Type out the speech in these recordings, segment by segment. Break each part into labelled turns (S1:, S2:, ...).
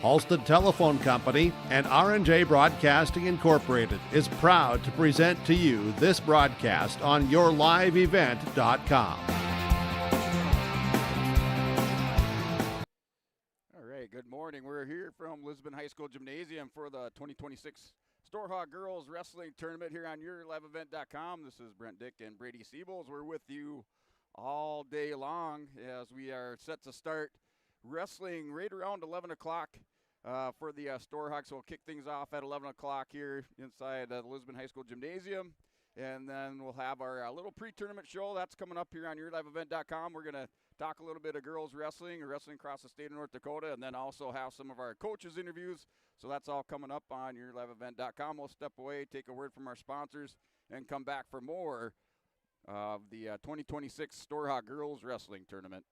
S1: Halstead Telephone Company and R&J Broadcasting Incorporated is proud to present to you this broadcast on yourliveevent.com.
S2: All right, good morning. We're here from Lisbon High School Gymnasium for the 2026 Storhaug Girls Wrestling Tournament here on yourliveevent.com. This is Brent Dick and Brady Siebels. We're with you all day long as we are set to start wrestling right around 11 o'clock. For the Storhaug, so we'll kick things off at 11 o'clock here inside the Lisbon High School Gymnasium, and then we'll have our little pre-tournament show that's coming up here on yourliveevent.com. We're going to talk a little bit of girls wrestling across the state of North Dakota, and then also have some of our coaches interviews, so that's all coming up on yourliveevent.com. We'll step away, take a word from our sponsors, and come back for more of the 2026 Storhaug Girls Wrestling Tournament.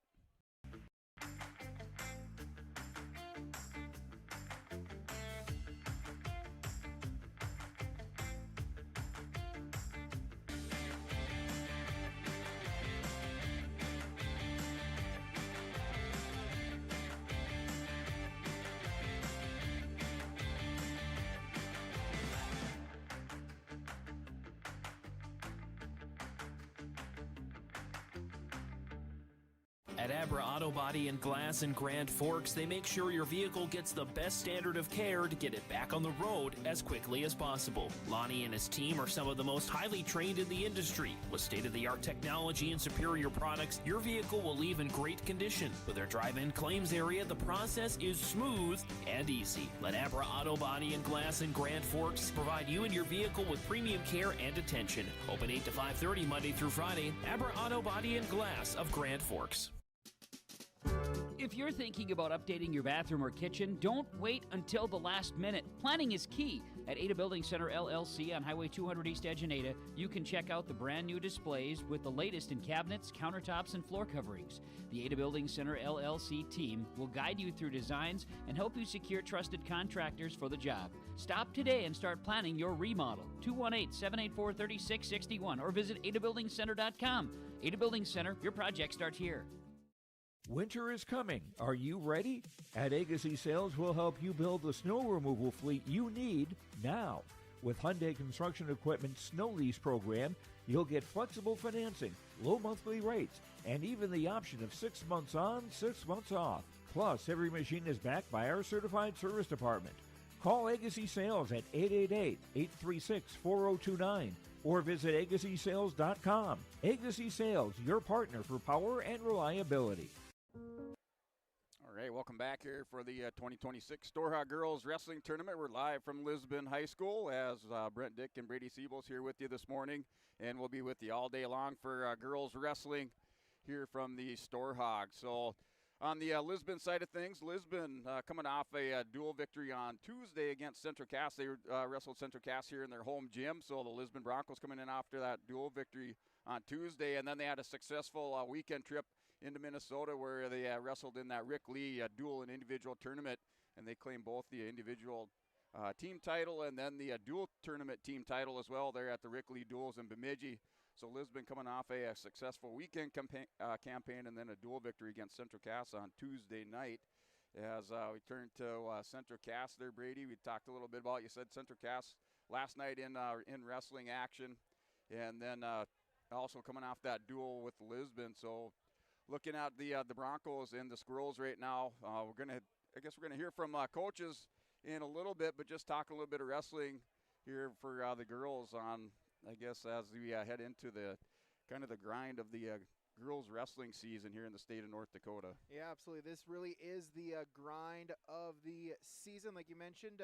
S3: At Abra Auto Body and Glass in Grand Forks, they make sure your vehicle gets the best standard of care to get it back on the road as quickly as possible. Lonnie and his team are some of the most highly trained in the industry. With state-of-the-art technology and superior products, your vehicle will leave in great condition. With their drive-in claims area, the process is smooth and easy. Let Abra Auto Body and Glass in Grand Forks provide you and your vehicle with premium care and attention. Open 8 to 5:30 Monday through Friday. Abra Auto Body and Glass of Grand Forks.
S4: If you're thinking about updating your bathroom or kitchen, don't wait until the last minute. Planning is key. At Ada Building Center LLC on Highway 200 East Edge in Ada, you can check out the brand new displays with the latest in cabinets, countertops, and floor coverings. The Ada Building Center LLC team will guide you through designs and help you secure trusted contractors for the job. Stop today and start planning your remodel. 218-784-3661 or visit adabuildingcenter.com. Ada Building Center, your project starts here.
S5: Winter is coming. Are you ready? At Agassi Sales, we'll help you build the snow removal fleet you need now. With Hyundai Construction Equipment Snow Lease Program, you'll get flexible financing, low monthly rates, and even the option of 6 months on, 6 months off. Plus, every machine is backed by our certified service department. Call Agassi Sales at 888-836-4029 or visit agassisales.com. Agassi Sales, your partner for power and reliability.
S2: All right, welcome back here for the 2026 Storhaug Girls Wrestling Tournament. We're live from Lisbon High School as Brent Dick and Brady Siebels here with you this morning, and we'll be with you all day long for girls wrestling here from the Storhaug. So on the Lisbon side of things, Lisbon coming off a dual victory on Tuesday against Central Cass. They wrestled Central Cass here in their home gym, so the Lisbon Broncos coming in after that dual victory on Tuesday, and then they had a successful weekend trip into Minnesota where they wrestled in that Rick Lee dual and individual tournament, and they claimed both the individual team title and then the dual tournament team title as well there at the Rick Lee Duels in Bemidji. So Lisbon coming off a successful weekend campaign and then a dual victory against Central Cass on Tuesday night. As we turn to Central Cass there, Brady, we talked a little bit about, you said Central Cass last night in wrestling action, and then also coming off that duel with Lisbon. So looking at the Broncos and the Squirrels right now, I guess we're gonna hear from coaches in a little bit, but just talk a little bit of wrestling here for the girls on, I guess, as we head into the kind of the grind of the girls wrestling season here in the state of North Dakota.
S6: Yeah, absolutely. This really is the grind of the season. Like you mentioned,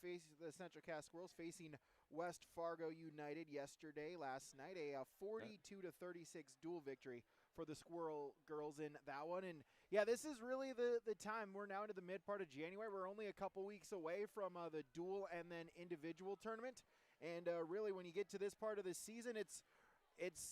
S6: face the Central Cass Squirrels facing West Fargo United last night, a 42-36 dual victory for the Squirrel girls in that one. And yeah, this is really the time. We're now into the mid part of January. We're only a couple weeks away from the dual and then individual tournament. And really, when you get to this part of the season, it's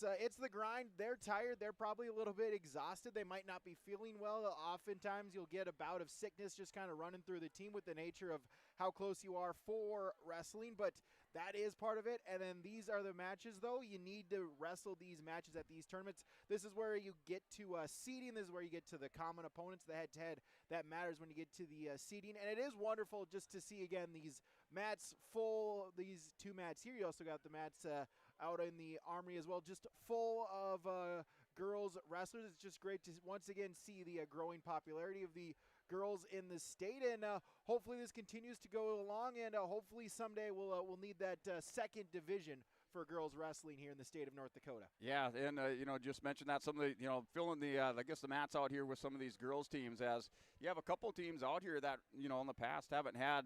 S6: the grind. They're tired. They're probably a little bit exhausted. They might not be feeling well. Oftentimes, you'll get a bout of sickness just kind of running through the team with the nature of how close you are for wrestling. But that is part of it. And then these are the matches, though. You need to wrestle these matches at these tournaments. This is where you get to seeding. This is where you get to the common opponents, the head-to-head. That matters when you get to the seeding. And it is wonderful just to see, again, these mats full, these 2 mats here. You also got the mats out in the Armory as well, just full of girls wrestlers. It's just great to once again see the growing popularity of the girls in the state, and hopefully this continues to go along, and hopefully someday we'll need that second division for girls wrestling here in the state of North Dakota.
S2: Yeah, and just mention that some of the filling the I guess the mats out here with some of these girls teams, as you have a couple teams out here that in the past haven't had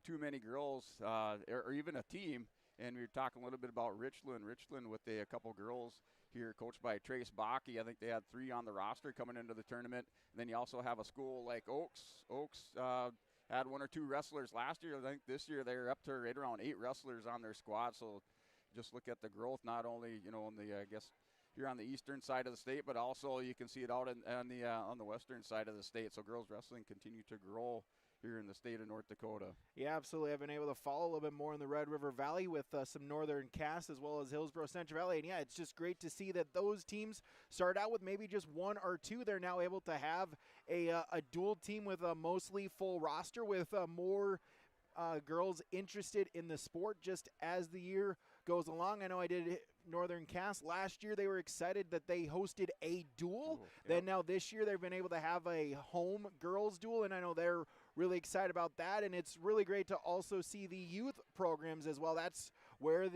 S2: too many girls or even a team. And we were talking a little bit about Richland with a couple girls here coached by Trace Bakke. I think they had 3 on the roster coming into the tournament. And then you also have a school like Oaks. Oaks had 1 or 2 wrestlers last year. I think this year they're up to right around 8 wrestlers on their squad. So just look at the growth, not only in the I guess here on the eastern side of the state, but also you can see it out on the western side of the state. So girls wrestling continue to grow here in the state of North Dakota.
S6: Yeah, absolutely. I've been able to follow a little bit more in the Red River Valley with some Northern Cass as well as Hillsborough Central Valley. And yeah, it's just great to see that those teams start out with maybe just 1 or 2. They're now able to have a dual team with a mostly full roster with more girls interested in the sport just as the year goes along. I know I did Northern Cass last year. They were excited that they hosted a duel. Then now this year they've been able to have a home girls duel, and I know they're really excited about that. And it's really great to also see the youth programs as well. That's where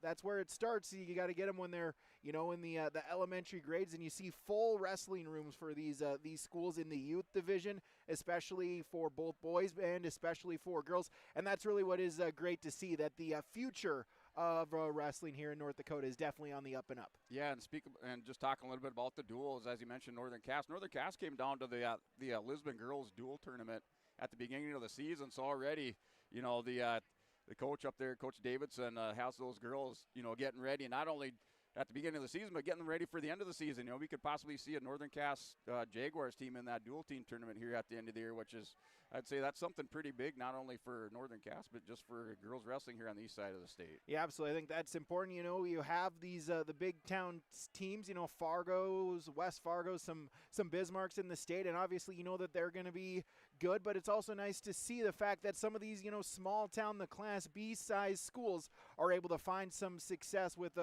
S6: that's where it starts. You got to get them when they're in the elementary grades, and you see full wrestling rooms for these schools in the youth division, especially for both boys and especially for girls. And that's really what is great to see, that the future of wrestling here in North Dakota is definitely on the up and up.
S2: Yeah, and just talking a little bit about the duels, as you mentioned, Northern Cass. Northern Cass came down to the Lisbon girls duel tournament at the beginning of the season, so already the coach up there, Coach Davidson, has those girls getting ready, and not only at the beginning of the season, but getting them ready for the end of the season. We could possibly see a Northern Cass Jaguars team in that dual team tournament here at the end of the year, which is, I'd say that's something pretty big, not only for Northern Cass, but just for girls wrestling here on the east side of the state.
S6: Yeah, absolutely. I think that's important. You have these the big town teams, Fargo's, West Fargo's, some Bismarcks in the state, and obviously that they're going to be good, but it's also nice to see the fact that some of these, small town, the Class B size schools are able to find some success with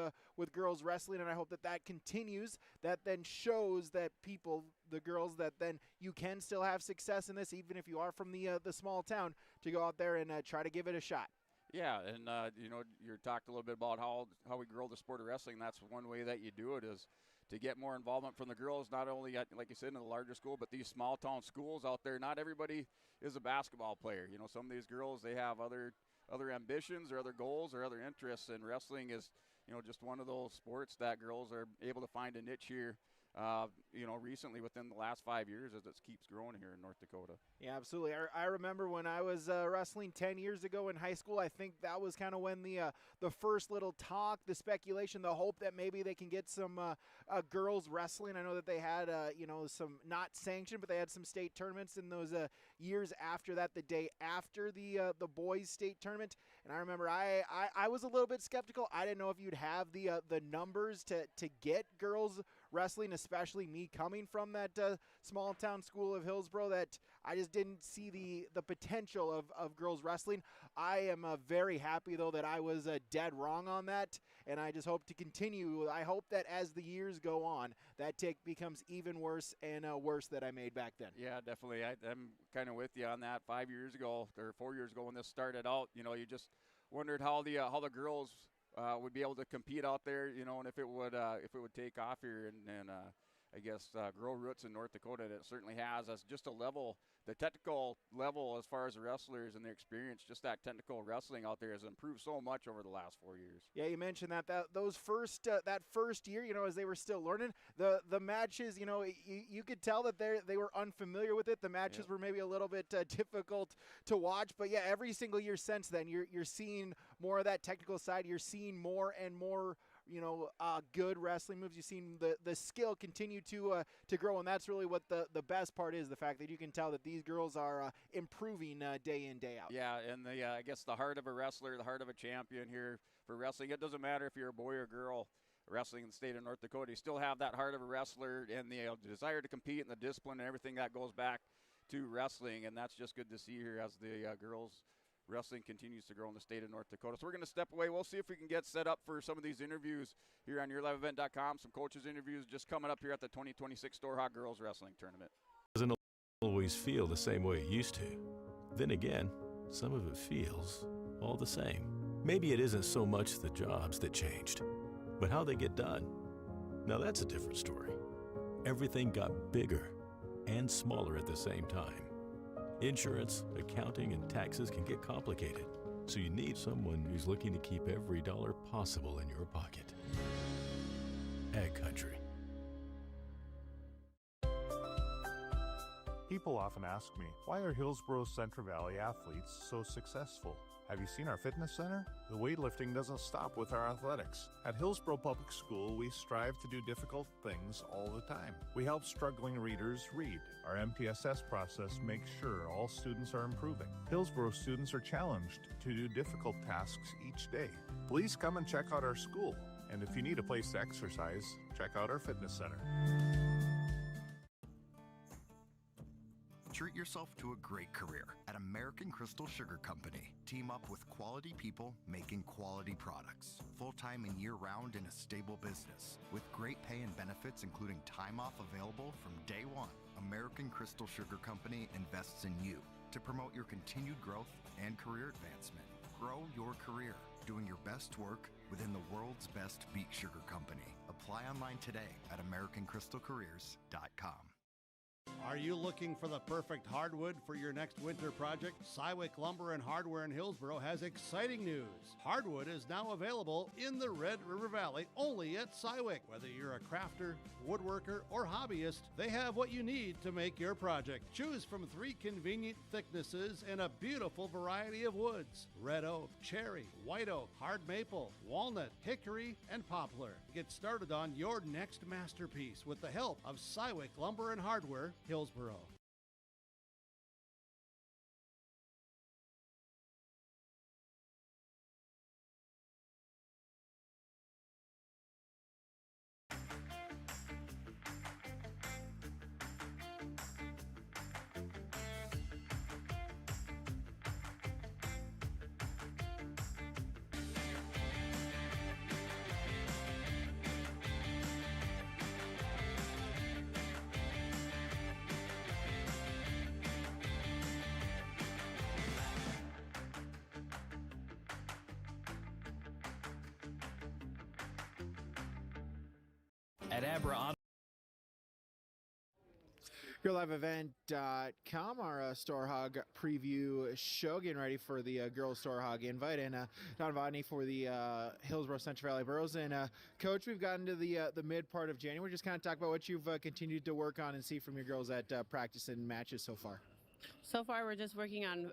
S6: girls wrestling, and I hope that continues. That then shows that the girls, that then you can still have success in this, even if you are from the small town, to go out there and try to give it a shot.
S2: Yeah, and you talked a little bit about how we grow the sport of wrestling. That's one way that you do it, is to get more involvement from the girls, not only like you said, in the larger school, but these small town schools out there. Not everybody is a basketball player. Some of these girls, they have other ambitions or other goals or other interests, and wrestling is just one of those sports that girls are able to find a niche here recently within the last 5 years as it keeps growing here in North Dakota.
S6: Yeah, absolutely. I remember when I was wrestling 10 years ago in high school, I think that was kind of when the first little talk, the speculation, the hope that maybe they can get some girls wrestling. I know that they had, some not sanctioned, but they had some state tournaments in those years after that, the day after the boys state tournament. And I remember I was a little bit skeptical. I didn't know if you'd have the numbers to get girls wrestling, especially me coming from that small town school of Hillsborough, that I just didn't see the potential of girls wrestling. I am very happy, though, that I was dead wrong on that, and I just hope to continue. I hope that as the years go on, that take becomes even worse and worse than I made back then.
S2: Yeah, definitely. I'm kind of with you on that. 5 years ago or 4 years ago when this started out, you just wondered how the girls would be able to compete out there, and if it would take off here and I guess grow roots in North Dakota. That it certainly has. As just a level, the technical level as far as the wrestlers and their experience, just that technical wrestling out there has improved so much over the last 4 years.
S6: Yeah, you mentioned that that first year, as they were still learning, the matches, you could tell that they were unfamiliar with it. The matches were maybe a little bit difficult to watch, but yeah, every single year since then, you're seeing more of that technical side. You're seeing more and more good wrestling moves. You've seen the skill continue to grow, and that's really what the best part is, the fact that you can tell that these girls are improving day in, day out.
S2: Yeah, and I guess the heart of a wrestler, the heart of a champion here for wrestling, it doesn't matter if you're a boy or girl wrestling in the state of North Dakota. You still have that heart of a wrestler and the desire to compete and the discipline and everything that goes back to wrestling, and that's just good to see here as the girls wrestling continues to grow in the state of North Dakota. So we're going to step away. We'll see if we can get set up for some of these interviews here on YourLiveEvent.com. Some coaches interviews just coming up here at the 2026 Storhaug Girls Wrestling Tournament.
S7: Doesn't always feel the same way it used to. Then again, some of it feels all the same. Maybe it isn't so much the jobs that changed, but how they get done. Now that's a different story. Everything got bigger and smaller at the same time. Insurance, accounting, and taxes can get complicated, so you need someone who's looking to keep every dollar possible in your pocket. Ag Country.
S8: People often ask me, why are Hillsborough Central Valley athletes so successful? Have you seen our fitness center? The weightlifting doesn't stop with our athletics. At Hillsborough Public School, we strive to do difficult things all the time. We help struggling readers read. Our MTSS process makes sure all students are improving. Hillsborough students are challenged to do difficult tasks each day. Please come and check out our school. And if you need a place to exercise, check out our fitness center.
S9: Treat yourself to a great career at American Crystal Sugar Company. Team up with quality people making quality products. Full-time and year-round in a stable business. With great pay and benefits including time off available from day one. American Crystal Sugar Company invests in you to promote your continued growth and career advancement. Grow your career doing your best work within the world's best beet sugar company. Apply online today at AmericanCrystalCareers.com.
S1: Are you looking for the perfect hardwood for your next winter project? Cywick Lumber and Hardware in Hillsborough has exciting news. Hardwood is now available in the Red River Valley only at Cywick. Whether you're a crafter, woodworker, or hobbyist, they have what you need to make your project. Choose from 3 convenient thicknesses and a beautiful variety of woods: red oak, cherry, white oak, hard maple, walnut, hickory, and poplar. Get started on your next masterpiece with the help of Cywick Lumber and Hardware, Hillsborough.
S3: At Abra Auto.
S6: YourLiveEvent.com, our Storhaug preview show, getting ready for the girls Storhaug invite, and Don Vodney for the Hillsborough Central Valley Burros. And Coach, we've gotten to the mid part of January. Just kind of talk about what you've continued to work on and see from your girls at practice and matches so far.
S10: So far, we're just working on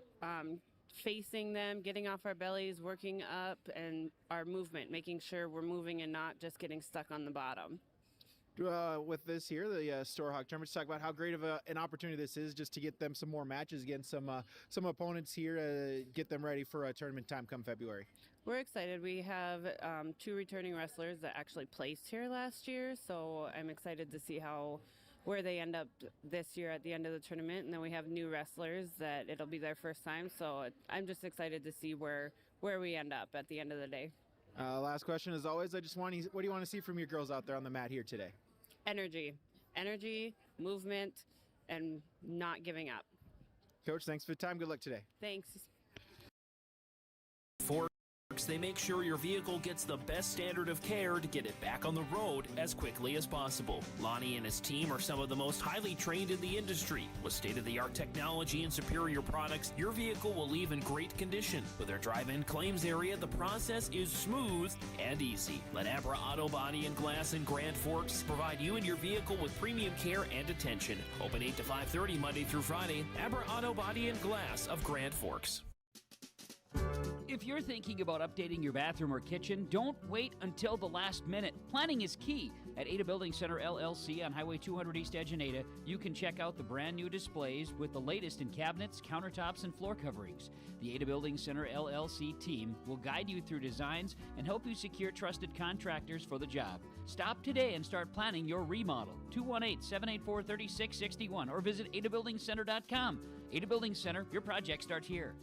S10: facing them, getting off our bellies, working up, and our movement, making sure we're moving and not just getting stuck on the bottom.
S6: With this here, the Storhaug tournament, talk about how great of an opportunity this is just to get them some more matches against some opponents here, get them ready for a tournament time come February.
S10: We're excited. We have 2 returning wrestlers that actually placed here last year, so I'm excited to see where they end up this year at the end of the tournament. And then we have new wrestlers that it'll be their first time, so I'm just excited to see where we end up at the end of the day.
S6: Last question, as always, what do you want to see from your girls out there on the mat here today?
S10: Energy, movement, and not giving up.
S6: Coach, thanks for the time. Good luck today.
S10: Thanks.
S3: They make sure your vehicle gets the best standard of care to get it back on the road as quickly as possible. Lonnie and his team are some of the most highly trained in the industry. With state-of-the-art technology and superior products, your vehicle will leave in great condition. With their drive-in claims area, the process is smooth and easy. Let Abra Auto Body and Glass in Grand Forks provide you and your vehicle with premium care and attention. Open 8 to 5:30 Monday through Friday. Abra Auto Body and Glass of Grand Forks.
S4: If you're thinking about updating your bathroom or kitchen, don't wait until the last minute. Planning is key. At Ada Building Center LLC on Highway 200 East Edge in Ada, you can check out the brand new displays with the latest in cabinets, countertops, and floor coverings. The Ada Building Center LLC team will guide you through designs and help you secure trusted contractors for the job. Stop today and start planning your remodel. 218-784-3661 or visit adabuildingcenter.com. Ada Building Center, your project starts here.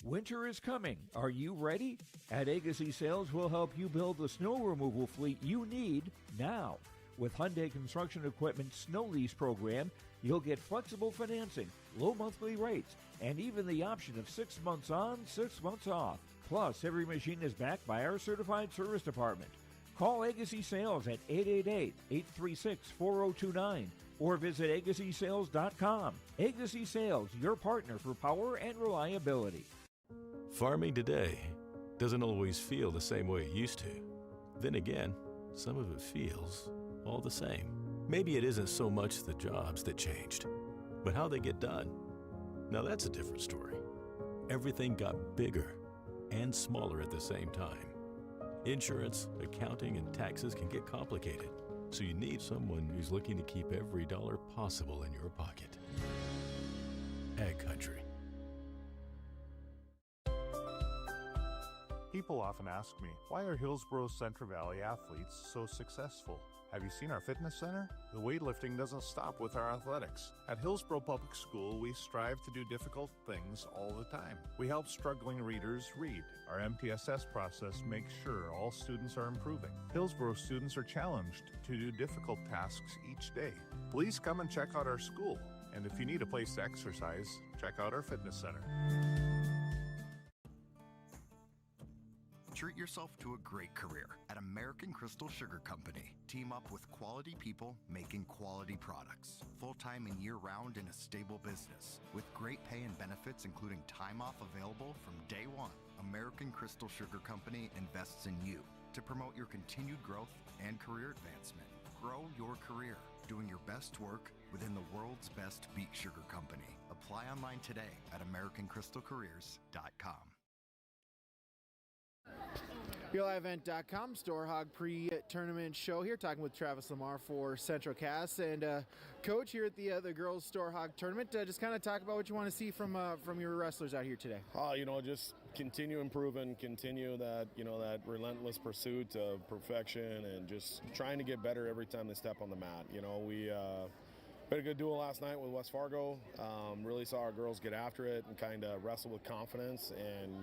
S5: Winter is coming. Are you ready? At Agassi Sales, we'll help you build the snow removal fleet you need now. With Hyundai Construction Equipment Snow Lease Program, you'll get flexible financing, low monthly rates, and even the option of 6 months on, 6 months off. Plus, every machine is backed by our certified service department. Call Agassi Sales at 888-836-4029 or visit agassisales.com. Agassi Sales, your partner for power and reliability.
S7: Farming today doesn't always feel the same way it used to. Then again, some of it feels all the same. Maybe it isn't so much the jobs that changed, but how they get done. Now that's a different story. Everything got bigger and smaller at the same time. Insurance, accounting, and taxes can get complicated, so you need someone who's looking to keep every dollar possible in your pocket. Ag Country.
S8: People often ask me, why are Hillsboro's Central Valley athletes so successful? Have you seen our fitness center? The weightlifting doesn't stop with our athletics. At Hillsboro Public School, we strive to do difficult things all the time. We help struggling readers read. Our MTSS process makes sure all students are improving. Hillsboro students are challenged to do difficult tasks each day. Please come and check out our school. And if you need a place to exercise, check out our fitness center.
S9: Treat yourself to a great career at American Crystal Sugar Company. Team up with quality people making quality products. Full-time and year-round in a stable business. With great pay and benefits including time off available from day one. American Crystal Sugar Company invests in you to promote your continued growth and career advancement. Grow your career doing your best work within the world's best beet sugar company. Apply online today at AmericanCrystalCareers.com.
S6: BeLiveEvent.com, Storhaug pre-tournament show here, talking with Travis Lamar for Central Cass. And Coach, here at the girls Storhaug tournament, just kind of talk about what you want to see from your wrestlers out here today.
S11: Just continue improving, continue that, that relentless pursuit of perfection and just trying to get better every time they step on the mat. We had a good duel last night with West Fargo. Really saw our girls get after it and kind of wrestle with confidence. And,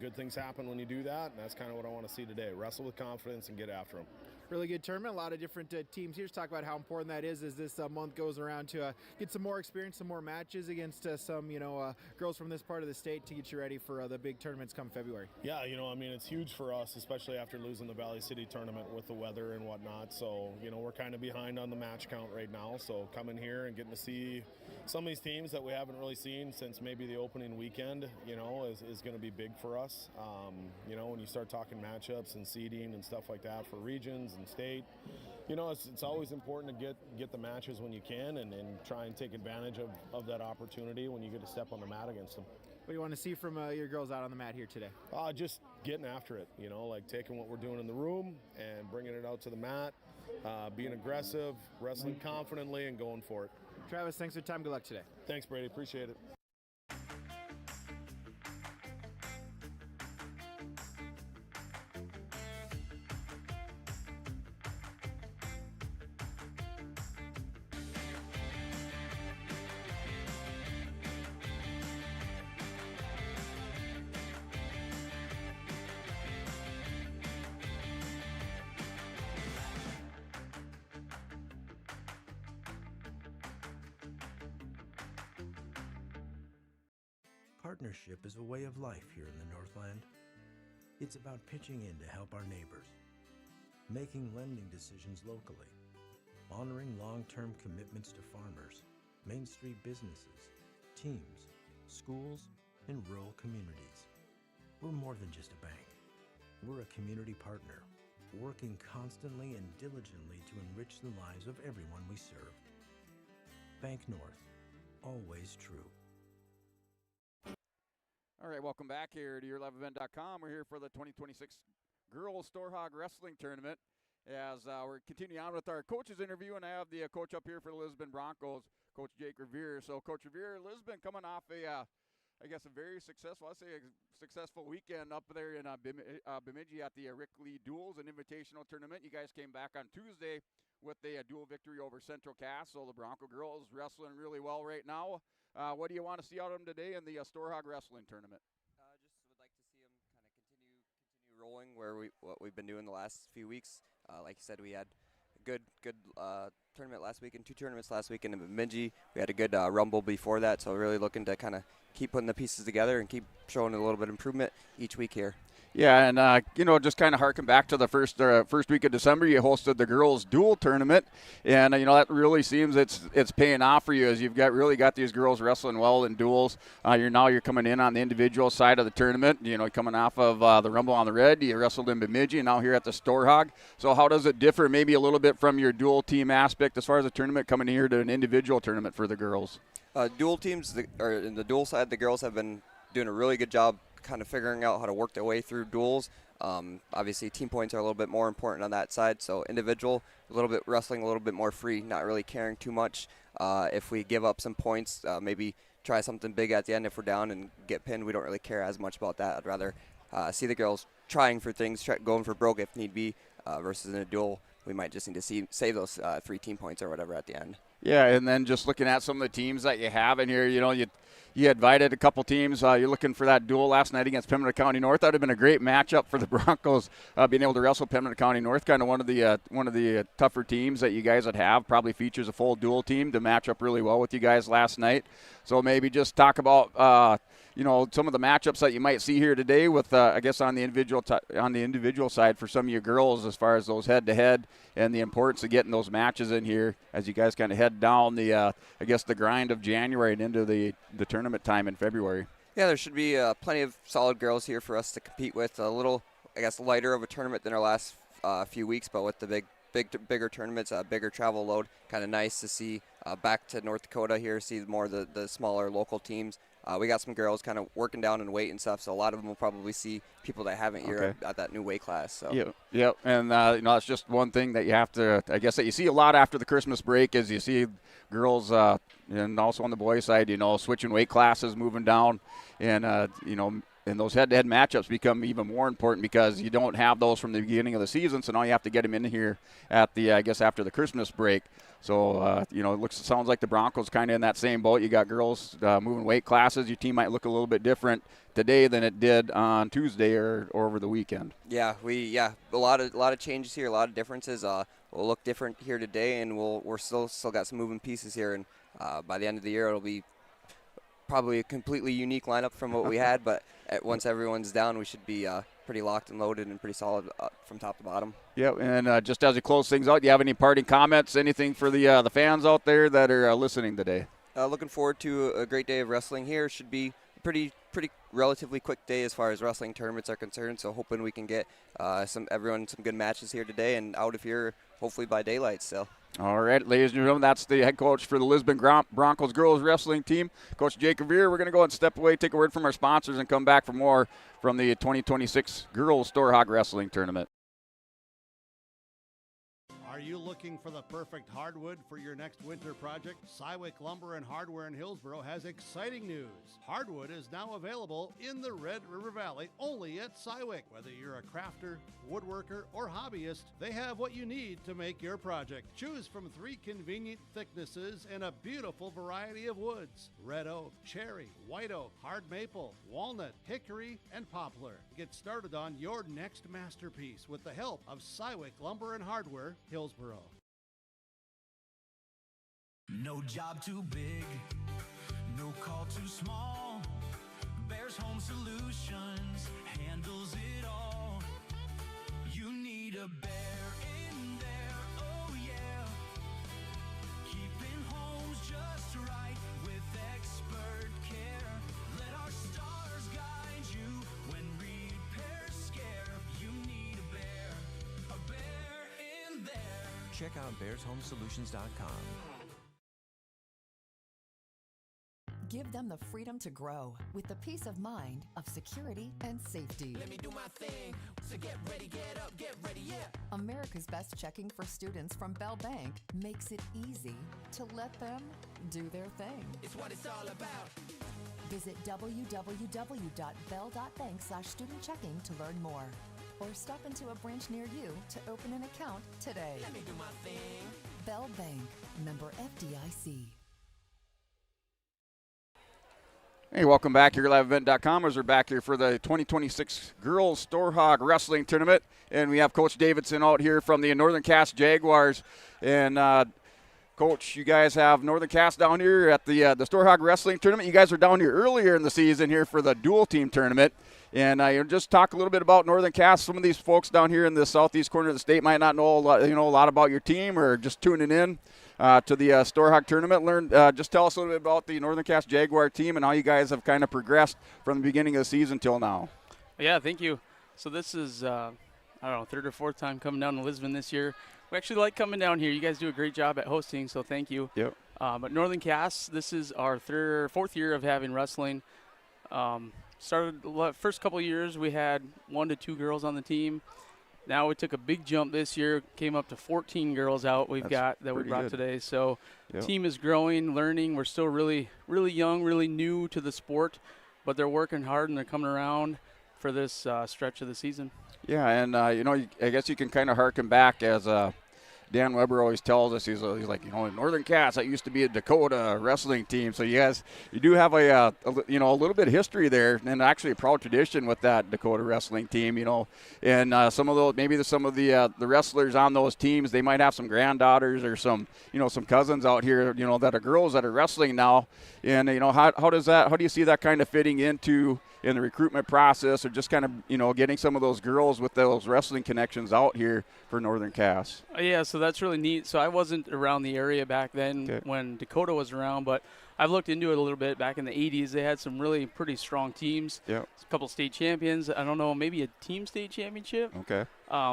S11: good things happen when you do that. And that's kind of what I want to see today. Wrestle with confidence and get after them.
S6: Really good tournament. A lot of different teams here. Just talk about how important that is as this month goes around to get some more experience, some more matches against some, girls from this part of the state to get you ready for the big tournaments come February.
S11: Yeah, it's huge for us, especially after losing the Valley City tournament with the weather and whatnot. So, we're kind of behind on the match count right now. So coming here and getting to see some of these teams that we haven't really seen since maybe the opening weekend, is going to be big for us. When you start talking matchups and seeding and stuff like that for regions and state, it's always important to get the matches when you can and try and take advantage of that opportunity when you get to step on the mat against them.
S6: What do you want to see from your girls out on the mat here today?
S11: Just getting after it, like taking what we're doing in the room and bringing it out to the mat, being aggressive, wrestling confidently, and going for it.
S6: Travis, thanks for your time. Good luck today.
S11: Thanks, Brady. Appreciate it.
S12: Partnership is a way of life here in the Northland. It's about pitching in to help our neighbors, making lending decisions locally, honoring long-term commitments to farmers, Main Street businesses, teams, schools, and rural communities. We're more than just a bank. We're a community partner, working constantly and diligently to enrich the lives of everyone we serve. Bank North, always true.
S2: All right, welcome back here to YourLiveEvent.com. We're here for the 2026 Girls Storhaug Wrestling Tournament as we're continuing on with our coaches interview, and I have the coach up here for the Lisbon Broncos, Coach Jake Revere. So, Coach Revere, Lisbon coming off I guess a very successful, successful weekend up there in Bemidji at the Rick Lee Duels and Invitational Tournament. You guys came back on Tuesday with a dual victory over Central Cass. So the Bronco girls wrestling really well right now. What do you want to see out of them today in the Storhaug Wrestling Tournament?
S13: Just would like to see them kind of continue rolling what we've been doing the last few weeks. Like you said, we had a good tournament last week and 2 tournaments last weekend in Bemidji. We had a good Rumble before that, so really looking to kind of keep putting the pieces together and keep showing a little bit of improvement each week here.
S2: Yeah, and just kind of harken back to the first week of December, you hosted the girls' dual tournament, and that really seems it's paying off for you as you've really got these girls wrestling well in duels. You're coming in on the individual side of the tournament. Coming off of the Rumble on the Red, you wrestled in Bemidji, and now here at the Storhaug. So how does it differ, maybe a little bit from your dual team aspect as far as the tournament coming here to an individual tournament for the girls?
S13: Dual teams, or in the dual side, the girls have been doing a really good job kind of figuring out how to work their way through duels. Obviously, team points are a little bit more important on that side. So individual, a little bit wrestling, a little bit more free, not really caring too much. If we give up some points, maybe try something big at the end if we're down and get pinned. We don't really care as much about that. I'd rather see the girls trying for things, going for broke if need be, versus in a duel, we might just need to save those 3 team points or whatever at the end.
S2: Yeah, and then just looking at some of the teams that you have in here, you invited a couple teams. You're looking for that duel last night against Pembina County North. That would have been a great matchup for the Broncos, being able to wrestle Pembina County North, kind of one of the tougher teams that you guys would have. Probably features a full duel team to match up really well with you guys last night. So maybe just talk about some of the matchups that you might see here today with, I guess, on the individual side for some of your girls as far as those head-to-head and the importance of getting those matches in here as you guys kind of head down the grind of January and into the tournament time in February.
S13: Yeah, there should be plenty of solid girls here for us to compete with. A little, I guess, lighter of a tournament than our last few weeks, but with the bigger tournaments, bigger travel load, kind of nice to see back to North Dakota here, see more of the smaller local teams. We got some girls kind of working down in weight and stuff, so a lot of them will probably see people that haven't here at that new weight class. So.
S2: Yep. And it's just one thing that you have to, I guess, that you see a lot after the Christmas break is you see girls, and also on the boys' side, switching weight classes, moving down, and and those head-to-head matchups become even more important because you don't have those from the beginning of the season, so now you have to get them in here at after the Christmas break. So, sounds like the Broncos kind of in that same boat. You got girls moving weight classes. Your team might look a little bit different today than it did on Tuesday or over the weekend.
S13: Yeah, a lot of changes here, a lot of differences. We'll look different here today, and we're still got some moving pieces here, and by the end of the year, it'll be probably a completely unique lineup from what we had, but once everyone's down, we should be pretty locked and loaded and pretty solid from top to bottom.
S2: Yeah, and just as we close things out, do you have any parting comments, anything for the fans out there that are listening today?
S13: Looking forward to a great day of wrestling here. Should be a pretty relatively quick day as far as wrestling tournaments are concerned, so hoping we can get everyone some good matches here today and out of here hopefully by daylight still.
S2: All right, ladies and gentlemen, that's the head coach for the Lisbon Broncos girls wrestling team, Coach Jake Revere. We're going to go ahead and step away, take a word from our sponsors, and come back for more from the 2026 Girls Storhaug Wrestling Tournament.
S1: Are you looking for the perfect hardwood for your next winter project? Cywick Lumber and Hardware in Hillsboro has exciting news. Hardwood is now available in the Red River Valley only at Cywick. Whether you're a crafter, woodworker, or hobbyist, they have what you need to make your project. Choose from 3 convenient thicknesses and a beautiful variety of woods: red oak, cherry, white oak, hard maple, walnut, hickory, and poplar. Get started on your next masterpiece with the help of Cywick Lumber and Hardware, Hillsboro.
S14: No job too big, no call too small. Bears Home Solutions handles it all. You need a bear in there, oh yeah. Keeping homes just right with expert care. Let our stars guide you when repairs scare. You need a bear in there.
S12: Check out bearshomesolutions.com.
S15: Give them the freedom to grow with the peace of mind of security and safety.
S14: Let me do my thing. So get ready, get up, get ready, yeah.
S15: America's Best Checking for students from Bell Bank makes it easy to let them do their thing.
S14: It's what it's all about.
S15: Visit www.bell.bank/student-checking to learn more. Or stop into a branch near you to open an account today.
S14: Let me do my thing.
S15: Bell Bank, member FDIC.
S2: Hey, welcome back here, liveevent.com. As we're back here for the 2026 Girls Storhaug Wrestling Tournament. And we have Coach Davidson out here from the Northern Cass Jaguars. And, Coach, you guys have Northern Cass down here at the Storhaug Wrestling Tournament. You guys were down here earlier in the season here for the dual team tournament. And just talk a little bit about Northern Cass. Some of these folks down here in the southeast corner of the state might not know a lot about your team or just tuning in to the Storhaug tournament. Just tell us a little bit about the Northern Cass Jaguar team and how you guys have kind of progressed from the beginning of the season till now.
S16: Yeah, thank you. So this is, third or fourth time coming down to Lisbon this year. We actually like coming down here. You guys do a great job at hosting, so thank you.
S2: Yep.
S16: But Northern Cass, this is our fourth year of having wrestling. Started the first couple of years, we had 1 to 2 girls on the team. Now we took a big jump this year, came up to 14 girls out we brought
S2: good.
S16: today. So
S2: Yep.
S16: team is growing, learning. We're still really, really young, really new to the sport, but they're working hard and they're coming around for this stretch of the season.
S2: Yeah, and, I guess you can kind of harken back as Dan Weber always tells us. He's like, in Northern Cass, that used to be a Dakota wrestling team. So you do have a little bit of history there, and actually a proud tradition with that Dakota wrestling team. And some of the wrestlers on those teams, they might have some granddaughters or some cousins out here, that are girls that are wrestling now. And how do you see that kind of fitting into in the recruitment process, or just kind of getting some of those girls with those wrestling connections out here for Northern Cass?
S16: Yeah, so that's really neat. So I wasn't around the area back then when Dakota was around, but I've looked into it a little bit. Back in the 80s, they had some really pretty strong teams.
S2: Yeah.
S16: A couple state champions. I don't know, maybe a team state championship.
S2: Okay.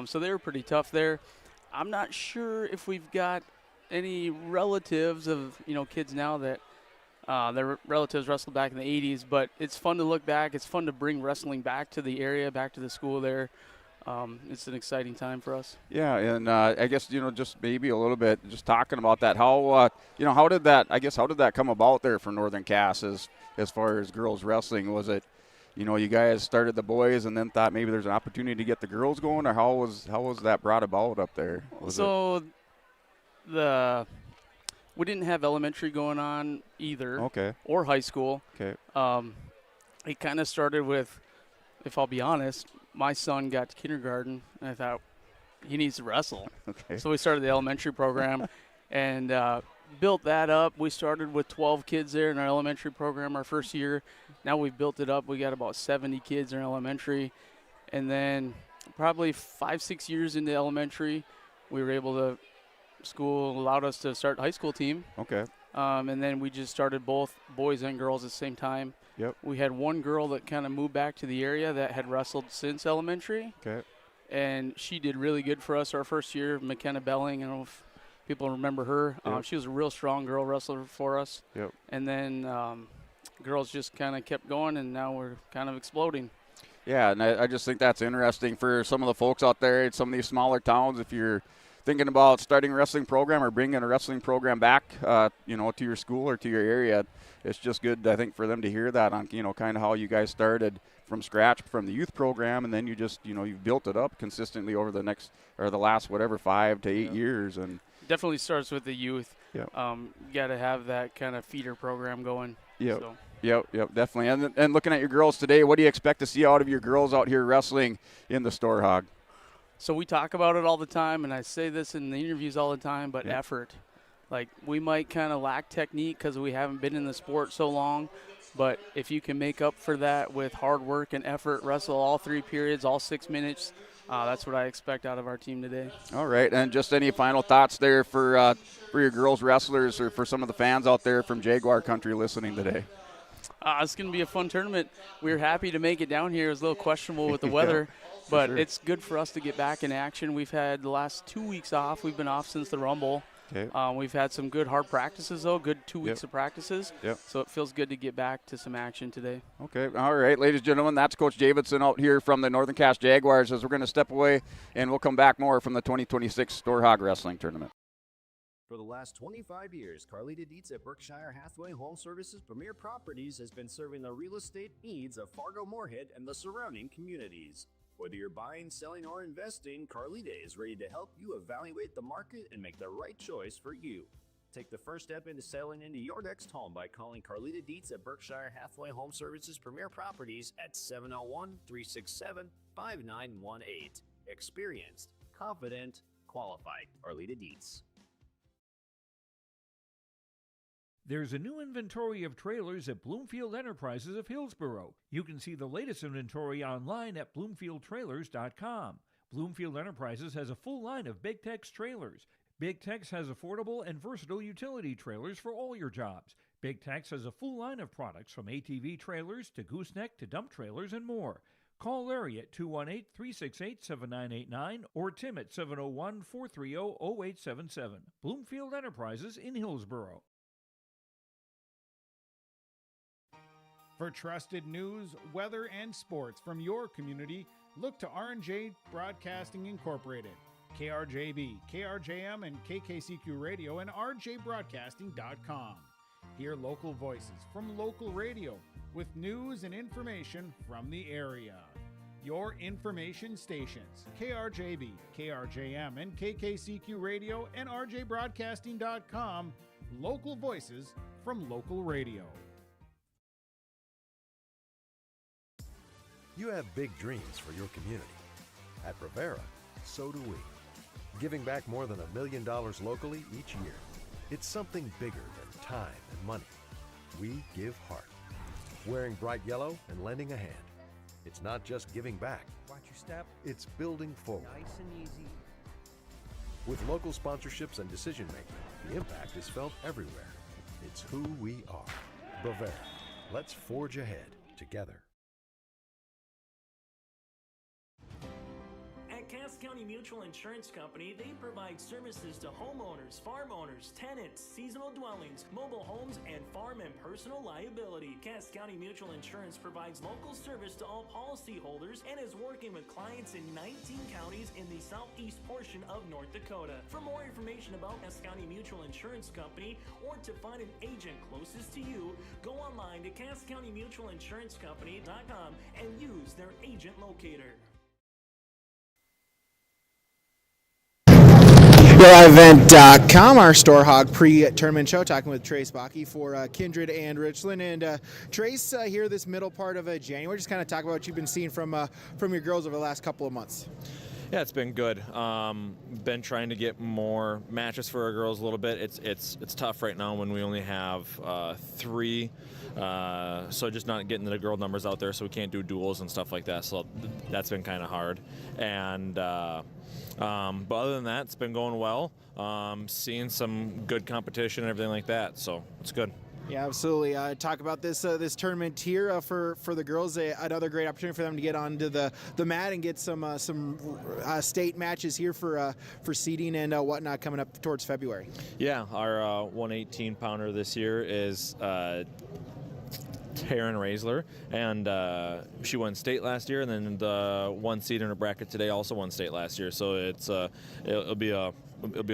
S16: So they were pretty tough there. I'm not sure if we've got any relatives of kids now that their relatives wrestled back in the 80s, but it's fun to look back. It's fun to bring wrestling back to the area, back to the school there. It's an exciting time for us.
S2: Yeah, and I guess just maybe a little bit just talking about that. How how did that come about there for Northern Cass as far as girls wrestling? Was it you guys started the boys and then thought maybe there's an opportunity to get the girls going, or how was that brought about up there?
S16: We didn't have elementary going on either.
S2: Okay.
S16: Or high school.
S2: Okay.
S16: It kind of started with, if I'll be honest, my son got to kindergarten, and I thought he needs to wrestle.
S2: Okay.
S16: So we started the elementary program and built that up. We started with 12 kids there in our elementary program our first year. Now we've built it up. We got about 70 kids in elementary. And then probably 5-6 years into elementary, we were able to school allowed us to start a high school team.
S2: Okay.
S16: And then we just started both boys and girls at the same time.
S2: Yep.
S16: We had one girl that kind of moved back to the area that had wrestled since elementary.
S2: Okay.
S16: And she did really good for us our first year, McKenna Belling. I don't know if people remember her.
S2: Yep.
S16: She was a real strong girl wrestler for us.
S2: Yep.
S16: And then girls just kind of kept going, and now we're kind of exploding.
S2: Yeah, and I just think that's interesting for some of the folks out there in some of these smaller towns. If you're thinking about starting a wrestling program or bringing a wrestling program back, to your school or to your area, it's just good, I think, for them to hear that on, kind of how you guys started from scratch from the youth program, and then you just, you've built it up consistently over the last 5 to 8 years. And
S16: definitely starts with the youth.
S2: Yeah.
S16: You got to have that kind of feeder program going.
S2: Yep.
S16: So.
S2: Yep, definitely. And looking at your girls today, what do you expect to see out of your girls out here wrestling in the Storhaug?
S16: So we talk about it all the time, and I say this in the interviews all the time, but effort. Like, we might kind of lack technique because we haven't been in the sport so long, but if you can make up for that with hard work and effort, wrestle all 3 periods, all 6 minutes, that's what I expect out of our team today.
S2: All right, and just any final thoughts there for your girls wrestlers or for some of the fans out there from Jaguar Country listening today?
S16: It's going to be a fun tournament. We were happy to make it down here. It was a little questionable with the weather, but
S2: sure.
S16: It's good for us to get back in action. We've had the last 2 weeks off. We've been off since the Rumble.
S2: Okay.
S16: We've had some good hard practices, though, good 2 weeks
S2: Yep.
S16: of practices.
S2: Yep.
S16: So it feels good to get back to some action today.
S2: Okay, all right, ladies and gentlemen, that's Coach Davidson out here from the Northern Cass Jaguars as we're going to step away, and we'll come back more from the 2026 Storhaug Wrestling Tournament.
S17: For the last 25 years, Carlita Dietz at Berkshire Hathaway Home Services Premier Properties has been serving the real estate needs of Fargo-Moorhead and the surrounding communities. Whether you're buying, selling, or investing, Carlita is ready to help you evaluate the market and make the right choice for you. Take the first step into selling into your next home by calling Carlita Dietz at Berkshire Hathaway Home Services Premier Properties at 701-367-5918. Experienced, confident, qualified. Carlita Dietz.
S5: There's a new inventory of trailers at Bloomfield Enterprises of Hillsborough. You can see the latest inventory online at bloomfieldtrailers.com. Bloomfield Enterprises has a full line of Big Tex trailers. Big Tex has affordable and versatile utility trailers for all your jobs. Big Tex has a full line of products from ATV trailers to gooseneck to dump trailers and more. Call Larry at 218-368-7989 or Tim at 701-430-0877. Bloomfield Enterprises in Hillsborough.
S18: For trusted news, weather, and sports from your community, look to R&J Broadcasting Incorporated, KRJB, KRJM, and KKCQ Radio, and rjbroadcasting.com. Hear local voices from local radio with news and information from the area. Your information stations, KRJB, KRJM, and KKCQ Radio, and rjbroadcasting.com. Local voices from local radio.
S19: You have big dreams for your community. At Brevera, so do we. Giving back more than $1 million locally each year. It's something bigger than time and money. We give heart. Wearing bright yellow and lending a hand. It's not just giving back.
S20: Watch your step.
S19: It's building forward.
S20: Nice and easy.
S19: With local sponsorships and decision making, the impact is felt everywhere. It's who we are. Brevera. Let's forge ahead together.
S3: Cass County Mutual Insurance Company, they provide services to homeowners, farm owners, tenants, seasonal dwellings, mobile homes, and farm and personal liability. Cass County Mutual Insurance provides local service to all policyholders and is working with clients in 19 counties in the southeast portion of North Dakota. For more information about Cass County Mutual Insurance Company or to find an agent closest to you, go online to CassCountyMutualInsuranceCompany.com and use their agent locator.
S6: Event.com, our Storhaug pre-tournament show, talking with Trace Bakke for Kindred and Richland. And Trace, here this middle part of January, just kind of talk about what you've been seeing from your girls over the last couple of months.
S21: Yeah, it's been good. Been trying to get more matches for our girls a little bit. It's tough right now when we only have 3. So just not getting the girl numbers out there, so we can't do duels and stuff like that. So that's been kind of hard. And but other than that, it's been going well. Seeing some good competition and everything like that, so it's good.
S6: Yeah, absolutely. Talk about this tournament here for the girls. Another great opportunity for them to get onto the mat and get some state matches here for seeding and whatnot coming up towards February.
S21: Yeah, our 118 pounder this year is Taryn Raisler, and she won state last year, and then the one seed in her bracket today also won state last year. So it'll be a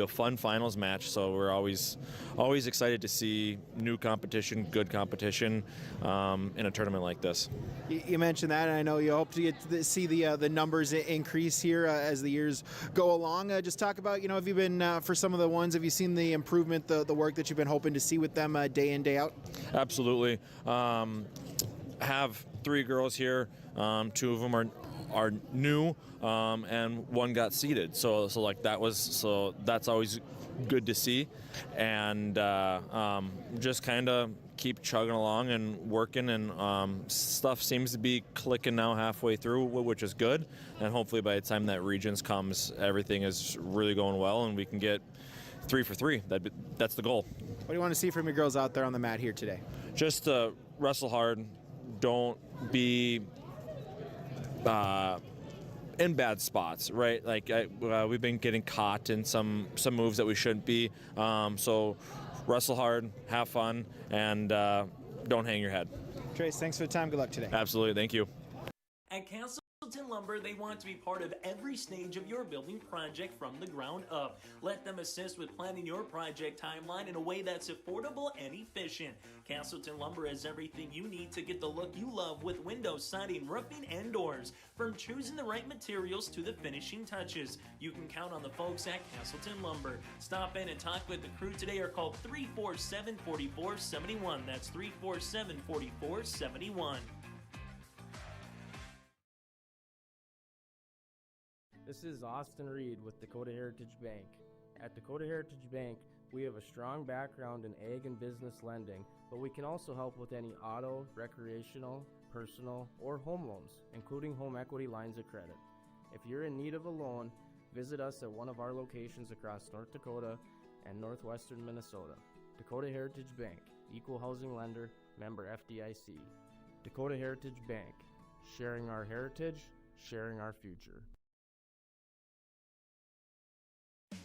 S21: fun finals match. So we're always excited to see new competition, good competition in a tournament like this.
S6: You mentioned that, and I know you hope to get to see the numbers increase here as the years go along. Just talk about, have you been for some of the ones, have you seen the improvement, the work that you've been hoping to see with them day in, day out?
S21: Absolutely. Have 3 girls here. 2 of them are new, and 1 got seeded. So that's always good to see, and just kind of keep chugging along and working, and stuff seems to be clicking now halfway through, which is good. And hopefully by the time that regions comes, everything is really going well, and we can get 3 for 3. That's the goal.
S6: What do you want to see from your girls out there on the mat here today?
S21: Just wrestle hard. Don't be in bad spots, right? Like we've been getting caught in some moves that we shouldn't be. So wrestle hard, have fun, and don't hang your head.
S6: Trace, thanks for the time. Good luck today.
S21: Absolutely. Thank you.
S3: At Castleton Lumber, they want to be part of every stage of your building project from the ground up. Let them assist with planning your project timeline in a way that's affordable and efficient. Castleton Lumber has everything you need to get the look you love with windows, siding, roofing, and doors. From choosing the right materials to the finishing touches, you can count on the folks at Castleton Lumber. Stop in and talk with the crew today or call 347-4471. That's 347-4471.
S20: This is Austin Reed with Dakota Heritage Bank. At Dakota Heritage Bank, we have a strong background in ag and business lending, but we can also help with any auto, recreational, personal, or home loans, including home equity lines of credit. If you're in need of a loan, visit us at one of our locations across North Dakota and northwestern Minnesota. Dakota Heritage Bank, equal housing lender, member FDIC. Dakota Heritage Bank, sharing our heritage, sharing our future.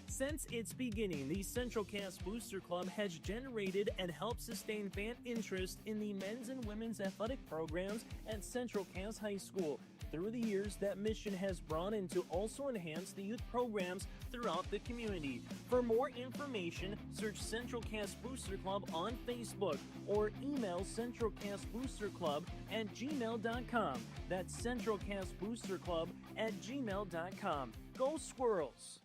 S3: Since its beginning, the Central Cass Booster Club has generated and helped sustain fan interest in the men's and women's athletic programs at Central Cass High School. Through the years, that mission has broadened to also enhance the youth programs throughout the community. For more information, search Central Cass Booster Club on Facebook or email centralcassboosterclub@gmail.com. That's centralcassboosterclub@gmail.com. Go Squirrels!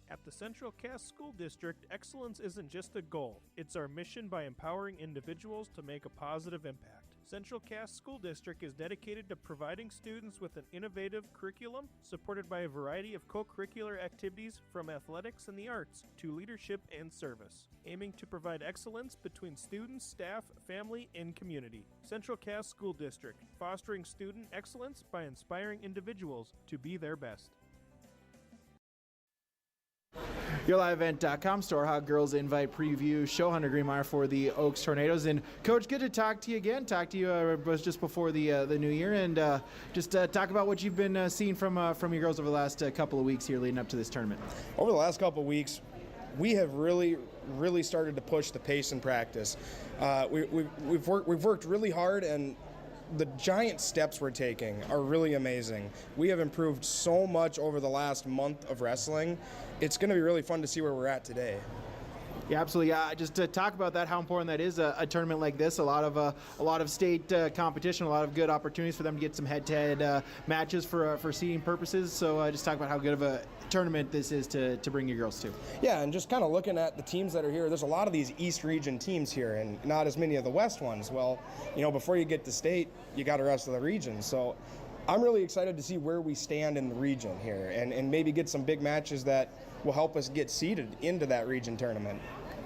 S22: At the Central Cass School District, excellence isn't just a goal, it's our mission by empowering individuals to make a positive impact. Central Cass School District is dedicated to providing students with an innovative curriculum supported by a variety of co-curricular activities from athletics and the arts to leadership and service, aiming to provide excellence between students, staff, family, and community. Central Cass School District, fostering student excellence by inspiring individuals to be their best.
S6: YourLiveEvent.com, Storhaug Girls Invite Preview Show. Hunter Greenmeyer for the Oaks Tornadoes. And Coach, good to talk to you again. Talk to you was just before the new year, and just talk about what you've been seeing from your girls over the last couple of weeks here leading up to this tournament.
S23: Over the last couple of weeks, we have really started to push the pace in practice. We've worked really hard, and the giant steps we're taking are really amazing. We have improved so much over the last month of wrestling. It's going to be really fun to see where we're at today.
S6: Yeah, absolutely. Just to talk about that, how important that is, a tournament like this. A lot of state competition, a lot of good opportunities for them to get some head-to-head matches for seeding purposes. So just talk about how good of a tournament this is to bring your girls to.
S23: Yeah, and just kind of looking at the teams that are here, there's a lot of these East region teams here and not as many of the West ones. Well, before you get to state, you got the rest of the region. So I'm really excited to see where we stand in the region here and maybe get some big matches that will help us get seeded into that region tournament.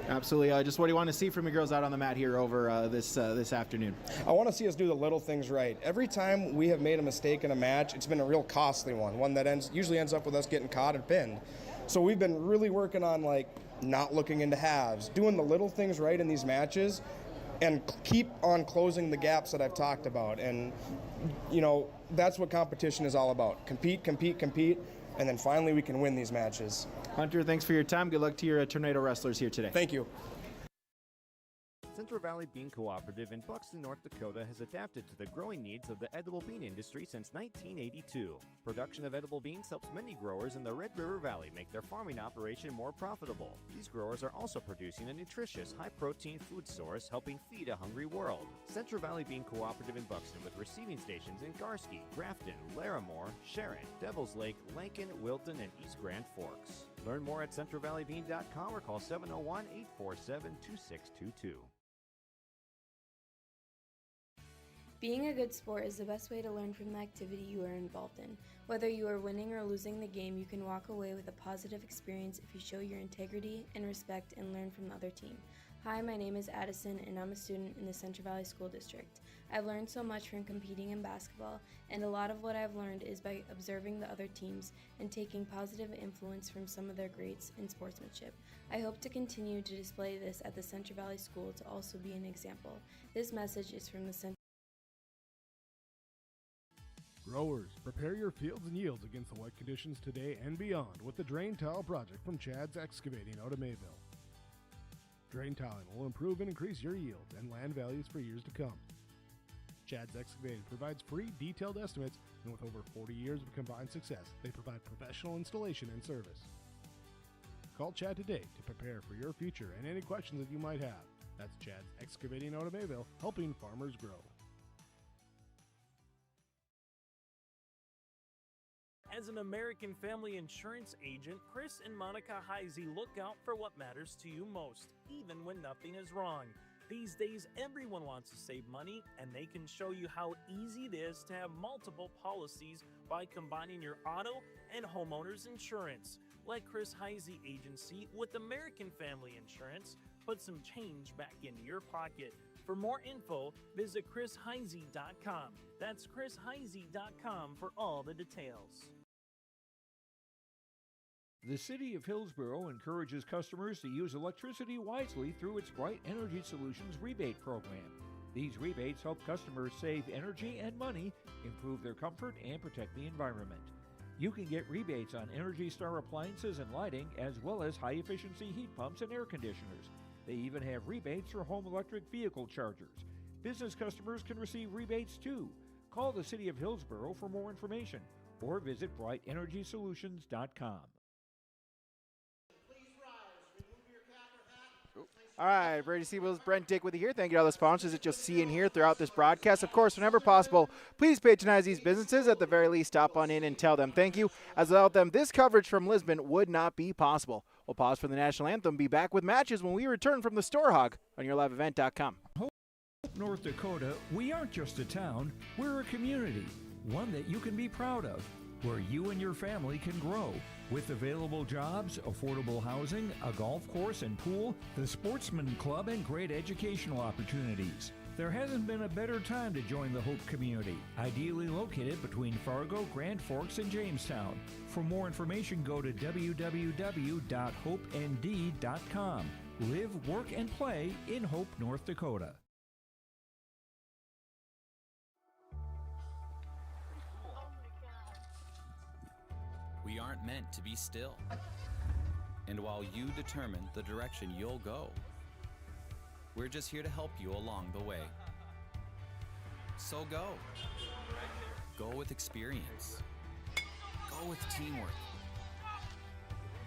S6: Absolutely. Just what do you want to see from your girls out on the mat here over this afternoon?
S23: I want to see us do the little things right. Every time we have made a mistake in a match, it's been a real costly one that usually ends up with us getting caught and pinned. So we've been really working on not looking into halves, doing the little things right in these matches, and keep on closing the gaps that I've talked about. And that's what competition is all about. Compete, and then finally we can win these matches.
S6: Hunter, thanks for your time. Good luck to your Tornado wrestlers here today.
S23: Thank you.
S24: Central Valley Bean Cooperative in Buxton, North Dakota has adapted to the growing needs of the edible bean industry since 1982. Production of edible beans helps many growers in the Red River Valley make their farming operation more profitable. These growers are also producing a nutritious, high-protein food source helping feed a hungry world. Central Valley Bean Cooperative in Buxton with receiving stations in Garsky, Grafton, Larimore, Sharon, Devils Lake, Lankin, Wilton, and East Grand Forks. Learn more at centralvalleybean.com or call 701-847-2622.
S25: Being a good sport is the best way to learn from the activity you are involved in. Whether you are winning or losing the game, you can walk away with a positive experience if you show your integrity and respect and learn from the other team. Hi, my name is Addison, and I'm a student in the Central Valley School District. I've learned so much from competing in basketball, and a lot of what I've learned is by observing the other teams and taking positive influence from some of their greats in sportsmanship. I hope to continue to display this at the Central Valley School to also be an example. This message is from the Central
S4: Growers, prepare your fields and yields against the wet conditions today and beyond with the Drain Tile project from Chad's Excavating out of Mayville. Drain tiling will improve and increase your yields and land values for years to come. Chad's Excavating provides free detailed estimates, and with over 40 years of combined success, they provide professional installation and service. Call Chad today to prepare for your future and any questions that you might have. That's Chad's Excavating out of Mayville, helping farmers grow.
S7: As an American family insurance agent, Chris and Monica Heisey look out for what matters to you most, even when nothing is wrong. These days, everyone wants to save money, and they can show you how easy it is to have multiple policies by combining your auto and homeowner's insurance. Let Chris Heisey Agency with American Family Insurance put some change back into your pocket. For more info, visit chrisheisey.com. That's chrisheisey.com for all the details.
S5: The City of Hillsborough encourages customers to use electricity wisely through its Bright Energy Solutions rebate program. These rebates help customers save energy and money, improve their comfort, and protect the environment. You can get rebates on Energy Star appliances and lighting, as well as high-efficiency heat pumps and air conditioners. They even have rebates for home electric vehicle chargers. Business customers can receive rebates too. Call the City of Hillsborough for more information or visit brightenergysolutions.com.
S6: All right, Brady Siebel's Brent Dick with you here. Thank you to all the sponsors that you'll see in here throughout this broadcast. Of course, whenever possible, please patronize these businesses. At the very least, stop on in and tell them thank you. As without them, this coverage from Lisbon would not be possible. We'll pause for the national anthem, be back with matches when we return from the Storhaug on yourliveevent.com.
S5: North Dakota, we aren't just a town, we're a community, one that you can be proud of, where you and your family can grow. With available jobs, affordable housing, a golf course and pool, the Sportsman Club, and great educational opportunities. There hasn't been a better time to join the Hope community, ideally located between Fargo, Grand Forks, and Jamestown. For more information, go to www.hopend.com. Live, work, and play in Hope, North Dakota.
S8: We aren't meant to be still. And while you determine the direction you'll go, we're just here to help you along the way. So go. Go with experience. Go with teamwork.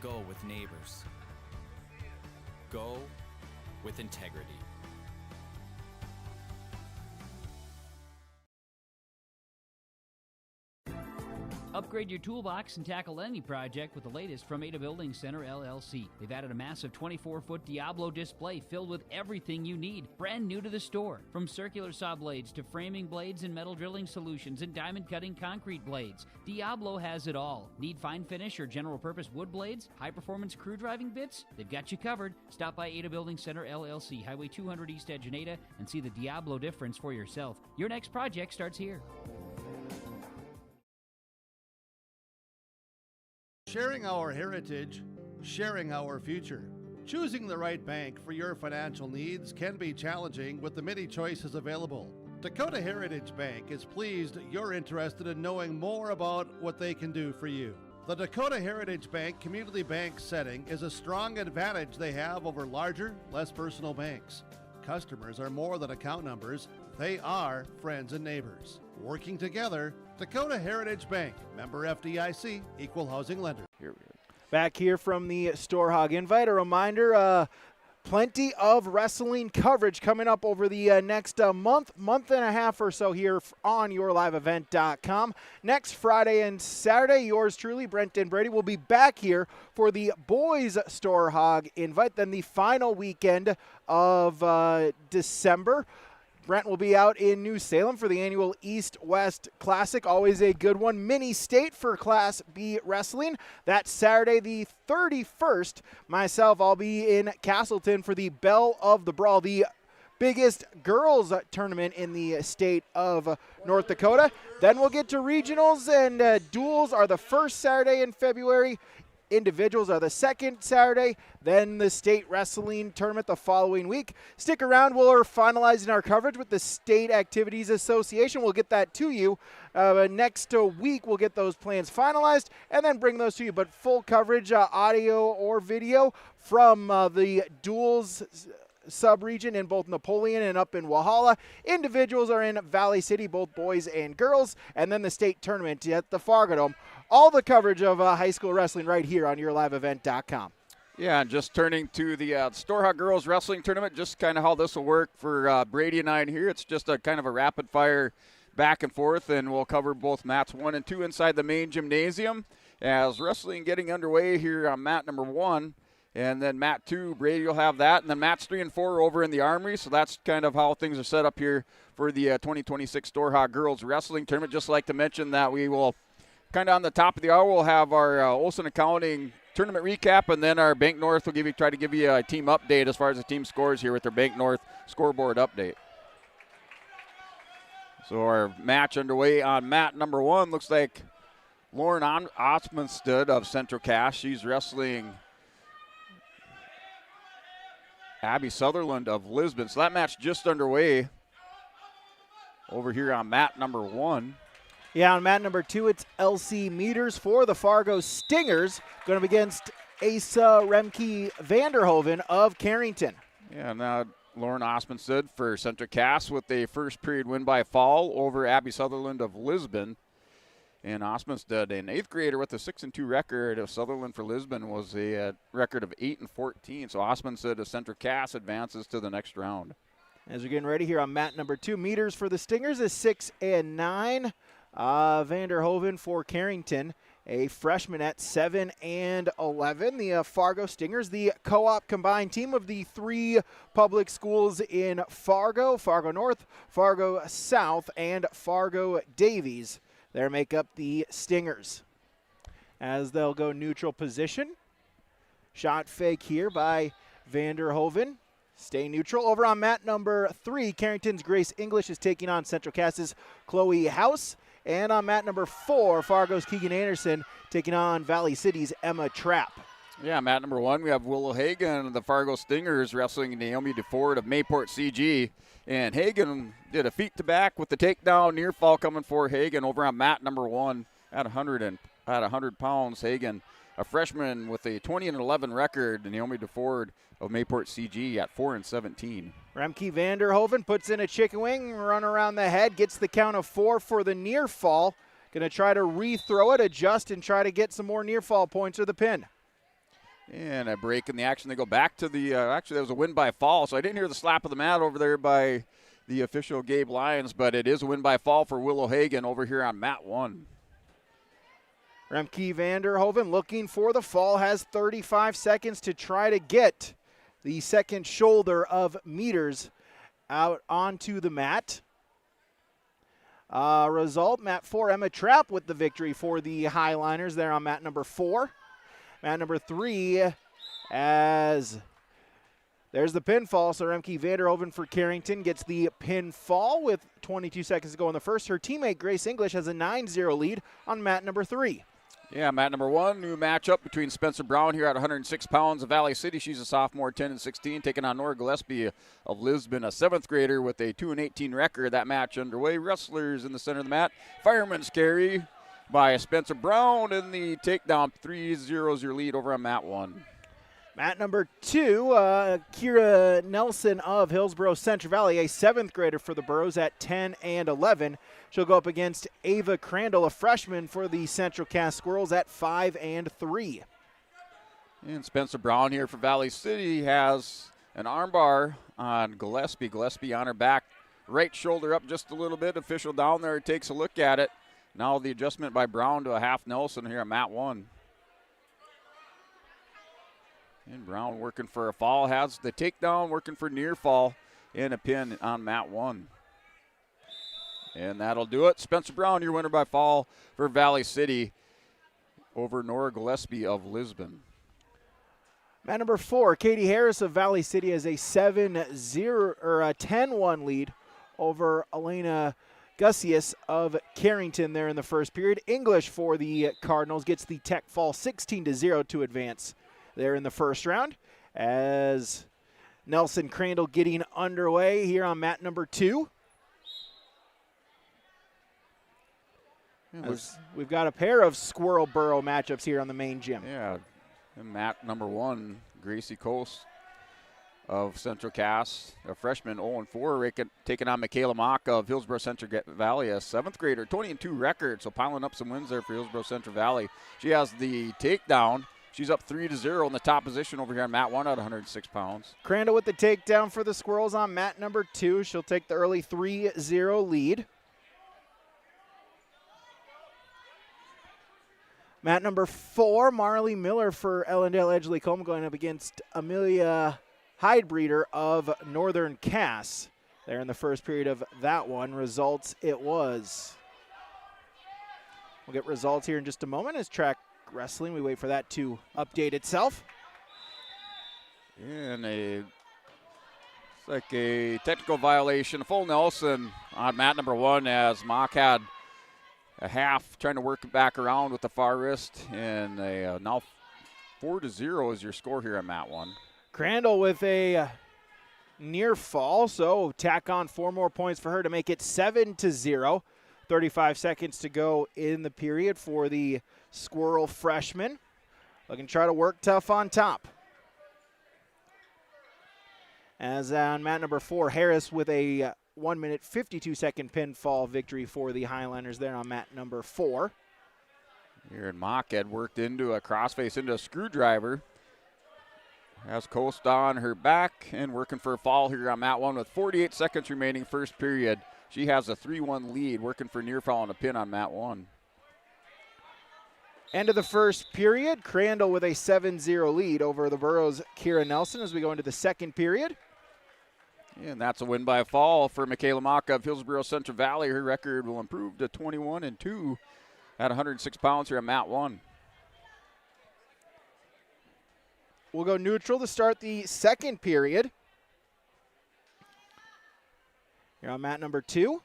S8: Go with neighbors. Go with integrity.
S9: Upgrade your toolbox and tackle any project with the latest from Ada Building Center, LLC. They've added a massive 24-foot Diablo display filled with everything you need, brand new to the store. From circular saw blades to framing blades and metal drilling solutions and diamond cutting concrete blades, Diablo has it all. Need fine finish or general purpose wood blades? High-performance crew driving bits? They've got you covered. Stop by Ada Building Center, LLC, Highway 200 East Edge in Ada, and see the Diablo difference for yourself. Your next project starts here.
S1: Sharing our heritage, sharing our future. Choosing the right bank for your financial needs can be challenging with the many choices available. Dakota Heritage Bank is pleased you're interested in knowing more about what they can do for you. The Dakota Heritage Bank community bank setting is a strong advantage they have over larger, less personal banks. Customers are more than account numbers, they are friends and neighbors. Working together, Dakota Heritage Bank, member FDIC, equal housing lender.
S6: Back here from the Storhaug Invite, a reminder, plenty of wrestling coverage coming up over the next month and a half or so here on yourliveevent.com. Next Friday and Saturday, yours truly, Brent and Brady, will be back here for the boys Storhaug Invite. Then the final weekend of December, Brent will be out in New Salem for the annual East-West Classic. Always a good one. Mini State for Class B Wrestling. That's Saturday the 31st. Myself, I'll be in Castleton for the Belle of the Brawl, the biggest girls tournament in the state of North Dakota. Then we'll get to regionals, and duels are the first Saturday in February. individuals are the second Saturday, then the state wrestling tournament the following week. Stick around. We're finalizing our coverage with the State Activities Association. We'll get that to you. Next week, we'll get those plans finalized and then bring those to you. But full coverage, audio or video from the duals sub-region in both Napoleon and up in Walhalla. Individuals are in Valley City, both boys and girls, and then the state tournament at the Fargo Dome. All the coverage of high school wrestling right here on YourLiveEvent.com.
S2: Yeah, and just turning to the Storhaug Girls Wrestling Tournament, just kind of how this will work for Brady and I in here. It's just a kind of a rapid-fire back and forth, and we'll cover both mats 1 and 2 inside the main gymnasium. As wrestling getting underway here on mat number 1, and then mat 2, Brady will have that, and then mats 3 and 4 are over in the Armory. So that's kind of how things are set up here for the 2026 Storhaug Girls Wrestling Tournament. Just like to mention that we will kind of on the top of the hour, we'll have our Olsen Accounting tournament recap, and then our Bank North will try to give you a team update as far as the team scores here with their Bank North scoreboard update. So our match underway on mat number 1 looks like Lauren Osmondstead of Central Cass. She's wrestling Abby Sutherland of Lisbon. So that match just underway over here on mat number 1.
S6: Yeah, on mat number 2, it's LC Meters for the Fargo Stingers, going up against Asa Remke Vanderhoven of Carrington.
S2: Yeah, now Lauren Osmondstead for Central Cass with a first period win by fall over Abby Sutherland of Lisbon. And Osmondstead, an 8th grader with a 6-2 record of Sutherland for Lisbon, was a record of 8-14. So Osmondstead of Central Cass advances to the next round.
S6: As we're getting ready here on mat number 2, Meters for the Stingers is 6-9. Vanderhoven for Carrington, a freshman at 7-11. The Fargo Stingers, the co-op combined team of the 3 public schools in Fargo, Fargo North, Fargo South, and Fargo Davies. There make up the Stingers. As they'll go neutral position. Shot fake here by Vanderhoven. Stay neutral. Over on mat number 3, Carrington's Grace English is taking on Central Cass's Chloe House. And on mat number 4, Fargo's Keegan Anderson taking on Valley City's Emma Trapp.
S2: Yeah, mat number 1, we have Willow Hagan of the Fargo Stingers wrestling Naomi DeFord of Mayport CG. And Hagan did a feet to back with the takedown, near fall coming for Hagan over on mat number 1 at 100 pounds. Hagan, a freshman with a 20-11 record, and Naomi DeFord of Mayport CG at 4-17.
S6: Remke Vanderhoven puts in a chicken wing, run around the head, gets the count of 4 for the near fall. Going to try to rethrow it, adjust, and try to get some more near fall points or the pin.
S2: And a break in the action. They go back to the, actually that was a win by fall, so I didn't hear the slap of the mat over there by the official Gabe Lyons, but it is a win by fall for Willow Hagan over here on mat 1.
S6: Remke Vanderhoven looking for the fall, has 35 seconds to try to get the second shoulder of Meters out onto the mat. Result, mat 4, Emma Trapp with the victory for the Highliners there on mat number 4. Mat number 3, as there's the pinfall. So Remke Vanderhoven for Carrington gets the pinfall with 22 seconds to go in the first. Her teammate Grace English has a 9-0 lead on mat number 3.
S2: Yeah, mat number 1, new matchup between Spencer Brown here at 106 pounds of Valley City. She's a sophomore, 10-16, taking on Nora Gillespie of Lisbon, a 7th grader with a 2-18 record. That match underway. Wrestlers in the center of the mat. Fireman's carry by Spencer Brown in the takedown. 3-0 your lead over on mat 1.
S6: Mat number 2, Kira Nelson of Hillsborough Central Valley, a 7th grader for the Burros at 10-11. She'll go up against Ava Crandall, a freshman for the Central Cass Squirrels at 5-3.
S2: And Spencer Brown here for Valley City has an armbar on Gillespie. Gillespie on her back, right shoulder up just a little bit. Official down there takes a look at it. Now the adjustment by Brown to a half Nelson here at mat 1. And Brown working for a fall, has the takedown, working for near fall, and a pin on mat 1. And that'll do it. Spencer Brown, your winner by fall for Valley City over Nora Gillespie of Lisbon.
S6: Mat number 4, Katie Harris of Valley City has a 10-1 lead over Elena Gussius of Carrington there in the first period. English for the Cardinals gets the Tech fall 16-0 to advance there in the first round. As Nelson Crandall getting underway here on mat number 2. We've got a pair of Squirrel Burrow matchups here on the main gym.
S2: Yeah, and mat number 1, Gracie Coast of Central Cass, a freshman 0-4, taking on Michaela Mock of Hillsborough Central Valley, a 7th grader, 20-2 record, so piling up some wins there for Hillsborough Central Valley. She has the takedown. She's up 3-0 in the top position over here on mat 1 at 106 pounds.
S6: Crandall with the takedown for the Squirrels on mat number 2. She'll take the early 3-0 lead. Mat number 4, Marley Miller for Ellendale Edgeley-Colma going up against Amelia Hydebreeder of Northern Cass. There in the first period of that one. Results it was. We'll get results here in just a moment as track wrestling. We wait for that to update itself.
S2: And it's like a technical violation, a full Nelson on mat number 1 as Mock had a half trying to work it back around with the far wrist. And now 4-0 is your score here on mat 1.
S6: Crandall with a near fall, so tack on 4 more points for her to make it 7-0. 35 seconds to go in the period for the Squirrel freshman. Looking to try to work tough on top. As on mat number 4, Harris with a 1-minute 52-second pinfall victory for the Highlanders there on mat number 4.
S2: Here in Mock had worked into a crossface into a screwdriver. Has Coast on her back and working for a fall here on mat 1 with 48 seconds remaining first period. She has a 3-1 lead, working for near fall and a pin on mat 1.
S6: End of the first period, Crandall with a 7-0 lead over the Burrows' Kira Nelson as we go into the second period.
S2: And that's a win by a fall for Michaela Mock of Hillsborough Central Valley. Her record will improve to 21-2 at 106 pounds here on mat 1.
S6: We'll go neutral to start the second period. Here on mat number 2.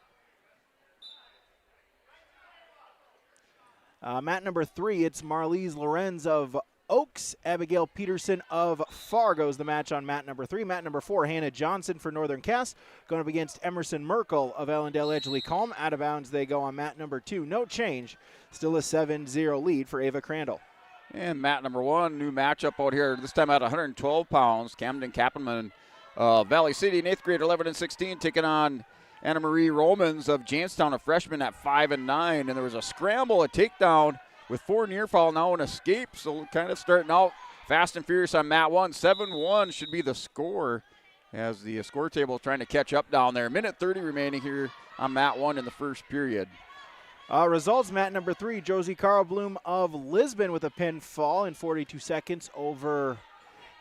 S6: Mat number 3, it's Marlise Lorenz of Oaks. Abigail Peterson of Fargo is the match on mat number 3. Mat number 4, Hannah Johnson for Northern Cass going up against Emerson Merkel of Ellendale Edgeley-Colma. Out of bounds they go on mat number 2. No change. Still a 7-0 lead for Ava Crandall.
S2: And mat number 1, new matchup out here, this time at 112 pounds. Camden Kappenman, Valley City, an 8th grade, 11-16, taking on Anna Marie Romans of Jamestown, a freshman at 5-9. And there was a scramble, a takedown with 4 near fall, now an escape. So kind of starting out fast and furious on mat 1. 7-1 should be the score as the score table trying to catch up down there. Minute 30 remaining here on mat 1 in the first period.
S6: Results, mat number 3, Josie Carlbloom of Lisbon with a pinfall in 42 seconds over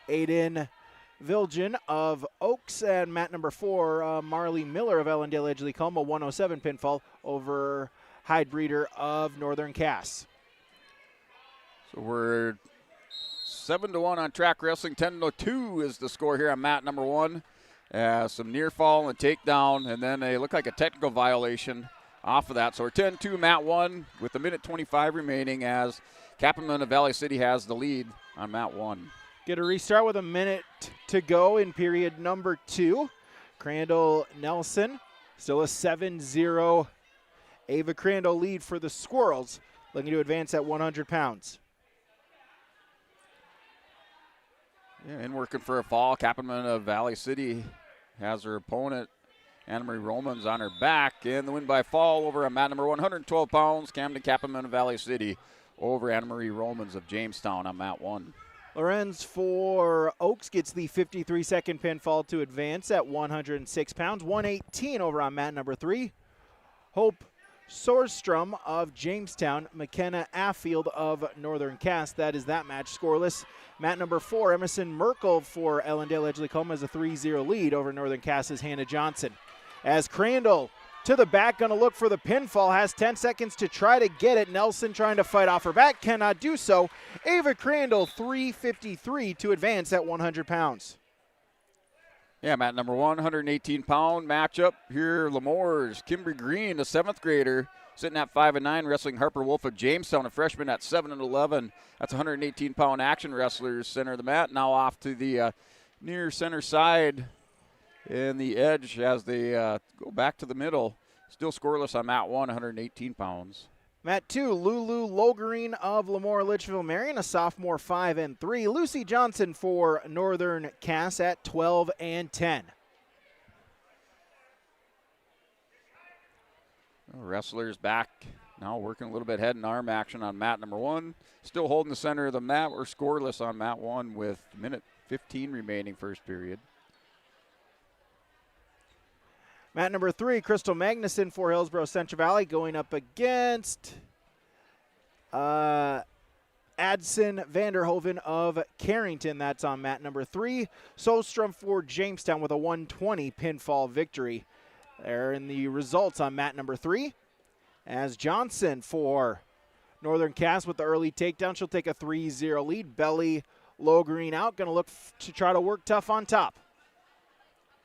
S6: Aiden Viljan of Oaks. And mat number 4, Marley Miller of Ellendale Edgeley-Colma, 107 pinfall over Hydebreeder of Northern Cass.
S2: So we're 7-1 on track wrestling. 10-2 is the score here on mat number 1. Some near fall and takedown, and then they look like a technical violation off of that. So we're 10-2 mat 1 with a minute 25 remaining as Kappenman of Valley City has the lead on mat 1.
S6: Get a restart with a minute to go in period number 2. Crandall Nelson, still a 7-0 Ava Crandall lead for the Squirrels, looking to advance at 100 pounds.
S2: Yeah, and working for a fall, Kappenman of Valley City has her opponent, Anna Marie Romans, on her back. And the win by fall over on mat number 112 pounds, Camden Kappenman of Valley City over Anna Marie Romans of Jamestown on mat 1.
S6: Lorenz for Oaks gets the 53-second pinfall to advance at 106 pounds. 118 over on mat number 3. Hope Sorstrom of Jamestown, McKenna Affield of Northern Cass. That is that match scoreless. Mat number 4, Emerson Merkel for Ellendale Edgeley-Colma has a 3-0 lead over Northern Cass's Hannah Johnson. As Crandall to the back, going to look for the pinfall, has 10 seconds to try to get it. Nelson trying to fight off her back, cannot do so. Ava Crandall, 3:53 to advance at 100 pounds.
S2: Yeah, mat number 1, 118-pound matchup here. Lemore's Kimberly Green, a 7th grader, sitting at 5-9, wrestling Harper Wolf of Jamestown, a freshman at 7-11. That's 118-pound action wrestlers center of the mat. Now off to the near center side in the edge as they go back to the middle. Still scoreless on mat 1, 118 pounds.
S6: Mat 2, Lulu Logreen of Lemoore Litchfield Marion, a sophomore, 5-3. Lucy Johnson for Northern Cass at 12-10.
S2: Wrestlers back now, working a little bit head and arm action on mat number 1. Still holding the center of the mat. We're scoreless on mat 1 with minute 15 remaining first period.
S6: Mat number 3, Crystal Magnuson for Hillsborough Central Valley, going up against Adson Vanderhoven of Carrington. That's on mat number 3. Solstrom for Jamestown with a 120 pinfall victory. There in the results on mat number 3. As Johnson for Northern Cass with the early takedown. She'll take a 3-0 lead. Belly Logreen out. Going to look to try to work tough on top.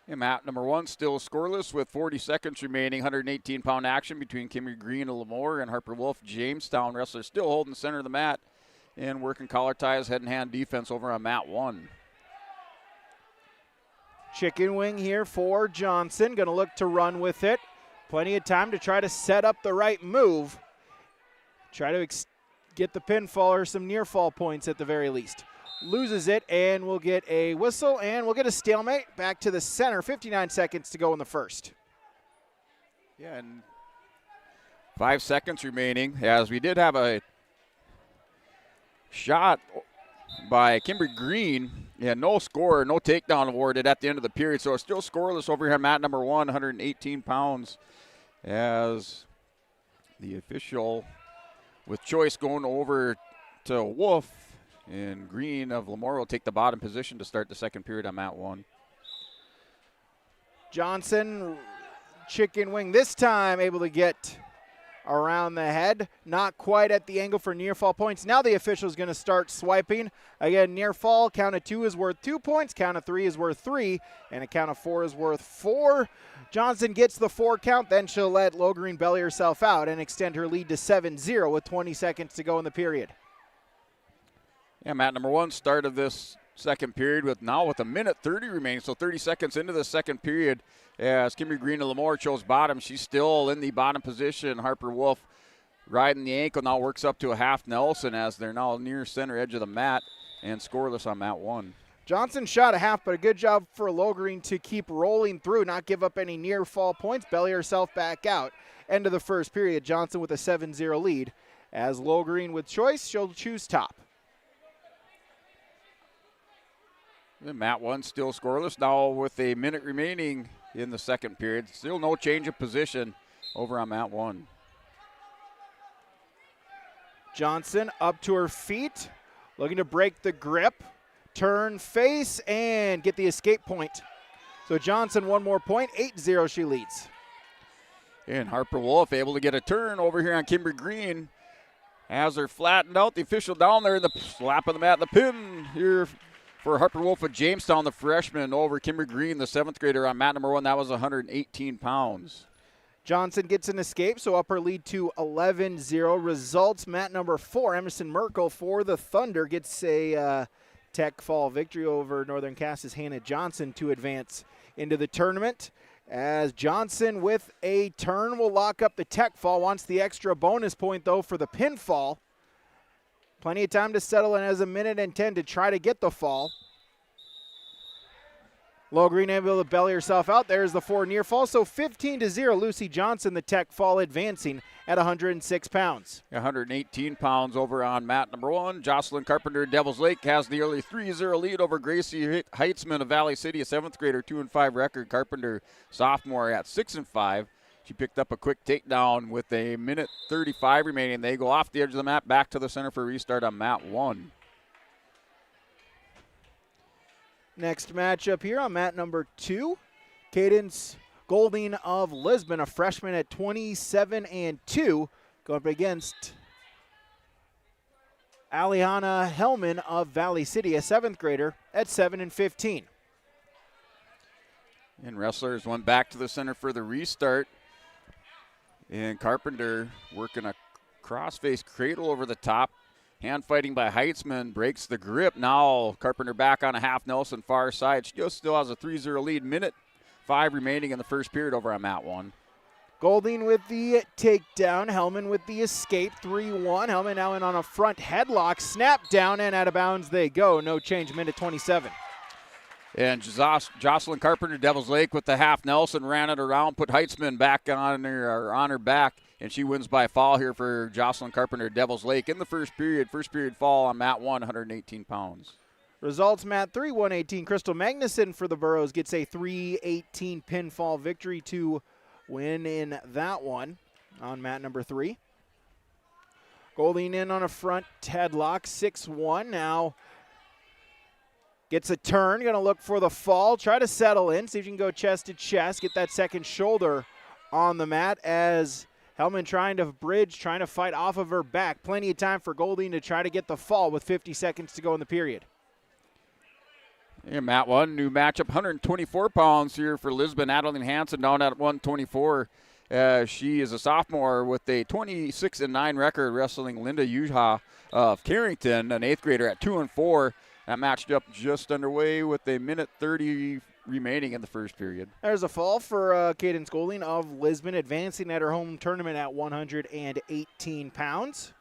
S2: And mat number 1 still scoreless with 40 seconds remaining. 118-pound action between Kimmy Green of Lemoore and Harper Wolf. Jamestown wrestlers still holding the center of the mat and working collar ties, head and hand defense over on mat 1.
S6: Chicken wing here for Johnson. Going to look to run with it. Plenty of time to try to set up the right move. Try to get the pinfall or some near fall points at the very least. Loses it, and we'll get a whistle, and we'll get a stalemate. Back to the center, 59 seconds to go in the first.
S2: Yeah, and 5 seconds remaining, as we did have a shot by Kimber Green. Yeah, no score, no takedown awarded at the end of the period, so it's still scoreless over here at mat number 1, 118 pounds, as the official with choice going over to Wolf. And Green of Lemoore will take the bottom position to start the second period on mat 1.
S6: Johnson, chicken wing this time, able to get around the head. Not quite at the angle for near fall points. Now the official is going to start swiping. Again, near fall, count of 2 is worth 2 points. Count of 3 is worth 3. And a count of 4 is worth 4. Johnson gets the 4 count. Then she'll let Logreen belly herself out and extend her lead to 7-0 with 20 seconds to go in the period.
S2: Yeah, mat number 1, start of this second period with a minute 30 remaining, so 30 seconds into the second period as Kimberly Green of Lemoore chose bottom. She's still in the bottom position. Harper Wolf riding the ankle, now works up to a half Nelson as they're now near center edge of the mat and scoreless on mat 1.
S6: Johnson shot a half, but a good job for Logreen to keep rolling through, not give up any near fall points, belly herself back out. End of the first period, Johnson with a 7-0 lead. As Logreen with choice, she'll choose top.
S2: And mat 1 still scoreless now with a minute remaining in the second period. Still no change of position over on mat 1.
S6: Johnson up to her feet, looking to break the grip, turn face, and get the escape point. So Johnson 1 more point, 8-0 she leads.
S2: And Harper Wolf able to get a turn over here on Kimber Green. As they're flattened out, the official down there in the slap of the mat, the pin here for Harper Wolf of Jamestown, the freshman, over Kimber Green, the 7th grader on mat number 1. That was 118 pounds.
S6: Johnson gets an escape, so up her lead to 11-0. Results, mat number 4, Emerson Merkel for the Thunder gets a tech fall victory over Northern Cass's Hannah Johnson to advance into the tournament. As Johnson with a turn will lock up the tech fall. Wants the extra bonus point, though, for the pinfall. Plenty of time to settle in as a minute and 10 to try to get the fall. Logreen able to belly herself out. There's the 4 near fall. So 15-0. Lucy Johnson, the tech fall, advancing at 106 pounds.
S2: 118 pounds over on mat number 1. Jocelyn Carpenter, Devils Lake, has the early 3-0 lead over Gracie Heitzman of Valley City, a 7th grader, 2-5 record. Carpenter, sophomore, at 6-5. She picked up a quick takedown with a minute 35 remaining. They go off the edge of the mat, back to the center for a restart on mat 1.
S6: Next matchup here on mat number 2. Cadence Golding of Lisbon, a freshman at 27-2, going up against Aliana Hellman of Valley City, a 7th grader at 7-15.
S2: And wrestlers went back to the center for the restart. And Carpenter working a cross-face cradle over the top. Hand fighting by Heitzman breaks the grip. Now Carpenter back on a half Nelson far side. She still has a 3-0 lead. Minute 5 remaining in the first period over on mat 1.
S6: Golding with the takedown. Hellman with the escape. 3-1. Hellman now in on a front headlock. Snap down and out of bounds they go. No change. Minute 27.
S2: And Jocelyn Carpenter, Devil's Lake with the half Nelson, ran it around, put Heitzman back on her back, and she wins by fall here for Jocelyn Carpenter, Devil's Lake in the first period. First period fall on mat 1, 118 pounds.
S6: Results, mat 3, 118. Crystal Magnuson for the Burros gets a 318 pinfall victory to win in that one on mat number 3. Golding in on a front headlock, 6-1 now. Gets a turn, going to look for the fall, try to settle in, see if you can go chest to chest, get that second shoulder on the mat as Hellman trying to bridge, trying to fight off of her back. Plenty of time for Golding to try to get the fall with 50 seconds to go in the period.
S2: Yeah, mat 1, new matchup, 124 pounds here for Lisbon. Adeline Hansen down at 124. She is a sophomore with a 26-9 record, wrestling Linda Uha of Carrington, an 8th grader at 2-4. That matched up just underway with a minute 30 remaining in the first period.
S6: There's a fall for Cadence Golding of Lisbon, advancing at her home tournament at 118 pounds.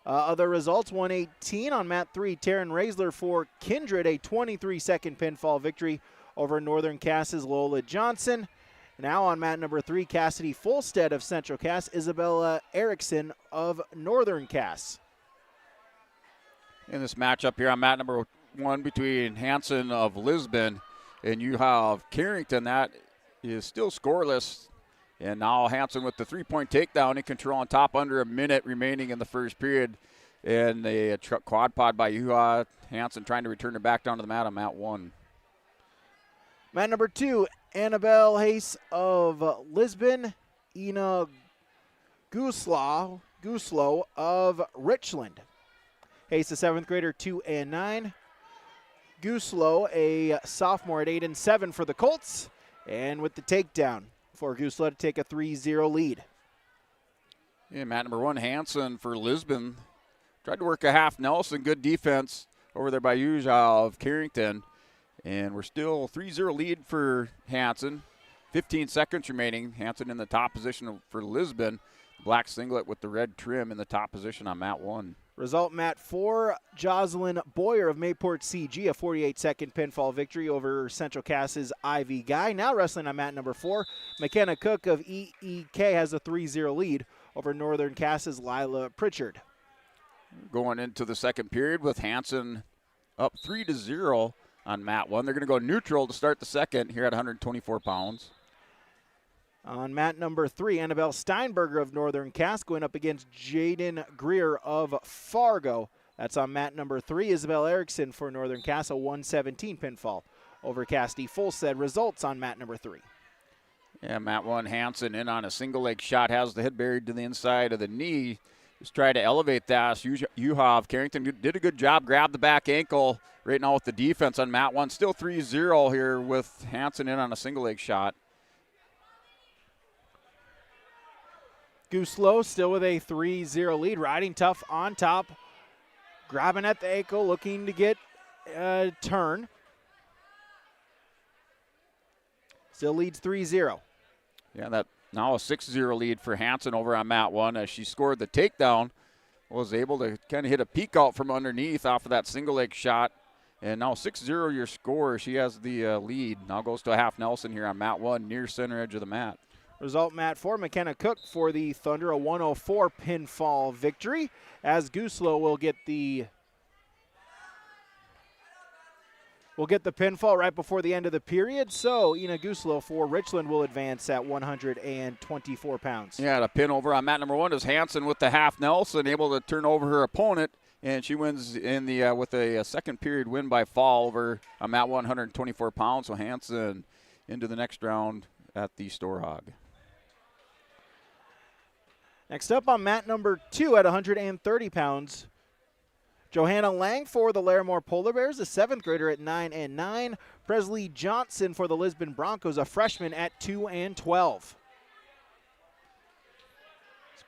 S6: Other results, 118 on mat 3. Taryn Raisler for Kindred, a 23-second pinfall victory over Northern Cass's Lola Johnson. Now on mat number 3, Cassidy Fulstead of Central Cass, Isabella Erickson of Northern Cass.
S2: In this matchup here on mat number 1 between Hansen of Lisbon and Uha of Carrington, that is still scoreless. And now Hansen with the 3-point takedown in control on top, under a minute remaining in the first period. And a quad pod by Uha. Hansen trying to return it back down to the mat on mat 1.
S6: Mat number 2, Annabelle Hayes of Lisbon, Ina Guslow of Richland. Hayes, a 7th grader, 2-9. Guslow, a sophomore at 8-7 for the Colts. And with the takedown for Guslow to take a 3-0 lead.
S2: Yeah, mat number 1, Hansen for Lisbon. Tried to work a half Nelson. Good defense over there by Uja of Carrington. And we're still 3-0 lead for Hansen. 15 seconds remaining. Hansen in the top position for Lisbon. Black singlet with the red trim in the top position on mat 1.
S6: Result, mat 4, Jocelyn Boyer of Mayport CG, a 48-second pinfall victory over Central Cass's Ivy Guy. Now wrestling on mat number 4, McKenna Cook of EEK has a 3-0 lead over Northern Cass's Lila Pritchard.
S2: Going into the second period with Hansen up 3-0 on mat 1. They're going to go neutral to start the second here at 124 pounds.
S6: On mat number 3, Annabelle Steinberger of Northern Cass going up against Jaden Greer of Fargo. That's on mat number 3. Isabel Erickson for Northern Cass, a 117 pinfall over Cassidy Fulstead. Results on mat number 3.
S2: Yeah, mat 1, Hansen in on a single leg shot, has the head buried to the inside of the knee. Just try to elevate that. Uha of Carrington did a good job, grabbed the back ankle right now with the defense on mat 1. Still 3-0 here with Hansen in on a single leg shot.
S6: Guslow still with a 3-0 lead, riding tough on top, grabbing at the ankle, looking to get a turn. Still leads 3-0.
S2: Yeah, that now a 6-0 lead for Hansen over on mat 1 as she scored the takedown. Was able to kind of hit a peek out from underneath off of that single leg shot. And now 6-0 your score. She has the lead. Now goes to a half Nelson here on mat 1 near center edge of the mat.
S6: Result, mat 4, McKenna Cook for the Thunder, a 104 pinfall victory, as Guslow will get the pinfall right before the end of the period. So Ina Guslow for Richland will advance at 124 pounds.
S2: Yeah, the pin over on mat number 1 is Hansen with the half Nelson, able to turn over her opponent, and she wins in the with a second period win by fall over on mat 124 pounds. So Hansen into the next round at the Storhaug.
S6: Next up on mat number 2 at 130 pounds, Johanna Lang for the Larimore Polar Bears, a 7th grader at 9-9. Presley Johnson for the Lisbon Broncos, a freshman at 2-12.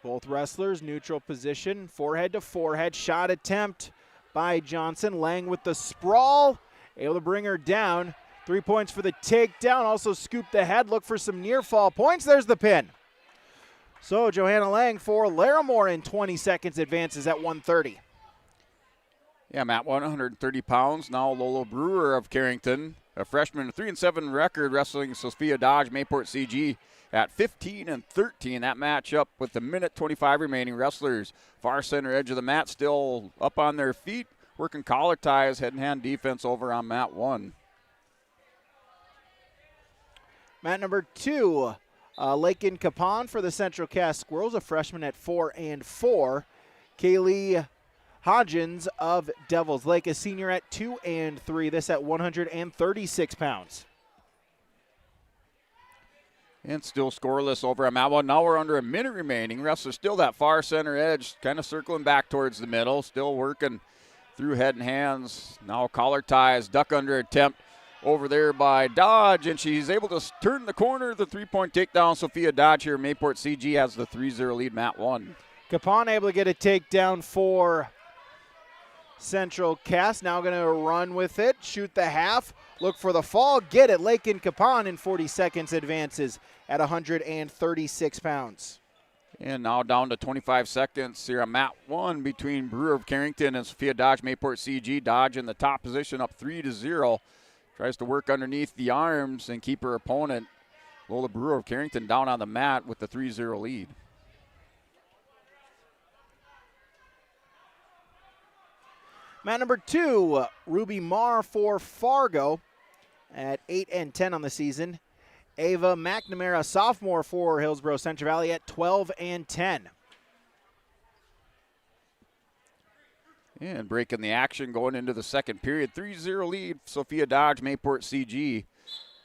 S6: Both wrestlers, neutral position, forehead to forehead, shot attempt by Johnson. Lang with the sprawl, able to bring her down. 3 points for the takedown, also scoop the head, look for some near fall points. There's the pin. So Johanna Lang for Larimore in 20 seconds advances at 130.
S2: Yeah, Matt, 130 pounds. Now Lola Brewer of Carrington, a freshman, a 3-7 record, wrestling Sophia Dodge, Mayport CG at 15-13. That matchup with the minute 25 remaining. Wrestlers far center edge of the mat, still up on their feet, working collar ties, head-and-hand defense over on mat 1.
S6: Mat number 2, Lakin Capon for the Central Cass Squirrels, a freshman at 4-4. Kaylee Hodgins of Devils Lake, a senior at 2-3. This at 136 pounds.
S2: And still scoreless over on mat 1. Now we're under a minute remaining. Wrestlers still that far center edge, kind of circling back towards the middle, still working through head and hands. Now collar ties, duck under attempt over there by Dodge, and she's able to turn the corner. The 3-point takedown. Sophia Dodge here. Mayport CG has the 3-0 lead, mat 1.
S6: Capon able to get a takedown for Central Cass. Now going to run with it, shoot the half, look for the fall, get it. Lakin Capon in 40 seconds advances at 136 pounds.
S2: And now down to 25 seconds here on mat 1 between Brewer of Carrington and Sophia Dodge, Mayport CG. Dodge in the top position, up 3-0. Tries to work underneath the arms and keep her opponent, Lola Brewer of Carrington, down on the mat with the 3-0 lead.
S6: Mat number 2, Ruby Marr for Fargo at 8-10 on the season. Ava McNamara, sophomore for Hillsborough Central Valley at 12-10.
S2: And breaking the action going into the second period. 3-0 lead, Sophia Dodge, Mayport CG.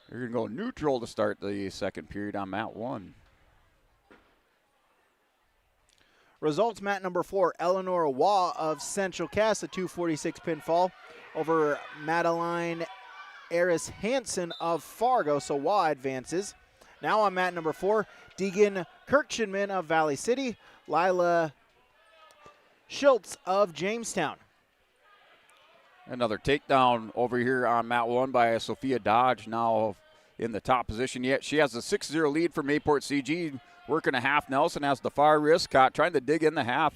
S2: They're going to go neutral to start the second period on mat 1.
S6: Results, mat number 4, Eleanor Waugh of Central Cass, a 246 pinfall over Madeline Eris Hansen of Fargo, so Waugh advances. Now on mat number 4, Deegan Kirkshinman of Valley City, Lila Schultz of Jamestown.
S2: Another takedown over here on mat 1 by Sophia Dodge, now in the top position. Yet she has a 6-0 lead for Mayport CG, working a half Nelson, has the far wrist caught, trying to dig in the half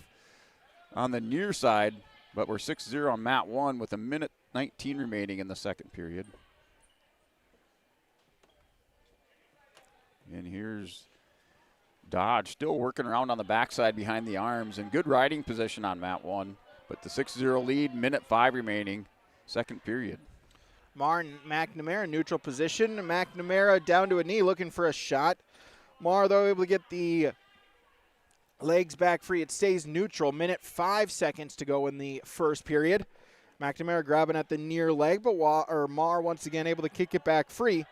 S2: on the near side, but we're 6-0 on mat 1 with a minute 19 remaining in the second period. And here's Dodge still working around on the backside behind the arms, in good riding position on mat 1. But the 6-0 lead, minute 5 remaining, second period.
S6: Martin McNamara, neutral position. McNamara down to a knee, looking for a shot. Marr, though, able to get the legs back free. It stays neutral. Minute 5 seconds to go in the first period. McNamara grabbing at the near leg, but Marr once again able to kick it back free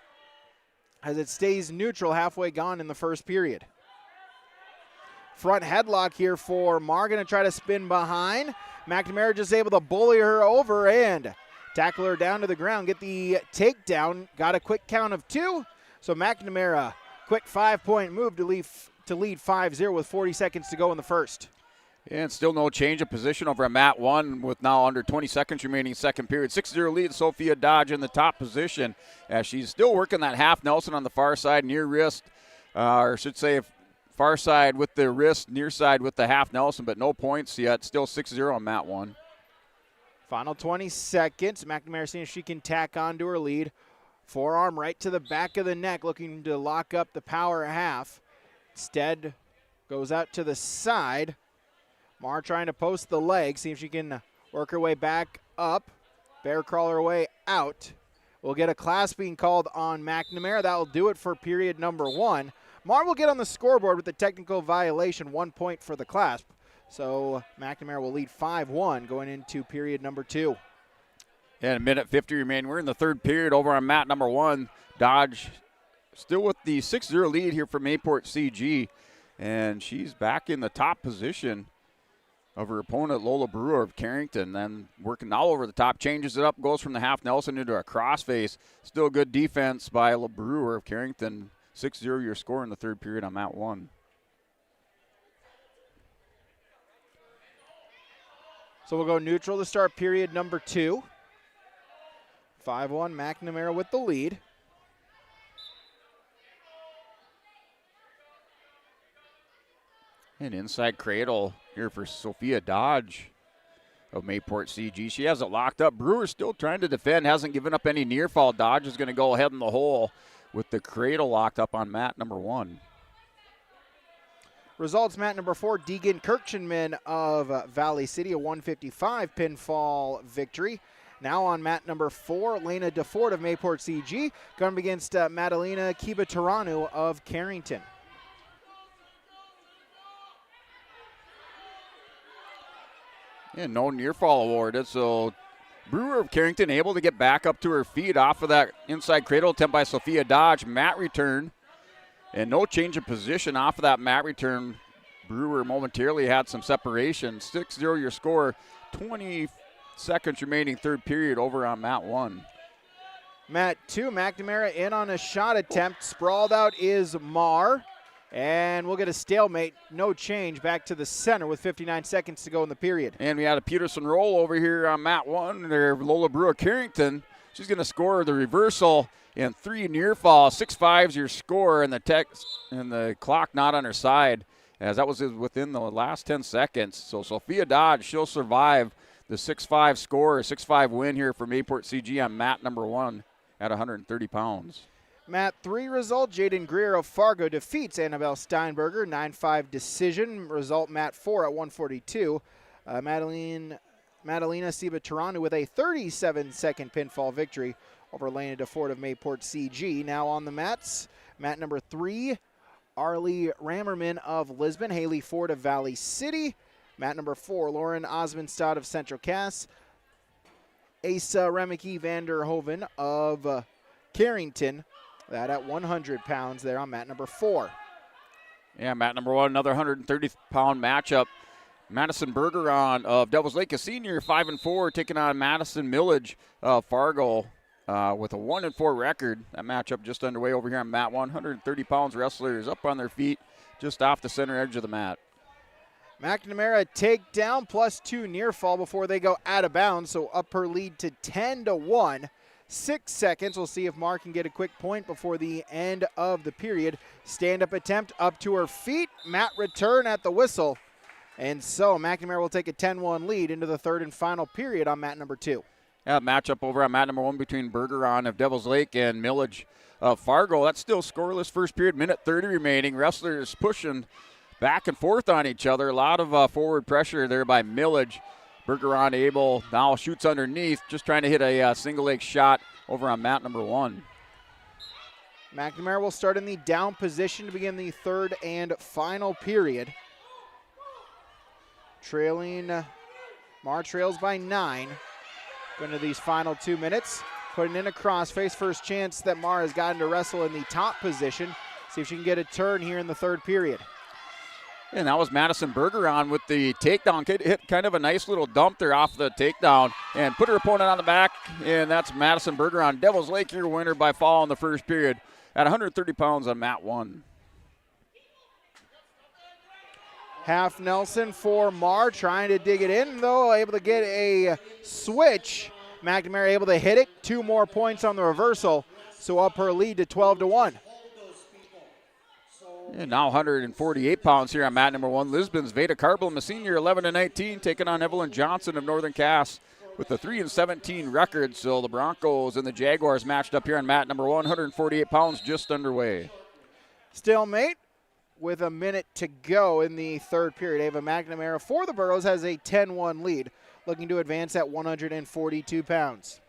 S6: as it stays neutral, halfway gone in the first period. Front headlock here for Marr, going to try to spin behind. McNamara just able to bully her over and tackle her down to the ground, get the takedown. Got a quick count of 2. So McNamara, quick 5-point move to lead 5-0 with 40 seconds to go in the first.
S2: And still no change of position over at mat 1 with now under 20 seconds remaining second period. 6-0 lead, Sophia Dodge in the top position as she's still working that half Nelson on the far side, near wrist, or I should say far side with the wrist, near side with the half Nelson, but no points yet. Still 6-0 on mat 1.
S6: Final 20 seconds. McNamara seeing if she can tack on to her lead. Forearm right to the back of the neck, looking to lock up the power half. Instead, goes out to the side. Marr trying to post the leg, see if she can work her way back up. Bear crawl her way out. We'll get a clasp being called on McNamara. That will do it for period number 1. Marr will get on the scoreboard with the technical violation, 1 point for the clasp. So McNamara will lead 5-1 going into period number 2.
S2: And a minute 50 remaining. We're in the third period over on mat number 1. Dodge still with the 6-0 lead here for Mayport CG. And she's back in the top position of her opponent, Lola Brewer of Carrington. Then working all over the top, changes it up, goes from the half Nelson into a crossface. Still good defense by Lola Brewer of Carrington. 6-0 your score in the third period on mat 1.
S6: So we'll go neutral to start period number 2. 5-1, McNamara with the lead.
S2: And inside cradle here for Sophia Dodge of Mayport CG. She has it locked up. Brewer still trying to defend, hasn't given up any near fall. Dodge is going to go ahead in the hole with the cradle locked up on mat number 1.
S6: Results, mat number 4, Deegan Kirchenman of Valley City, a 155 pinfall victory. Now on mat number 4, Lena DeFord of Mayport CG going up against Madalena Kibataranu of Carrington.
S2: And no near fall awarded, so Brewer of Carrington able to get back up to her feet off of that inside cradle attempt by Sophia Dodge. Mat return, and no change of position off of that mat return. Brewer momentarily had some separation. 6-0 your score, 20 seconds remaining third period over on mat 1.
S6: Mat 2, McNamara in on a shot attempt. Sprawled out is Marr. And we'll get a stalemate, no change, back to the center with 59 seconds to go in the period.
S2: And we had a Peterson roll over here on mat 1. There, Lola Brewer Carrington. She's going to score the reversal and 3 near fall. 6-5 is your score, and the clock not on her side, as that was within the last 10 seconds. So Sophia Dodge, she'll survive the 6-5 score, 6-5 win here for Mayport CG on mat number 1 at 130 pounds.
S6: Mat 3 result, Jaden Greer of Fargo defeats Annabelle Steinberger, 9-5 decision. Result, mat 4 at 142. Madalena Siba-Taranu with a 37-second pinfall victory over Lena DeFord of Mayport CG. Now on the mats, mat number 3, Arlie Rammerman of Lisbon, Haley Ford of Valley City. Mat number 4, Lauren Osmondstad of Central Cass, Asa Remeke Vanderhoven of Carrington. That at 100 pounds there on mat number 4.
S2: Yeah, mat number 1, another 130-pound matchup. Madison Bergeron of Devils Lake, a senior, 5-4, taking on Madison Millage of Fargo with a 1-4 record. That matchup just underway over here on mat 1. 130 pounds wrestlers up on their feet just off the center edge of the mat.
S6: McNamara takedown plus 2 near fall before they go out of bounds, so up her lead to 10-1. 6 seconds. We'll see if Mark can get a quick point before the end of the period. Stand-up attempt up to her feet. Mat return at the whistle. And so McNamara will take a 10-1 lead into the third and final period on mat number 2.
S2: Yeah, matchup over on mat number 1 between Bergeron of Devils Lake and Millage of Fargo. That's still scoreless first period, minute 30 remaining. Wrestlers pushing back and forth on each other. A lot of forward pressure there by Millage. Bergeron able, now shoots underneath, just trying to hit a single leg shot over on mat number 1.
S6: McNamara will start in the down position to begin the third and final period. Marr trails by 9. Going to these final 2 minutes. Putting in a crossface. First chance that Marr has gotten to wrestle in the top position. See if she can get a turn here in the third period.
S2: And that was Madison Bergeron with the takedown. Hit kind of a nice little dump there off the takedown and put her opponent on the back. And that's Madison Bergeron. Devils Lake, your winner by fall in the first period at 130 pounds on mat 1.
S6: Half Nelson for Marr, trying to dig it in, though, able to get a switch. McNamara able to hit it. 2 more points on the reversal, so up her lead to 12-1.
S2: And now 148 pounds here on mat number 1. Lisbon's Veda Carblum, a senior, 11-19, taking on Evelyn Johnson of Northern Cass with a 3-17 record. So the Broncos and the Jaguars matched up here on mat number 1. 148 pounds just underway.
S6: Stalemate with a minute to go in the third period. Ava McNamara for the Burros has a 10-1 lead, looking to advance at 142 pounds.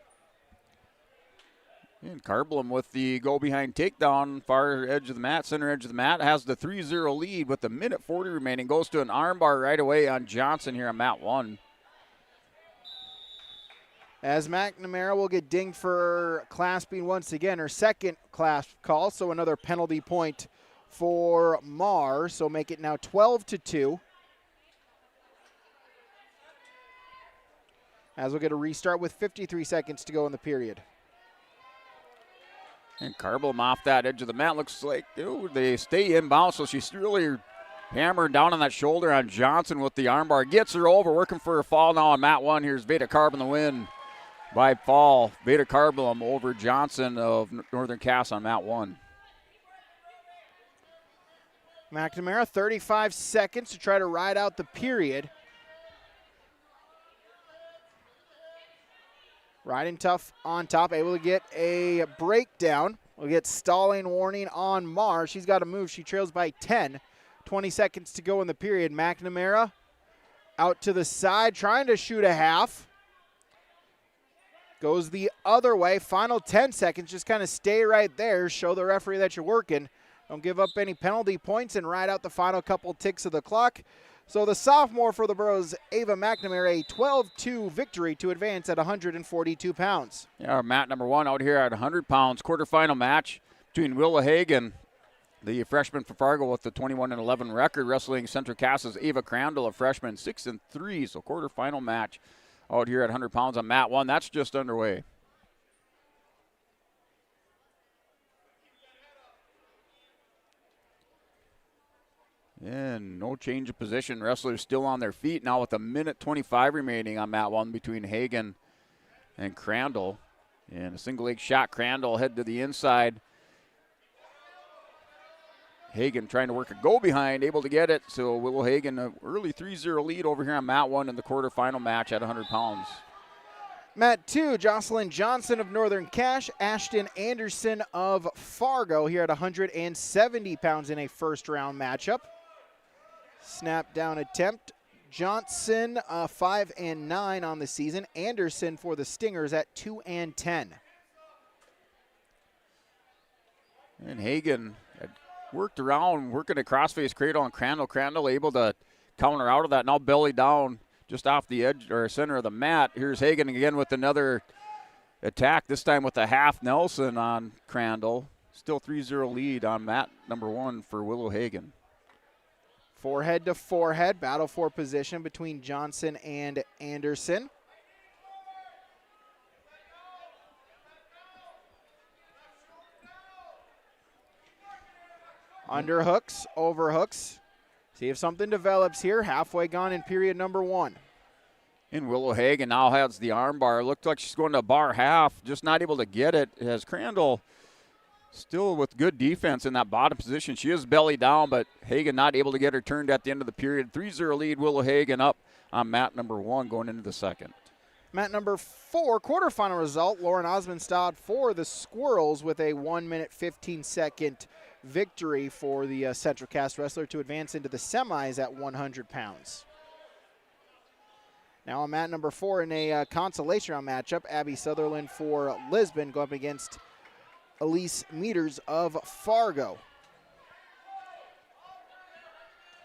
S2: And Carblum with the go-behind takedown, far edge of the mat, center edge of the mat, has the 3-0 lead with a minute 40 remaining. Goes to an armbar right away on Johnson here on mat 1.
S6: As McNamara will get dinged for clasping once again, her second clasp call, so another penalty point for Marr, so make it now 12-2. as we'll get a restart with 53 seconds to go in the period.
S2: And Carblem off that edge of the mat. Looks like they stay inbound, so she's really hammered down on that shoulder on Johnson with the armbar. Gets her over, working for a fall now on mat 1. Here's Veda Carblem the win by fall. Veda Carblem over Johnson of Northern Cass on mat 1.
S6: McNamara, 35 seconds to try to ride out the period. Riding tough on top, able to get a breakdown. We'll get stalling warning on Marr. She's got to move. She trails by 10. 20 seconds to go in the period. McNamara out to the side, trying to shoot a half. Goes the other way. Final 10 seconds. Just kind of stay right there. Show the referee that you're working. Don't give up any penalty points and ride out the final couple ticks of the clock. So the sophomore for the Burros, Ava McNamara, a 12-2 victory to advance at 142 pounds.
S2: Yeah, our mat number 1 out here at 100 pounds. Quarterfinal match between Willa Hagen, the freshman for Fargo with the 21-11 record, wrestling Central Cass's Ava Crandall, a freshman, 6-3. So quarterfinal match out here at 100 pounds on mat 1. That's just underway. And no change of position. Wrestlers still on their feet now with a minute 25 remaining on mat 1 between Hagen and Crandall. And a single leg shot. Crandall head to the inside. Hagen trying to work a go behind, able to get it. So Willow Hagen, an early 3-0 lead over here on mat 1 in the quarterfinal match at 100 pounds.
S6: Mat 2, Jocelyn Johnson of Northern Cass, Ashton Anderson of Fargo here at 170 pounds in a first round matchup. Snap down attempt. Johnson 5-9 on the season. Anderson for the Stingers at 2-10.
S2: And Hagen had worked around, working a crossface cradle on Crandall. Crandall able to counter out of that. Now belly down just off the edge or center of the mat. Here's Hagen again with another attack, this time with a half Nelson on Crandall. Still 3-0 lead on mat number 1 for Willow Hagen.
S6: Forehead to forehead, battle for position between Johnson and Anderson. Underhooks, overhooks. See if something develops here. Halfway gone in period number 1.
S2: And Willow Hagen now has the arm bar. Looked like she's going to bar half, just not able to get it. As Crandall still with good defense in that bottom position. She is belly down, but Hagen not able to get her turned at the end of the period. 3-0 lead, Willow Hagen up on mat number 1 going into the second.
S6: Mat number 4, quarterfinal result. Lauren Osmondstad for the Squirrels with a 1 minute 15 second victory for the Central Cass wrestler to advance into the semis at 100 pounds. Now on mat number 4 in a consolation round matchup, Abby Sutherland for Lisbon go up against Elise Meters of Fargo.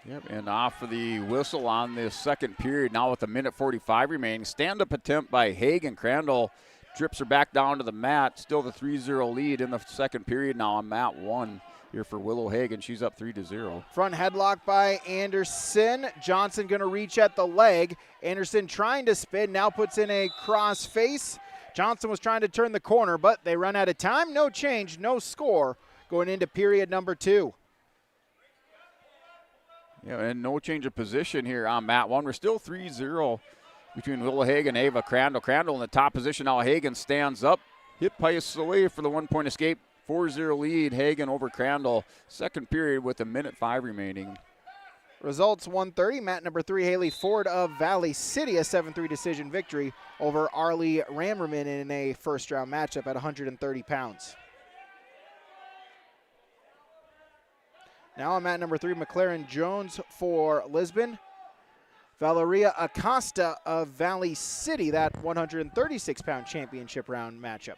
S2: Yep, and off of the whistle on this second period, now with a minute 45 remaining. Stand-up attempt by Hagen. Crandall trips her back down to the mat. Still the 3-0 lead in the second period now on mat 1 here for Willow Hagen. She's up 3-0.
S6: Front headlock by Anderson. Johnson going to reach at the leg. Anderson trying to spin, now puts in a cross face. Johnson was trying to turn the corner, but they run out of time. No change, no score going into period number 2.
S2: Yeah, and no change of position here on mat 1. We're still 3-0 between Willow Hagen and Ava Crandall. Crandall in the top position now. Hagen stands up. Hit pace away for the 1-point escape. 4-0 lead, Hagen over Crandall. Second period with a minute 5 remaining.
S6: Results 130. Mat number 3, Haley Ford of Valley City, a 7-3 decision victory over Arlie Rammerman in a first-round matchup at 130 pounds. Now on mat number 3, McLaren Jones for Lisbon. Valeria Acosta of Valley City, that 136-pound championship round matchup.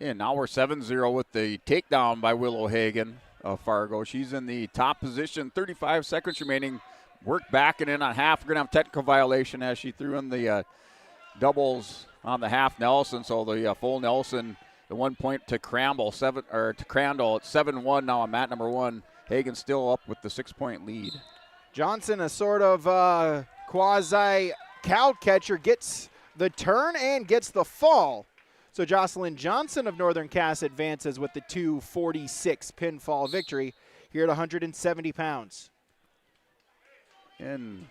S2: And now we're 7-0 with the takedown by Willow Hagen of Fargo. She's in the top position, 35 seconds remaining. Work back and in on half. We're going to have technical violation as she threw in the doubles on the half Nelson. So the full Nelson, the 1 point to Crandall, to Crandall at 7-1 now on mat number 1. Hagen still up with the 6-point lead.
S6: Johnson, a sort of quasi cow catcher gets the turn and gets the fall. So Jocelyn Johnson of Northern Cass advances with the 246 pinfall victory here at 170 pounds.
S2: And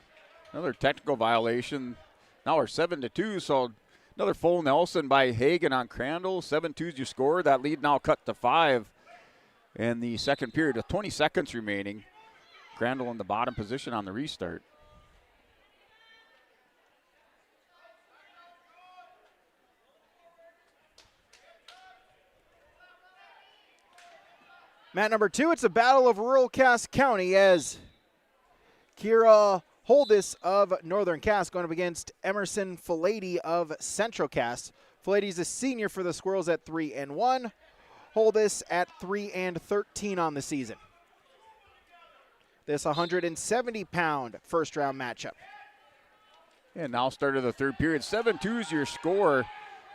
S2: another technical violation. Now we're 7-2, so another full Nelson by Hagen on Crandall. 7-2's your score. That lead now cut to 5 in the second period with 20 seconds remaining. Crandall in the bottom position on the restart.
S6: Mat number 2, it's a battle of rural Cass County as Kira Holdis of Northern Cass going up against Emerson Filady of Central Cass. Filady's a senior for the Squirrels at 3-1. Holdis at 3-13 on the season. This 170-pound first-round matchup.
S2: And now start of the third period. 7-2's your score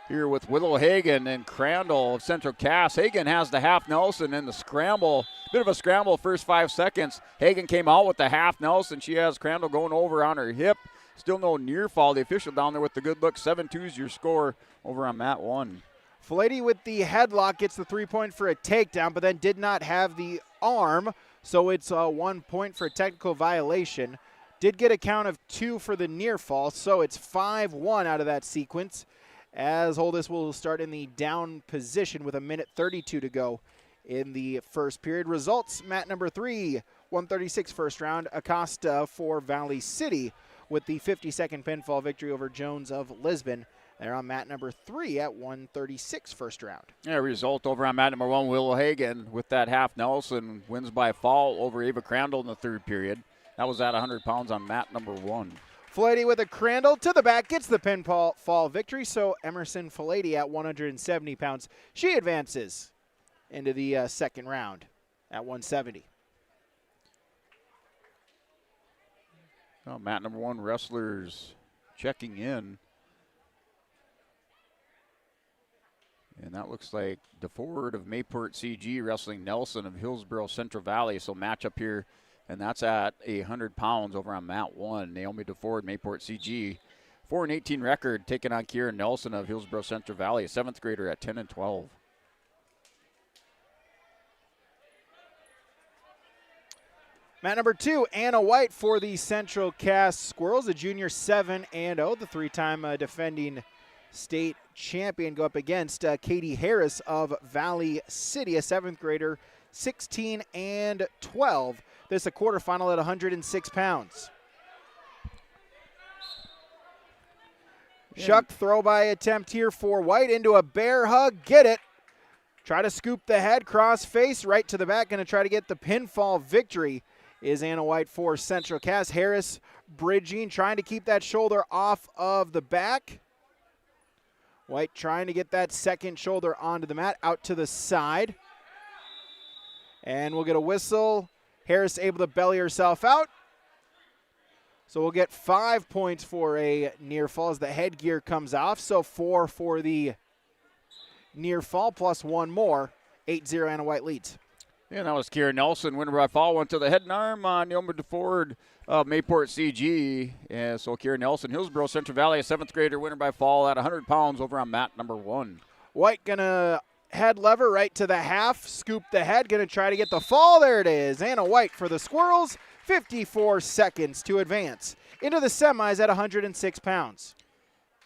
S2: here with Willow Hagen and Crandall of Central Cass. Hagen has the half Nelson and the scramble. Bit of a scramble first 5 seconds. Hagen came out with the half Nelson. She has Crandall going over on her hip. Still no near fall. The official down there with the good look. 7-2's your score over on mat 1.
S6: Filady with the headlock gets the 3-point for a takedown, but then did not have the arm, so it's 1 point for a technical violation. Did get a count of 2 for the near fall, so it's 5-1 out of that sequence, as Holdis will start in the down position with 1:32 to go in the first period. Results, mat number 3, 136 first round, Acosta for Valley City with the 52nd pinfall victory over Jones of Lisbon. They're on mat number 3 at 136 first round.
S2: Yeah, result over on mat number 1, Willow Hagen with that half Nelson wins by fall over Ava Crandall in the third period. That was at 100 pounds on mat number 1.
S6: Filady with a Crandall to the back, gets the pinfall victory, so Emerson Filady at 170 pounds. She advances into the second round at 170.
S2: Oh, mat number 1 wrestlers checking in. And that looks like DeFord of Mayport CG wrestling Nelson of Hillsborough Central Valley. So matchup here, and that's at 100 pounds over on mat 1. Naomi DeFord, Mayport CG. 4-18 record taking on Kieran Nelson of Hillsborough Central Valley, a 7th grader at 10-12.
S6: Mat number 2, Anna White for the Central Cass Squirrels, a junior 7-0, the 3-time defending state champion, go up against Katie Harris of Valley City, a 7th grader, 16-12. This is a quarterfinal at 106 pounds. Shuck throw by attempt here for White into a bear hug. Get it. Try to scoop the head, cross face, right to the back. Going to try to get the pinfall victory is Anna White for Central Cass. Harris bridging, trying to keep that shoulder off of the back. White trying to get that second shoulder onto the mat, out to the side. And we'll get a whistle. Harris able to belly herself out. So we'll get 5 points for a near fall as the headgear comes off. So 4 for the near fall plus 1 more. 8-0 Anna White leads.
S2: Yeah, that was Kieran Nelson. Winner by fall went to the head and arm on Naomi DeFord of Mayport CG. And so Kieran Nelson, Hillsborough Central Valley, a 7th grader, winner by fall at 100 pounds over on mat number 1.
S6: White gonna head lever right to the half, scoop the head, gonna try to get the fall. There it is. Anna White for the Squirrels, 54 seconds to advance into the semis at 106 pounds.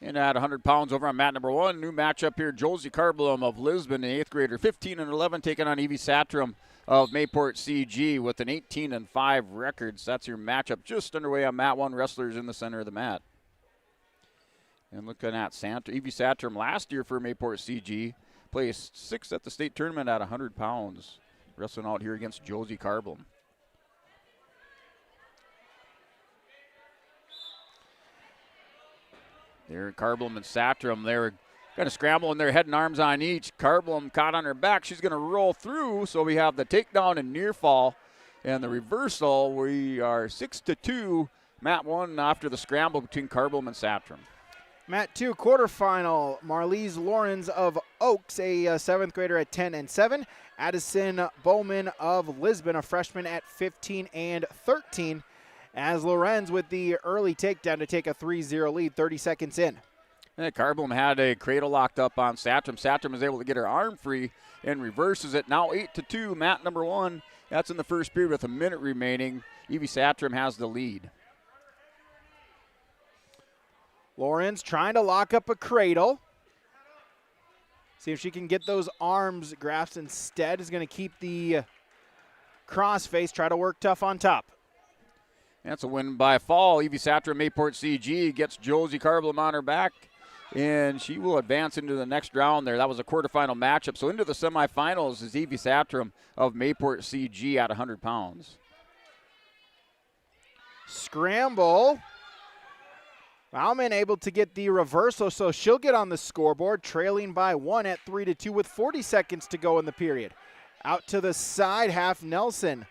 S2: And at 100 pounds over on mat number 1, new matchup here, Josie Carblum of Lisbon, an 8th grader, 15-11, taking on Evie Satram of Mayport CG with an 18-5 record. So that's your matchup just underway on mat 1, wrestlers in the center of the mat. And looking at Evie Satram last year for Mayport CG, placed 6th at the state tournament at 100 pounds, wrestling out here against Josie Carblum. There, Carblum and Satram, they're kind of scrambling their head and arms on each. Carblum caught on her back. She's going to roll through, so we have the takedown and near fall. And the reversal, we are 6-2, mat 1 after the scramble between Carblum and Satram.
S6: Mat 2 quarterfinal, Marlise Lawrence of Oaks, a 7th grader at 10-7. Addison Bowman of Lisbon, a freshman at 15-13. as Lorenz with the early takedown to take a 3-0 lead 30 seconds in.
S2: And Carblum had a cradle locked up on Satram. Satram is able to get her arm free and reverses it. Now 8-2, mat number 1. That's in the first period with a minute remaining. Evie Satram has the lead.
S6: Lorenz trying to lock up a cradle. See if she can get those arms grasped instead. Is going to keep the crossface, try to work tough on top.
S2: That's a win by fall. Evie Satram, Mayport CG, gets Josie Carblum on her back, and she will advance into the next round there. That was a quarterfinal matchup. So into the semifinals is Evie Satram of Mayport CG at 100 pounds.
S6: Scramble. Bauman able to get the reversal, so she'll get on the scoreboard, trailing by 1 at 3-2 with 40 seconds to go in the period. Out to the side, half Nelson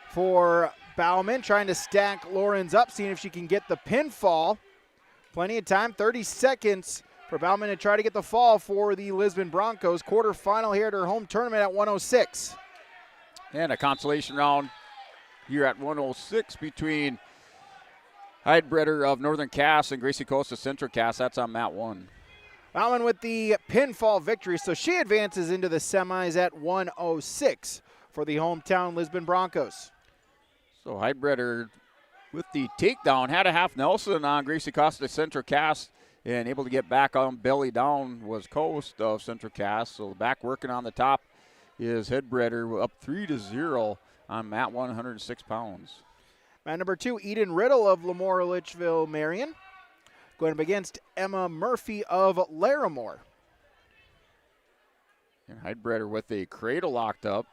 S6: for Bauman, trying to stack Lorenz up, seeing if she can get the pinfall. Plenty of time, 30 seconds for Bauman to try to get the fall for the Lisbon Broncos. Quarterfinal here at her home tournament at 106.
S2: And a consolation round here at 106 between Heidbreder of Northern Cass and Gracie Costa Central Cass. That's on mat 1.
S6: Bauman with the pinfall victory, so she advances into the semis at 106 for the hometown Lisbon Broncos.
S2: So Heidbreder with the takedown had a half Nelson on Gracie Costa Central Cass and able to get back on belly down was Coast of Central Cass. So back working on the top is Heidbreder up 3-0 on mat 106 pounds.
S6: Mat number 2, Eden Riddle of Lemoore Litchville Marion, going up against Emma Murphy of Larimore.
S2: And Heidbreder with a cradle locked up,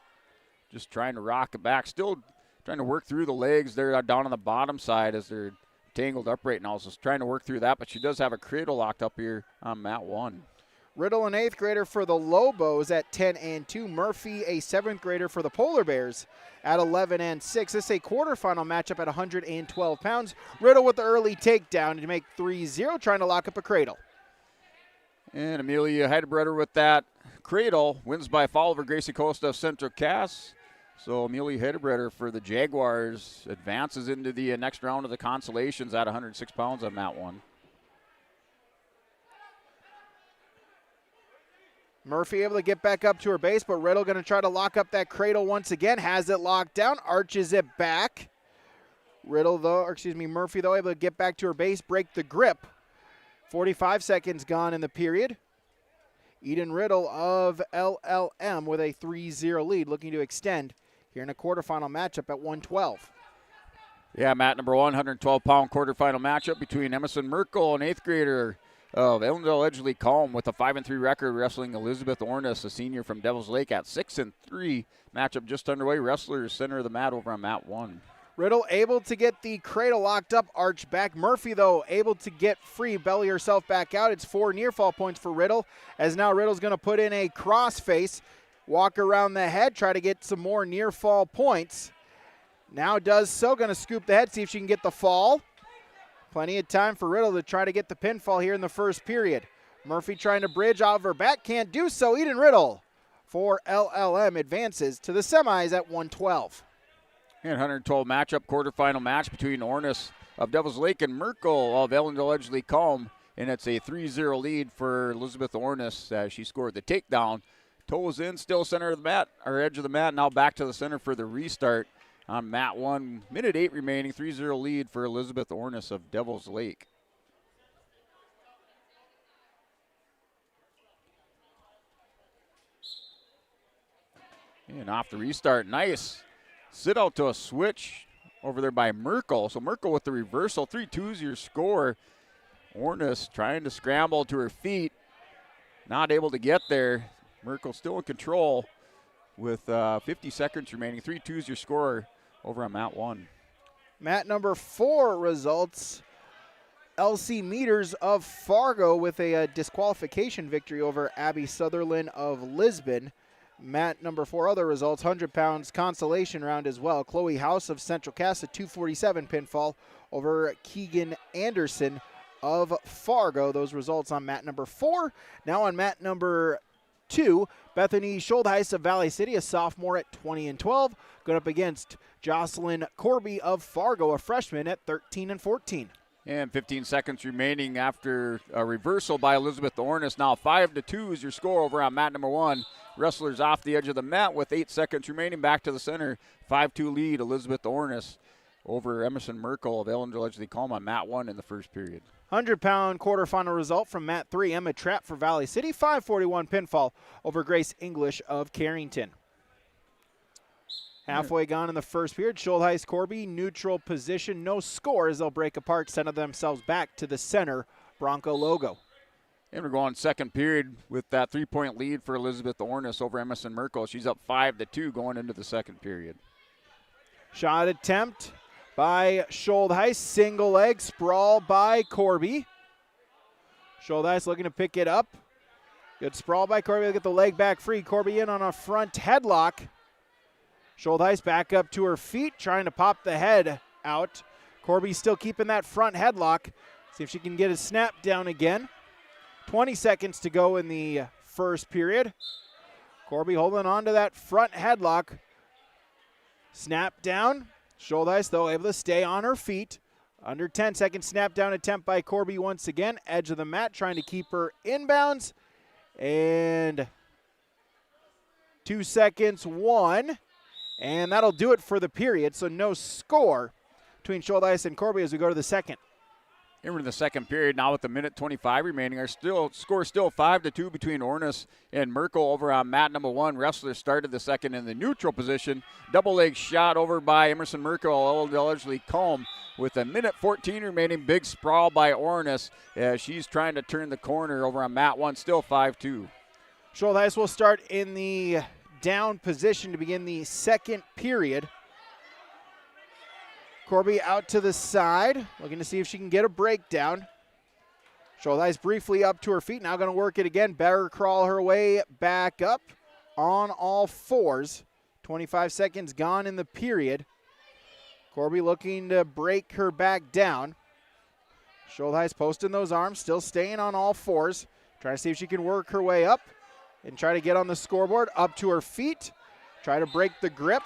S2: just trying to rock it back, still trying to work through the legs. They're down on the bottom side as they're tangled up right now, so trying to work through that, but she does have a cradle locked up here on mat 1.
S6: Riddle, an 8th grader for the Lobos at 10-2. Murphy, a 7th grader for the Polar Bears at 11-6. This is a quarterfinal matchup at 112 pounds. Riddle with the early takedown to make 3-0, trying to lock up a cradle.
S2: And Amelia Heidbreder with that cradle wins by fall over Gracie Costa of Central Cass. So Amelia Heidbreder for the Jaguars advances into the next round of the consolations at 106 pounds on mat 1.
S6: Murphy able to get back up to her base, but Riddle going to try to lock up that cradle once again. Has it locked down, arches it back. Murphy though able to get back to her base, break the grip. 45 seconds gone in the period. Eden Riddle of LLM with a 3-0 lead, looking to extend here in a quarterfinal matchup at 112.
S2: Yeah, mat number 1, 112-pound quarterfinal matchup between Emerson Merkel, an 8th grader of Ellendale Edgeley Calm with a 5-3 record, wrestling Elizabeth Ornis, a senior from Devil's Lake, at 6-3. Matchup just underway. Wrestlers center of the mat over on mat 1.
S6: Riddle able to get the cradle locked up, arch back. Murphy, though, able to get free, belly herself back out. It's 4 near fall points for Riddle, as now Riddle's going to put in a crossface, walk around the head, try to get some more near fall points. Now does so, going to scoop the head, see if she can get the fall. Plenty of time for Riddle to try to get the pinfall here in the first period. Murphy trying to bridge out of her back, can't do so. Eden Riddle for LLM advances to the semis at 112.
S2: And 112 matchup, quarterfinal match between Ornis of Devil's Lake and Merkel of Ellendale Edgeley Calm. And it's a 3-0 lead for Elizabeth Ornis as she scored the takedown. Toes in, still center of the mat, or edge of the mat, now back to the center for the restart. On mat 1, minute 8 remaining, 3-0 lead for Elizabeth Ornis of Devil's Lake. And off the restart, nice sit out to a switch over there by Merkel. So Merkel with the reversal, 3-2's your score. Ornis trying to scramble to her feet, not able to get there. Merkel still in control with 50 seconds remaining, 3-2's your score over on mat 1.
S6: Mat number 4 results. LC Meters of Fargo with a disqualification victory over Abby Sutherland of Lisbon. Mat number 4 other results, 100 pounds consolation round as well. Chloe House of Central Cass, a 247 pinfall over Keegan Anderson of Fargo. Those results on mat number 4. Now on mat number 2. Bethany Schuldheis of Valley City, a sophomore, at 20-12, going up against Jocelyn Corby of Fargo, a freshman, at 13-14.
S2: And 15 seconds remaining after a reversal by Elizabeth Ornis. Now 5-2 is your score over on mat number 1. Wrestlers off the edge of the mat with 8 seconds remaining. Back to the center. 5-2 lead, Elizabeth Ornis over Emerson Merkel of Ellendale Edgeley Calm on mat 1 in the first period.
S6: 100-pound quarterfinal result from mat 3. Emma Trapp for Valley City, 5-41 pinfall over Grace English of Carrington. Halfway gone in the first period. Schuldheis Corby, neutral position, no score as they'll break apart, send themselves back to the center Bronco logo.
S2: And we're going second period with that 3-point lead for Elizabeth Ornis over Emerson Merkel. She's up 5-2 going into the second period.
S6: Shot attempt by Schuldheis, single leg sprawl by Corby. Schuldheis looking to pick it up. Good sprawl by Corby. They'll get the leg back free. Corby in on a front headlock. Schuldheis back up to her feet, trying to pop the head out. Corby still keeping that front headlock. See if she can get a snap down again. 20 seconds to go in the first period. Corby holding on to that front headlock. Snap down. Schuldheis, though, able to stay on her feet. Under 10 seconds, snap down attempt by Corby once again. Edge of the mat, trying to keep her inbounds. And 2 seconds, 1. And that'll do it for the period, so no score between Schuldheis and Corby as we go to the second.
S2: And we're in the second period now with a minute 25 remaining. Our score still 5-2 between Ornis and Merkel over on mat number 1. Wrestlers started the second in the neutral position. Double leg shot over by Emerson Merkel, Ellendale Edgeley Calm with a minute 14 remaining. Big sprawl by Ornis as she's trying to turn the corner over on mat 1. Still 5-2.
S6: Schuldheis will start in the down position to begin the second period. Corby out to the side, looking to see if she can get a breakdown. Schuldheis briefly up to her feet, now going to work it again. Better crawl her way back up on all fours. 25 seconds gone in the period. Corby looking to break her back down. Schuldheis posting those arms, still staying on all fours. Trying to see if she can work her way up and try to get on the scoreboard. Up to her feet, try to break the grip.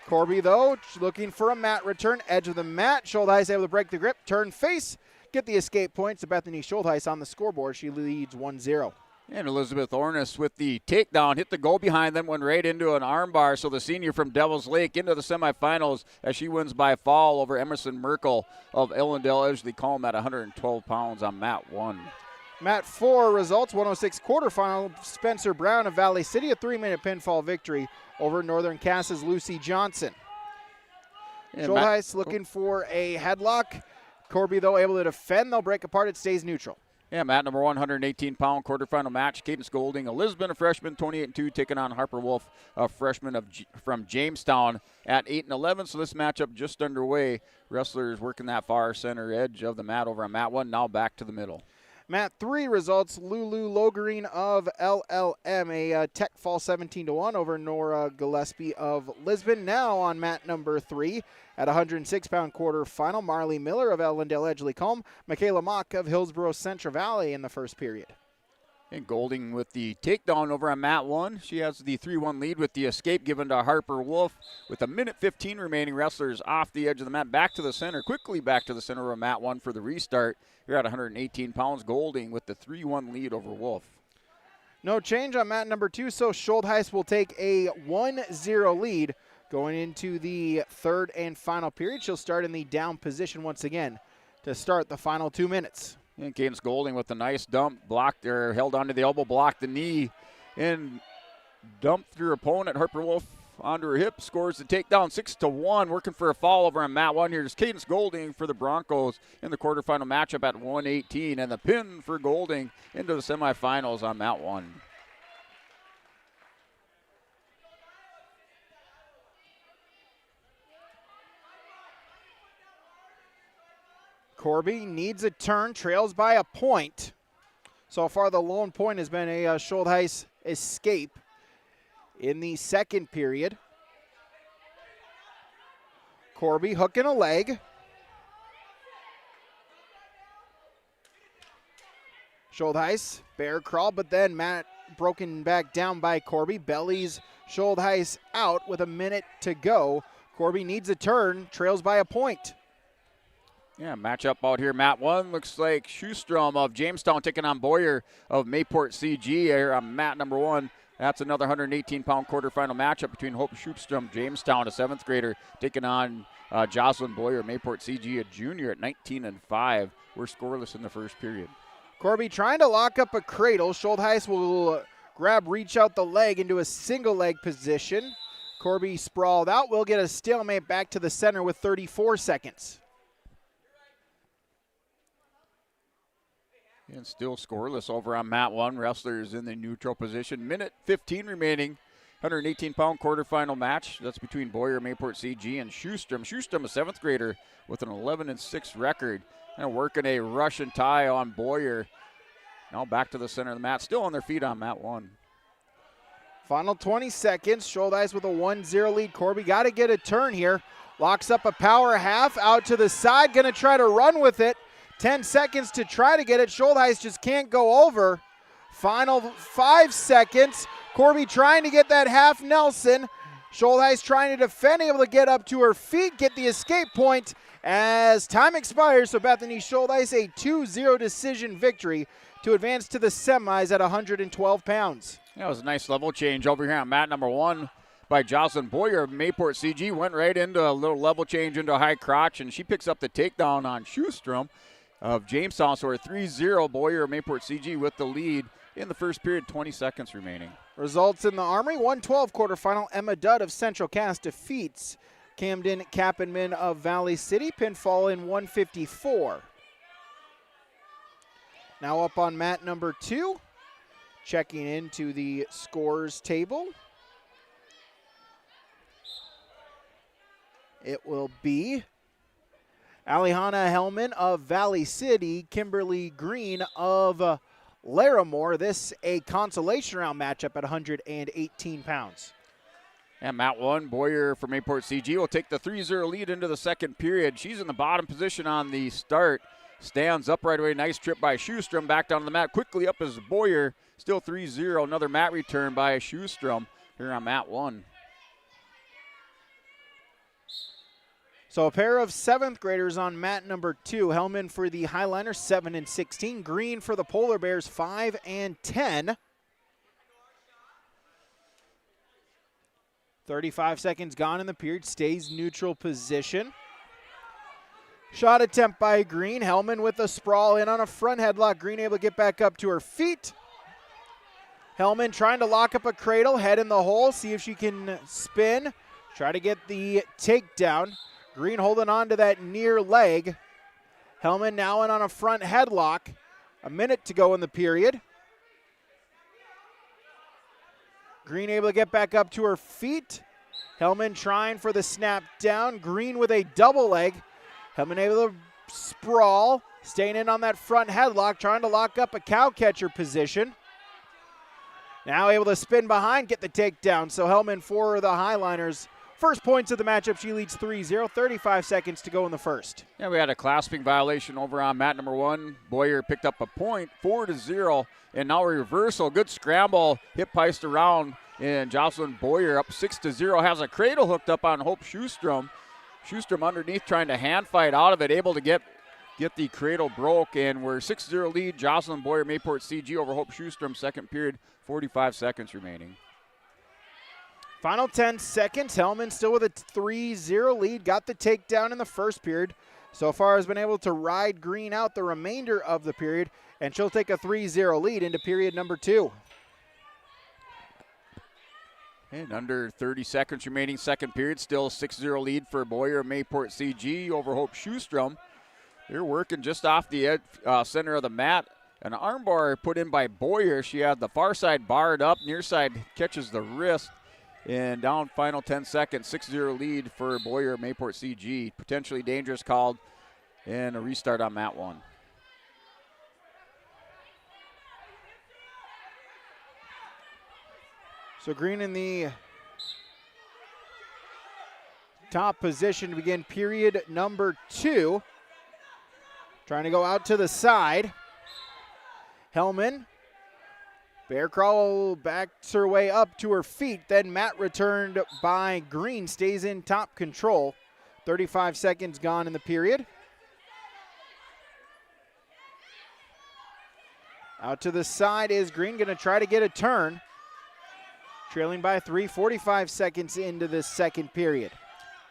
S6: Corby, though, looking for a mat return. Edge of the mat. Schuldheis able to break the grip. Turn face. Get the escape points to Bethany Schuldheis on the scoreboard. She leads 1-0.
S2: And Elizabeth Ornis with the takedown. Hit the goal behind them. Went right into an armbar. So the senior from Devils Lake into the semifinals as she wins by fall over Emerson Merkel of Ellendale Edgeley Calm at 112 pounds on mat 1.
S6: Mat 4 results, 106 quarterfinal. Spencer Brown of Valley City, a 3-minute pinfall victory over Northern Cass's Lucy Johnson. Schuldheis looking for a headlock. Corby, though, able to defend. They'll break apart. It stays neutral.
S2: Yeah, mat number 118-pound quarterfinal match. Cadence Golding, a Lisbon, a freshman, 28-2, taking on Harper Wolf, a freshman from Jamestown at 8-11. So this matchup just underway. Wrestlers working that far center edge of the mat over on mat 1. Now back to the middle.
S6: Mat 3 results, Lulu Logering of LLM, a Tech fall 17-1 over Nora Gillespie of Lisbon. Now on mat number 3 at 106-pound quarterfinal, Marley Miller of Ellendale Edgeley Calm, Michaela Mock of Hillsborough Central Valley in the first period.
S2: And Golding with the takedown over on mat 1. She has the 3-1 lead with the escape given to Harper Wolf with a minute 15 remaining. Wrestlers off the edge of the mat, back to the center, quickly back to the center of mat 1 for the restart. Here at 118 pounds, Golding with the 3-1 lead over Wolf.
S6: No change on mat number 2, so Schuldheis will take a 1-0 lead going into the third and final period. She'll start in the down position once again to start the final 2 minutes.
S2: And Cadence Golding with a nice dump, blocked or held onto the elbow, blocked the knee, and dumped her opponent, Harper Wolf, onto her hip, scores the takedown 6-1, working for a fall over on mat 1. Here's Cadence Golding for the Broncos in the quarterfinal matchup at 118, and the pin for Golding into the semifinals on mat 1.
S6: Corby needs a turn, trails by a point. So far, the lone point has been a Schuldheis escape in the second period. Corby hooking a leg. Schultheis, bear crawl, but then Matt broken back down by Corby. Bellies Schultheis out with a minute to go. Corby needs a turn, trails by a point.
S2: Yeah, matchup out here. Mat 1 looks like Schustrom of Jamestown taking on Boyer of Mayport CG here on mat number 1. That's another 118-pound quarterfinal matchup between Hope Schustrom, Jamestown, a 7th grader, taking on Jocelyn Boyer, Mayport CG, a junior at 19-5. We're scoreless in the first period.
S6: Corby trying to lock up a cradle. Schultheis will reach out the leg into a single leg position. Corby sprawled out. Will get a stalemate back to the center with 34 seconds.
S2: And still scoreless over on mat 1. Wrestlers in the neutral position. Minute 15 remaining. 118-pound quarterfinal match. That's between Boyer, Mayport CG, and Schustrom. Schustrom, a 7th grader with an 11-6 record. And working a Russian tie on Boyer. Now back to the center of the mat. Still on their feet on mat 1.
S6: Final 20 seconds. Schultheis with a 1-0 lead. Corby got to get a turn here. Locks up a power half out to the side. Going to try to run with it. 10 seconds to try to get it. Schultheis just can't go over. Final 5 seconds. Corby trying to get that half Nelson. Schultheis trying to defend, able to get up to her feet, get the escape point as time expires. So Bethany Schultheis a 2-0 decision victory to advance to the semis at 112 pounds.
S2: That was a nice level change over here on mat number 1 by Jocelyn Boyer. Mayport CG went right into a little level change into a high crotch, and she picks up the takedown on Schustrom of Jamestown. So we're 3-0, Boyer, Mayport CG with the lead in the first period, 20 seconds remaining.
S6: Results in the Armory, 112 quarterfinal. Emma Dudd of Central Cass defeats Camden Kappenman of Valley City. Pinfall in 154. Now up on mat number 2. Checking into the scores table. It will be Alejandra Hellman of Valley City, Kimberly Green of Larimore. This a consolation round matchup at 118 pounds.
S2: And mat 1, Boyer from Mayport CG will take the 3-0 lead into the second period. She's in the bottom position on the start. Stands up right away. Nice trip by Schustrom. Back down to the mat. Quickly up is Boyer. Still 3-0. Another mat return by Schustrom here on mat 1.
S6: So a pair of 7th graders on mat number 2. Hellman for the Highliners, 7-16. Green for the Polar Bears, 5-10. 35 seconds gone in the period. Stays neutral position. Shot attempt by Green. Hellman with a sprawl in on a front headlock. Green able to get back up to her feet. Hellman trying to lock up a cradle. Head in the hole. See if she can spin. Try to get the takedown. Green holding on to that near leg. Hellman now in on a front headlock. A minute to go in the period. Green able to get back up to her feet. Hellman trying for the snap down. Green with a double leg. Hellman able to sprawl. Staying in on that front headlock. Trying to lock up a cow catcher position. Now able to spin behind, get the takedown. So Hellman for the Highliners. First points of the matchup, she leads 3-0, 35 seconds to go in the first.
S2: Yeah, we had a clasping violation over on mat number 1. Boyer picked up a point, 4-0, and now a reversal. Good scramble, hip heist around, and Jocelyn Boyer up 6-0, has a cradle hooked up on Hope Schustrom. Schustrom underneath trying to hand fight out of it, able to get the cradle broke, and we're 6-0 lead. Jocelyn Boyer, Mayport CG over Hope Schustrom, second period, 45 seconds remaining.
S6: Final 10 seconds. Hellman still with a 3-0 lead. Got the takedown in the first period. So far has been able to ride Green out the remainder of the period, and she'll take a 3-0 lead into period number 2.
S2: And under 30 seconds remaining, second period. Still 6-0 lead for Boyer, Mayport CG over Hope Schustrom. They're working just off the edge, center of the mat. An armbar put in by Boyer. She had the far side barred up. Near side catches the wrist. And down final 10 seconds, 6-0 lead for Boyer, Mayport CG. Potentially dangerous called, and a restart on mat 1.
S6: So Green in the top position to begin period number 2. Trying to go out to the side. Hellman. Bear crawl backs her way up to her feet. Then mat returned by Green. Stays in top control. 35 seconds gone in the period. Out to the side is Green, going to try to get a turn. Trailing by 3, 45 seconds into the second period.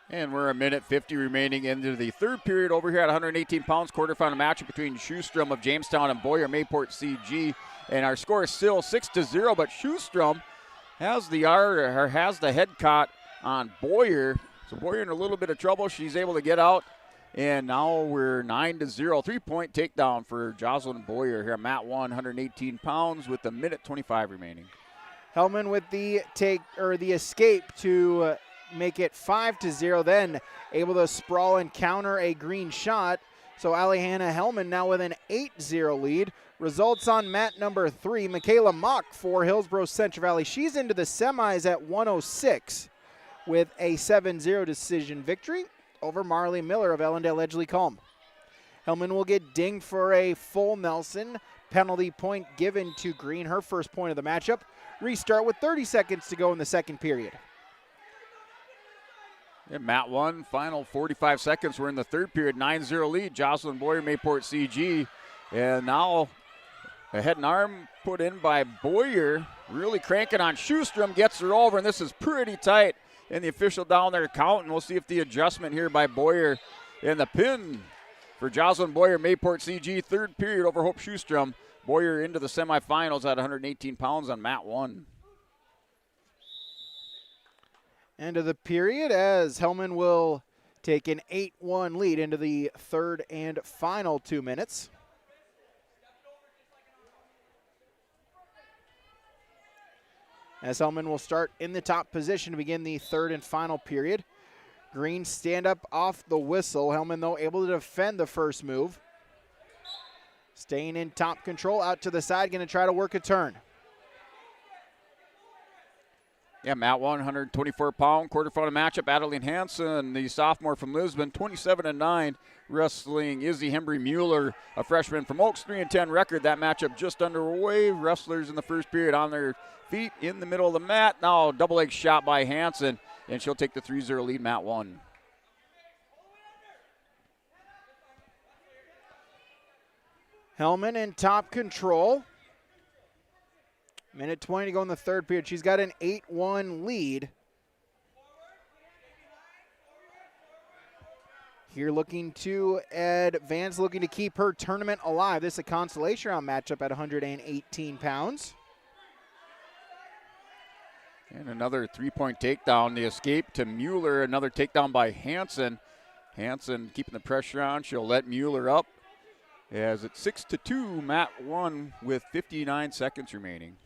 S2: And we're a minute 50 remaining into the third period over here at 118 pounds. Quarterfinal matchup between Schustrom of Jamestown and Boyer Mayport CG. And our score is still 6-0, but Schustrom has the head caught on Boyer. So Boyer in a little bit of trouble. She's able to get out. And now we're 9-0. 3-point takedown for Jocelyn Boyer here at mat 1, 118 pounds with a minute 25 remaining.
S6: Hellman with the escape to make it 5-0, then able to sprawl and counter a Green shot. So Alejandra Hellman now with an 8-0 lead. Results on mat number 3, Michaela Mock for Hillsborough Central Valley. She's into the semis at 106 with a 7-0 decision victory over Marley Miller of Ellendale Edgeley Culm. Hellman will get dinged for a full Nelson. Penalty point given to Green, her first point of the matchup. Restart with 30 seconds to go in the second period.
S2: Yeah, mat 1, final 45 seconds. We're in the third period, 9-0 lead. Jocelyn Boyer, Mayport CG. And now a head and arm put in by Boyer. Really cranking on Schustrom, gets her over, and this is pretty tight. And the official down there counting. We'll see if the adjustment here by Boyer and the pin for Jocelyn Boyer, Mayport CG. Third period over Hope Schustrom. Boyer into the semifinals at 118 pounds on mat 1.
S6: End of the period as Hellman will take an 8-1 lead into the third and final 2 minutes. As Hellman will start in the top position to begin the third and final period. Green stand up off the whistle. Hellman, though, able to defend the first move. Staying in top control, out to the side, going to try to work a turn.
S2: Yeah, mat 1, 124-pound quarterfinal matchup. Adeline Hansen, the sophomore from Lisbon, 27-9, wrestling Izzy Hembry-Mueller, a freshman from Oaks, 3-10 record. That matchup just underway. Wrestlers in the first period on their feet in the middle of the mat. Now double leg shot by Hansen, and she'll take the 3-0 lead, mat 1.
S6: Hellman in top control. Minute 20 to go in the third period. She's got an 8-1 lead. Here looking to advance, looking to keep her tournament alive. This is a consolation round matchup at 118 pounds.
S2: And another 3-point takedown. The escape to Mueller. Another takedown by Hansen. Hansen keeping the pressure on. She'll let Mueller up. As it's 6-2, mat 1 with 59 seconds remaining.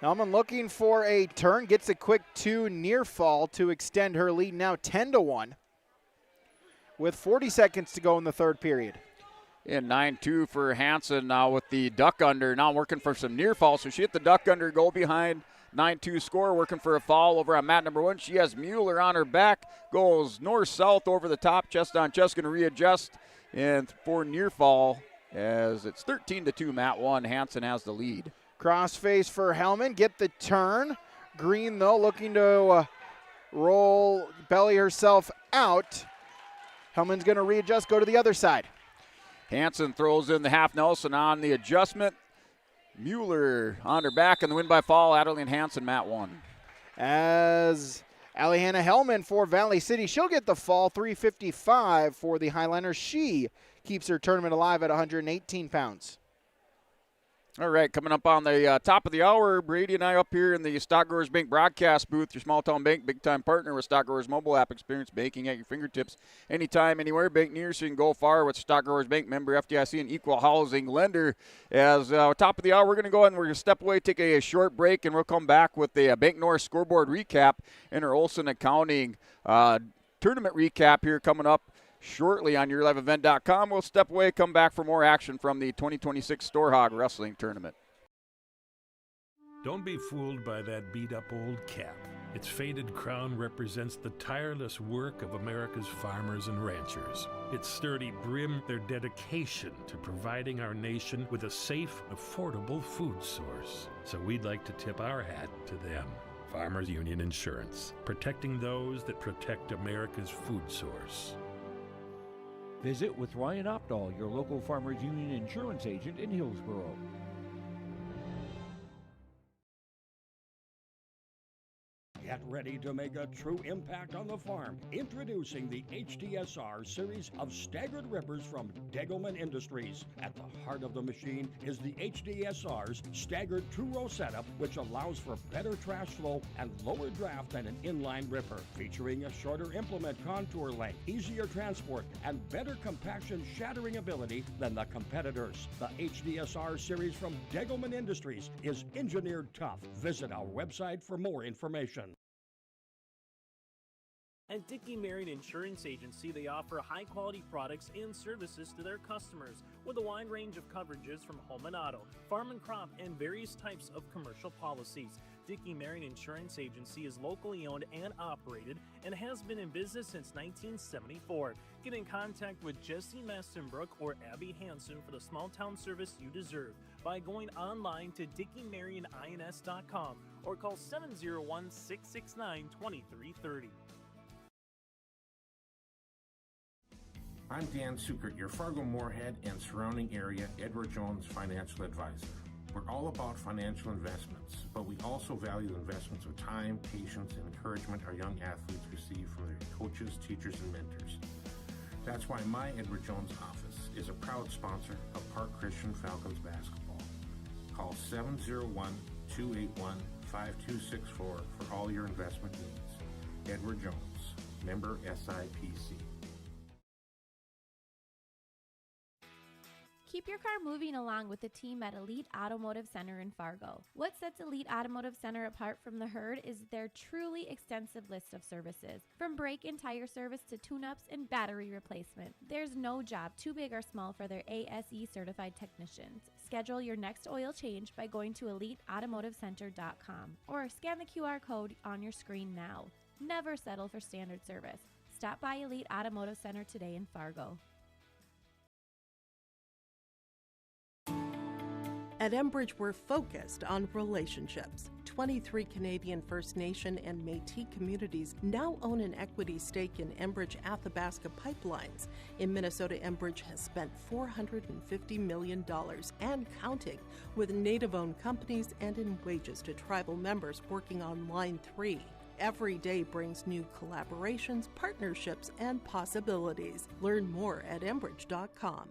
S6: Hellman looking for a turn, gets a quick 2 near fall to extend her lead, now 10-1 with 40 seconds to go in the third period.
S2: And 9-2 for Hansen now with the duck under, now working for some near fall. So she hit the duck under, goal behind, 9-2 score, working for a foul over on mat number 1. She has Mueller on her back, goes north-south over the top, chest on chest, going to readjust. And for near fall, as it's 13-2, mat 1, Hansen has the lead.
S6: Crossface for Hellman, get the turn. Green, though, looking to roll belly herself out. Hellman's going to readjust, go to the other side.
S2: Hansen throws in the half Nelson on the adjustment. Mueller on her back and the win by fall. Adeline Hansen, mat 1.
S6: As Alejandra Hellman for Valley City, she'll get the fall, 355 for the Highlander. She keeps her tournament alive at 118 pounds.
S2: All right, coming up on the top of the hour, Brady and I up here in the Stock Growers Bank broadcast booth, your small town bank, big time partner with Stock Growers mobile app. Experience banking at your fingertips anytime, anywhere. Bank near so you can go far with Stock Growers Bank, member FDIC and equal housing lender. As top of the hour, we're going to go ahead and we're going to step away, take a short break, and we'll come back with the Bank North scoreboard recap and our Olson Accounting tournament recap here coming up shortly on YourLiveEvent.com. We'll step away, come back for more action from the 2026 Storhaug Wrestling Tournament.
S10: Don't be fooled by that beat-up old cap. Its faded crown represents the tireless work of America's farmers and ranchers. Its sturdy brim, their dedication to providing our nation with a safe, affordable food source. So we'd like to tip our hat to them. Farmers Union Insurance, protecting those that protect America's food source.
S5: Visit with Ryan Opdahl, your local Farmers Union Insurance agent in Hillsborough.
S11: Get ready to make a true impact on the farm. Introducing the HDSR series of staggered rippers from Degelman Industries. At the heart of the machine is the HDSR's staggered two-row setup, which allows for better trash flow and lower draft than an inline ripper. Featuring a shorter implement contour length, easier transport, and better compaction shattering ability than the competitors. The HDSR series from Degelman Industries is engineered tough. Visit our website for more information.
S7: At Dickey Marion Insurance Agency, they offer high-quality products and services to their customers with a wide range of coverages from home and auto, farm and crop, and various types of commercial policies. Dickey Marion Insurance Agency is locally owned and operated and has been in business since 1974. Get in contact with Jesse Mastenbrook or Abby Hansen for the small-town service you deserve by going online to DickeyMarionINS.com or call 701-669-2330.
S12: I'm Dan Sukert, your Fargo-Moorhead and surrounding area Edward Jones financial advisor. We're all about financial investments, but we also value investments of time, patience, and encouragement our young athletes receive from their coaches, teachers, and mentors. That's why my Edward Jones office is a proud sponsor of Park Christian Falcons basketball. Call 701-281-5264 for all your investment needs. Edward Jones, member SIPC.
S13: Keep your car moving along with the team at Elite Automotive Center in Fargo. What sets Elite Automotive Center apart from the herd is their truly extensive list of services. From brake and tire service to tune-ups and battery replacement, there's no job too big or small for their ASE certified technicians. Schedule your next oil change by going to EliteAutomotiveCenter.com or scan the QR code on your screen now. Never settle for standard service. Stop by Elite Automotive Center today in Fargo.
S14: At Enbridge, we're focused on relationships. 23 Canadian First Nation and Métis communities now own an equity stake in Enbridge Athabasca Pipelines. In Minnesota, Enbridge has spent $450 million and counting with Native-owned companies and in wages to tribal members working on Line 3. Every day brings new collaborations, partnerships, and possibilities. Learn more at Enbridge.com.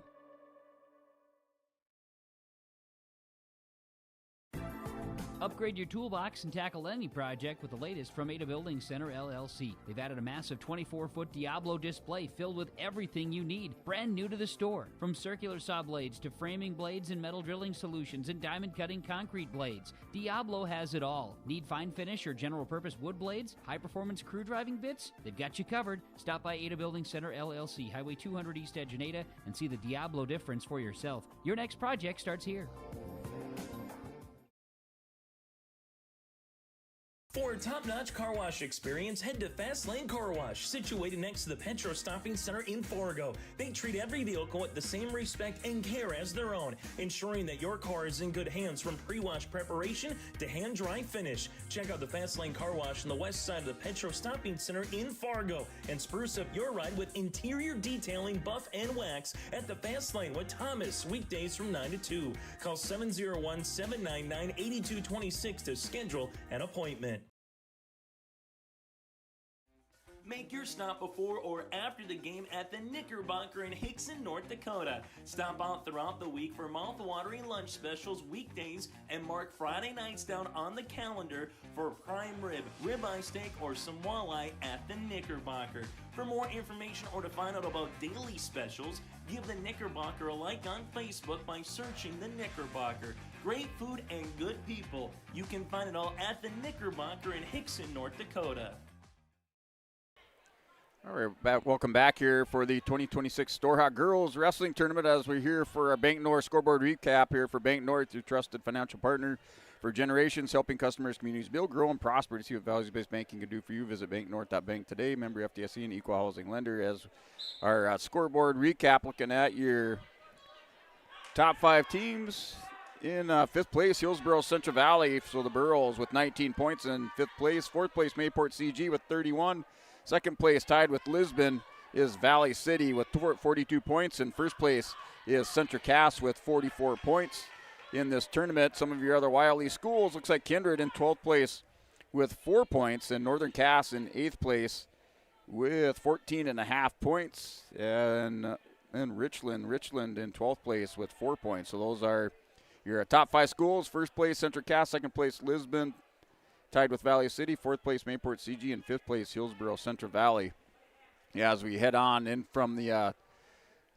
S9: Upgrade your toolbox and tackle any project with the latest from Ada Building Center, LLC. They've added a massive 24-foot Diablo display filled with everything you need, brand new to the store. From circular saw blades to framing blades and metal drilling solutions and diamond cutting concrete blades, Diablo has it all. Need fine finish or general purpose wood blades? High-performance crew driving bits? They've got you covered. Stop by Ada Building Center, LLC, Highway 200 East Edge in Ada, and see the Diablo difference for yourself. Your next project starts here.
S7: For a top-notch car wash experience, head to Fast Lane Car Wash, situated next to the Petro Stopping Center in Fargo. They treat every vehicle with the same respect and care as their own, ensuring that your car is in good hands from pre-wash preparation to hand-dry finish. Check out the Fast Lane Car Wash on the west side of the Petro Stopping Center in Fargo and spruce up your ride with interior detailing, buff, and wax at the Fast Lane with Thomas, weekdays from 9 to 2. Call 701-799-8226 to schedule an appointment. Make your stop before or after the game at the Knickerbocker in Hickson, North Dakota. Stop out throughout the week for mouth-watering lunch specials weekdays and mark Friday nights down on the calendar for prime rib, ribeye steak, or some walleye at the Knickerbocker. For more information or to find out about daily specials, give the Knickerbocker a like on Facebook by searching the Knickerbocker. Great food and good people. You can find it all at the Knickerbocker in Hickson, North Dakota.
S2: All right, welcome back here for the 2026 Storhaug Girls Wrestling Tournament as we're here for our Bank North scoreboard recap here for Bank North, your trusted financial partner for generations, helping customers, communities build, grow, and prosper. To see what values-based banking can do for you, visit banknorth.bank today. Member FDIC and equal housing lender. As our scoreboard recap, looking at your top 5 teams. In 5th place, Hillsborough Central Valley, so the Burros with 19 points in 5th place. 4th place, Mayport CG with 31. 2nd place, tied with Lisbon, is Valley City with 42 points. And 1st place is Central Cass with 44 points in this tournament. Some of your other Wiley schools, looks like Kindred in 12th place with 4 points, and Northern Cass in 8th place with 14.5 points. And Richland in 12th place with 4 points. So those are your top 5 schools. 1st place, Central Cass. 2nd place, Lisbon, tied with Valley City. 4th place, Mayport CG, and 5th place, Hillsborough Central Valley. Yeah, as we head on in from the,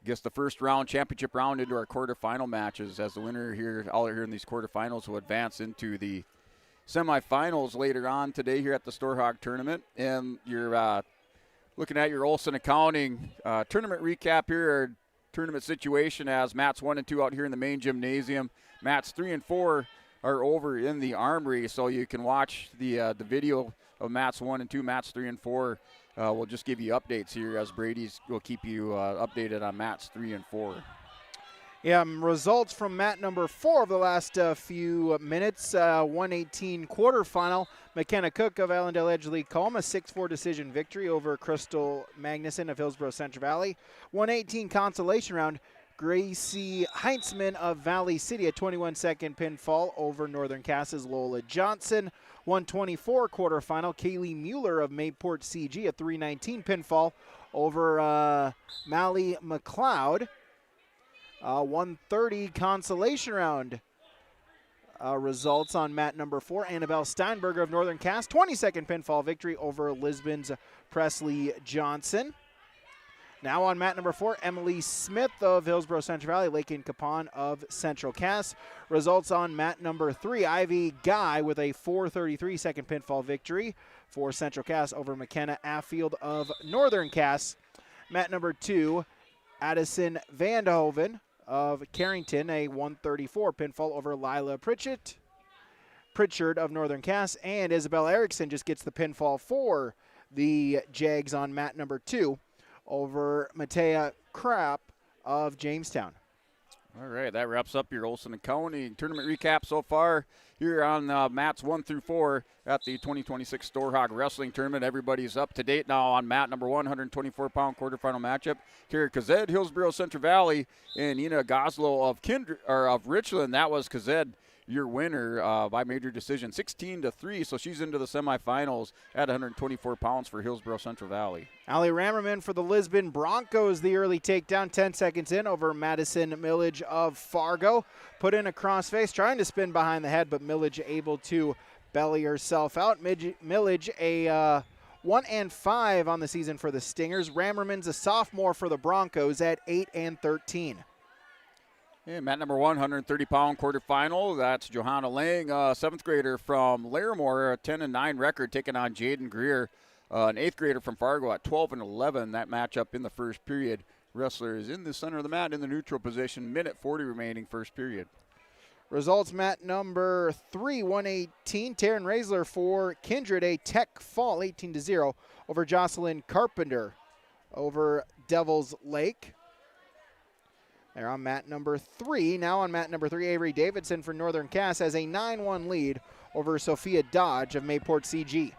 S2: the first round, championship round, into our quarterfinal matches, as the winner here, all here in these quarterfinals, will advance into the semifinals later on today here at the Storhaug tournament. And you're looking at your Olson Accounting tournament recap here, or tournament situation, as mats 1 and 2 out here in the main gymnasium. Mats 3 and 4 are over in the armory, so you can watch the video of mats 1 and 2. Mats 3 and 4 we'll just give you updates here, as Brady's will keep you updated on mats 3 and 4.
S6: Yeah, results from mat number 4 of the last few minutes. 118 quarterfinal. McKenna Cook of Allendale Edgeley Colma, 6-4 decision victory over Crystal Magnuson of Hillsborough Central Valley. 118 consolation round. Gracie Heintzman of Valley City, a 21-second pinfall over Northern Cass's Lola Johnson. 124 quarterfinal, Kaylee Mueller of Mayport CG, a 319 pinfall over Mally McLeod. 130 consolation round. Results on mat number 4, Annabelle Steinberger of Northern Cass, 22nd pinfall victory over Lisbon's Presley Johnson. Now on mat number 4, Emily Smith of Hillsborough Central Valley, Lakin Capon of Central Cass. Results on mat number 3, Ivy Guy with a 433 second pinfall victory for Central Cass over McKenna Affield of Northern Cass. Mat number 2, Addison Vandehoven of Carrington, a 134 pinfall over Lila Pritchard of Northern Cass. And Isabel Erickson just gets the pinfall for the Jags on mat number 2 over Matea Krapp of Jamestown.
S2: All right, that wraps up your Olson County tournament recap so far here on mats 1 through 4 at the 2026 Storhaug Wrestling Tournament. Everybody's up to date now on mat number 1, 124-pound quarterfinal matchup. Kara Kazed, Hillsborough Central Valley, and Ina Goslow of Richland. That was Kazed, your winner by major decision, 16-3. So she's into the semifinals at 124 pounds for Hillsborough Central Valley.
S6: Allie Rammerman for the Lisbon Broncos, the early takedown 10 seconds in over Madison Millage of Fargo. Put in a crossface, trying to spin behind the head, but Millage able to belly herself out. Millage a 1-5 on the season for the Stingers. Rammerman's a sophomore for the Broncos at 8-13.
S2: And mat number 1, 130-pound quarterfinal. That's Johanna Lang, 7th grader from Larimore, a 10-9 record, taking on Jaden Greer, an 8th grader from Fargo at 12-11. That matchup in the first period. Wrestler is in the center of the mat in the neutral position. Minute 40 remaining, first period.
S6: Results mat number 3, 118. Taryn Raisler for Kindred, a tech fall, 18-0 over Jocelyn Carpenter over Devil's Lake. They're on mat number 3. Now on mat number 3, Avery Davidson for Northern Cass has a 9-1 lead over Sophia Dodge of Mayport CG.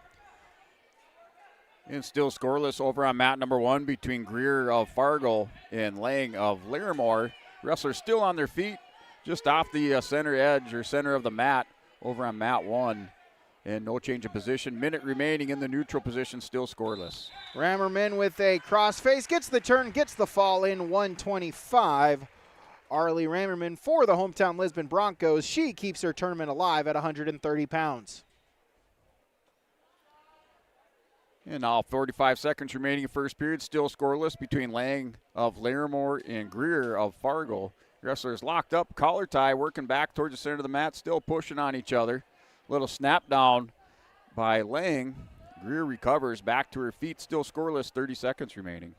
S2: And still scoreless over on mat number 1 between Greer of Fargo and Lang of Larimore. Wrestlers still on their feet, just off the center edge or center of the mat over on mat 1. And no change of position. Minute remaining in the neutral position, still scoreless.
S6: Rammerman with a crossface, gets the turn, gets the fall in 125. Arlie Rammerman for the hometown Lisbon Broncos. She keeps her tournament alive at 130 pounds.
S2: And now 45 seconds remaining in first period, still scoreless between Lang of Larimore and Greer of Fargo. Wrestlers locked up, collar tie, working back towards the center of the mat, still pushing on each other. Little snap down by Lang, Greer recovers back to her feet, still scoreless, 30 seconds remaining.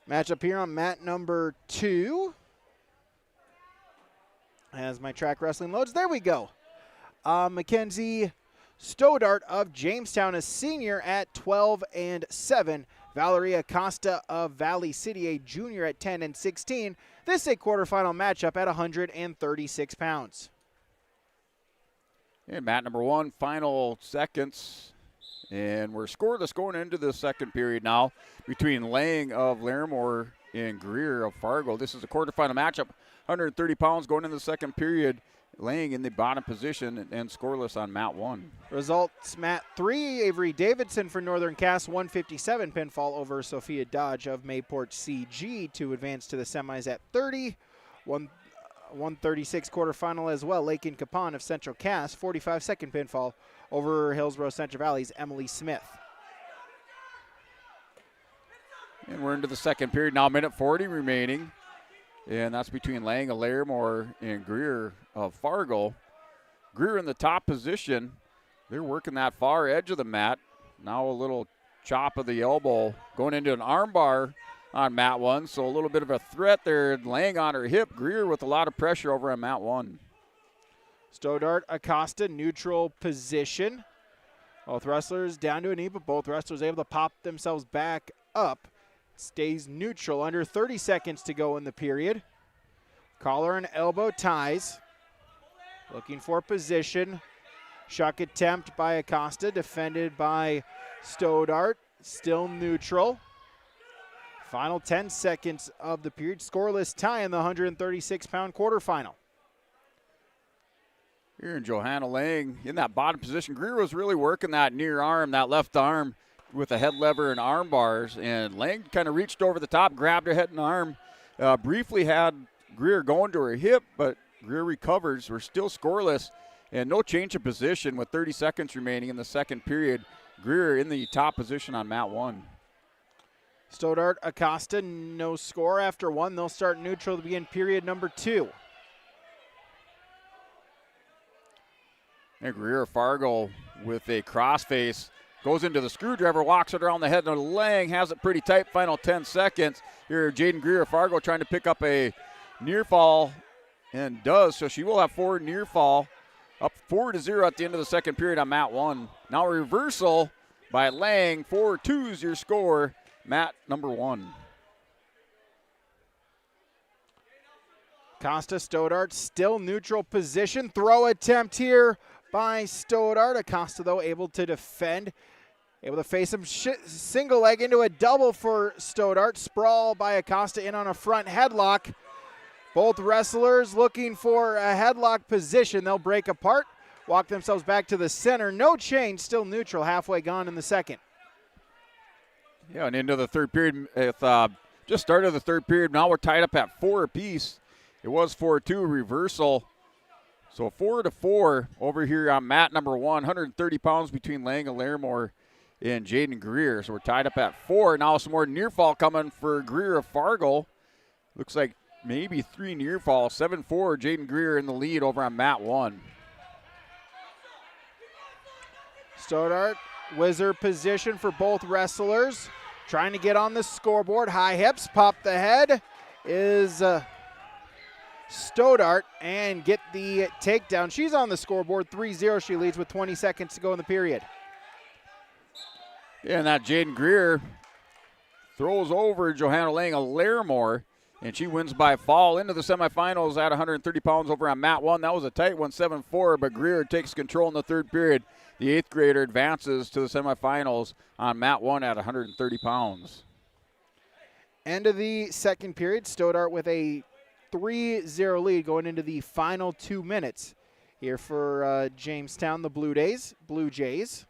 S6: Matchup here on mat number 2. As my track wrestling loads, there we go. Mackenzie Stoddart of Jamestown, a senior at 12-7. Valerie Acosta of Valley City, a junior at 10-16. This is a quarterfinal matchup at 136 pounds.
S2: And mat number 1, final seconds. And we're scoreless going into the second period now between Lang of Larimore and Greer of Fargo. This is a quarterfinal matchup, 130 pounds going into the second period. Lang in the bottom position and scoreless on mat 1.
S6: Results mat 3, Avery Davidson for Northern Cass, 157 pinfall over Sophia Dodge of Mayport CG to advance to the semis at 30. 136 quarterfinal as well. Lakin Capon of Central Cass, 45-second pinfall over Hillsborough Central Valley's Emily Smith.
S2: And we're into the second period now, minute 40 remaining. And that's between Lang of Larimore and Greer of Fargo. Greer in the top position. They're working that far edge of the mat. Now a little chop of the elbow going into an armbar on mat 1. So a little bit of a threat there. Lang on her hip. Greer with a lot of pressure over on mat 1.
S6: Stoddart, Acosta, neutral position. Both wrestlers down to a knee, but both wrestlers able to pop themselves back up. Stays neutral, under 30 seconds to go in the period. Collar and elbow ties. Looking for position. Shuck attempt by Acosta, defended by Stoddart. Still neutral. Final 10 seconds of the period. Scoreless tie in the 136-pound quarterfinal.
S2: Here in Johanna Lang in that bottom position. Greer was really working that near arm, that left arm, with a head lever and arm bars, and Lang kind of reached over the top, grabbed her head and arm, briefly had Greer going to her hip, but Greer recovers. We're still scoreless and no change of position with 30 seconds remaining in the second period. Greer in the top position on mat 1.
S6: Stoddart, Acosta, no score after 1. They'll start neutral to begin period number 2.
S2: And Greer Fargo with a crossface. Goes into the screwdriver, walks it around the head, and Lang has it pretty tight. Final 10 seconds. Here, Jaden Greer Fargo trying to pick up a near fall, and does. So she will have 4 near fall. Up 4-0 at the end of the second period on mat 1. Now a reversal by Lang. 4-2 is your score. Mat number 1.
S6: Costa, Stoddart, still neutral position. Throw attempt here by Stoddart. Acosta, though, able to defend. Able to face him single leg into a double for Stoddart. Sprawl by Acosta in on a front headlock. Both wrestlers looking for a headlock position. They'll break apart, walk themselves back to the center. No change, still neutral, halfway gone in the second.
S2: Yeah, and into the third period. Just started the third period. Now we're tied up at 4 apiece. It was 4-2 reversal. So 4-4 over here on mat number 1. 130 pounds between Lang and Larimore and Jaden Greer. So we're tied up at 4. Now some more near fall coming for Greer of Fargo. Looks like maybe 3 near fall. 7-4, Jaden Greer in the lead over on mat 1.
S6: Stoddart, wizard position for both wrestlers. Trying to get on the scoreboard. High hips, pop the head is Stoddart and get the takedown. She's on the scoreboard, 3-0. She leads with 20 seconds to go in the period.
S2: Yeah, and that Jaden Greer throws over Johanna Lang of Larimore, and she wins by fall into the semifinals at 130 pounds over on mat 1. That was a tight one, 7-4, but Greer takes control in the third period. The 8th grader advances to the semifinals on mat 1 at 130 pounds.
S6: End of the second period. Stoddart with a 3-0 lead going into the final 2 minutes here for Jamestown, the Blue Jays.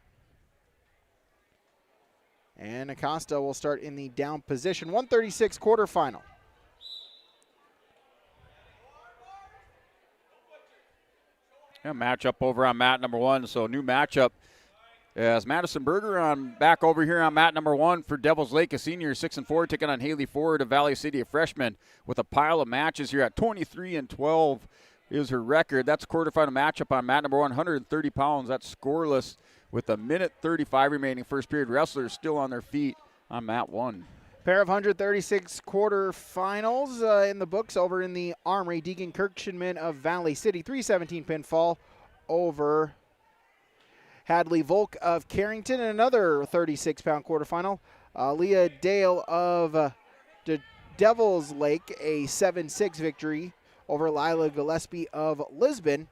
S6: And Acosta will start in the down position. 136 quarterfinal.
S2: Yeah, matchup over on mat number 1. So new matchup as Madison Berger back over here on mat number 1 for Devils Lake, a senior, 6-4, taking on Haley Ford of Valley City, a freshman, with a pile of matches here at 23-12 is her record. That's a quarterfinal matchup on mat number 1, 130 pounds. That's scoreless with a minute 35 remaining first period. Wrestlers still on their feet on mat 1.
S6: Pair of 136 quarterfinals in the books over in the Armory. Deacon Kirkshinman of Valley City, 317 pinfall over Hadley Volk of Carrington. And another 36-pound quarterfinal. Leah Dale of the Devil's Lake, a 7-6 victory over Lila Gillespie of Lisbon.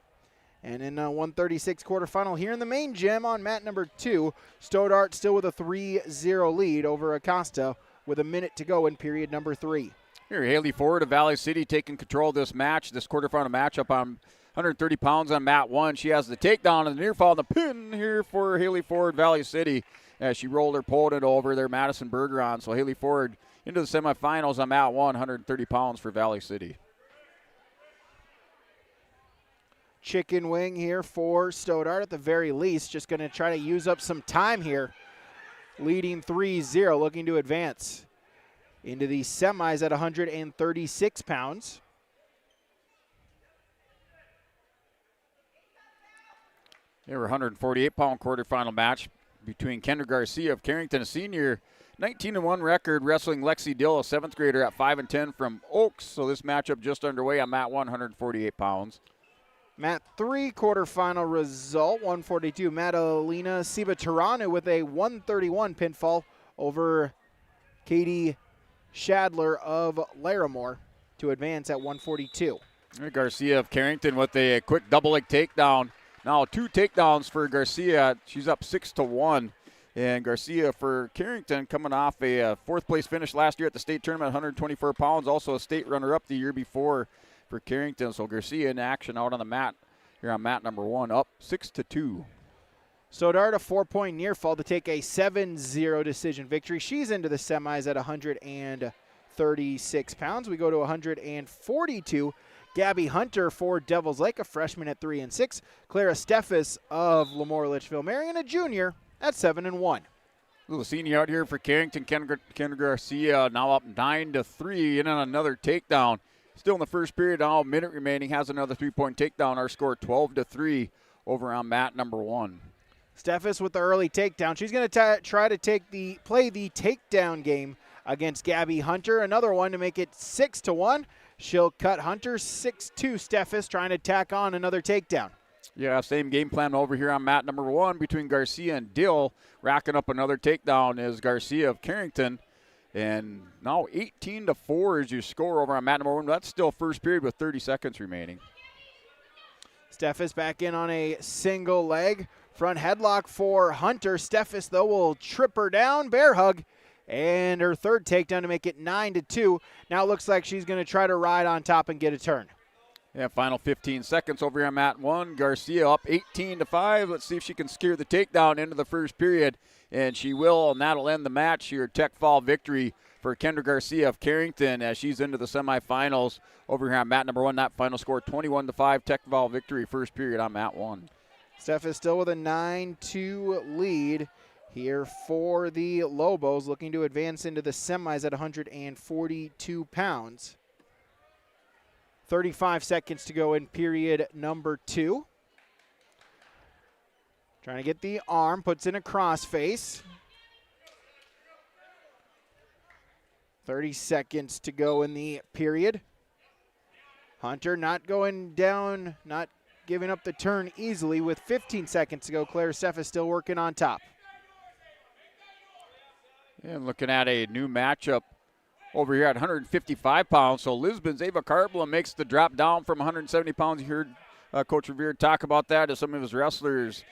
S6: And in a 136 quarterfinal here in the main gym on mat number 2, Stoddart still with a 3-0 lead over Acosta with a minute to go in period number 3.
S2: Here, Haley Ford of Valley City taking control of this match, this quarterfinal matchup on 130 pounds on mat 1. She has the takedown and the near fall and the pin here for Haley Ford, Valley City, as she rolled her opponent over there, Madison Bergeron. So Haley Ford into the semifinals on mat 1, 130 pounds for Valley City.
S6: Chicken wing here for Stoddart at the very least. Just going to try to use up some time here. Leading 3-0, looking to advance into the semis at 136 pounds.
S2: They were a 148-pound quarterfinal match between Kendra Garcia of Carrington, a senior, 19-1 record, wrestling Lexi Dill, a 7th grader at 5-10 from Oaks. So this matchup just underway on mat 1, 148 pounds.
S6: Mat 3 quarterfinal result, 142. Madalena Sibataranu with a 131 pinfall over Katie Shadler of Larimore to advance at 142.
S2: Garcia of Carrington with a quick double leg takedown. Now 2 takedowns for Garcia. She's up 6-1. And Garcia for Carrington coming off a 4th place finish last year at the state tournament, 124 pounds. Also a state runner-up the year before for Carrington. So Garcia in action out on the mat here on mat number 1, up 6-2.
S6: Stoddart a 4-point near fall to take a 7-0 decision victory. She's into the semis at 136 pounds. We go to 142. Gabby Hunter for Devil's Lake, a freshman at 3-6. Clara Steffes of Lemoore Litchfield Marion, a junior at 7-1.
S2: Little senior out here for Carrington. Kendra Garcia now up 9-3 in on another takedown. Still in the first period, now a minute remaining, has another 3-point takedown. Our score 12-3 over on mat number 1.
S6: Steffes with the early takedown. She's going to try to play the takedown game against Gabby Hunter. Another one to make it 6-1. She'll cut Hunter. 6-2 Steffes trying to tack on another takedown.
S2: Yeah, same game plan over here on mat number 1 between Garcia and Dill. Racking up another takedown is Garcia of Carrington. And now 18-4 is your score over on mat number 1. That's still first period with 30 seconds remaining.
S6: Steffes back in on a single leg. Front headlock for Hunter. Steffes, though, will trip her down. Bear hug. And her third takedown to make it 9-2. Now it looks like she's going to try to ride on top and get a turn.
S2: Yeah, final 15 seconds over here on mat 1. Garcia up 18-5. Let's see if she can secure the takedown into the first period. And she will, and that'll end the match here. Tech fall victory for Kendra Garcia of Carrington as she's into the semifinals over here on mat number 1. That final score 21-5. Tech fall victory first period on mat 1.
S6: Steph is still with a 9-2 lead here for the Lobos, looking to advance into the semis at 142 pounds. 35 seconds to go in period number 2. Trying to get the arm, puts in a crossface. 30 seconds to go in the period. Hunter not going down, not giving up the turn easily with 15 seconds to go. Claire Steff is still working on top.
S2: And looking at a new matchup over here at 155 pounds. So Lisbon's Ava Carbla makes the drop down from 170 pounds. You heard Coach Revere talk about that as some of his wrestlers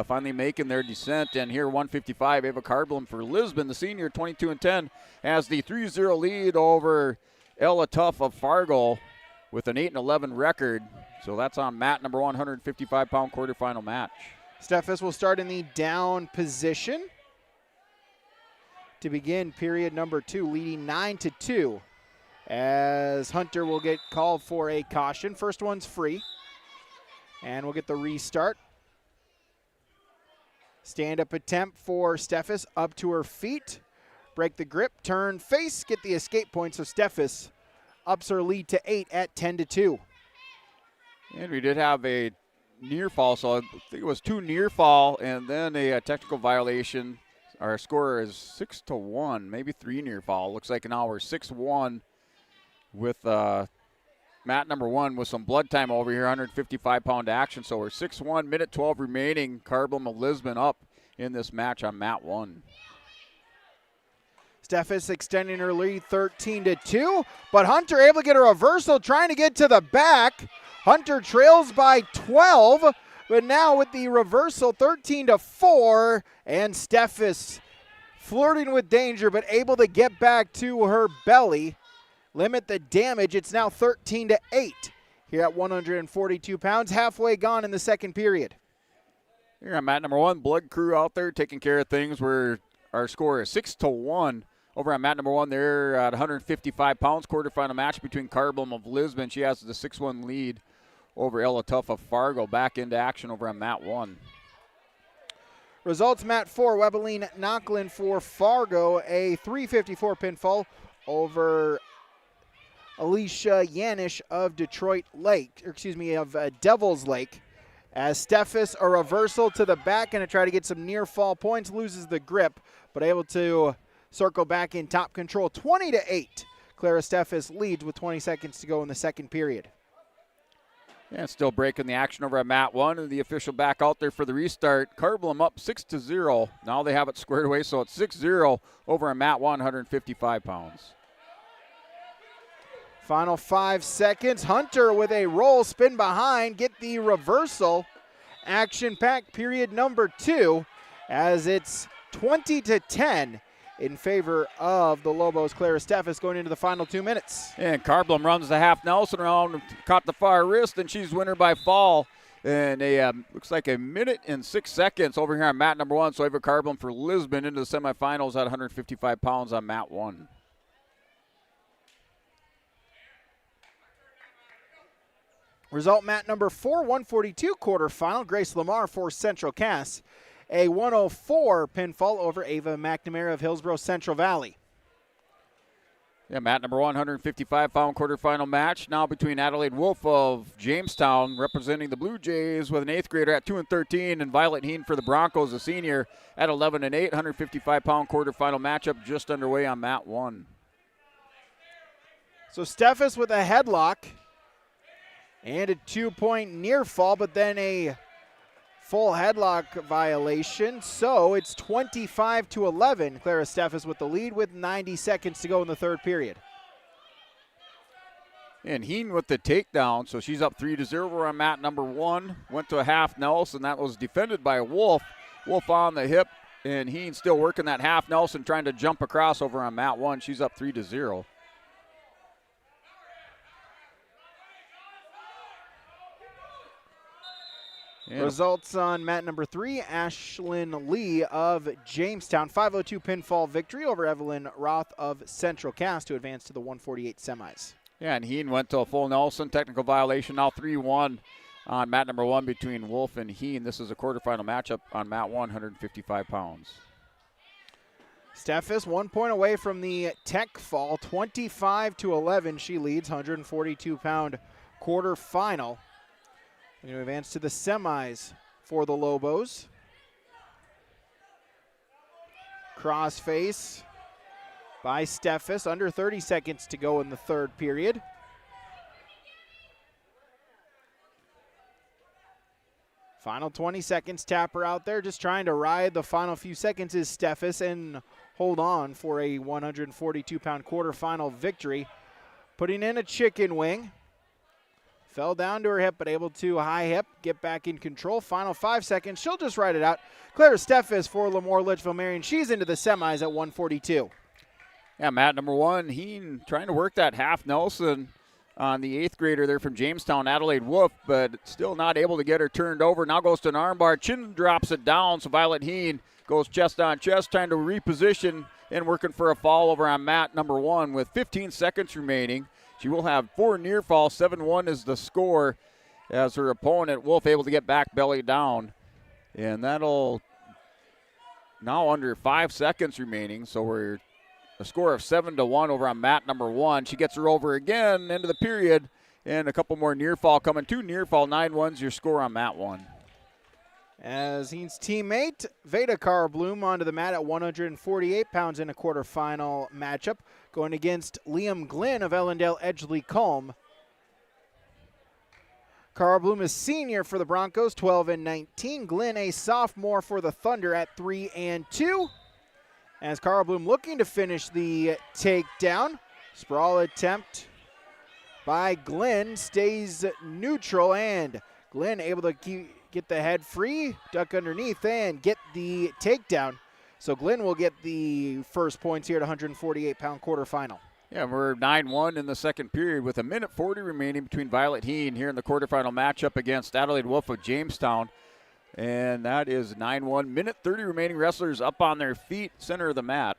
S2: finally making their descent. And here 155, Ava Carblam for Lisbon, the senior, 22-10, has the 3-0 lead over Ella Tuff of Fargo with an 8-11 record. So that's on mat number 155-pound quarterfinal match.
S6: Steffes will start in the down position to begin period number 2, leading 9-2 as Hunter will get called for a caution. First one's free, and we'll get the restart. Stand-up attempt for Steffes, up to her feet. Break the grip, turn face, get the escape point. So Steffes ups her lead to 8 at 10-2.
S2: And we did have a near fall, so I think it was 2 near fall and then a technical violation. Our score is 6-1, maybe 3 near fall. Looks like now we're 6-1 with mat number 1 with some blood time over here, 155-pound action. So we're 6-1, minute 12 remaining. Carbon of Lisbon up in this match on mat 1.
S6: Steffes extending her lead 13-2, but Hunter able to get a reversal, trying to get to the back. Hunter trails by 12, but now with the reversal 13-4, and Steffes flirting with danger, but able to get back to her belly. Limit the damage. It's now 13-8 here at 142 pounds, halfway gone in the second period.
S2: Here on mat number 1, Blood Crew out there taking care of things where our score is 6-1. Over on mat number 1, they're at 155 pounds. Quarterfinal match between Carbon of Lisbon. She has the 6-1 lead over Ella Tuff of Fargo. Back into action over on mat 1.
S6: Results, mat 4, Webeline Knocklin for Fargo, a 354 pinfall over Alicia Yanish of Devils Lake. As Steffes, a reversal to the back and to try to get some near fall points, loses the grip, but able to circle back in top control. 20-8. Clara Steffes leads with 20 seconds to go in the second period.
S2: Yeah, still breaking the action over at mat 1, and the official back out there for the restart. Carbon up 6-0. Now they have it squared away, so it's 6-0 over at mat 1, 155 pounds.
S6: Final 5 seconds. Hunter with a roll, spin behind, get the reversal. Action-packed period number 2 as it's 20-10 in favor of the Lobos. Clara Steffes going into the final 2 minutes.
S2: And Carbon runs the half Nelson around, caught the far wrist, and she's winner by fall. And looks like a minute and 6 seconds over here on mat number 1. So Ava Carbon for Lisbon into the semifinals at 155 pounds on mat 1.
S6: Result, mat number 4, 142 quarterfinal. Grace Lamar for Central Cass. A 104 pinfall over Ava McNamara of Hillsborough Central Valley.
S2: Yeah, mat number 1, 155-pound quarterfinal match now between Adelaide Wolf of Jamestown, representing the Blue Jays with an 8th grader at 2-13, and Violet Heen for the Broncos, a senior, at 11-8. 155-pound quarterfinal matchup just underway on mat 1.
S6: So Steffes with a headlock and a 2-point near fall, but then a full headlock violation. So it's 25-11. Clara Steffes with the lead with 90 seconds to go in the third period.
S2: And Heen with the takedown, so she's up 3-0. We're on mat number 1. Went to a half Nelson. That was defended by Wolf. Wolf on the hip, and Heen still working that half Nelson, trying to jump across over on mat 1. She's up 3-0.
S6: Yeah. Results on mat number 3, Ashlyn Lee of Jamestown. 502 pinfall victory over Evelyn Roth of Central Cass to advance to the 148 semis.
S2: Yeah, and Heen went to a full Nelson. Technical violation, now 3-1 on mat number 1 between Wolf and Heen. This is a quarterfinal matchup on mat 1, 155 pounds.
S6: Steffes 1 point away from the tech fall, 25-11. She leads 142-pound quarterfinal. We're going to advance to the semis for the Lobos. Crossface by Steffes. Under 30 seconds to go in the third period. Final 20 seconds. Tapper out there just trying to ride the final few seconds is Steffes and hold on for a 142-pound quarterfinal victory. Putting in a chicken wing. Fell down to her hip, but able to high hip, get back in control. Final 5 seconds. She'll just ride it out. Clara Steffes for Lemoore Litchfield Marion. She's into the semis at 142.
S2: Yeah, mat number 1, Heen trying to work that half Nelson on the 8th grader there from Jamestown, Adelaide Wolf, but still not able to get her turned over. Now goes to an armbar. Chin drops it down, so Violet Heen goes chest on chest, trying to reposition and working for a fall over on mat number 1 with 15 seconds remaining. She will have 4 near falls. 7-1 is the score as her opponent, Wolf, able to get back belly down. And that'll now under 5 seconds remaining. So we're a score of 7-1 over on mat number 1. She gets her over again, end of the period. And a couple more near fall coming. 2 near fall, 9-1's your score on mat 1.
S6: As Heen's teammate, Veda Carlbloom, onto the mat at 148 pounds in a quarterfinal matchup, going against Liam Glynn of Ellendale Edgeley Culm. Carlbloom is senior for the Broncos, 12-19. Glynn, a sophomore for the Thunder at 3-2. As Carlbloom looking to finish the takedown. Sprawl attempt by Glynn, stays neutral, and Glynn able to get the head free, duck underneath, and get the takedown. So Glynn will get the first points here at 148-pound quarterfinal.
S2: Yeah, we're 9-1 in the second period with 1:40 remaining between Violet Heen here in the quarterfinal matchup against Adelaide Wolf of Jamestown. And that is 9-1. 1:30 remaining. Wrestlers up on their feet, center of the mat.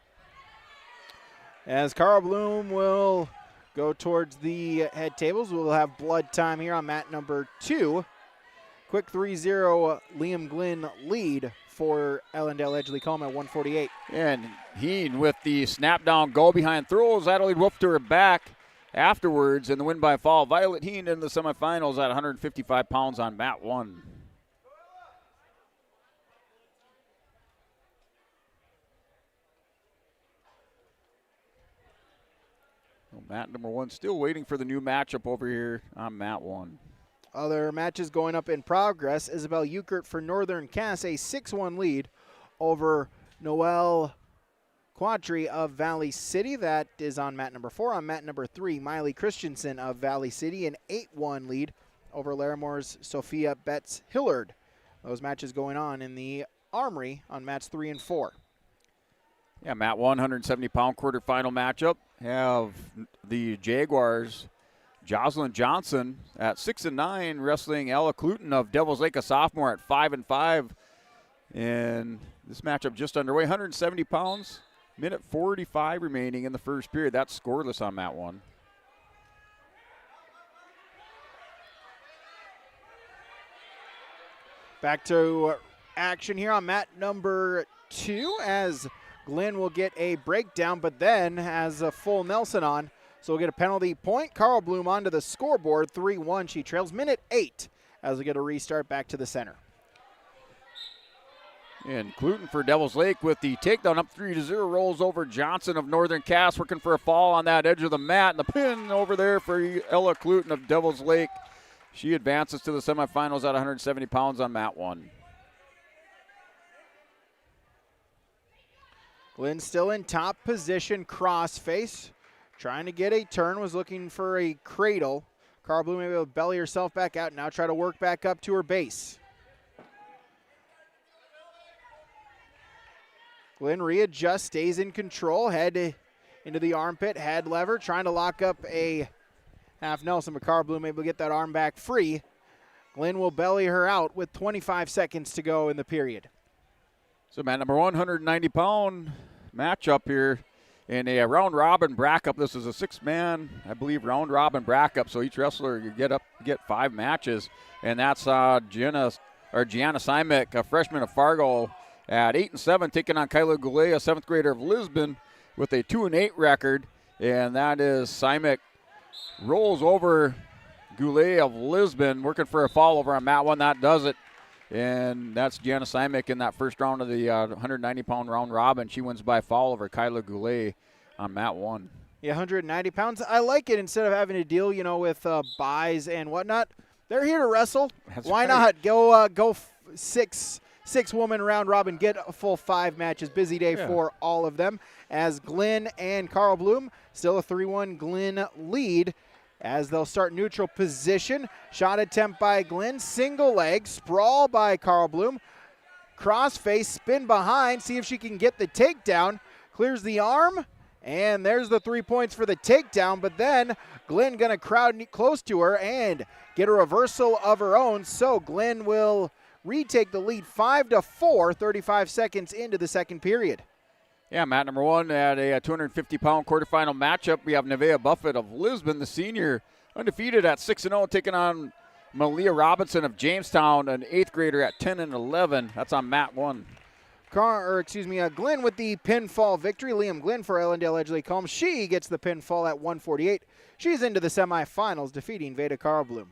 S6: As Carlbloom will go towards the head tables, we'll have blood time here on mat number 2. Quick 3-0 Liam Glynn lead for Ellendale Edgeley Culm at 148.
S2: And Heen with the snap down go behind, throws Adelaide Wolf to her back afterwards, and the win by fall. Violet Heen in the semifinals at 155 pounds on mat 1. Well, mat number 1 still waiting for the new matchup over here on mat 1.
S6: Other matches going up in progress. Isabel Euchert for Northern Cass, a 6-1 lead over Noelle Quadri of Valley City. That is on mat number 4. On mat number 3, Miley Christensen of Valley City, an 8-1 lead over Laramore's Sophia Betts Hillard. Those matches going on in the Armory on mats 3 and 4.
S2: Yeah, mat 170-pound quarterfinal matchup. Have the Jaguars Jocelyn Johnson at 6-9, wrestling Ella Cluton of Devil's Lake, a sophomore, at 5-5. And this matchup just underway. 170 pounds, 1:45 remaining in the first period. That's scoreless on mat 1.
S6: Back to action here on mat number 2 as Glynn will get a breakdown, but then has a full Nelson on. So we'll get a penalty point. Carlbloom onto the scoreboard, 3-1. She trails minute 8 as we get a restart back to the center.
S2: And Cluton for Devil's Lake with the takedown up 3-0, rolls over Johnson of Northern Cass, working for a fall on that edge of the mat. And the pin over there for Ella Cluton of Devil's Lake. She advances to the semifinals at 170 pounds on mat 1.
S6: Glynn still in top position, crossface. Trying to get a turn, was looking for a cradle. Carlbloom able to belly herself back out, now try to work back up to her base. Glynn readjusts, stays in control, head into the armpit, head lever, trying to lock up a half Nelson, but Carlbloom able to get that arm back free. Glynn will belly her out with 25 seconds to go in the period.
S2: So mat number 190-pound matchup here in a round-robin bracket. This is a 6-man, I believe, round-robin bracket. So each wrestler you get 5 matches, and that's Gianna Simek, a freshman of Fargo, at 8-7, taking on Kyla Goulet, a 7th grader of Lisbon, with a 2-8 record, and that is Simek rolls over Goulet of Lisbon, working for a fall over on mat 1. That does it. And that's Gianna Simek in that first round of the 190-pound round robin. She wins by fall over Kyla Goulet on mat 1.
S6: Yeah, 190 pounds. I like it instead of having to deal, with buys and whatnot. They're here to wrestle. Why not go 6-woman round robin, get a full 5 matches. Busy day for all of them. As Glynn and Carlbloom, still a 3-1 Glynn lead. As they'll start neutral position. Shot attempt by Glynn. Single leg. Sprawl by Carlbloom. Crossface. Spin behind. See if she can get the takedown. Clears the arm. And there's the 3 points for the takedown. But then Glynn going to crowd close to her and get a reversal of her own. So Glynn will retake the lead 5-4, 35 seconds into the second period.
S2: Yeah, mat number 1 at a 250-pound quarterfinal matchup. We have Nevaeh Buffett of Lisbon, the senior, undefeated at 6-0, taking on Malia Robinson of Jamestown, an 8th grader at 10-11. That's on mat 1.
S6: Glenn with the pinfall victory. Liam Glenn for Ellendale Edgeley Calm. She gets the pinfall at 148. She's into the semifinals, defeating Veda Karlblum.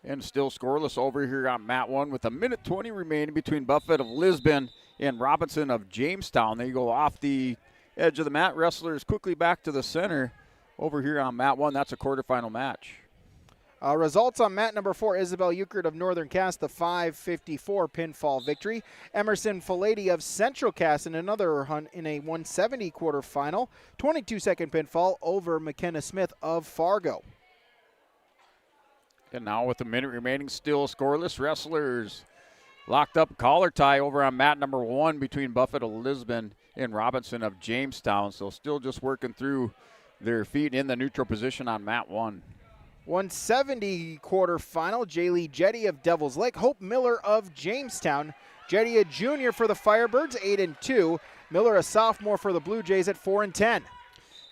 S2: And still scoreless over here on mat 1 with 1:20 remaining between Buffett of Lisbon and Robinson of Jamestown. They go off the edge of the mat. Wrestlers quickly back to the center over here on mat 1. That's a quarterfinal match.
S6: Results on mat number 4, Isabel Euchert of Northern Cass, the 5:54 pinfall victory. Emerson Filady of Central Cass in another hunt in a 170 quarterfinal. 22-second pinfall over McKenna Smith of Fargo.
S2: And now with a minute remaining, still scoreless. Wrestlers locked up collar tie over on mat number 1 between Buffett of Lisbon and Robinson of Jamestown. So still just working through their feet in the neutral position on mat 1.
S6: 170 quarterfinal, Jaylee Jetty of Devil's Lake, Hope Miller of Jamestown. Jetty a junior for the Firebirds, 8-2. Miller a sophomore for the Blue Jays at 4-10.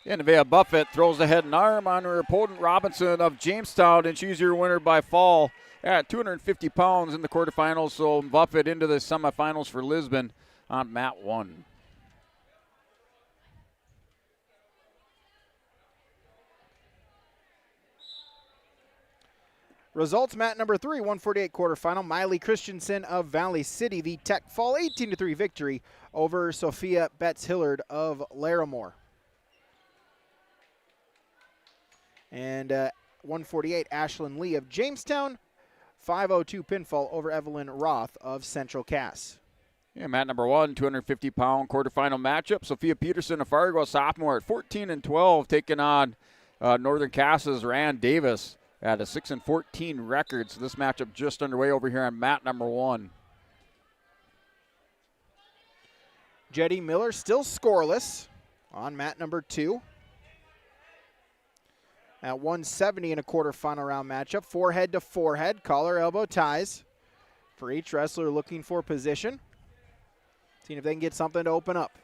S2: And Nevaeh Buffett throws the head and arm on her opponent Robinson of Jamestown, and she's your winner by fall at 250 pounds in the quarterfinals. So Buffett into the semifinals for Lisbon on mat 1.
S6: Results, mat number 3, 148 quarterfinal. Miley Christensen of Valley City, the Tech Fall 18-3 victory over Sophia Betts-Hillard of Larimore. And 148, Ashlyn Lee of Jamestown, 502 pinfall over Evelyn Roth of Central Cass.
S2: Yeah, mat number 1, 250-pound quarterfinal matchup. Sophia Peterson of Fargo, sophomore at 14-12, taking on Northern Cass's Rand Davis at a 6-14 record. So this matchup just underway over here on mat number 1.
S6: Jetty Miller still scoreless on mat number 2. At 170 in a quarterfinal round matchup. Forehead to forehead, collar elbow ties for each wrestler looking for position. Seeing if they can get something to open up.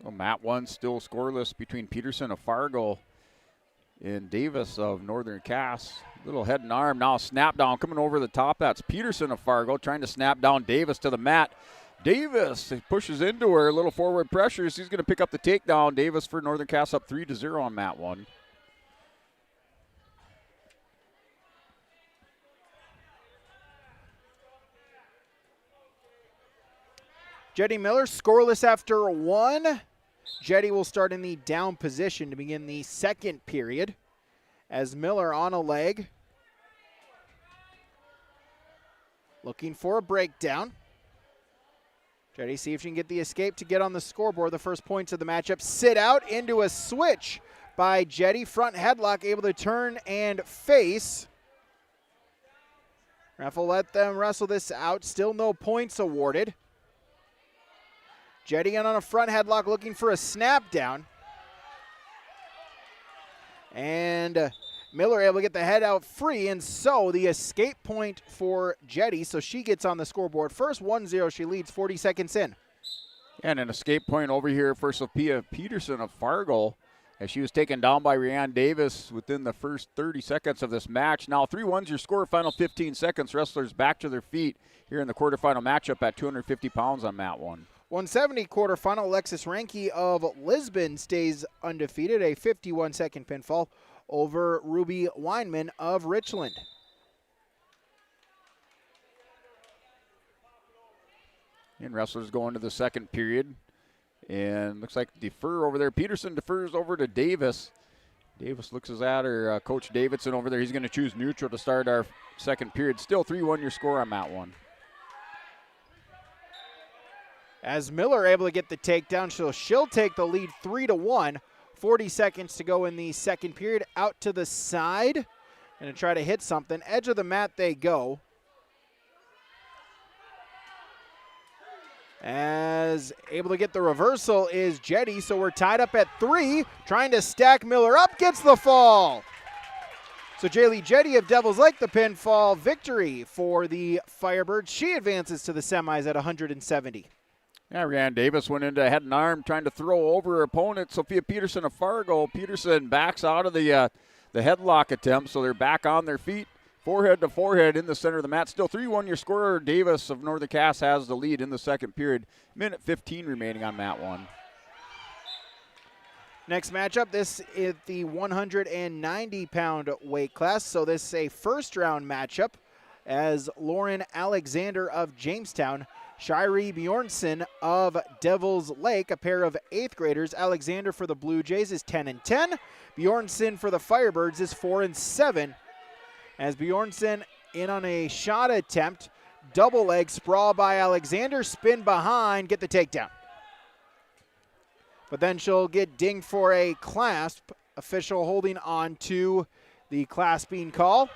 S2: Well, mat 1 still scoreless between Peterson of Fargo and Davis of Northern Cass. Little head and arm, now snap down coming over the top. That's Peterson of Fargo trying to snap down Davis to the mat. Davis pushes into her, a little forward pressure. She's going to pick up the takedown. Davis for Northern Cass up 3-0 on mat 1.
S6: Jetty Miller scoreless after 1. Jetty will start in the down position to begin the second period as Miller on a leg. Looking for a breakdown. Jetty see if she can get the escape to get on the scoreboard. The first points of the matchup. Sit out into a switch by Jetty. Front headlock able to turn and face. Ref will let them wrestle this out. Still no points awarded. Jetty on a front headlock looking for a snap down. And Miller able to get the head out free, and so the escape point for Jetty, so she gets on the scoreboard first. 1-0, she leads 40 seconds in.
S2: And an escape point over here for Sophia Peterson of Fargo as she was taken down by Rhiannon Davis within the first 30 seconds of this match. Now 3-1's your score, final 15 seconds. Wrestlers back to their feet here in the quarterfinal matchup at 250 pounds on mat 1.
S6: 170 quarterfinal, Alexis Ranke of Lisbon stays undefeated, a 51-second pinfall over Ruby Weinman of Richland.
S2: And wrestlers go into the second period. And looks like defer over there. Peterson defers over to Davis. Davis looks at her, Coach Davidson over there. He's going to choose neutral to start our second period. Still 3-1 your score on mat 1.
S6: As Miller able to get the takedown, she'll take the lead 3-1. 40 seconds to go in the second period. Out to the side and to try to hit something. Edge of the mat they go. As able to get the reversal is Jetty, so we're tied up at 3. Trying to stack Miller up, gets the fall. So Jaylee Jetty of Devil's Lake, the pinfall victory for the Firebirds. She advances to the semis at 170.
S2: Yeah, Rhiannon Davis went into head and arm trying to throw over her opponent, Sophia Peterson of Fargo. Peterson backs out of the the headlock attempt, so they're back on their feet. Forehead to forehead in the center of the mat. Still 3-1 your scorer. Davis of Northern Cass has the lead in the second period. Minute 15 remaining on mat 1.
S6: Next matchup, this is the 190-pound weight class. So this is a first-round matchup as Lauren Alexander of Jamestown, Shiree Bjornson of Devil's Lake, a pair of 8th graders. Alexander for the Blue Jays is 10-10. Bjornson for the Firebirds is 4-7. As Bjornson in on a shot attempt, double leg sprawl by Alexander, spin behind, get the takedown. But then she'll get dinged for a clasp. Official holding on to the clasping call.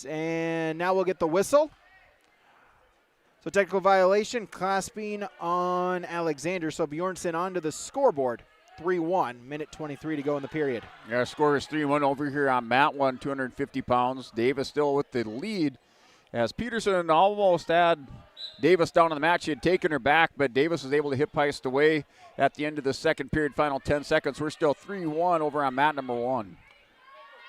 S6: And now we'll get the whistle. So technical violation, clasping on Alexander. So Bjornson onto the scoreboard. 3-1, minute 23 to go in the period.
S2: Our score is 3-1 over here on mat 1, 250 pounds. Davis still with the lead as Peterson almost had Davis down in the match. She had taken her back, but Davis was able to hip heist away at the end of the second period, final 10 seconds. We're still 3-1 over on mat number 1.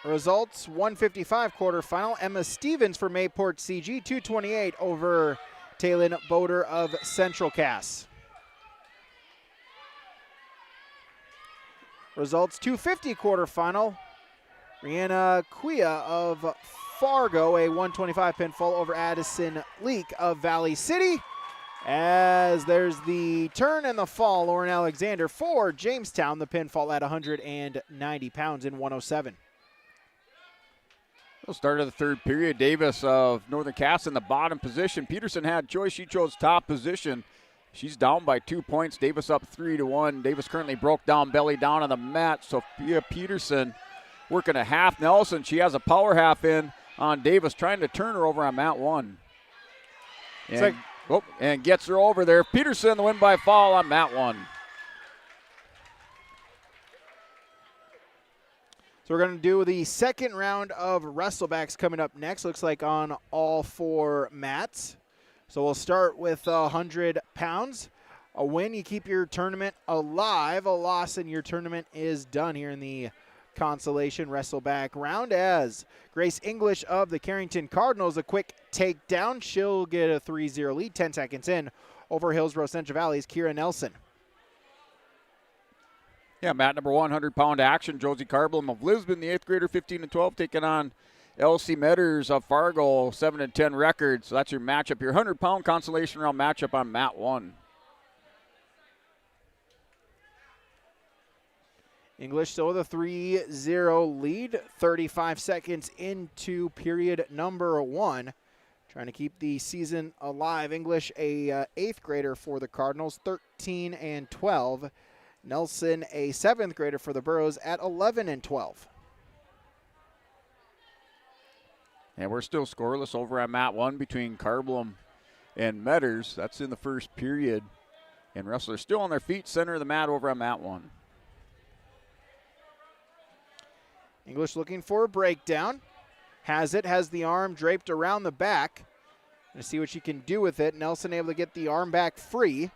S6: Results, 155 quarterfinal. Emma Stevens for Mayport CG, 228 over Talon Boder of Central Cass. Results, 250 quarterfinal. Rihanna Quia of Fargo, a 125 pinfall over Addison Leak of Valley City. As there's the turn and the fall, Lauren Alexander for Jamestown, the pinfall at 190 pounds in 107.
S2: We'll start of the third period. Davis of Northern Cass in the bottom position. Peterson had choice. She chose top position. She's down by 2 points. Davis up 3-1. Davis currently broke down, belly down on the mat. Sophia Peterson working a half Nelson. She has a power half in on Davis, trying to turn her over on mat 1. And gets her over there. Peterson the win by fall on mat 1.
S6: So we're going to do the second round of wrestlebacks coming up next. Looks like on all 4 mats. So we'll start with 100 pounds. A win, you keep your tournament alive. A loss, and your tournament is done here in the consolation wrestleback round. As Grace English of the Carrington Cardinals, a quick takedown. She'll get a 3-0 lead 10 seconds in over Hillsborough Central Valley's Kira Nelson.
S2: Yeah, mat number 1, 100-pound action. Josie Carblum of Lisbon, the 8th grader, 15-12, taking on Elsie Metters of Fargo, 7-10 record. So that's your matchup, your 100-pound consolation round matchup on mat 1.
S6: English still with a 3-0 lead, 35 seconds into period number 1. Trying to keep the season alive. English, a 8th grader for the Cardinals, 13-12. Nelson, a 7th grader for the Burros at 11-12.
S2: And we're still scoreless over on mat 1 between Carblum and Metters. That's in the first period. And wrestlers still on their feet, center of the mat over on mat 1.
S6: English looking for a breakdown. Has it, has the arm draped around the back. Gonna see what she can do with it. Nelson able to get the arm back free.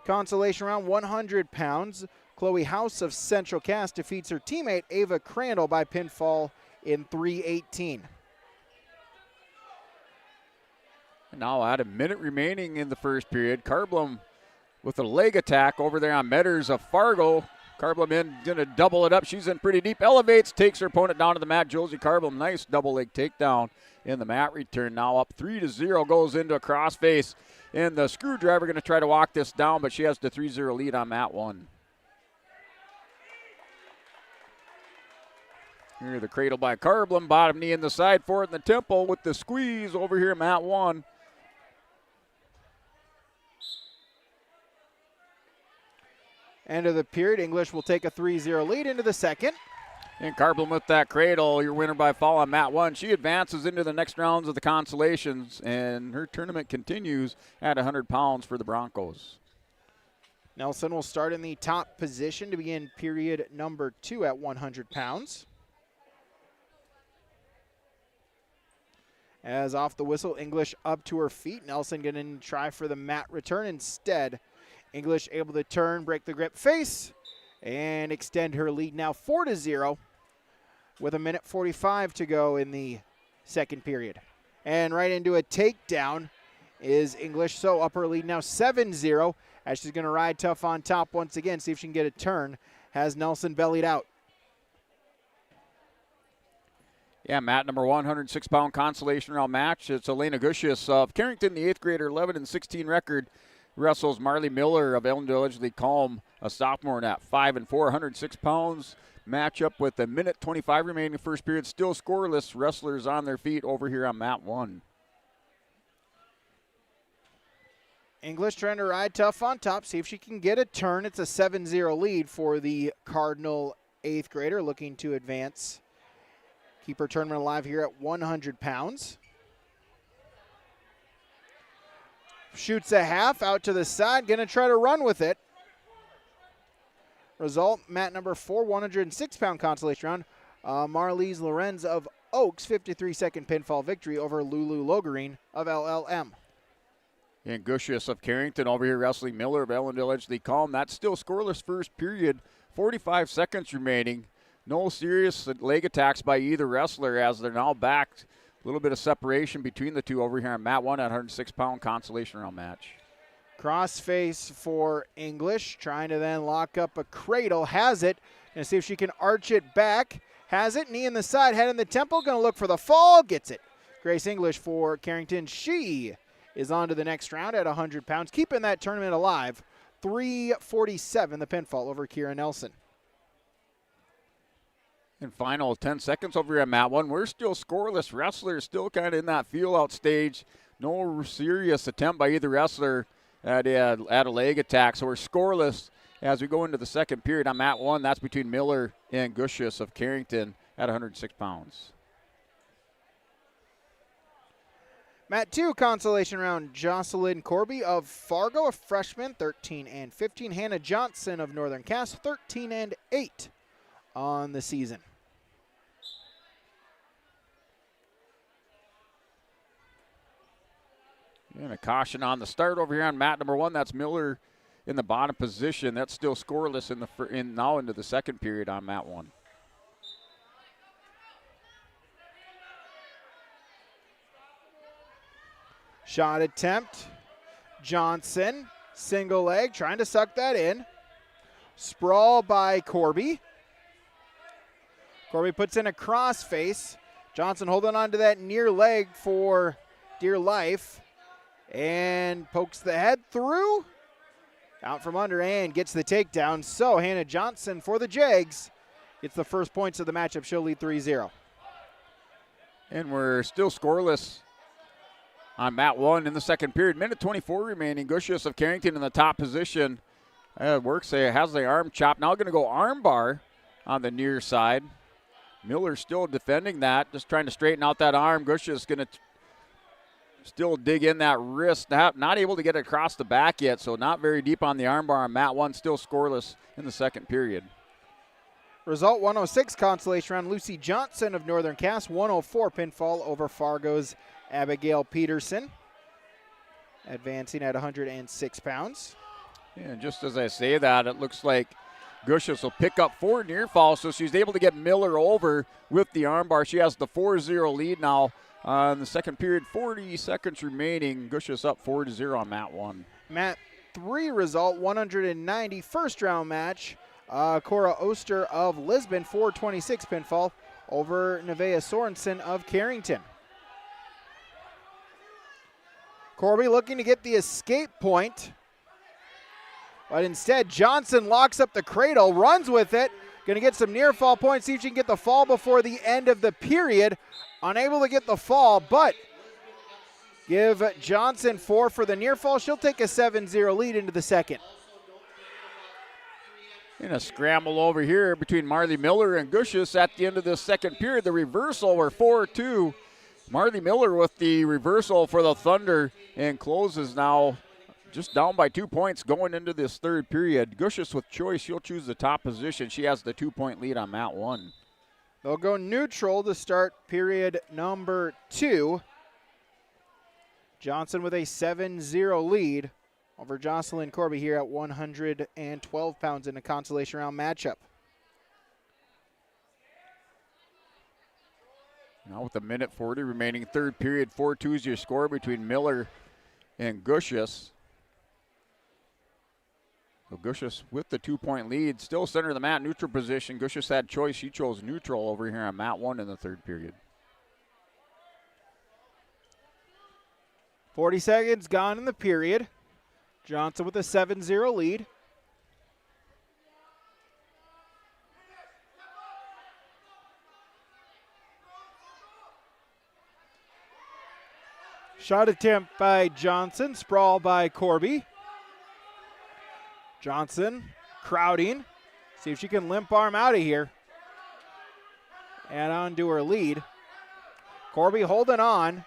S6: Consolation round, 100 pounds. Chloe House of Central Cass defeats her teammate Ava Crandall by pinfall in 3:18.
S2: And now at a minute remaining in the first period, Carblum with a leg attack over there on Metters of Fargo. Carblum in, gonna double it up. She's in pretty deep, elevates, takes her opponent down to the mat. Josie Carblum, nice double leg takedown in the mat return. Now up 3-0, goes into a crossface. And the screwdriver going to try to walk this down, but she has the 3-0 lead on mat 1. Here the cradle by Carblum, bottom knee in the side for it in the temple with the squeeze over here, mat 1.
S6: End of the period, English will take a 3-0 lead into the second.
S2: And Carblum with that cradle, your winner by fall on mat 1. She advances into the next rounds of the consolations, and her tournament continues at 100 pounds for the Broncos.
S6: Nelson will start in the top position to begin period number 2 at 100 pounds. As off the whistle, English up to her feet. Nelson going to try for the mat return instead. English able to turn, break the grip face, and extend her lead now 4-0 with 1:45 to go in the second period. And right into a takedown is English. So up her lead now 7-0 as she's going to ride tough on top once again, see if she can get a turn. Has Nelson bellied out.
S2: Yeah, Matt, number 106-pound consolation round match. It's Elena Gushis of Carrington, the 8th grader, 11-16 record. Wrestles Marley Miller of Ellenville Calm, a sophomore at 5-4, 106 pounds. Matchup with 1:25 remaining first period. Still scoreless. Wrestlers on their feet over here on mat 1.
S6: English trying to ride tough on top, see if she can get a turn. It's a 7-0 lead for the Cardinal 8th grader looking to advance. Keep her tournament alive here at 100 pounds. Shoots a half out to the side, going to try to run with it. Result, mat number 4, 106-pound consolation round. Marlies Lorenz of Oaks, 53-second pinfall victory over Lulu Logarine of LLM.
S2: And Gushis of Carrington over here wrestling Miller of Ellenville Calm. That's still scoreless first period, 45 seconds remaining. No serious leg attacks by either wrestler as they're now back. A little bit of separation between the two over here on mat 1 at 106-pound consolation round match.
S6: Crossface for English, trying to then lock up a cradle. Has it. Gonna see if she can arch it back. Has it. Knee in the side, head in the temple. Gonna look for the fall. Gets it. Grace English for Carrington. She is on to the next round at 100 pounds, keeping that tournament alive. 3:47, the pinfall over Kira Nelson.
S2: And final 10 seconds over here at mat 1. We're still scoreless. Wrestlers still kind of in that feel-out stage. No serious attempt by either wrestler at a leg attack. So we're scoreless as we go into the second period on mat 1. That's between Miller and Gushis of Carrington at 106 pounds.
S6: Mat 2, consolation round. Jocelyn Corby of Fargo, a freshman, 13-15. Hannah Johnson of Northern Cass, 13-8 on the season.
S2: And a caution on the start over here on mat number 1. That's Miller in the bottom position. That's still scoreless now into the second period on mat 1.
S6: Shot attempt. Johnson, single leg, trying to suck that in. Sprawl by Corby. Corby puts in a crossface. Johnson holding on to that near leg for dear life. And pokes the head through. Out from under and gets the takedown. So Hannah Johnson for the Jags gets the first points of the matchup. She'll lead 3-0.
S2: And we're still scoreless on mat 1 in the second period. 1:24 remaining. Gushis of Carrington in the top position. Works there, has the arm chopped. Now going to go arm bar on the near side. Miller still defending that, just trying to straighten out that arm. Gushis going to still dig in that wrist. Not able to get it across the back yet, so not very deep on the arm bar on mat 1. Still scoreless in the second period.
S6: Result 106 consolation round. Lucy Johnson of Northern Cass, 104 pinfall over Fargo's Abigail Peterson. Advancing at 106 pounds.
S2: Yeah, and just as I say that, it looks like Gushis will pick up 4 near falls, so she's able to get Miller over with the armbar. She has the 4-0 lead now in the second period. 40 seconds remaining. Gushis up 4-0 on mat 1.
S6: Mat 3 result, 190 first round match. Cora Oster of Lisbon, 426 pinfall over Nevaeh Sorensen of Carrington. Corby looking to get the escape point. But instead, Johnson locks up the cradle, runs with it. Going to get some near fall points, see if she can get the fall before the end of the period. Unable to get the fall, but give Johnson 4 for the near fall. She'll take a 7-0 lead into the second.
S2: In a scramble over here between Marley Miller and Gushis at the end of the second period. The reversal, we're 4-2. Marley Miller with the reversal for the Thunder and closes now just down by 2 points going into this third period. Gushis with choice. She'll choose the top position. She has the 2-point lead on mat 1.
S6: They'll go neutral to start period number 2. Johnson with a 7-0 lead over Jocelyn Corby here at 112 pounds in a consolation round matchup.
S2: Now with a minute 40 remaining, third period, 4-2 is your score between Miller and Gushus. So Gushus with the 2-point lead, still center of the mat, neutral position. Gushus had choice. She chose neutral over here on mat 1 in the third period.
S6: 40 seconds gone in the period. Johnson with a 7-0 lead. Shot attempt by Johnson, sprawl by Corby. Johnson crowding. See if she can limp arm out of here. Add on to her lead. Corby holding on.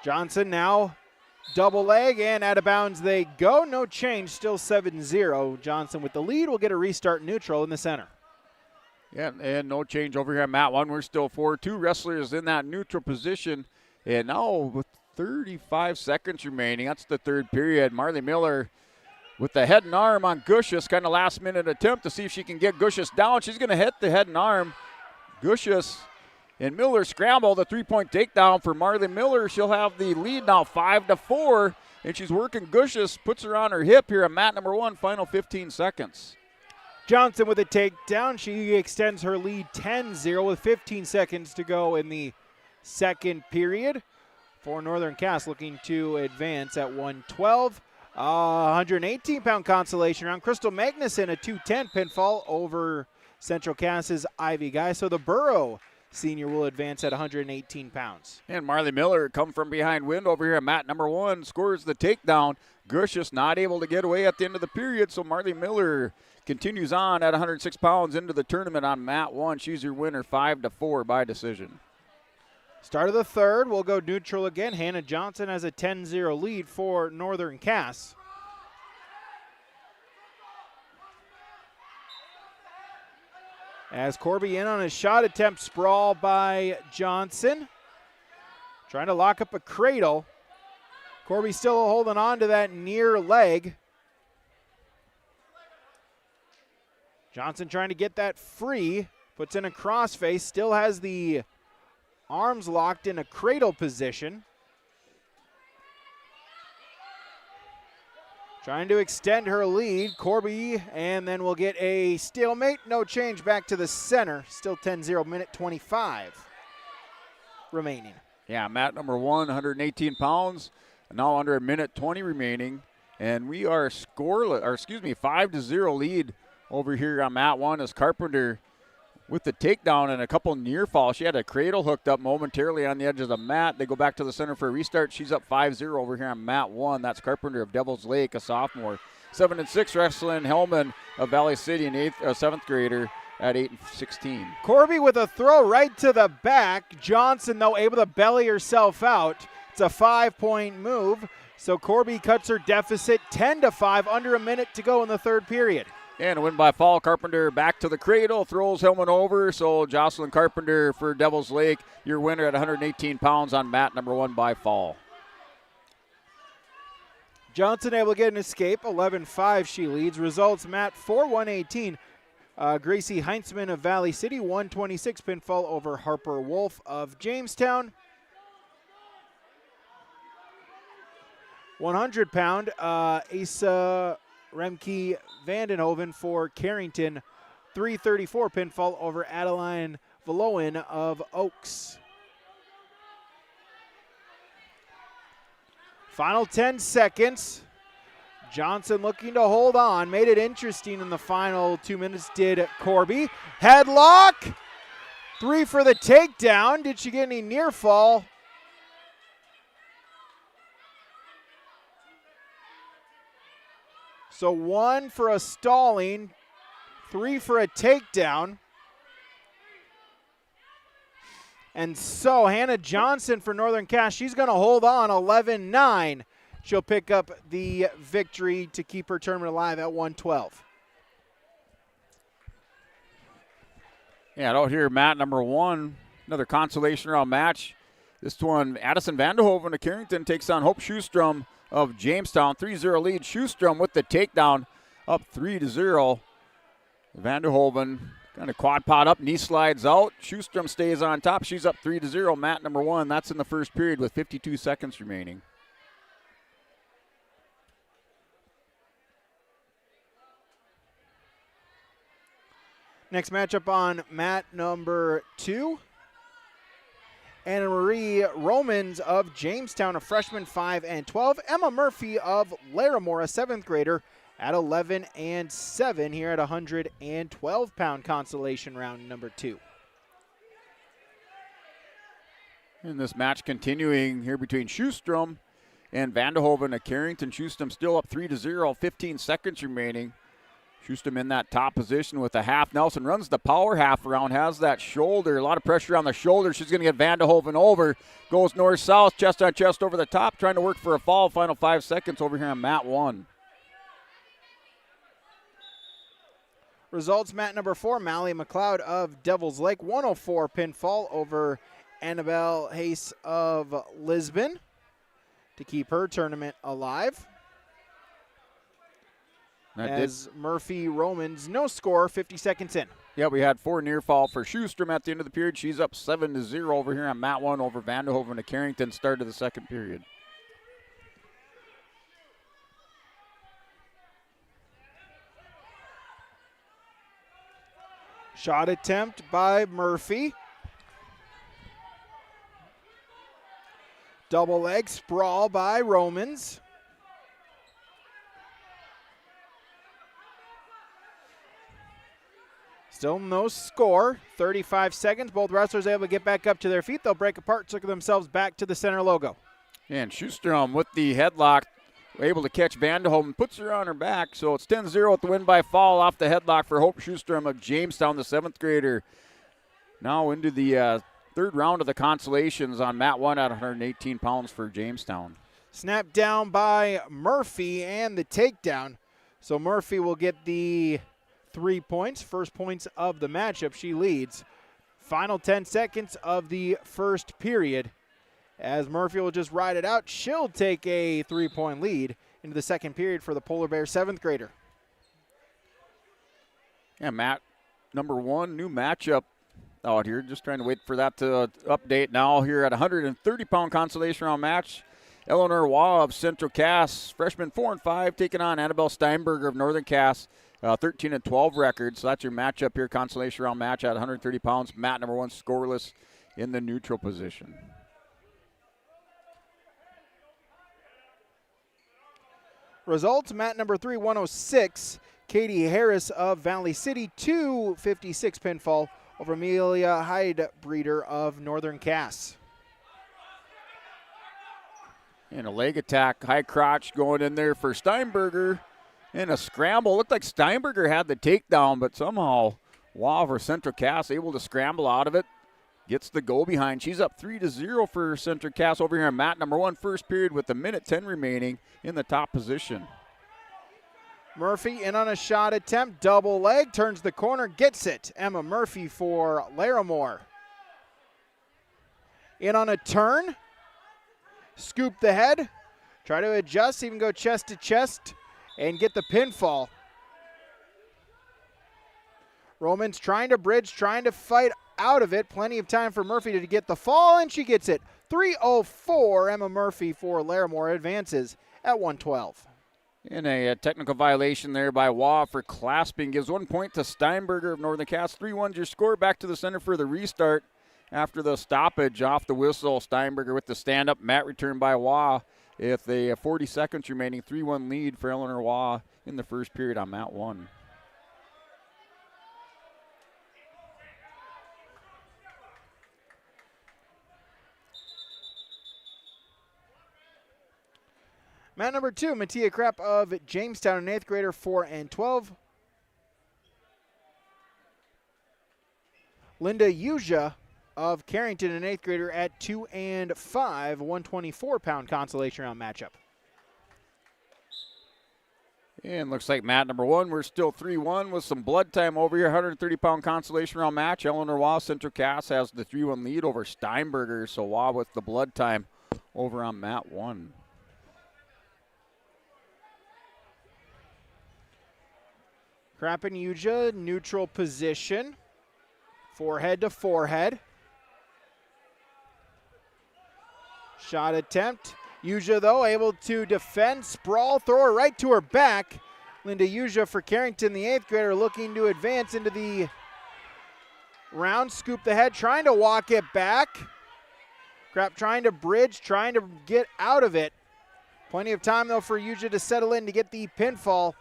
S6: Johnson now double leg and out of bounds they go. No change, still 7-0. Johnson with the lead will get a restart neutral in the center.
S2: Yeah, and no change over here on mat 1. We're still 4-2 wrestlers in that neutral position. And now with 35 seconds remaining, that's the third period. Marley Miller with the head and arm on Gushus, kind of last minute attempt to see if she can get Gushus down. She's going to hit the head and arm. Gushus and Miller scramble, the 3-point takedown for Marley Miller. She'll have the lead now 5-4, and she's working Gushus, puts her on her hip here on mat number 1, final 15 seconds.
S6: Johnson with a takedown. She extends her lead 10-0 with 15 seconds to go in the second period. For Northern Cass looking to advance at 112. 118-pound consolation round. Crystal Magnuson, a 210 pinfall over Central Cass's Ivy Guy. So the Burrow senior will advance at 118 pounds.
S2: And Marley Miller come from behind wind over here at mat number 1, scores the takedown. Gushus not able to get away at the end of the period, so Marley Miller continues on at 106 pounds into the tournament on mat 1. She's your winner 5-4 by decision.
S6: Start of the third, we'll go neutral again. Hannah Johnson has a 10-0 lead for Northern Cass. As Corby in on a shot attempt, sprawl by Johnson. Trying to lock up a cradle. Corby still holding on to that near leg. Johnson trying to get that free. Puts in a crossface, still has the arms locked in a cradle position. Trying to extend her lead. Corby, and then we'll get a stalemate. No change back to the center. Still 10-0, minute 25 remaining.
S2: Yeah, mat number 1, 118 pounds. Now under a minute 20 remaining. And we are scoreless, or 5-0 lead over here on mat 1 as Carpenter with the takedown and a couple near falls. She had a cradle hooked up momentarily on the edge of the mat. They go back to the center for a restart. She's up 5-0 over here on mat 1. That's Carpenter of Devil's Lake, a sophomore. 7-6 wrestling Hellman of Valley City, an 7th grader at 8-16.
S6: Corby with a throw right to the back. Johnson, though, able to belly herself out. It's a 5-point move. So Corby cuts her deficit 10-5, under a minute to go in the third period.
S2: And a win by fall. Carpenter back to the cradle, throws Hillman over. So Jocelyn Carpenter for Devil's Lake, your winner at 118 pounds on mat number 1 by fall.
S6: Johnson able to get an escape. 11-5 she leads. Results mat 4-118. Gracie Heintzman of Valley City, 126 pinfall over Harper Wolf of Jamestown. 100-pound Asa Remke Vandenhoven for Carrington, 334 pinfall over Adeline Valoin of Oaks. Final 10 seconds. Johnson looking to hold on. Made it interesting in the final 2 minutes, did Corby. Headlock. 3 for the takedown. Did she get any near fall? So 1 for a stalling, 3 for a takedown. And so Hannah Johnson for Northern Cass, she's going to hold on 11-9. She'll pick up the victory to keep her tournament alive at 112.
S2: Yeah, out here, mat number 1, another consolation round match. This one, Addison Vanderhoven of Carrington takes on Hope Schustrom of Jamestown. 3-0 lead. Schustrom with the takedown, up 3-0. Vanderhoven Kind of quad pot up, knee slides out. Schustrom stays on top. She's up 3-0. Mat number 1. That's in the first period with 52 seconds remaining.
S6: Next matchup on mat number 2. Anna Marie Romans of Jamestown, a freshman, 5-12. Emma Murphy of Larimore, a 7th grader, at 11-7 here at 112-pound consolation round number 2.
S2: And this match continuing here between Schustrom and Vanderhoven of Carrington. Schustrom still up 3-0, 15 seconds remaining. Schustrom in that top position with a half. Nelson runs the power half around, has that shoulder, a lot of pressure on the shoulder. She's going to get Vanderhoven over. Goes north-south, chest on chest over the top, trying to work for a fall. Final 5 seconds over here on mat 1.
S6: Results, mat number 4, Mallie McLeod of Devil's Lake, 104 pinfall over Annabelle Hayes of Lisbon to keep her tournament alive. Murphy Romans, no score, 50 seconds in.
S2: Yeah, we had 4 near fall for Schustrom at the end of the period. She's up 7-0 over here on mat 1 over Vanderhoven of Carrington, start of the second period.
S6: Shot attempt by Murphy. Double leg sprawl by Romans. Still no score. 35 seconds. Both wrestlers able to get back up to their feet. They'll break apart, circle themselves back to the center logo.
S2: And Schustrom with the headlock, able to catch Vanderhoven, puts her on her back. So it's 10-0 with the win by fall off the headlock for Hope Schustrom of Jamestown, the 7th grader. Now into the third round of the consolations on mat 1 at 118 pounds for Jamestown.
S6: Snap down by Murphy and the takedown. So Murphy will get the 3 points. First points of the matchup. She leads. Final 10 seconds of the first period. As Murphy will just ride it out, she'll take a 3-point lead into the second period for the Polar Bear 7th grader.
S2: Yeah, mat number 1, new matchup out here. Just trying to wait for that to update now here at 130-pound consolation round match. Eleanor Waugh of Central Cass, freshman 4-5, taking on Annabelle Steinberger of Northern Cass, 13-12 record. So that's your matchup here, consolation round match at 130 pounds. Mat number 1 scoreless in the neutral position.
S6: Results, mat number 3, 106. Katie Harris of Valley City, 256 pinfall over Amelia Heidbreeder of Northern Cass.
S2: And a leg attack, high crotch going in there for Steinberger. And a scramble. Looked like Steinberger had the takedown, but somehow Waugh for Central Cass able to scramble out of it. Gets the go behind. She's up 3-0 for Central Cass over here on mat number 1, first period with a minute 10 remaining in the top position.
S6: Murphy in on a shot attempt, double leg, turns the corner, gets it. Emma Murphy for Larimore. In on a turn, scoop the head, try to adjust, even go chest to chest, and get the pinfall. Romans trying to bridge, trying to fight out of it. Plenty of time for Murphy to get the fall, and she gets it. 3:04, Emma Murphy for Larimore advances at 112.
S2: In a technical violation there by Waugh for clasping. Gives 1 point to Steinberger of Northern Cass. 3-1's your score. Back to the center for the restart after the stoppage off the whistle. Steinberger with the stand-up. Mat return by Waugh with a 40 seconds remaining. 3-1 lead for Eleanor Waugh in the first period on mat 1.
S6: Mat number 2, Mattia Krapp of Jamestown, an 8th grader, 4-12. Linda Yuja of Carrington, an 8th grader, at 2-5, 124-pound consolation round matchup.
S2: And looks like mat number 1, we're still 3-1 with some blood time over here. 130-pound consolation round match. Eleanor Waugh, Central Cass has the 3-1 lead over Steinberger. So Waugh with the blood time over on mat 1.
S6: Krapp and Yuja, neutral position. Forehead to forehead. Shot attempt. Yuja, though, able to defend. Sprawl, throw her right to her back. Linda Yuja for Carrington, the 8th grader, looking to advance into the round. Scoop the head, trying to walk it back. Crap, trying to bridge, trying to get out of it. Plenty of time, though, for Yuja to settle in to get the pinfall.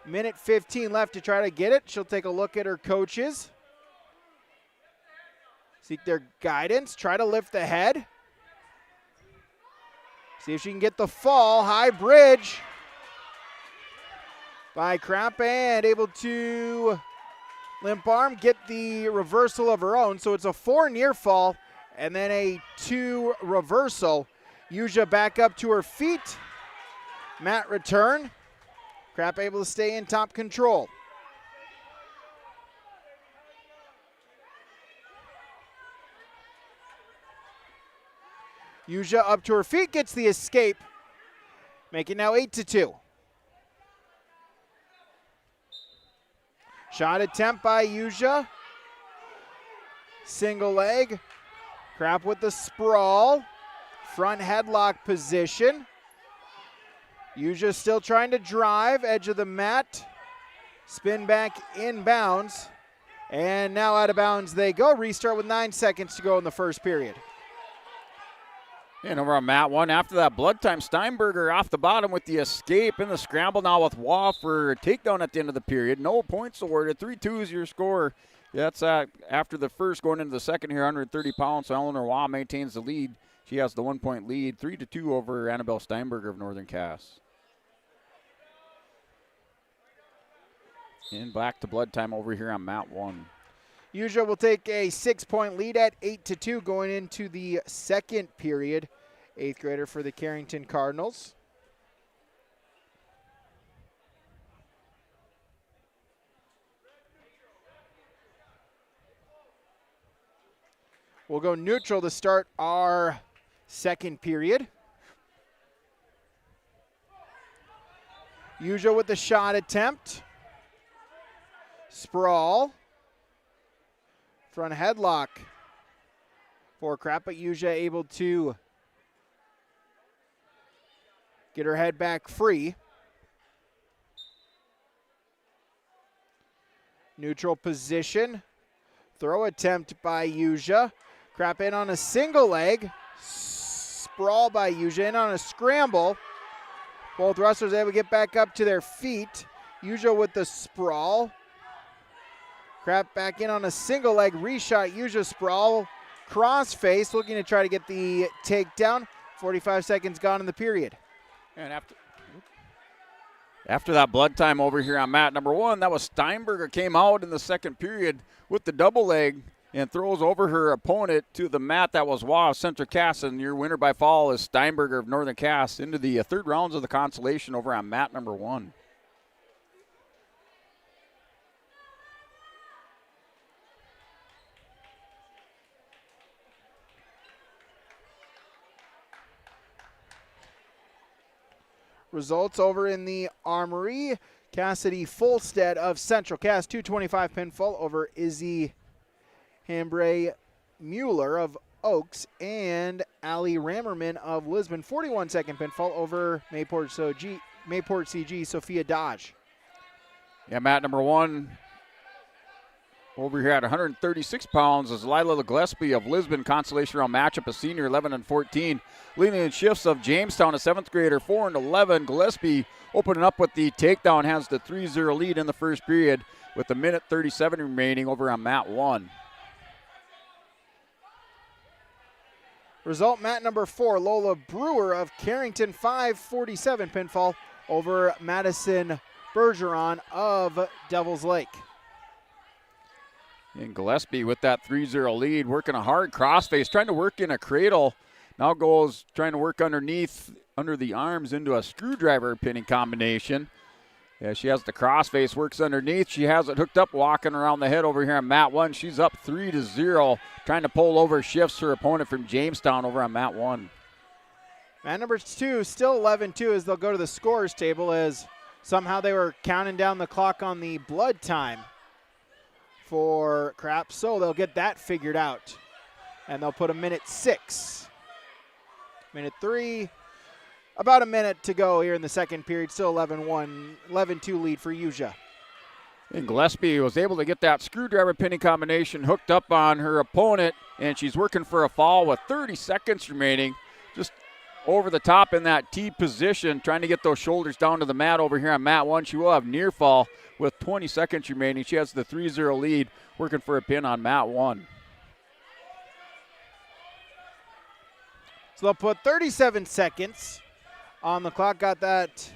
S6: Minute 15 left to try to get it. She'll take a look at her coaches. Seek their guidance. Try to lift the head. See if she can get the fall. High bridge by Crap, and able to limp arm get the reversal of her own. So it's a 4 near fall and then a 2 reversal. Yuja back up to her feet. Mat return. Crap able to stay in top control. Yuja up to her feet, gets the escape. Make it now 8-2. Shot attempt by Yuja. Single leg. Crap with the sprawl. Front headlock position. Yuja still trying to drive. Edge of the mat. Spin back inbounds. And now out of bounds they go. Restart with 9 seconds to go in the first period.
S2: And over on mat 1, after that blood time, Steinberger off the bottom with the escape in the scramble now with Waugh for a takedown at the end of the period. No points awarded. 3-2 is your score. That's after the first, going into the second here, 130 pounds. So Eleanor Waugh maintains the lead. She has the 1-point lead, 3-2 over Annabelle Steinberger of Northern Cass. And back to blood time over here on mat 1.
S6: Yuja will take a 6-point lead at 8-2 going into the second period. 8th grader for the Carrington Cardinals. We'll go neutral to start our second period. Yuja with the shot attempt. Sprawl. Front headlock for Crap, but Yuja able to get her head back free. Neutral position. Throw attempt by Yuja. Crap in on a single leg. Sprawl by Yuja in on a scramble. Both wrestlers able to get back up to their feet. Yuja with the sprawl. Crap back in on a single leg, reshot, Yuja sprawl, crossface, looking to try to get the takedown. 45 seconds gone in the period.
S2: And after that blood time over here on mat number 1, that was Steinberger came out in the second period with the double leg and throws over her opponent to the mat. That was Waugh of Central Cass, and your winner by fall is Steinberger of Northern Cass into the third rounds of the consolation over on mat number 1.
S6: Results over in the Armory. Cassidy Folstead of Central Cass, 225 pinfall over Izzy Hambray Mueller of Oaks, and Ali Rammerman of Lisbon, 41-second pinfall over Mayport CG Sophia Dodge.
S2: Yeah, mat number 1 over here at 136 pounds is Lila Gillespie of Lisbon. Consolation round matchup, a senior, 11-14. Leading in shifts of Jamestown, a 7th grader, 4-11. Gillespie opening up with the takedown, has the 3-0 lead in the first period with a minute 37 remaining over on mat 1.
S6: Result, mat number 4, Lola Brewer of Carrington, 5-47 pinfall over Madison Bergeron of Devil's Lake.
S2: And Gillespie with that 3-0 lead, working a hard crossface, trying to work in a cradle. Now goes trying to work underneath, under the arms into a screwdriver pinning combination. Yeah, she has the crossface, works underneath. She has it hooked up, walking around the head over here on mat 1. She's up 3-0, trying to pull over, shifts her opponent from Jamestown over on mat 1.
S6: Mat number 2, still 11-2 as they'll go to the scorers table as somehow they were counting down the clock on the blood time for Krapp, so they'll get that figured out. And they'll put a minute 6. Minute 3. About a minute to go here in the second period. Still 11-2 lead for Uja.
S2: And Gillespie was able to get that screwdriver pinning combination hooked up on her opponent, and she's working for a fall with 30 seconds remaining. Just over the top in that T position, trying to get those shoulders down to the mat over here on mat 1. She will have near fall with 20 seconds remaining. She has the 3-0 lead, working for a pin on mat 1.
S6: So they'll put 37 seconds on the clock. Got that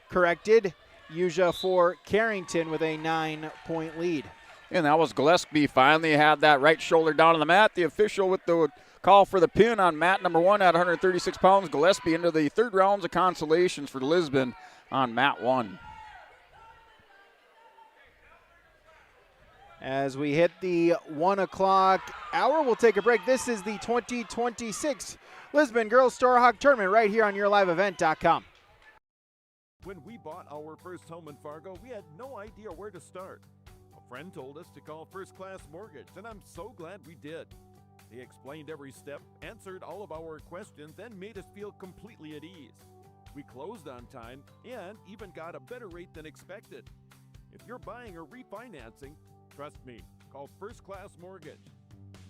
S6: corrected. Uja for Carrington with a 9-point lead.
S2: And that was Gillespie. Finally had that right shoulder down on the mat. The official with the call for the pin on mat number 1 at 136 pounds. Gillespie into the third rounds of consolations for Lisbon on mat 1.
S6: As we hit the 1 o'clock hour, we'll take a break. This is the 2026 Lisbon Girls Storhaug Tournament right here on YourLiveEvent.com.
S15: When we bought our first home in Fargo, we had no idea where to start. A friend told us to call First Class Mortgage, and I'm so glad we did. They explained every step, answered all of our questions, and made us feel completely at ease. We closed on time and even got a better rate than expected. If you're buying or refinancing, trust me, call First Class Mortgage.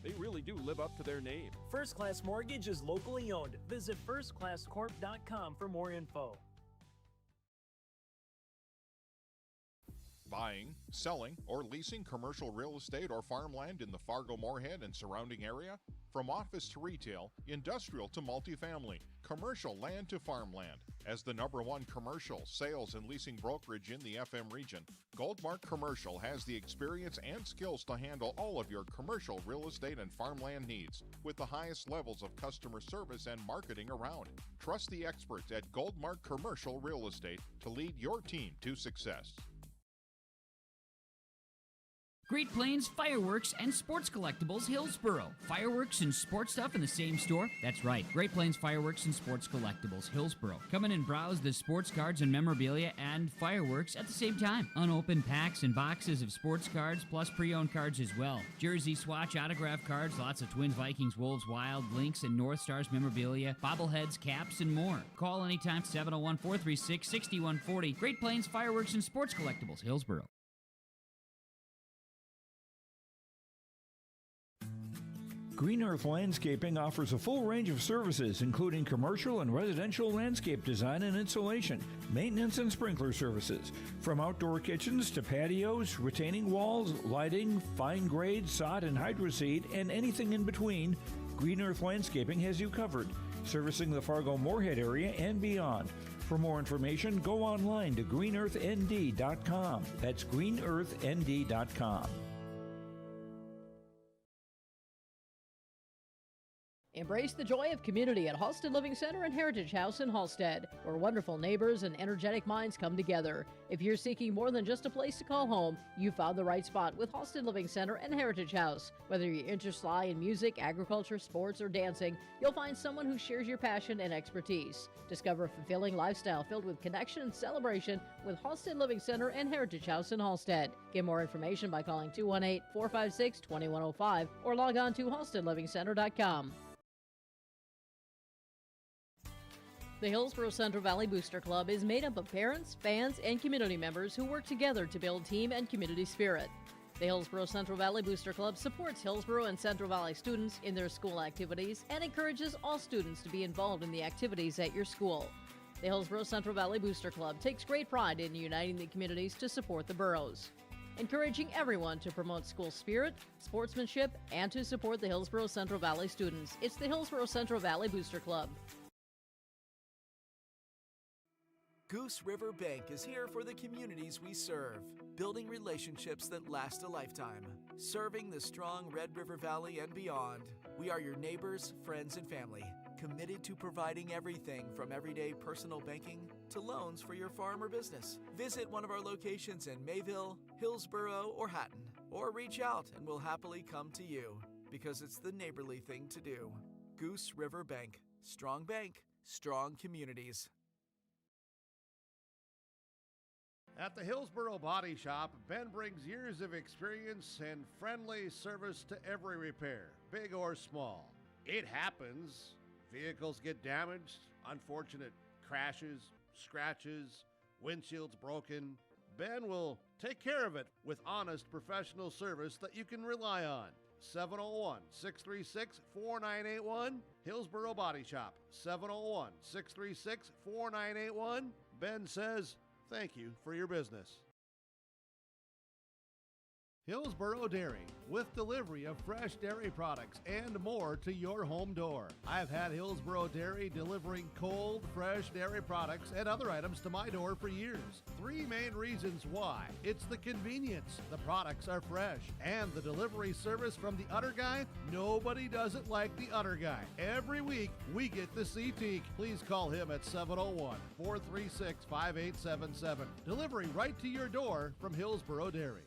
S15: They really do live up to their name.
S7: First Class Mortgage is locally owned. Visit firstclasscorp.com for more info.
S16: Buying, selling, or leasing commercial real estate or farmland in the Fargo-Moorhead and surrounding area? From office to retail, industrial to multifamily, commercial land to farmland. As the #1 commercial, sales, and leasing brokerage in the FM region, Goldmark Commercial has the experience and skills to handle all of your commercial real estate and farmland needs with the highest levels of customer service and marketing around. Trust the experts at Goldmark Commercial Real Estate to lead your team to success.
S9: Great Plains Fireworks and Sports Collectibles, Hillsboro. Fireworks and sports stuff in the same store? That's right. Great Plains Fireworks and Sports Collectibles, Hillsboro. Come in and browse the sports cards and memorabilia and fireworks at the same time. Unopened packs and boxes of sports cards, plus pre-owned cards as well. Jersey, Swatch, autograph cards, lots of Twins, Vikings, Wolves, Wild, Lynx, and North Stars memorabilia, bobbleheads, caps, and more. Call anytime, 701-436-6140. Great Plains Fireworks and Sports Collectibles, Hillsboro.
S5: Green Earth Landscaping offers a full range of services, including commercial and residential landscape design and installation, maintenance and sprinkler services. From outdoor kitchens to patios, retaining walls, lighting, fine grade, sod and hydroseed, and anything in between, Green Earth Landscaping has you covered, servicing the Fargo-Moorhead area and beyond. For more information, go online to greenearthnd.com. That's greenearthnd.com.
S17: Embrace the joy of community at Halsted Living Center and Heritage House in Halsted, where wonderful neighbors and energetic minds come together. If you're seeking more than just a place to call home, you found the right spot with Halsted Living Center and Heritage House. Whether your interests lie in music, agriculture, sports, or dancing, you'll find someone who shares your passion and expertise. Discover a fulfilling lifestyle filled with connection and celebration with Halsted Living Center and Heritage House in Halsted. Get more information by calling 218-456-2105 or log on to halstedlivingcenter.com. The Hillsboro Central Valley Booster Club is made up of parents, fans, and community members who work together to build team and community spirit. The Hillsboro Central Valley Booster Club supports Hillsboro and Central Valley students in their school activities and encourages all students to be involved in the activities at your school. The Hillsboro Central Valley Booster Club takes great pride in uniting the communities to support the boroughs, encouraging everyone to promote school spirit, sportsmanship, and to support the Hillsboro Central Valley students. It's the Hillsboro Central Valley Booster Club.
S18: Goose River Bank is here for the communities we serve, building relationships that last a lifetime, serving the strong Red River Valley and beyond. We are your neighbors, friends, and family, committed to providing everything from everyday personal banking to loans for your farm or business. Visit one of our locations in Mayville, Hillsboro, or Hatton, or reach out and we'll happily come to you, because it's the neighborly thing to do. Goose River Bank, strong communities.
S1: At the Hillsboro Body Shop, Ben brings years of experience and friendly service to every repair, big or small. It happens. Vehicles get damaged, unfortunate crashes, scratches, windshields broken. Ben will take care of it with honest professional service that you can rely on. 701-636-4981, Hillsboro Body Shop. 701-636-4981. Ben says, thank you for your business. Hillsboro Dairy, with delivery of fresh dairy products and more to your home door. I've had Hillsboro Dairy delivering cold, fresh dairy products and other items to my door for years. 3 main reasons why. It's the convenience, the products are fresh, and the delivery service from the Udder Guy. Nobody does it like the Udder Guy. Every week, we get to see Teak. Please call him at 701-436-5877. Delivery right to your door from Hillsboro Dairy.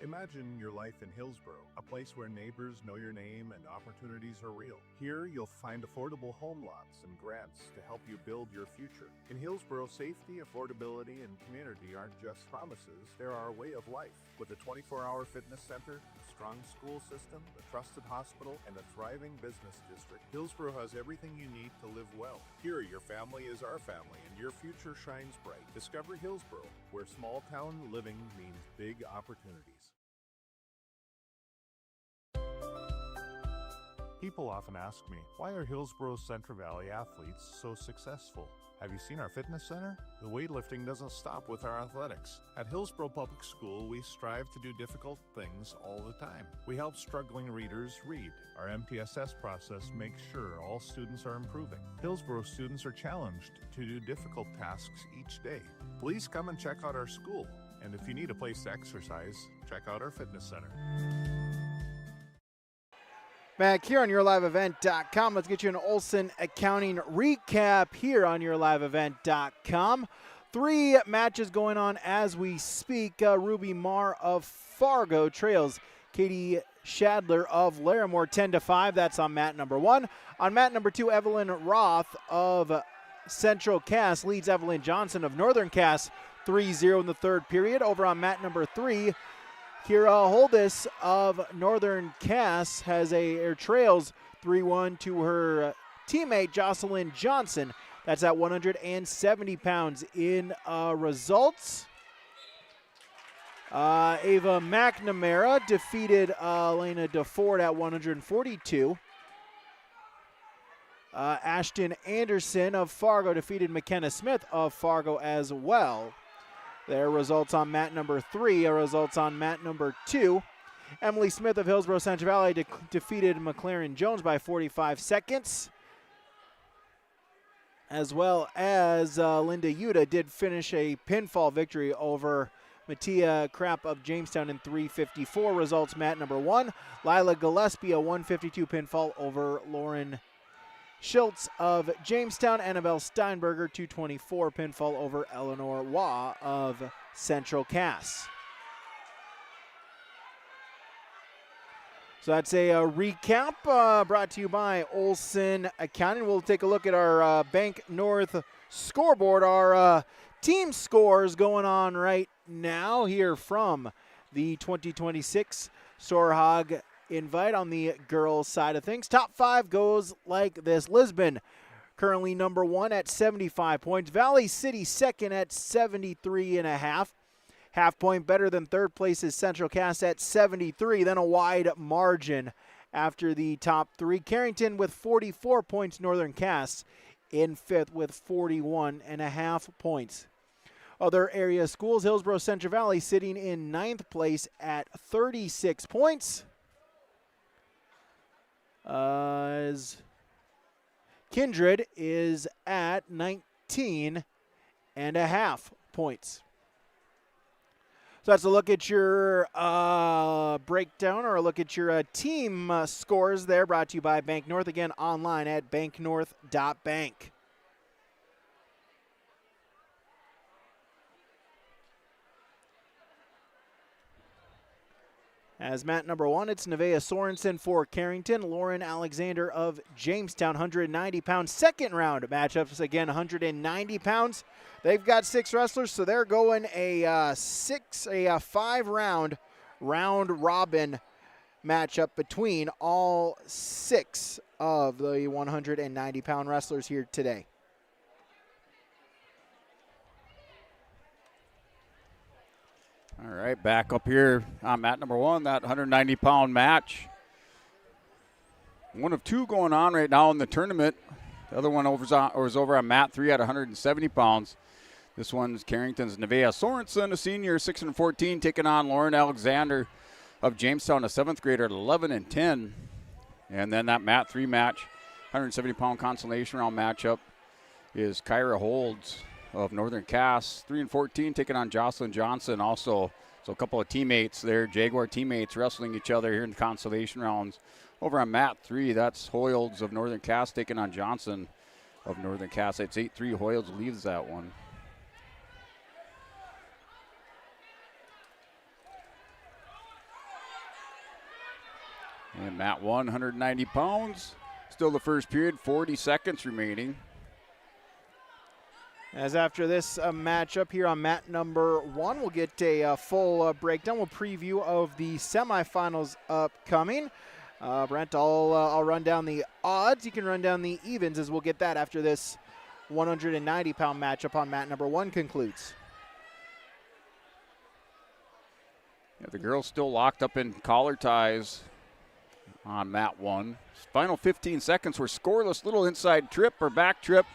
S3: Imagine your life in Hillsboro, a place where neighbors know your name and opportunities are real. Here, you'll find affordable home lots and grants to help you build your future. In Hillsboro, safety, affordability, and community aren't just promises, they are a way of life. With a 24-hour fitness center, a strong school system, a trusted hospital, and a thriving business district, Hillsboro has everything you need to live well. Here, your family is our family, and your future shines bright. Discover Hillsboro, where small-town living means big opportunities. People often ask me, why are Hillsboro's Central Valley athletes so successful? Have you seen our fitness center? The weightlifting doesn't stop with our athletics. At Hillsboro Public School, we strive to do difficult things all the time. We help struggling readers read. Our MTSS process makes sure all students are improving. Hillsboro students are challenged to do difficult tasks each day. Please come and check out our school. And if you need a place to exercise, check out our fitness center.
S6: Back here on YourLiveEvent.com, let's get you an Olson Accounting recap here on YourLiveEvent.com. 3 matches going on as we speak. Ruby Marr of Fargo trails Katie Shadler of Larimore 10-5. That's on mat number 1. On mat number 2, Evelyn Roth of Central Cass leads Evelyn Johnson of Northern Cass 3-0 in the third period. Over on mat number 3, Kira Holdis of Northern Cass trails 3-1 to her teammate Jocelyn Johnson. That's at 170 pounds in results. Ava McNamara defeated Elena DeFord at 142. Ashton Anderson of Fargo defeated McKenna Smith of Fargo as well. Their results on mat number 3, results on mat number 2. Emily Smith of Hillsboro Central Valley defeated McLaren Jones by 45 seconds. As well as Linda Yuta did finish a pinfall victory over Mattia Krapp of Jamestown in 3:54. Results mat number 1. Lila Gillespie, a 152 pinfall over Lauren Schultz of Jamestown. Annabelle Steinberger, 224 pinfall over Eleanor Waugh of Central Cass. So that's a recap brought to you by Olson Accounting. We'll take a look at our Bank North scoreboard. Our team scores going on right now here from the 2026 Storhaug Invite on the girls' side of things. Top 5 goes like this. Lisbon currently number 1 at 75 points. Valley City second at 73.5. Half point better than third place is Central Cass at 73. Then a wide margin after the top 3. Carrington with 44 points. Northern Cass in 5th with 41.5 points. Other area schools, Hillsboro Central Valley sitting in 9th place at 36 points. As Kindred is at 19.5 points. So that's a look at your breakdown or a look at your team scores there, brought to you by Bank North. Again, online at banknorth.bank. As mat number 1, it's Nevaeh Sorensen for Carrington, Lauren Alexander of Jamestown, 190 pounds. Second round matchups, again, 190 pounds. They've got 6 wrestlers, so they're going a 5-round round robin matchup between all 6 of the 190-pound wrestlers here today.
S2: All right, back up here on mat number 1, that 190-pound match. One of 2 going on right now in the tournament. The other one is over on mat 3 at 170 pounds. This one's Carrington's Nevaeh Sorensen, a senior, 6-14, taking on Lauren Alexander of Jamestown, a 7th grader at 11-10. And then that mat 3 match, 170-pound consolation round matchup, is Kyra Holds of Northern Cass, 3-14, taking on Jocelyn Johnson also. So a couple of teammates there, Jaguar teammates, wrestling each other here in the consolation rounds. Over on mat 3, that's Hoyles of Northern Cass taking on Johnson of Northern Cass. It's 8-3. Hoyles leaves that one. And mat 1, 190 pounds. Still the first period, 40 seconds remaining.
S6: As after this matchup here on mat number 1, we'll get a full breakdown. We'll preview of the semifinals upcoming. Brent, I'll run down the odds. You can run down the evens as we'll get that after this 190-pound matchup on mat number 1 concludes.
S2: Yeah, the girls still locked up in collar ties on mat 1. Final 15 seconds were scoreless. Little inside trip or back trip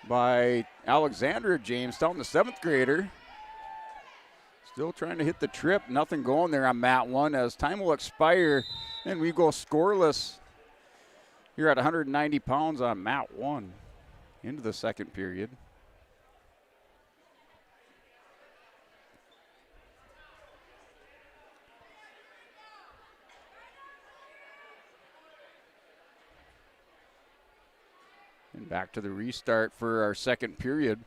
S2: by Alexander of Jamestown, the 7th grader. Still trying to hit the trip. Nothing going there on mat 1 as time will expire and we go scoreless here at 190 pounds on mat 1 into the second period. And back to the restart for our second period.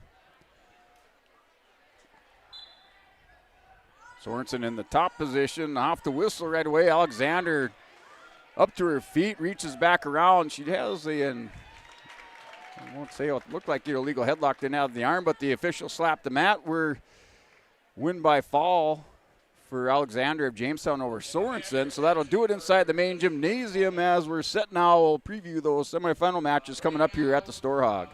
S2: Sorensen in the top position, off the whistle right away. Alexander up to her feet, reaches back around. She has I won't say it looked like the illegal headlock, didn't have the arm, but the official slapped the mat. We're win by fall for Alexander of Jamestown over Sorensen. So that'll do it inside the main gymnasium as we're set now. We'll preview those semifinal matches coming up here at the Storhaug.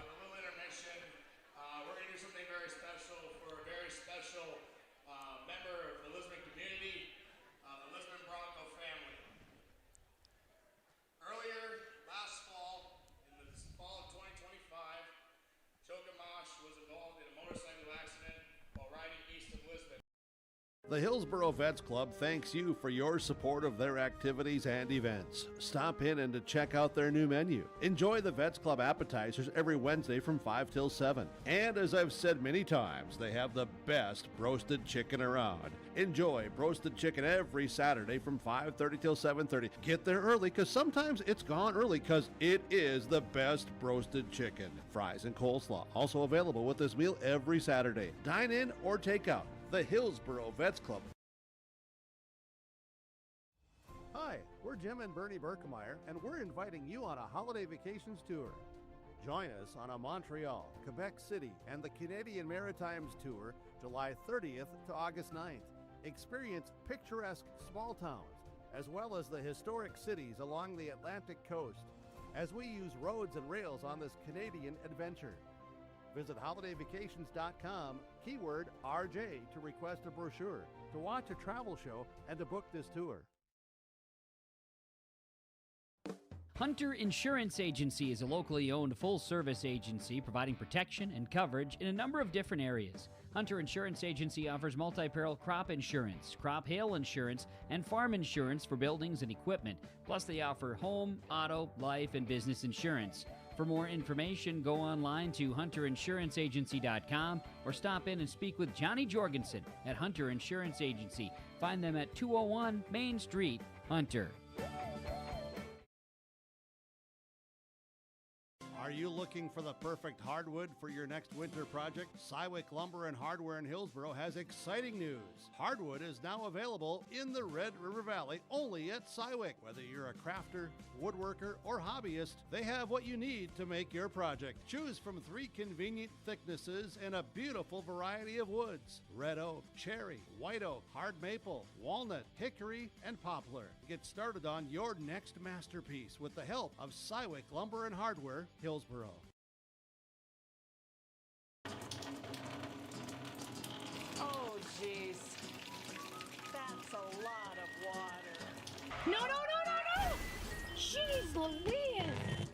S1: The Hillsboro Vets Club thanks you for your support of their activities and events. Stop in and to check out their new menu. Enjoy the Vets Club appetizers every Wednesday from 5 till 7. And as I've said many times, they have the best roasted chicken around. Enjoy roasted chicken every Saturday from 5:30 till 7:30. Get there early because sometimes it's gone early because it is the best roasted chicken. Fries and coleslaw also available with this meal every Saturday. Dine in or take out. The Hillsboro Vets Club. Hi, we're Jim and Bernie Berkemeyer, and we're inviting you on a holiday vacations tour. Join us on a Montreal, Quebec City, and the Canadian Maritimes tour, July 30th to August 9th. Experience picturesque small towns, as well as the historic cities along the Atlantic coast, as we use roads and rails on this Canadian adventure. Visit holidayvacations.com, keyword RJ, to request a brochure, to watch a travel show, and to book this tour.
S9: Hunter Insurance Agency is a locally owned full-service agency providing protection and coverage in a number of different areas. Hunter Insurance Agency offers multi-peril crop insurance, crop hail insurance, and farm insurance for buildings and equipment. Plus, they offer home, auto, life, and business insurance. For more information, go online to hunterinsuranceagency.com or stop in and speak with Johnny Jorgensen at Hunter Insurance Agency. Find them at 201 Main Street, Hunter.
S1: Are you looking for the perfect hardwood for your next winter project? Cywick Lumber and Hardware in Hillsboro has exciting news. Hardwood is now available in the Red River Valley only at Cywick. Whether you're a crafter, woodworker, or hobbyist, they have what you need to make your project. Choose from 3 convenient thicknesses and a beautiful variety of woods: red oak, cherry, white oak, hard maple, walnut, hickory, and poplar. Get started on your next masterpiece with the help of Cywick Lumber and Hardware, Hillsboro.
S19: Oh, jeez. That's a lot of water.
S20: No, no, no, no, no! Jeez Louise!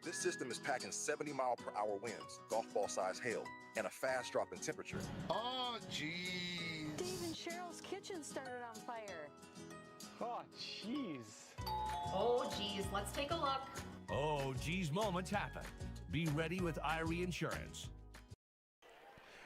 S21: This system is packing 70-mile-per-hour winds, golf ball size hail, and a fast drop in temperature.
S19: Oh, jeez. Dave and Cheryl's kitchen started on fire.
S22: Oh, jeez.
S23: Oh, geez, let's take a look.
S26: Oh, geez, moments happen. Be ready with Irie Insurance.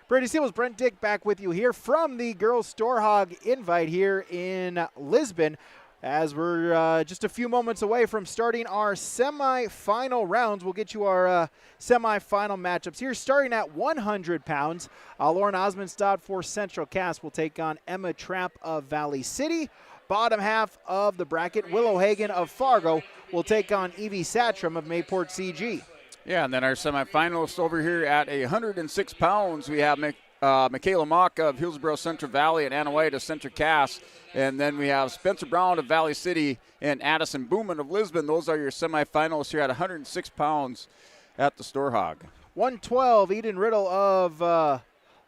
S6: Brady Seals, Brent Dick back with you here from the Girls Storhaug Invite here in Lisbon, as we're just a few moments away from starting our semifinal rounds. We'll get you our semifinal matchups here, starting at 100 pounds. Lauren Osmondstad for Central Cass will take on Emma Trapp of Valley City. Bottom half of the bracket, Willow Hagen of Fargo will take on Evie Satcham of Mayport CG.
S2: Yeah, and then our semifinalists over here at 106 pounds, we have Michaela Mock of Hillsboro Central Valley and Anna White of Central Cass. And then we have Spencer Brown of Valley City and Addison Booman of Lisbon. Those are your semifinalists here at 106 pounds at the Storhaug.
S6: 112, Eden Riddle of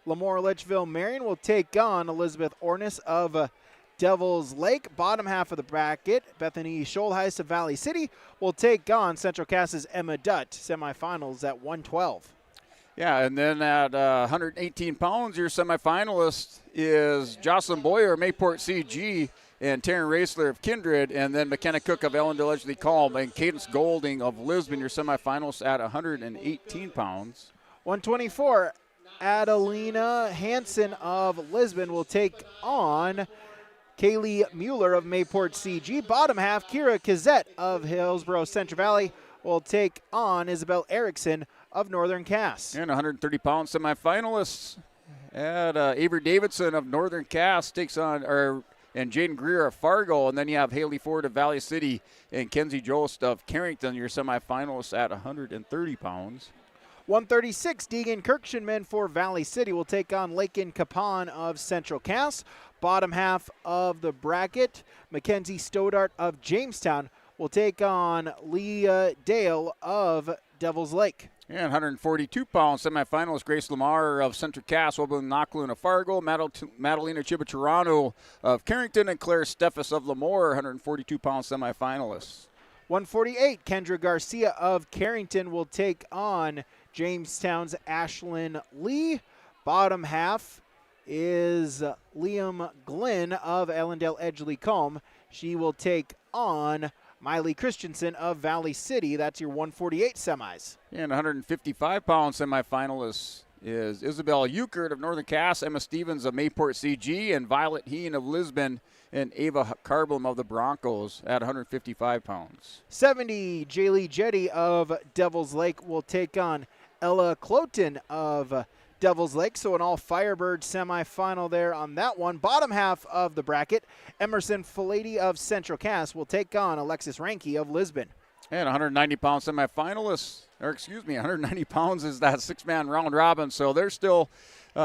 S6: Lemoore Litchville Marion will take on Elizabeth Ornis of Devil's Lake. Bottom half of the bracket, Bethany Scholheis of Valley City will take on Central Cass's Emma Dutt. Semifinals at 112.
S2: Yeah, and then at 118 pounds, your semifinalist is Jocelyn Boyer of Mayport CG and Taryn Raisler of Kindred, and then McKenna Cook of Ellendale Edgeley Calm and Cadence Golding of Lisbon, your semifinalists at 118 pounds.
S6: 124, Adelina Hansen of Lisbon will take on Kaylee Mueller of Mayport CG. Bottom half, Kira Kazette of Hillsboro Central Valley will take on Isabel Erickson of Northern Cass.
S2: And 130-pound semifinalists at Avery Davidson of Northern Cass takes on, and Jaden Greer of Fargo, and then you have Haley Ford of Valley City and Kenzie Jost of Carrington, your semifinalists at 130 pounds.
S6: 136, Deegan Kirkshinman for Valley City will take on Lakin Kapan of Central Cass. Bottom half of the bracket, Mackenzie Stodart of Jamestown will take on Leah Dale of Devil's Lake.
S2: And 142-pound semifinalist Grace Lamar of Central Cass, Oberlin Knocklin of Fargo, Madalena Chibaturano of Carrington, and Claire Steffes of Lemoore, 142-pound semifinalists.
S6: 148, Kendra Garcia of Carrington will take on Jamestown's Ashlyn Lee. Bottom half is Liam Glenn of Ellendale Edgeley Calm. She will take on Miley Christensen of Valley City. That's your 148 semis.
S2: And 155-pound semifinalist is Isabel Euchert of Northern Cass, Emma Stevens of Mayport CG, and Violet Heen of Lisbon, and Ava Carblum of the Broncos at 155 pounds.
S6: 70, Jaylee Jetty of Devil's Lake will take on Ella Cloten of Devil's Lake. So an all Firebird semifinal there on that one. Bottom half of the bracket, Emerson Filati of Central Cass will take on Alexis Ranke of Lisbon.
S2: And 190-pound semifinalists, 190 pounds is that six-man round robin. So there's still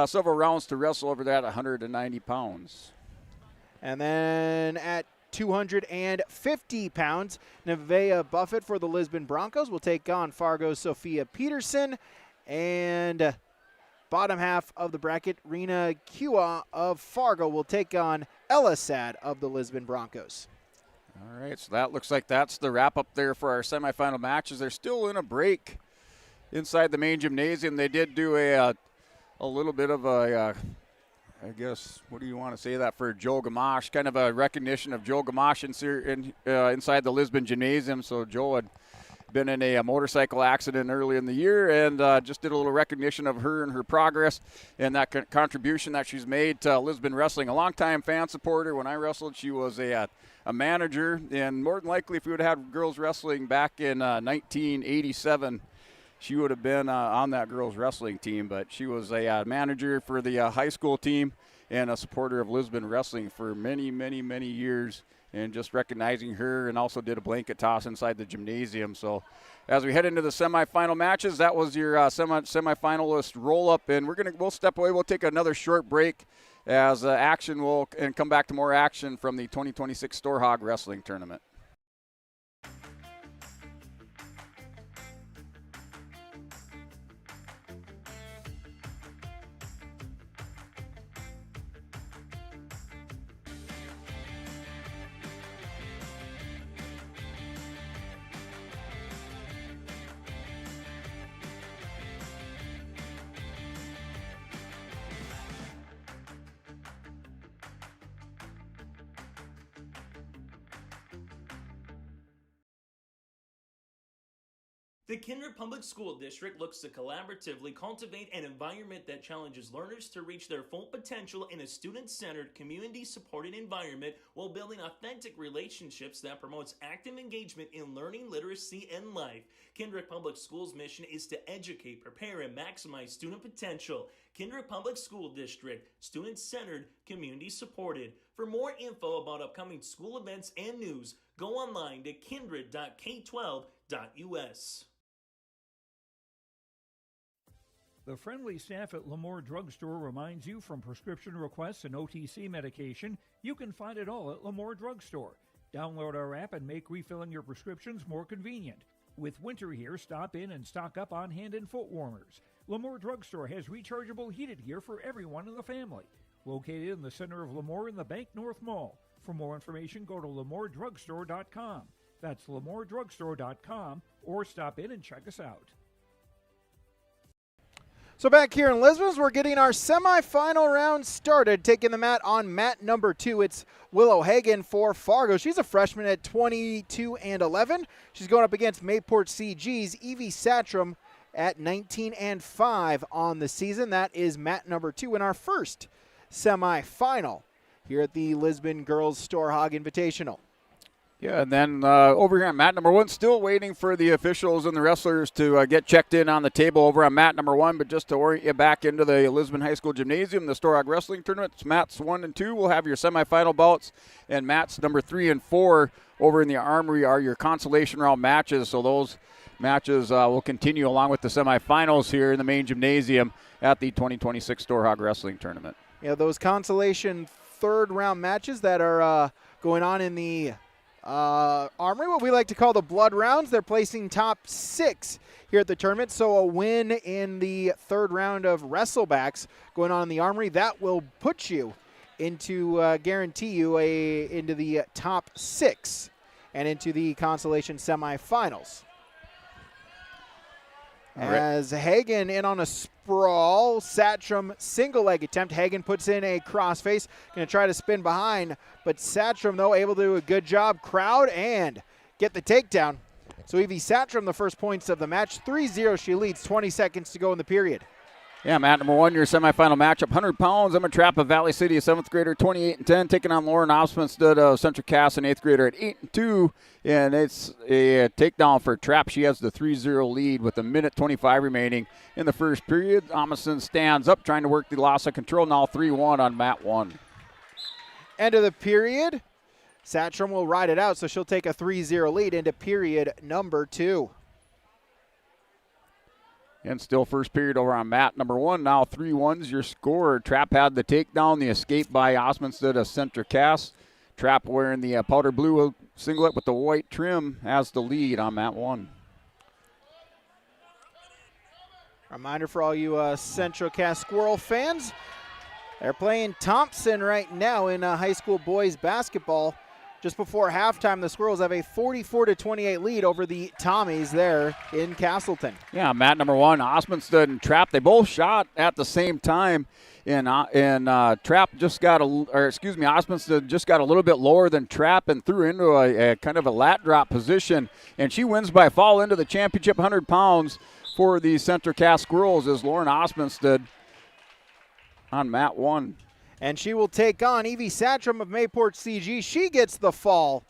S2: several rounds to wrestle over that 190 pounds.
S6: And then at 250 pounds, Nevaeh Buffett for the Lisbon Broncos will take on Fargo's Sophia Peterson. And bottom half of the bracket, Rena Kua of Fargo will take on Ella Sad of the Lisbon Broncos.
S2: All right, so that looks like that's the wrap-up there for our semifinal matches. They're still in a break inside the main gymnasium. They did do a little bit of a I guess, what do you want to say that for Joe Gamache, kind of a recognition of Joe Gamache inside the Lisbon Gymnasium. So Joe had been in a motorcycle accident early in the year and just did a little recognition of her and her progress and that contribution that she's made to Lisbon wrestling. A longtime fan supporter. When I wrestled, she was a manager, and more than likely if we would have had girls wrestling back in 1987, she would have been on that girls wrestling team, but she was a manager for the high school team and a supporter of Lisbon wrestling for many, many, many years. And just recognizing her, and also did a blanket toss inside the gymnasium. So as we head into the semifinal matches, that was your semifinalist roll-up, and we'll step away. We'll take another short break as action will and come back to more action from the 2026 Storhaug Wrestling Tournament.
S7: The Kindred Public School District looks to collaboratively cultivate an environment that challenges learners to reach their full potential in a student-centered, community-supported environment while building authentic relationships that promotes active engagement in learning, literacy, and life. Kindred Public Schools' mission is to educate, prepare, and maximize student potential. Kindred Public School District, student-centered, community-supported. For more info about upcoming school events and news, go online to kindred.k12.us.
S5: The friendly staff at Lemoore Drugstore reminds you from prescription requests and OTC medication, you can find it all at Lemoore Drugstore. Download our app and make refilling your prescriptions more convenient. With winter here, stop in and stock up on hand and foot warmers. Lemoore Drugstore has rechargeable heated gear for everyone in the family. Located in the center of Lemoore in the Bank North Mall. For more information, go to LemooreDrugstore.com. That's LemooreDrugstore.com, or stop in and check us out.
S6: So back here in Lisbon, we're getting our semifinal round started. Taking the mat on mat number 2, it's Willow Hagen for Fargo. She's a freshman at 22-11. She's going up against Mayport CG's Evie Satram at 19-5 on the season. That is mat number 2 in our first semifinal here at the Lisbon Girls Storhaug Invitational.
S2: Yeah, and then over here on mat number 1, still waiting for the officials and the wrestlers to get checked in on the table over on mat number 1. But just to orient you back into the Lisbon High School Gymnasium, the Storhaug Wrestling Tournament, it's mats 1 and 2 will have your semifinal bouts, and mats number 3 and 4 over in the Armory are your consolation round matches. So those matches will continue along with the semifinals here in the main gymnasium at the 2026 Storhaug Wrestling Tournament.
S6: Yeah, those consolation third round matches that are going on in the Armory, what we like to call the blood rounds. They're placing top 6 here at the tournament, so a win in the third round of wrestlebacks going on in the Armory, that will put you into, guarantee you into the top 6 and into the consolation semifinals. As Hagen in on a sprawl, Satram single leg attempt. Hagen puts in a crossface, going to try to spin behind, but Satram, though, able to do a good job, crowd, and get the takedown. So Evie Satram, the first points of the match, 3-0. She leads, 20 seconds to go in the period.
S2: Yeah, mat number 1, your semifinal matchup, 100 pounds. Emma Trapp of Valley City, a 7th grader, 28-10, taking on Lauren Osmondstead of Central Cass, an 8th grader at 8-2. And it's a takedown for Trapp. She has the 3-0 lead with 1:25 remaining in the first period. Amundsen stands up, trying to work the loss of control. Now 3-1 on mat 1.
S6: End of the period. Satram will ride it out, so she'll take a 3-0 lead into period number 2.
S2: And still first period over on mat number 1. Now 3-1's your score. Trapp had the takedown, the escape by Osmondstead of Central Cass. Trapp wearing the powder blue singlet with the white trim has the lead on mat 1.
S6: Reminder for all you Central Cass Squirrel fans, they're playing Thompson right now in high school boys basketball. Just before halftime, the Squirrels have a 44-28 lead over the Tommies there in Castleton.
S2: Yeah, mat number 1, Osmondstead and Trapp, they both shot at the same time. And Trapp just got Osmondstead just got a little bit lower than Trapp and threw into a kind of a lat drop position. And she wins by fall into the championship 100 pounds for the Central Cass Squirrels is Lauren Osmondstead on mat 1.
S6: And she will take on Evie Satram of Mayport CG. She gets the fall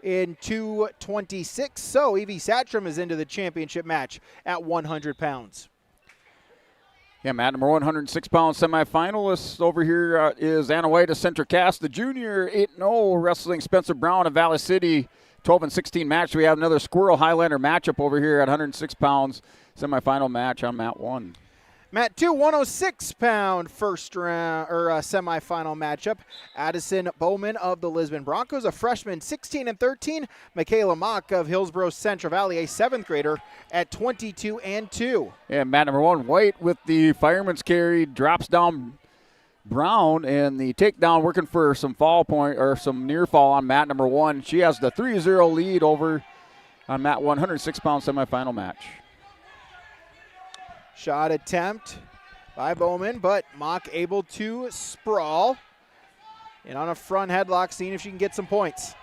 S6: in 226. So Evie Satcham is into the championship match at 100 pounds.
S2: Yeah, Matt, number 106-pound semifinalist over here is Anna White of Central Cass. The junior 8-0 wrestling Spencer Brown of Valley City, 12-16 match. We have another Squirrel Highlander matchup over here at 106 pounds, semifinal match on Mat 1.
S6: Mat 2, 106-pound first round or semifinal matchup. Addison Bowman of the Lisbon Broncos, a freshman, 16-13. Michaela Mock of Hillsborough Central Valley, a 7th grader, at 22-2.
S2: Yeah, Mat number 1, White with the fireman's carry, drops down Brown, and the takedown working for some fall point or some near fall on Mat number 1. She has the 3-0 lead over on Mat 1, 106-pound semifinal match.
S6: Shot attempt by Bowman, but Mock able to sprawl. And on a front headlock, seeing if she can get some points.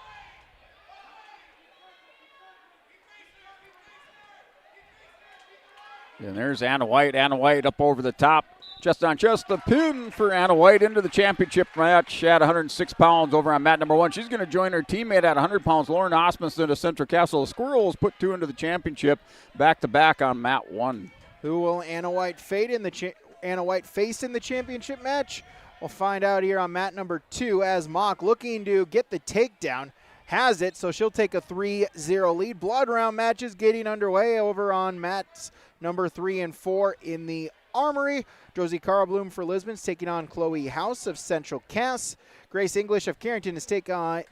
S2: And there's Anna White. Anna White up over the top. Just on just the pin for Anna White into the championship match at 106 pounds over on Mat number 1. She's going to join her teammate at 100 pounds, Lauren Osmundson of Central Castle. The Squirrels put 2 into the championship back-to-back on Mat 1.
S6: Who will Anna White face in the championship match? We'll find out here on Mat number 2 as Mock looking to get the takedown. Has it, so she'll take a 3-0 lead. Blood round matches getting underway over on mats number 3 and 4 in the Armory. Josie Carlbloom for Lisbon's taking on Chloe House of Central Cass. Grace English of Carrington is taking on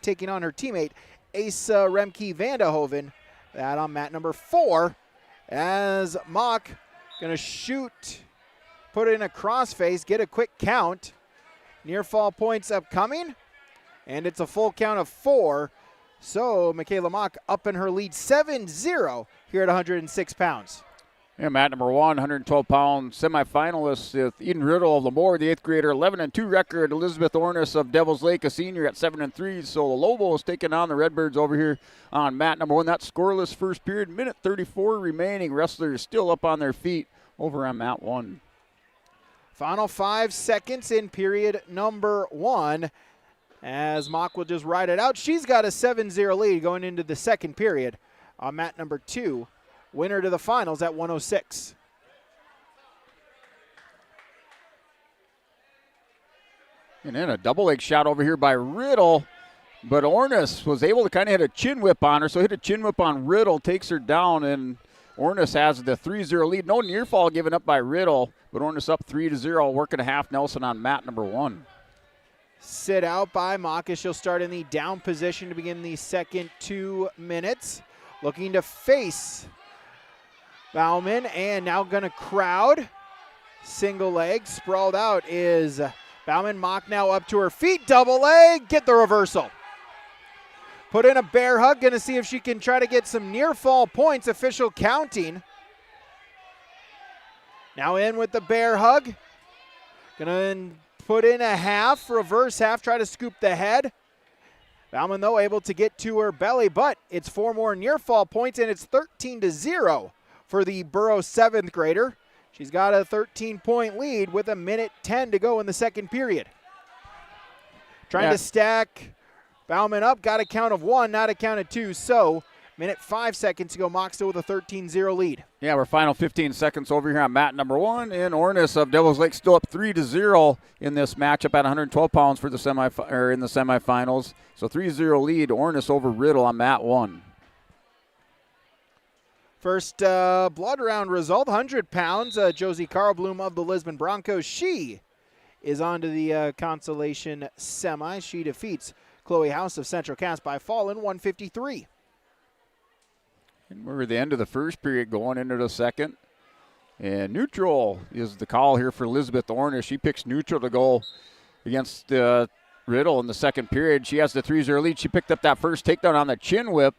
S6: her teammate Asa Remke Vandehoven. That on mat number 4 as Mock going to shoot, put in a crossface, get a quick count. Near fall points upcoming, and it's a full count of 4. So Michaela Mock up in her lead 7-0 here at 106 pounds.
S2: Yeah, Mat number 1, 112-pound semifinalist with Eden Riddle of Lemoore, the 8th grader, 11-2 record. Elizabeth Ornis of Devils Lake, a senior, at 7-3. So the Lobos taking on the Redbirds over here on Mat number 1. That's scoreless first period, minute 34 remaining. Wrestlers still up on their feet over on Mat 1.
S6: Final 5 seconds in period number 1 as Mock will just ride it out. She's got a 7-0 lead going into the second period on Mat number 2. Winner to the finals at 106.
S2: And then a double leg shot over here by Riddle, but Ornis was able to kind of hit a chin whip on her, so hit a chin whip on Riddle, takes her down, and Ornis has the 3-0 lead. No near fall given up by Riddle, but Ornis up 3-0, working a half Nelson on Mat number 1.
S6: Sit out by Mock as she'll start in the down position to begin the second 2 minutes. Looking to face Bauman, and now going to crowd. Single leg, sprawled out is Bauman. Mock now up to her feet, double leg, get the reversal. Put in a bear hug, going to see if she can try to get some near fall points, official counting. Now in with the bear hug. Going to put in a half, reverse half, try to scoop the head. Bauman, though, able to get to her belly, but it's 4 more near fall points, and it's 13-0 for the Borough 7th grader. She's got a 13-point lead with a minute 10 to go in the second period. Trying to stack Bauman up, got a count of 1, not a count of 2, so minute 5 seconds to go. Mock still with a 13-0 lead.
S2: Yeah, we're final 15 seconds over here on Mat number 1, and Ornis of Devils Lake still up 3-0 in this matchup at 112 pounds for the in the semifinals. So 3-0 lead, Ornis over Riddle on Mat 1.
S6: First blood round result, 100 pounds. Josie Carlbloom of the Lisbon Broncos. She is on to the consolation semi. She defeats Chloe House of Central Cass by fall in 153.
S2: And we're at the end of the first period going into the second. And neutral is the call here for Elizabeth Ornis. She picks neutral to go against Riddle in the second period. She has the 3-0 lead. She picked up that first takedown on the chin whip.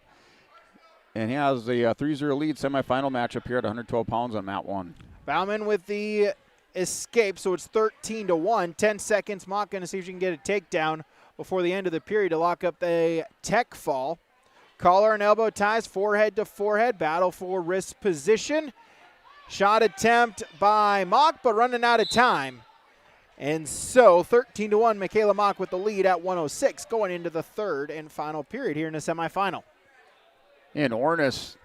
S2: And he has a 3-0 lead semifinal matchup here at 112 pounds on Mat 1.
S6: Bauman with the escape, so it's 13-1. 10 seconds. Mock going to see if she can get a takedown before the end of the period to lock up the tech fall. Collar and elbow ties, forehead to forehead. Battle for wrist position. Shot attempt by Mock, but running out of time. And so 13-1, Michaela Mock with the lead at 106 going into the third and final period here in the semifinal.
S2: And Ornis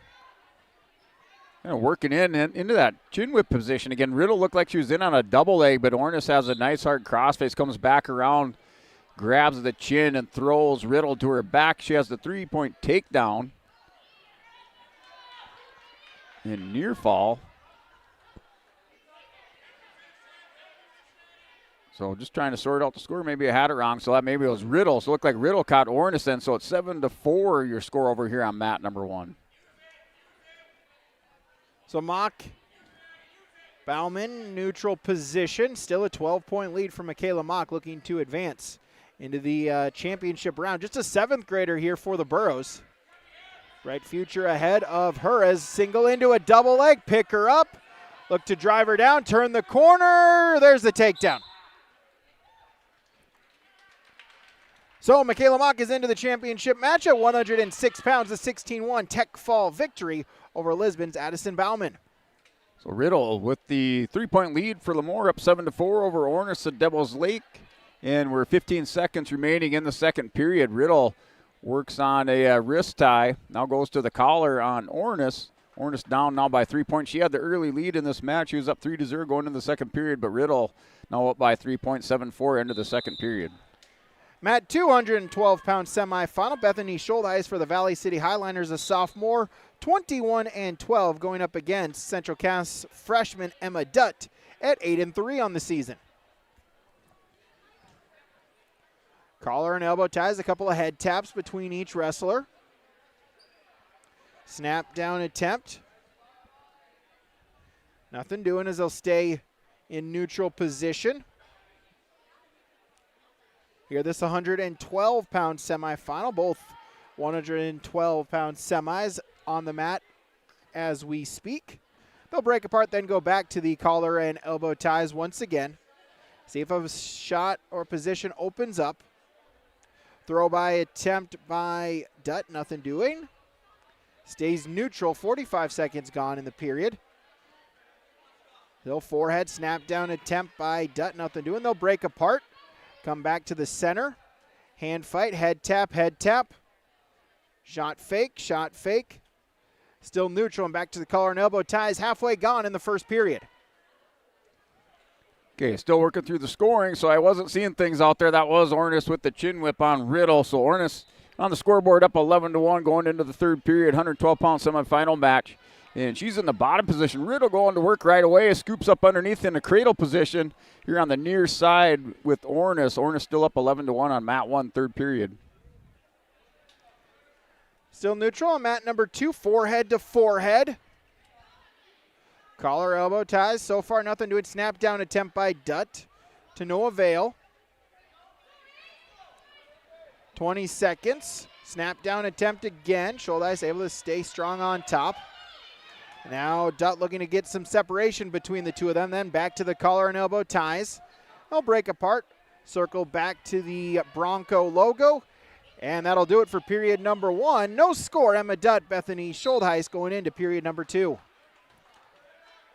S2: working into that chin whip position. Again, Riddle looked like she was in on a double leg, but Ornis has a nice hard crossface, comes back around, grabs the chin and throws Riddle to her back. She has the 3-point takedown. And near fall. So just trying to sort out the score. Maybe I had it wrong, so that maybe it was Riddle. So it looked like Riddle caught Ornis then. So it's 7-4 your score over here on mat number 1.
S6: So Mock, Bauman, neutral position. Still a 12-point lead for Michaela Mock, looking to advance into the championship round. Just a 7th grader here for the Burros. Bright future ahead of her as single into a double leg. Pick her up. Look to drive her down. Turn the corner. There's the takedown. So Michaela Mock is into the championship match at 106 pounds, a 16-1 tech fall victory over Lisbon's Addison Bauman.
S2: So Riddle with the 3-point lead for Lemoore, up 7-4 over Ornis at Devil's Lake. And we're 15 seconds remaining in the second period. Riddle works on a wrist tie. Now goes to the collar on Ornis. Ornis down now by 3 points. She had the early lead in this match. She was up 3-0 going into the second period, but Riddle now up by 3 points, 7-4 into the second period.
S6: Matt, 212-pound semifinal. Bethany Schultheis for the Valley City Highliners, a sophomore, 21-12, going up against Central Cass freshman Emma Dutt at 8-3 on the season. Collar and elbow ties, a couple of head taps between each wrestler. Snap down attempt. Nothing doing as they'll stay in neutral position. Here, this 112-pound semifinal, both 112-pound semis on the mat as we speak. They'll break apart, then go back to the collar and elbow ties once again. See if a shot or position opens up. Throw by attempt by Dutt, nothing doing. Stays neutral, 45 seconds gone in the period. They'll forehead snap down attempt by Dutt, nothing doing. They'll break apart. Come back to the center. Hand fight, head tap, head tap. Shot fake, shot fake. Still neutral and back to the collar and elbow ties. Halfway gone in the first period.
S2: Okay, still working through the scoring, so I wasn't seeing things out there. That was Ornis with the chin whip on Riddle. So Ornis on the scoreboard up 11-1 going into the third period, 112-pound semifinal match. And she's in the bottom position. Riddle going to work right away. Scoops up underneath in the cradle position. Here on the near side with Ornis. Ornis still up 11-1 on mat 1, third period.
S6: Still neutral on mat number 2, forehead to forehead. Collar elbow ties. So far nothing to it. Snap down attempt by Dutt to no avail. 20 seconds. Snap down attempt again. Schultheis able to stay strong on top. Now Dutt looking to get some separation between the two of them. Then back to the collar and elbow ties. They'll break apart. Circle back to the Bronco logo. And that'll do it for period number 1. No score. Emma Dutt, Bethany Schultheis going into period number 2.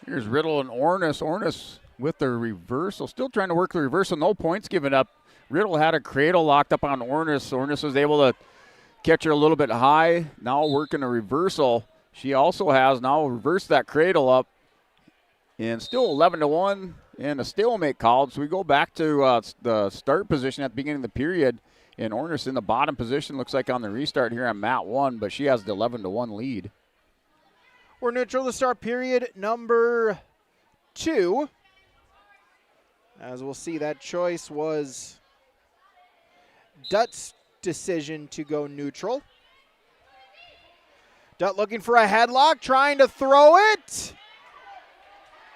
S2: Here's Riddle and Ornis. Ornis with the reversal. Still trying to work the reversal. No points given up. Riddle had a cradle locked up on Ornis. Ornis was able to catch her a little bit high. Now working a reversal. She also has now reversed that cradle up. And still 11-1 and a stalemate called. So we go back to the start position at the beginning of the period. And Ornis in the bottom position, looks like on the restart here on mat 1, but she has the 11-1 lead.
S6: We're neutral to start period number 2. As we'll see, that choice was Dutt's decision to go neutral. Dutt looking for a headlock, trying to throw it.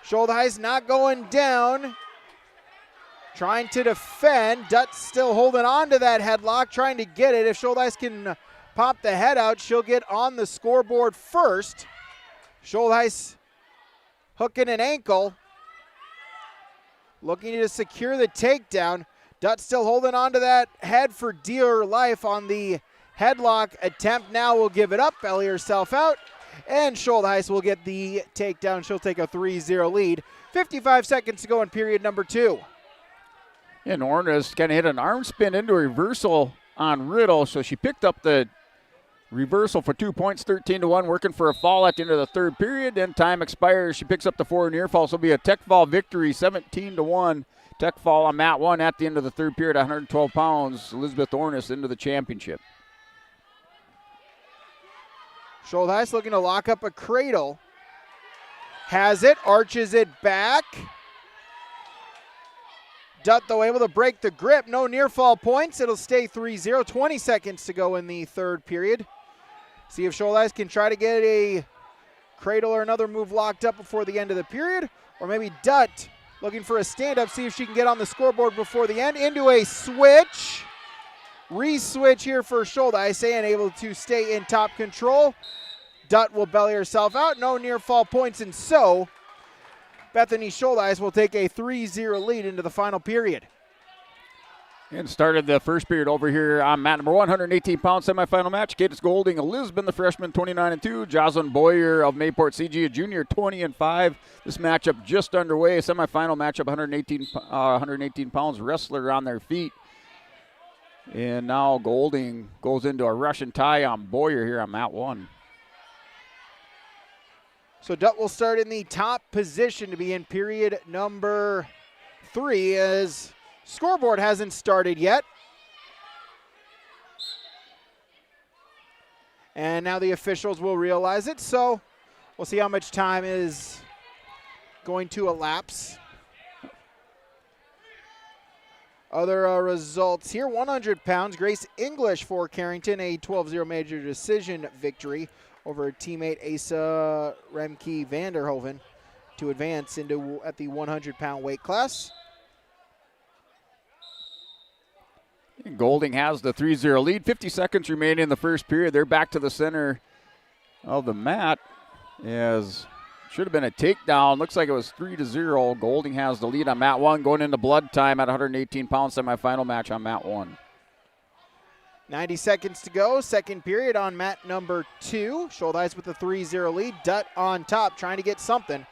S6: Schultheis not going down. Trying to defend. Dutt still holding on to that headlock, trying to get it. If Schultheis can pop the head out, she'll get on the scoreboard first. Schultheis hooking an ankle. Looking to secure the takedown. Dutt still holding on to that head for dear life on the headlock attempt. Now will give it up, belly herself out. And Schultheis will get the takedown. She'll take a 3-0 lead. 55 seconds to go in period number 2.
S2: And Ornis kind of hit an arm spin into a reversal on Riddle, so she picked up the reversal for 2 points, 13-1, working for a fall at the end of the third period. Then time expires. She picks up the 4 near fall, so it'll be a tech fall victory, 17-1. Tech fall on mat 1 at the end of the third period, 112 pounds. Elizabeth Ornis into the championship.
S6: Schultheis looking to lock up a cradle. Has it, arches it back. Dutt, though, able to break the grip. No near fall points. It'll stay 3-0. 20 seconds to go in the third period. See if Schultheis can try to get a cradle or another move locked up before the end of the period. Or maybe Dutt looking for a stand-up, see if she can get on the scoreboard before the end. Into a switch. Re-switch here for Schultheis, and able to stay in top control. Dutt will belly herself out. No near fall points, and so Bethany Schultheis will take a 3-0 lead into the final period.
S2: And started the first period over here on mat number 118-pound semifinal match. Cadence Golding of Lisbon, the freshman, 29-2. Jocelyn Boyer of Mayport CG, a junior, 20-5. This matchup just underway. Semifinal matchup, 118 pounds, wrestler on their feet. And now Golding goes into a Russian tie on Boyer here on mat 1.
S6: So Dutt will start in the top position to be in period number 3 as scoreboard hasn't started yet. And now the officials will realize it, so we'll see how much time is going to elapse. Other results here, 100 pounds, Grace English for Carrington, a 12-0 major decision victory over teammate Asa Remke Vanderhoven to advance into at the 100-pound weight class.
S2: And Golding has the 3-0 lead. 50 seconds remaining in the first period. They're back to the center of the mat as should have been a takedown. Looks like it was 3-0. Golding has the lead on mat 1 going into blood time at 118-pound semifinal match on mat 1.
S6: 90 seconds to go. Second period on mat number 2. Schultheis with the 3-0 lead. Dutt on top trying to get something.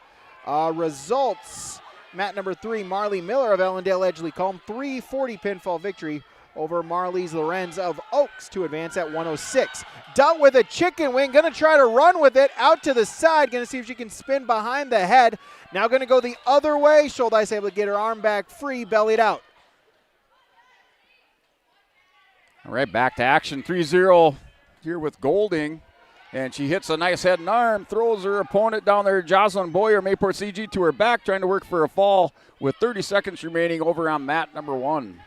S6: Results, mat number 3, Marley Miller of Ellendale Edgeley Culm, 340 pinfall victory over Marley's Lorenz of Oaks to advance at 106. Dutt with a chicken wing, going to try to run with it out to the side, going to see if she can spin behind the head. Now going to go the other way. Schultheis able to get her arm back free, bellied out.
S2: All right, back to action, 3-0 here with Golding. And she hits a nice head and arm, throws her opponent down there, Jocelyn Boyer, Mayport CG, to her back, trying to work for a fall with 30 seconds remaining over on mat number 1.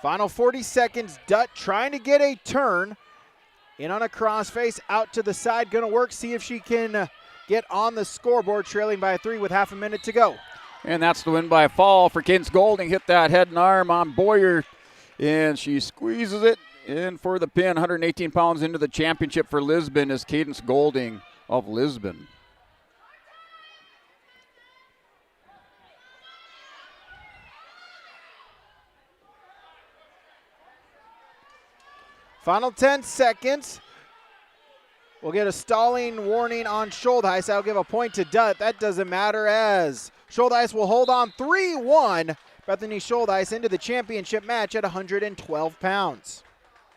S6: Final 40 seconds, Dutt trying to get a turn. In on a crossface, out to the side, going to work, see if she can get on the scoreboard, trailing by 3 with half a minute to go.
S2: And that's the win by fall for Cadence Golding. Hit that head and arm on Boyer, and she squeezes it in for the pin. 118 pounds into the championship for Lisbon is Cadence Golding of Lisbon.
S6: Final 10 seconds. We'll get a stalling warning on Schultheis. That'll give a point to Dutt. That doesn't matter as Schultheis will hold on 3-1. Bethany Schultheis into the championship match at 112 pounds.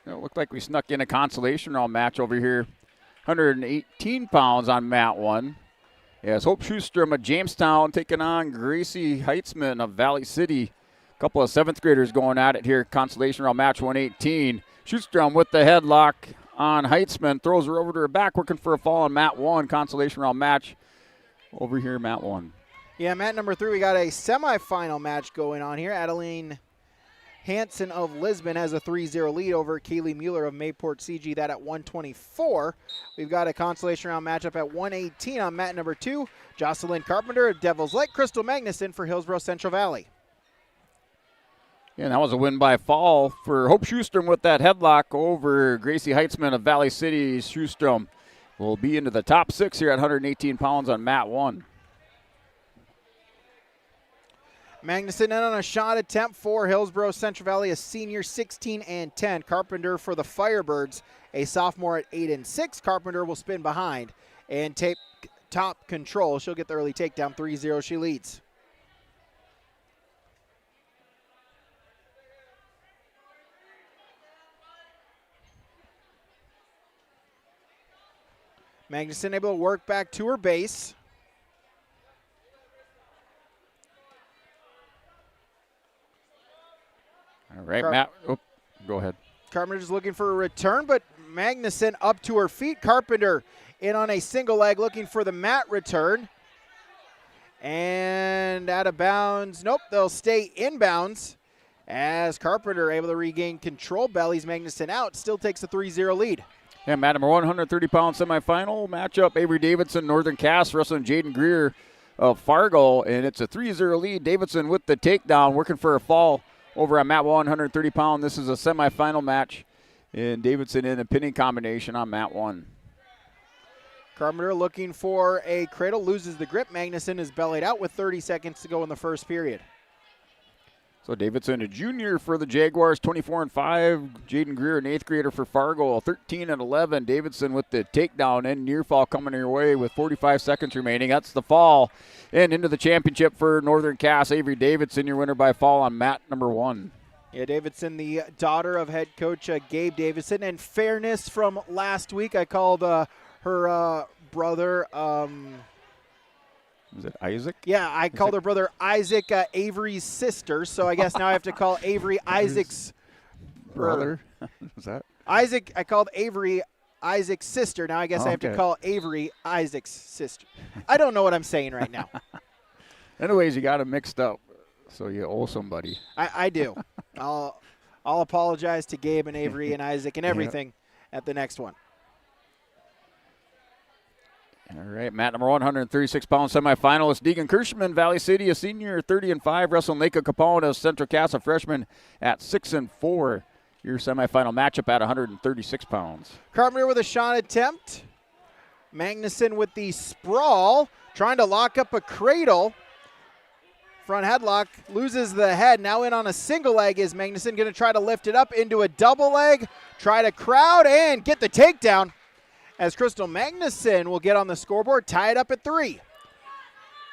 S2: It looked like we snuck in a consolation round match over here. 118 pounds on mat 1. Yes, Hope Schustrom of Jamestown taking on Gracie Heitzman of Valley City. A couple of 7th graders going at it here. Consolation round match 118. Schustrom with the headlock on Heitzman. Throws her over to her back, working for a fall on mat 1. Consolation round match over here, mat 1.
S6: Yeah, mat number 3, we got a semifinal match going on here. Adeline Hansen of Lisbon has a 3-0 lead over Kaylee Mueller of Mayport CG, that at 124. We've got a consolation round matchup at 118 on mat number 2. Jocelyn Carpenter of Devil's Lake, Crystal Magnuson for Hillsborough Central Valley.
S2: Yeah, and that was a win by fall for Hope Schustrom with that headlock over Gracie Heitzman of Valley City. Schustrom will be into the top 6 here at 118 pounds on mat 1.
S6: Magnuson in on a shot attempt for Hillsborough Central Valley, a senior, 16-10. Carpenter for the Firebirds, a sophomore at 8-6. Carpenter will spin behind and take top control. She'll get the early takedown, 3-0. She leads. Magnuson able to work back to her base.
S2: All right, Matt. Oh, go ahead.
S6: Carpenter's looking for a return, but Magnuson up to her feet. Carpenter in on a single leg looking for the mat return. And out of bounds. Nope, they'll stay inbounds as Carpenter able to regain control. Bellies Magnuson out. Still takes a 3-0 lead.
S2: Yeah, Matt, number 130-pound semifinal matchup. Avery Davidson, Northern Cass, wrestling Jaden Greer of Fargo. And it's a 3-0 lead. Davidson with the takedown, working for a fall over on Mat 130-pound. This is a semifinal match. And Davidson in a pinning combination on Mat 1.
S6: Carpenter looking for a cradle, loses the grip. Magnuson is bellied out with 30 seconds to go in the first period.
S2: So Davidson, a junior for the Jaguars, 24-5. Jaden Greer, an 8th grader for Fargo, 13-11. Davidson with the takedown and near fall coming your way with 45 seconds remaining. That's the fall. And into the championship for Northern Cass. Avery Davidson, your winner by fall on mat number 1.
S6: Yeah, Davidson, the daughter of head coach Gabe Davidson. And fairness from last week, I called her brother.
S2: Was it Isaac?
S6: Yeah, I called her brother Isaac, Avery's sister. So I guess now I have to call Avery Isaac's
S2: brother. Was that?
S6: Isaac, I called Avery Isaac's sister. Now I guess I have to call Avery Isaac's sister. I don't know what I'm saying right now.
S2: Anyways, you got them mixed up. So you owe somebody.
S6: I do. I'll apologize to Gabe and Avery and Isaac and everything at the next one.
S2: All right, Matt, number 136-pound semifinalist Deegan Kirschman, Valley City, a senior, 30-5, wrestling Lake Capone, a Central Cass, a freshman at 6-4. Your semifinal matchup at 136 pounds.
S6: Carpenter with a shot attempt. Magnuson with the sprawl, trying to lock up a cradle. Front headlock, loses the head. Now in on a single leg is Magnuson going to try to lift it up into a double leg, try to crowd and get the takedown. As Crystal Magnuson will get on the scoreboard, tie it up at 3.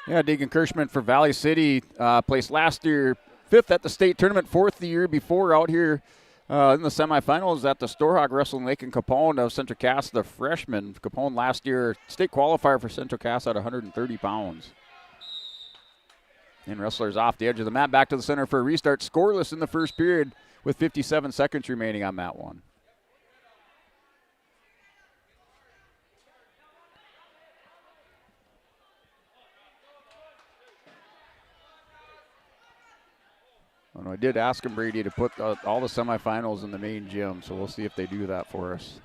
S2: Yeah, Deegan Kirschman for Valley City placed last year 5th at the state tournament, 4th the year before out here in the semifinals at the Storhaug wrestling Lake and Capone of Central Cass, the freshman. Capone last year state qualifier for Central Cass at 130 pounds. And wrestlers off the edge of the mat, back to the center for a restart. Scoreless in the first period with 57 seconds remaining on mat 1. I did ask him, Brady, to put all the semifinals in the main gym, so we'll see if they do that for us.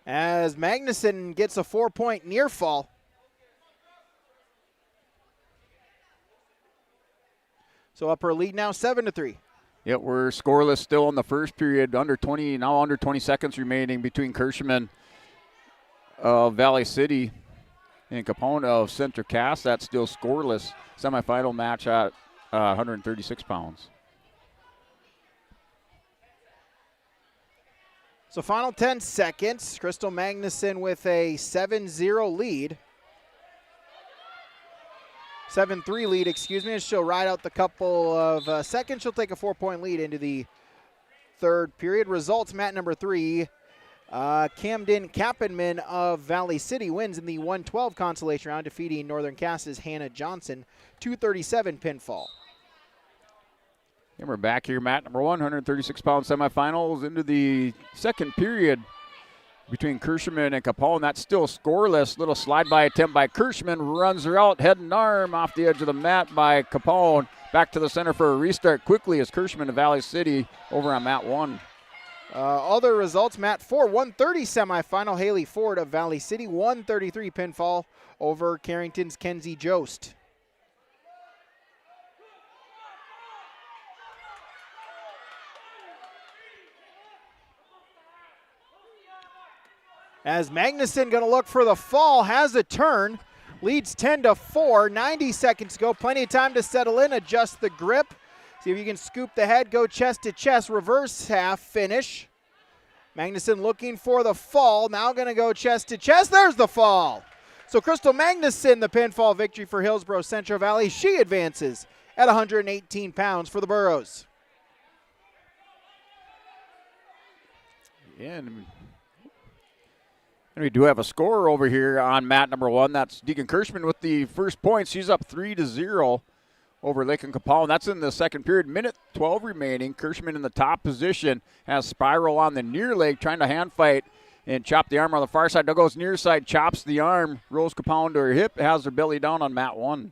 S6: As Magnuson gets a 4-point near fall. So up her lead now, 7-3.
S2: Yep, we're scoreless still in the first period, under 20 seconds remaining between Kirschman of Valley City and Capone of Central Cass. That's still scoreless. Semifinal match at 136 pounds.
S6: So final 10 seconds. Crystal Magnuson with a 7-0 lead. 7-3 lead, excuse me, as she'll ride out the couple of seconds. She'll take a 4-point lead into the third period. Results, mat number 3. Camden Kappenman of Valley City wins in the 112 consolation round, defeating Northern Cass's Hannah Johnson, 237 pinfall.
S2: And we're back here, Matt, number 136-pound semifinals into the second period between Kirschman and Capone. That's still scoreless. Little slide-by attempt by Kirschman. Runs her out, head and arm off the edge of the mat by Capone. Back to the center for a restart quickly as Kirschman of Valley City over on mat 1.
S6: Other results, mat 4, 130 semifinal. Haley Ford of Valley City, 133 pinfall over Carrington's Kenzie Jost. As Magnuson going to look for the fall, has a turn, leads 10-4, 90 seconds to go. Plenty of time to settle in, adjust the grip. See if you can scoop the head, go chest to chest, reverse half, finish. Magnuson looking for the fall, now going to go chest to chest. There's the fall. So Crystal Magnuson, the pinfall victory for Hillsborough Central Valley. She advances at 118 pounds for the Burros.
S2: Yeah, and we do have a scorer over here on mat number 1. That's Deacon Kirschman with the first point. She's up 3-0 over Lake and Capone. That's in the second period. Minute 12 remaining. Kirschman in the top position has Spiral on the near leg, trying to hand fight and chop the arm on the far side. Now goes near side, chops the arm. Rose Capone to her hip, has her belly down on mat 1.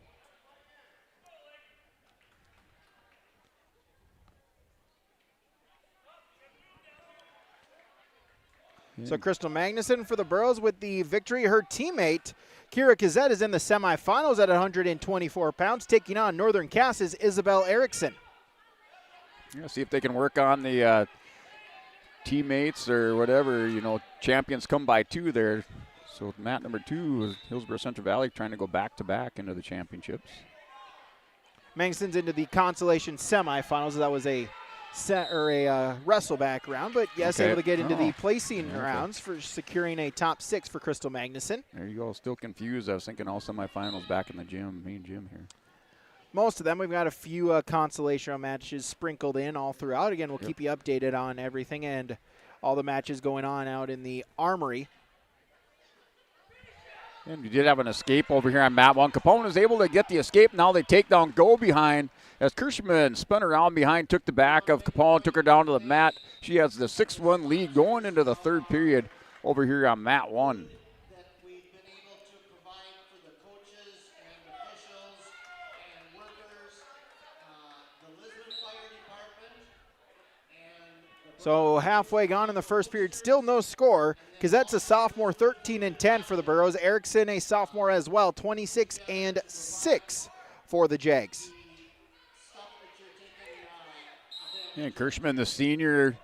S6: So Crystal Magnuson for the Burros with the victory. Her teammate, Kira Kazette, is in the semifinals at 124 pounds, taking on Northern Cass's Isabel Erickson.
S2: Yeah, see if they can work on the teammates or whatever, champions come by 2 there. So mat number 2 is Hillsborough Central Valley trying to go back-to-back into the championships.
S6: Mangson's into the consolation semifinals. That was a wrestle-back round, but yes,
S2: Okay.
S6: able to get into the placing rounds for securing a top 6 for Crystal Magnuson.
S2: There you go. Still confused. I was thinking all semifinals back in the gym, me and Jim here.
S6: Most of them. We've got a few consolation round matches sprinkled in all throughout. Again, we'll keep you updated on everything and all the matches going on out in the Armory.
S2: And you did have an escape over here on mat 1. Capone is able to get the escape. Now they take down Go behind as Kirschman spun around behind, took the back of Capone, took her down to the mat. She has the 6-1 lead going into the third period over here on mat 1.
S6: So halfway gone in the first period, still no score, because that's a sophomore, 13-10 for the Burros. Erickson, a sophomore as well, 26-6 for the Jags.
S2: And Kirschman, the senior,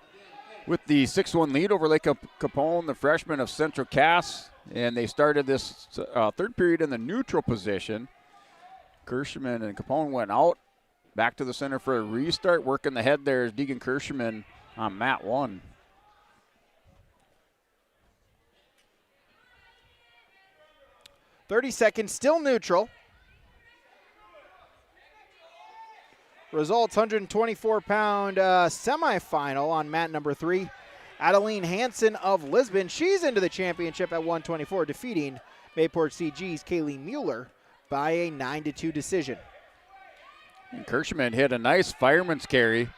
S2: with the 6-1 lead over Lake Capone, the freshman of Central Cass. And they started this third period in the neutral position. Kirschman and Capone went out, back to the center for a restart. Working the head there is Deegan Kirschman on mat 1.
S6: .30 seconds, still neutral. Results 124-pound semifinal on mat number 3. Adeline Hansen of Lisbon, she's into the championship at 124, defeating Mayport CG's Kaylee Mueller by a 9-2 decision.
S2: And Kirschman hit a nice fireman's carry.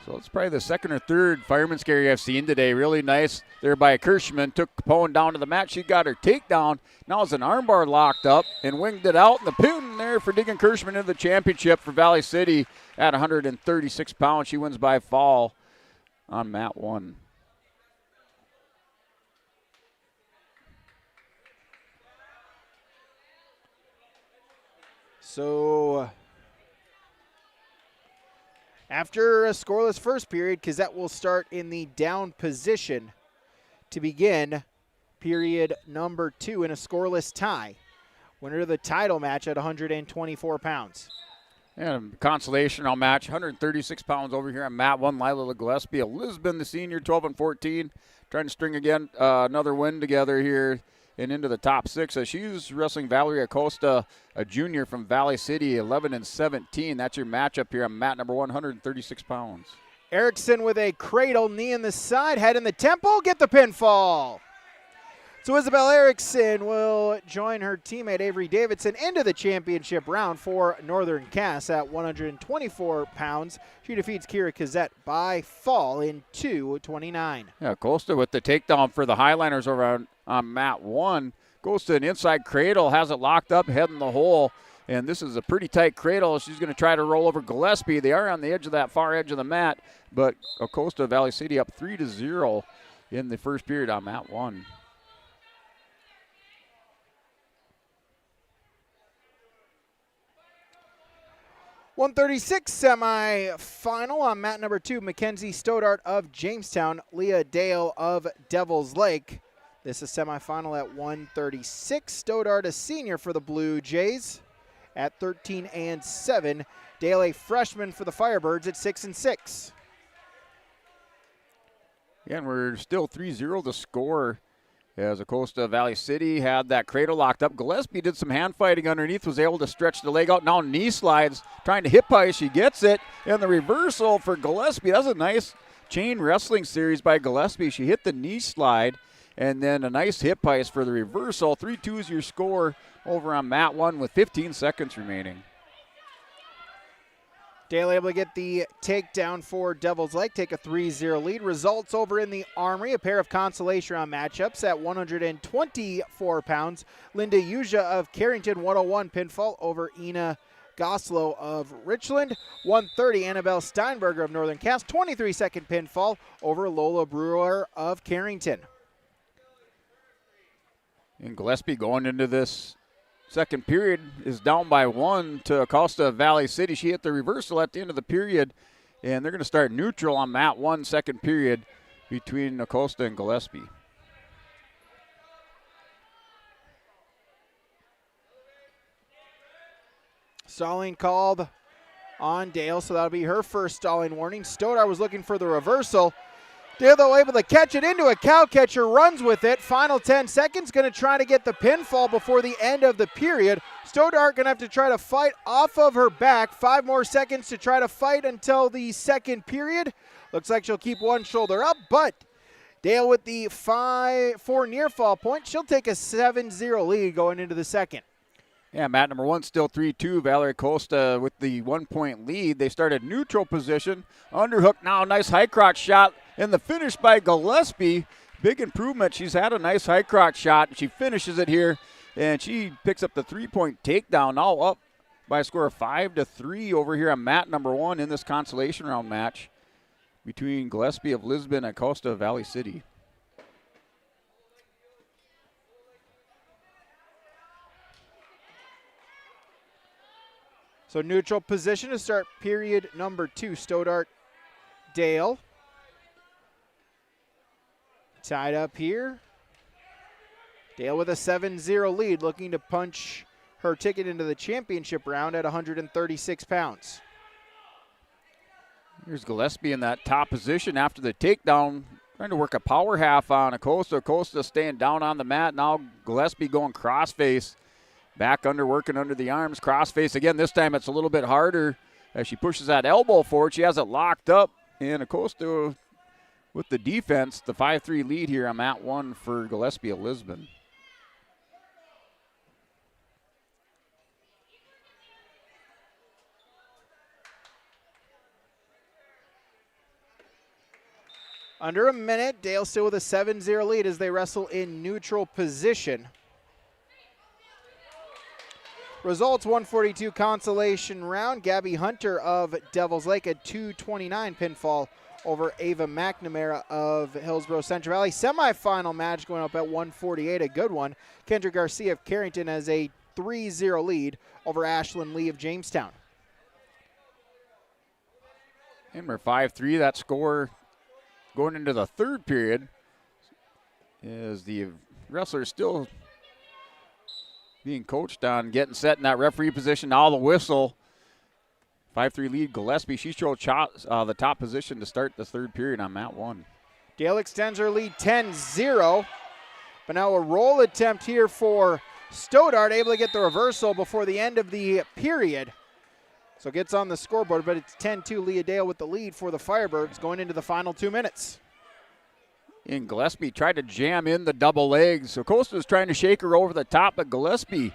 S2: So it's probably the second or third fireman's carry I've seen today. Really nice there by Kirschman. Took Capone down to the mat. She got her takedown. Now it's an armbar locked up and winged it out. And the pin there for Deegan Kirschman into the championship for Valley City at 136 pounds. She wins by fall on mat 1.
S6: So after a scoreless first period, Kazette will start in the down position to begin period number 2 in a scoreless tie. Winner of the title match at 124 pounds.
S2: And consolation on match, 136 pounds over here on mat 1. Lila Gillespie of Lisbon, the senior, 12-14. Trying to string again another win together here and into the top 6 as she's wrestling Valerie Acosta, a junior from Valley City, 11-17. That's your matchup here on mat number 136 pounds.
S6: Erickson with a cradle, knee in the side, head in the temple, get the pinfall. So Isabel Erickson will join her teammate Avery Davidson into the championship round for Northern Cass at 124 pounds. She defeats Kira Kazette by fall in 2:29.
S2: Yeah, Acosta with the takedown for the Highliners over on mat 1. Goes to an inside cradle, has it locked up, head in the hole. And this is a pretty tight cradle. She's going to try to roll over Gillespie. They are on the edge of that far edge of the mat. But Acosta Valley City up 3-0 in the first period on mat 1.
S6: .136 semi-final on mat number 2. Mackenzie Stodart of Jamestown, Leah Dale of Devils Lake. This is semifinal at 136. Stodart, a senior for the Blue Jays at 13-7. Dale, a freshman for the Firebirds at 6-6.
S2: Yeah, and we're still 3-0 to score as Acosta Valley City had that cradle locked up. Gillespie did some hand fighting underneath, was able to stretch the leg out. Now knee slides, trying to hip ice. She gets it. And the reversal for Gillespie. That's a nice chain wrestling series by Gillespie. She hit the knee slide, and then a nice hip ice for the reversal. 3-2 is your score over on mat 1 with 15 seconds remaining.
S6: Dale able to get the takedown for Devil's Lake, take a 3-0 lead. Results over in the Armory, a pair of consolation round matchups at 124 pounds. Linda Yuja of Carrington, 101 pinfall over Ina Goslow of Richland. 130, Annabelle Steinberger of Northern Cass, 23-second pinfall over Lola Brewer of Carrington.
S2: And Gillespie going into this second period is down by 1 to Acosta Valley City. She hit the reversal at the end of the period, and they're going to start neutral on mat 1, second period between Acosta and Gillespie.
S6: Stalling called on Dale, so that'll be her first stalling warning. Stoddard was looking for the reversal. Dale, though, able to catch it into a cow catcher, runs with it. Final 10 seconds, going to try to get the pinfall before the end of the period. Stoddard going to have to try to fight off of her back. 5 more seconds to try to fight until the second period. Looks like she'll keep one shoulder up, but Dale with the 4 near fall point. She'll take a 7-0 lead going into the second.
S2: Yeah, mat number 1 still 3-2. Valerie Costa with the 1-point lead. They started neutral position. Underhook now, nice high crotch shot. And the finish by Gillespie, big improvement. She's had a nice high crotch shot. She finishes it here, and she picks up the 3-point takedown, now up by a score of 5-3 over here on mat number 1 in this consolation round match between Gillespie of Lisbon and Acosta Valley City.
S6: So neutral position to start period number 2. Stoddard, Dale. Tied up here. Dale with a 7-0 lead, looking to punch her ticket into the championship round at 136 pounds.
S2: Here's Gillespie in that top position after the takedown, trying to work a power half on Acosta. Acosta staying down on the mat. Now Gillespie going crossface. Back under, working under the arms. Crossface again. This time it's a little bit harder as she pushes that elbow forward. She has it locked up. And Acosta with the defense, the 5-3 lead here on mat 1 for Gillespie of Lisbon.
S6: Under a minute, Dale still with a 7-0 lead as they wrestle in neutral position. Results 142 consolation round. Gabby Hunter of Devil's Lake a 229 pinfall over Ava McNamara of Hillsborough Central Valley. Semifinal match going up at 148, a good one. Kendra Garcia of Carrington has a 3-0 lead over Ashlyn Lee of Jamestown.
S2: And we're 5-3. That score going into the third period is the wrestler still being coached on getting set in that referee position. Now the whistle. 5-3 lead Gillespie. She showed the top position to start the third period on mat 1.
S6: Dale extends her lead 10-0. But now a roll attempt here for Stoddard, able to get the reversal before the end of the period. So gets on the scoreboard, but it's 10-2 Leah Dale with the lead for the Firebirds going into the final 2 minutes.
S2: And Gillespie tried to jam in the double legs. So Costa was trying to shake her over the top, but Gillespie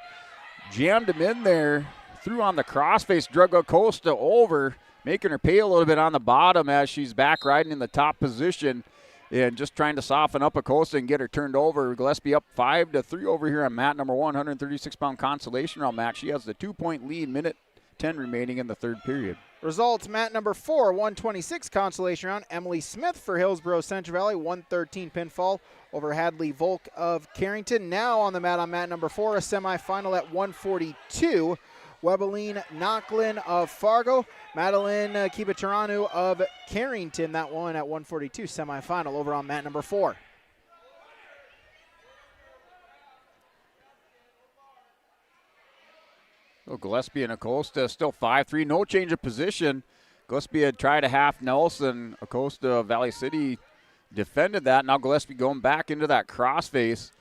S2: jammed him in there, threw on the crossface, drug Acosta over, making her pay a little bit on the bottom as she's back riding in the top position and just trying to soften up Acosta and get her turned over. Gillespie up 5-3 over here on mat number 1, 136-pound consolation round match. She has the 2-point lead, minute 10 remaining in the third period.
S6: Results, mat number 4, 126 consolation round. Emily Smith for Hillsborough Central Valley, 113 pinfall over Hadley Volk of Carrington. Now on the mat on mat number 4, a semifinal at 142. Webeline Knocklin of Fargo, Madeline Kibataranu of Carrington. That one at 142 semifinal over on mat number 4.
S2: So Gillespie and Acosta still 5-3, no change of position. Gillespie had tried a half Nelson. Acosta Valley City defended that. Now Gillespie going back into that crossface,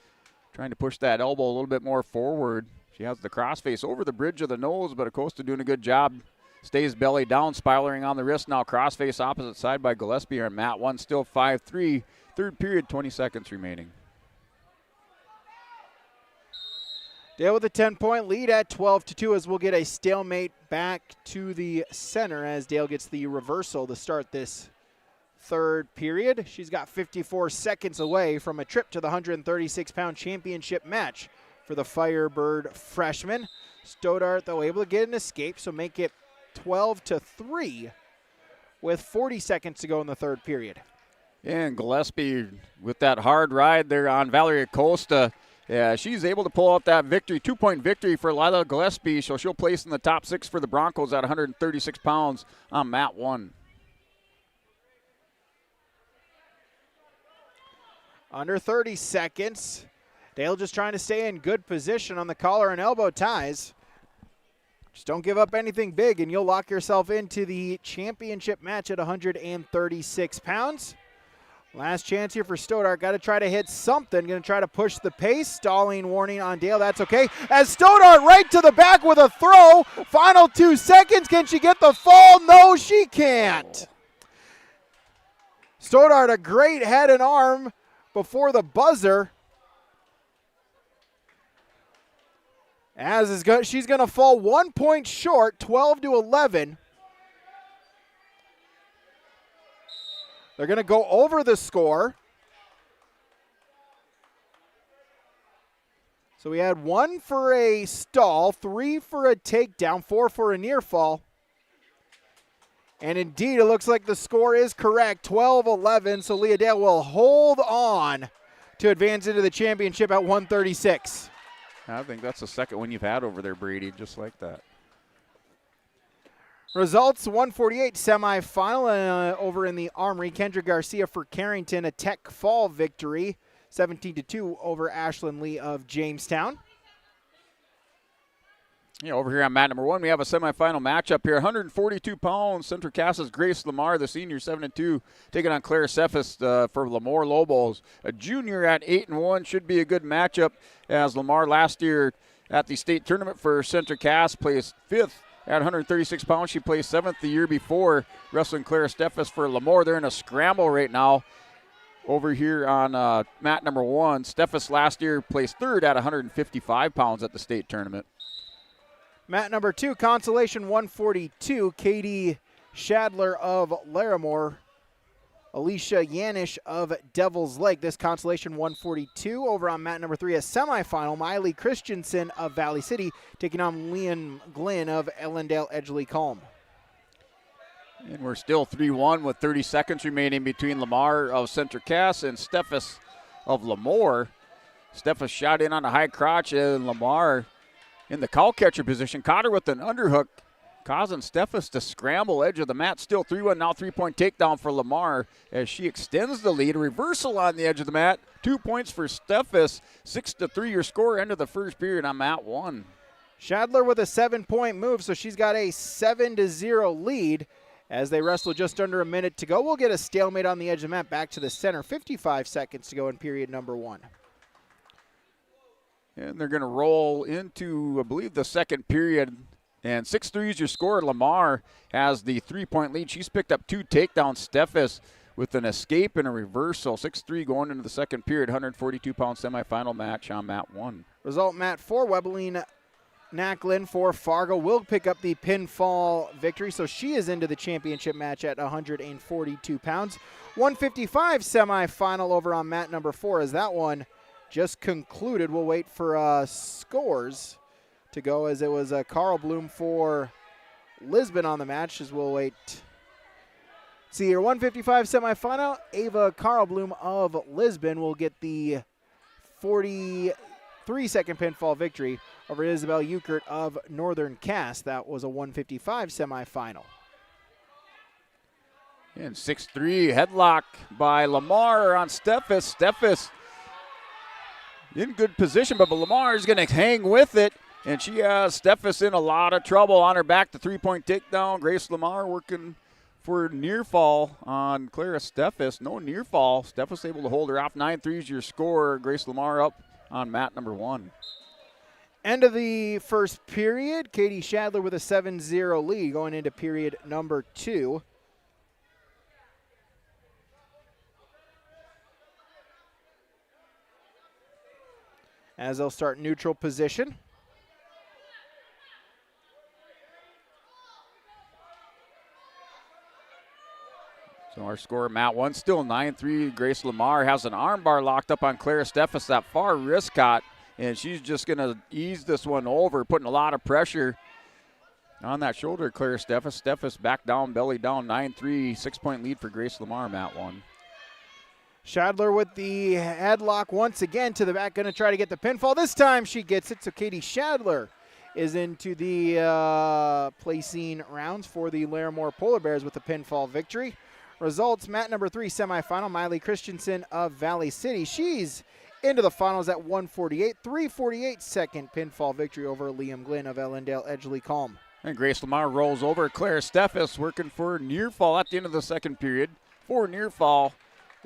S2: trying to push that elbow a little bit more forward. She has the crossface over the bridge of the nose, but Acosta doing a good job. Stays belly down, spiraling on the wrist. Now crossface opposite side by Gillespie here. Mat 1 still 5-3. Third period, 20 seconds remaining.
S6: Dale with a 10-point lead at 12-2 as we'll get a stalemate back to the center as Dale gets the reversal to start this third period. She's got 54 seconds away from a trip to the 136-pound championship match for the Firebird freshman. Stoddart, though, able to get an escape, so make it 12-3 with 40 seconds to go in the third period.
S2: And Gillespie with that hard ride there on Valerie Acosta. Yeah, she's able to pull out that victory, 2-point victory for Lila Gillespie, so she'll place in the top 6 for the Broncos at 136 pounds on Mat 1.
S6: Under 30 seconds. Dale just trying to stay in good position on the collar and elbow ties. Just don't give up anything big, and you'll lock yourself into the championship match at 136 pounds. Last chance here for Stoddart. Got to try to hit something. Going to try to push the pace. Stalling warning on Dale. That's okay. As Stoddart right to the back with a throw. Final 2 seconds. Can she get the fall? No, she can't. Stoddart, a great head and arm before the buzzer. She's going to fall 1 point short, 12-11. They're going to go over the score. So we had 1 for a stall, 3 for a takedown, 4 for a near fall. And indeed, it looks like the score is correct, 12-11. So Leah Dale will hold on to advance into the championship at 136.
S2: I think that's the second one you've had over there, Brady, just like that.
S6: Results, 148 semifinal over in the Armory. Kendra Garcia for Carrington, a Tech Fall victory, 17-2 over Ashlyn Lee of Jamestown.
S2: Yeah, over here on mat number 1, we have a semifinal matchup here. 142 pounds, Central Cass's Grace Lamar, the senior, 7-2, taking on Claire Cephas for Lamar Lobos. A junior at 8-1, should be a good matchup as Lamar last year at the state tournament for Central Cass placed 5th at 136 pounds. She placed 7th the year before, wrestling Claire Cephas for Lamar. They're in a scramble right now over here on mat number 1. Cephas last year placed 3rd at 155 pounds at the state tournament.
S6: Mat number 2, consolation 142, Katie Shadler of Larimore, Alicia Yanish of Devil's Lake. This consolation 142. Over on mat number 3, a semifinal, Miley Christensen of Valley City taking on Leon Glenn of Ellendale Edgeley Calm.
S2: And we're still 3-1 with 30 seconds remaining between Lamar of Central Cass and Steffes of Lemoore. Steffes shot in on a high crotch, and Lamar in the cow catcher position. Caught her with an underhook, causing Steffes to scramble edge of the mat. Still 3-1, now 3-point takedown for Lamar as she extends the lead. Reversal on the edge of the mat. 2 points for Steffes. 6-3 your score, end of the first period on mat 1.
S6: Shadler with a 7-point move, so she's got a 7-0 lead. As they wrestle just under a minute to go, we'll get a stalemate on the edge of the mat. Back to the center, 55 seconds to go in period number 1.
S2: And they're going to roll into, I believe, the second period. And 6-3 is your score. Lamar has the 3-point lead. She's picked up 2 takedowns. Steffes with an escape and a reversal. 6-3 going into the second period. 142-pound semifinal match on mat 1.
S6: Result, mat 4, Webbeline Nacklin for Fargo will pick up the pinfall victory. So she is into the championship match at 142 pounds. 155 semifinal over on mat number 4 as that one just concluded. We'll wait for scores to go as it was Carl Bloom for Lisbon on the match as we'll wait. See your 155 semifinal, Ava Carl Bloom of Lisbon will get the 43-second pinfall victory over Isabel Euchert of Northern Cass. That was a 155 semifinal.
S2: And 6-3 headlock by Lamar on Steffes. Steffes in good position, but Lamar is going to hang with it. And she has Steffes in a lot of trouble on her back. The 3-point takedown. Grace Lamar working for near fall on Clara Steffes. No near fall. Steffes able to hold her off. 9-3 is your score. Grace Lamar up on mat number 1.
S6: End of the first period. Katie Shadler with a 7-0 lead going into period number 2. As they'll start neutral position.
S2: So our score, mat 1, still 9-3. Grace Lamar has an arm bar locked up on Clara Steffes, that far wrist caught, and she's just going to ease this one over, putting a lot of pressure on that shoulder, Clara Steffes. Steffes back down, belly down, 9-3, 6-point lead for Grace Lamar, mat 1.
S6: Shadler with the headlock once again to the back, going to try to get the pinfall. This time she gets it, so Katie Shadler is into the placing rounds for the Larimore Polar Bears with the pinfall victory. Results, mat number 3 semifinal, Miley Christensen of Valley City. She's into the finals at 148, 348 second pinfall victory over Liam Glynn of Ellendale Edgeley Calm.
S2: And Grace Lamar rolls over Clara Steffes, working for near fall at the end of the second period. For near fall.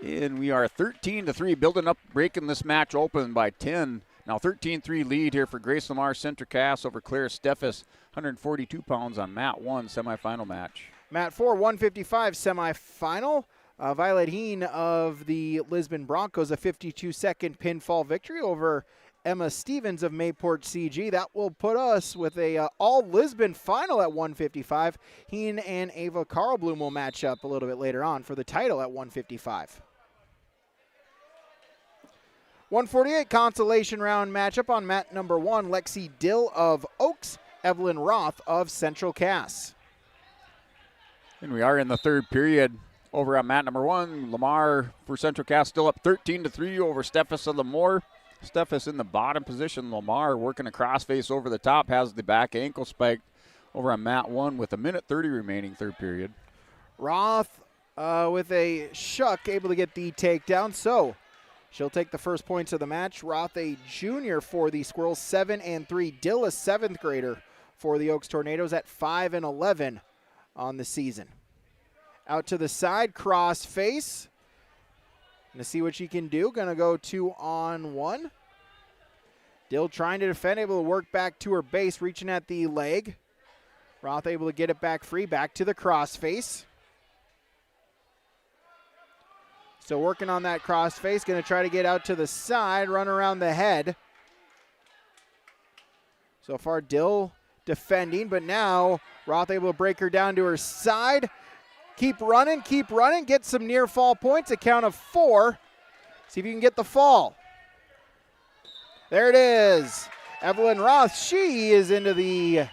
S2: And we are 13-3, building up, breaking this match open by 10. Now 13-3 lead here for Grace Lamar Center Cass over Clara Steffes, 142 pounds on mat 1 semifinal match.
S6: Mat 4, 155 semifinal. Violet Heen of the Lisbon Broncos, a 52-second pinfall victory over Emma Stevens of Mayport CG. That will put us with a all-Lisbon final at 155. Heen and Ava Karlblum will match up a little bit later on for the title at 155. 148 consolation round matchup on mat number 1. Lexi Dill of Oaks, Evelyn Roth of Central Cass.
S2: And we are in the third period over on mat number 1. Lamar for Central Cass still up 13-3 over Steffes of Lemoore. Steffes in the bottom position. Lamar working a crossface over the top, has the back ankle spiked over on mat 1 with 1:30 remaining third period.
S6: Roth with a shuck able to get the takedown, so she'll take the first points of the match. Roth, a junior for the Squirrels, 7-3. Dill, a 7th grader for the Oaks Tornadoes at 5-11 on the season. Out to the side, cross face. Gonna see what she can do. Gonna go 2-on-1. Dill trying to defend, able to work back to her base, reaching at the leg. Roth able to get it back free, back to the cross face. Still working on that cross face. Gonna try to get out to the side, run around the head. So far, Dill defending, but now Roth able to break her down to her side. Keep running, get some near fall points, a count of 4. See if you can get the fall. There it is. Evelyn Roth, she is into the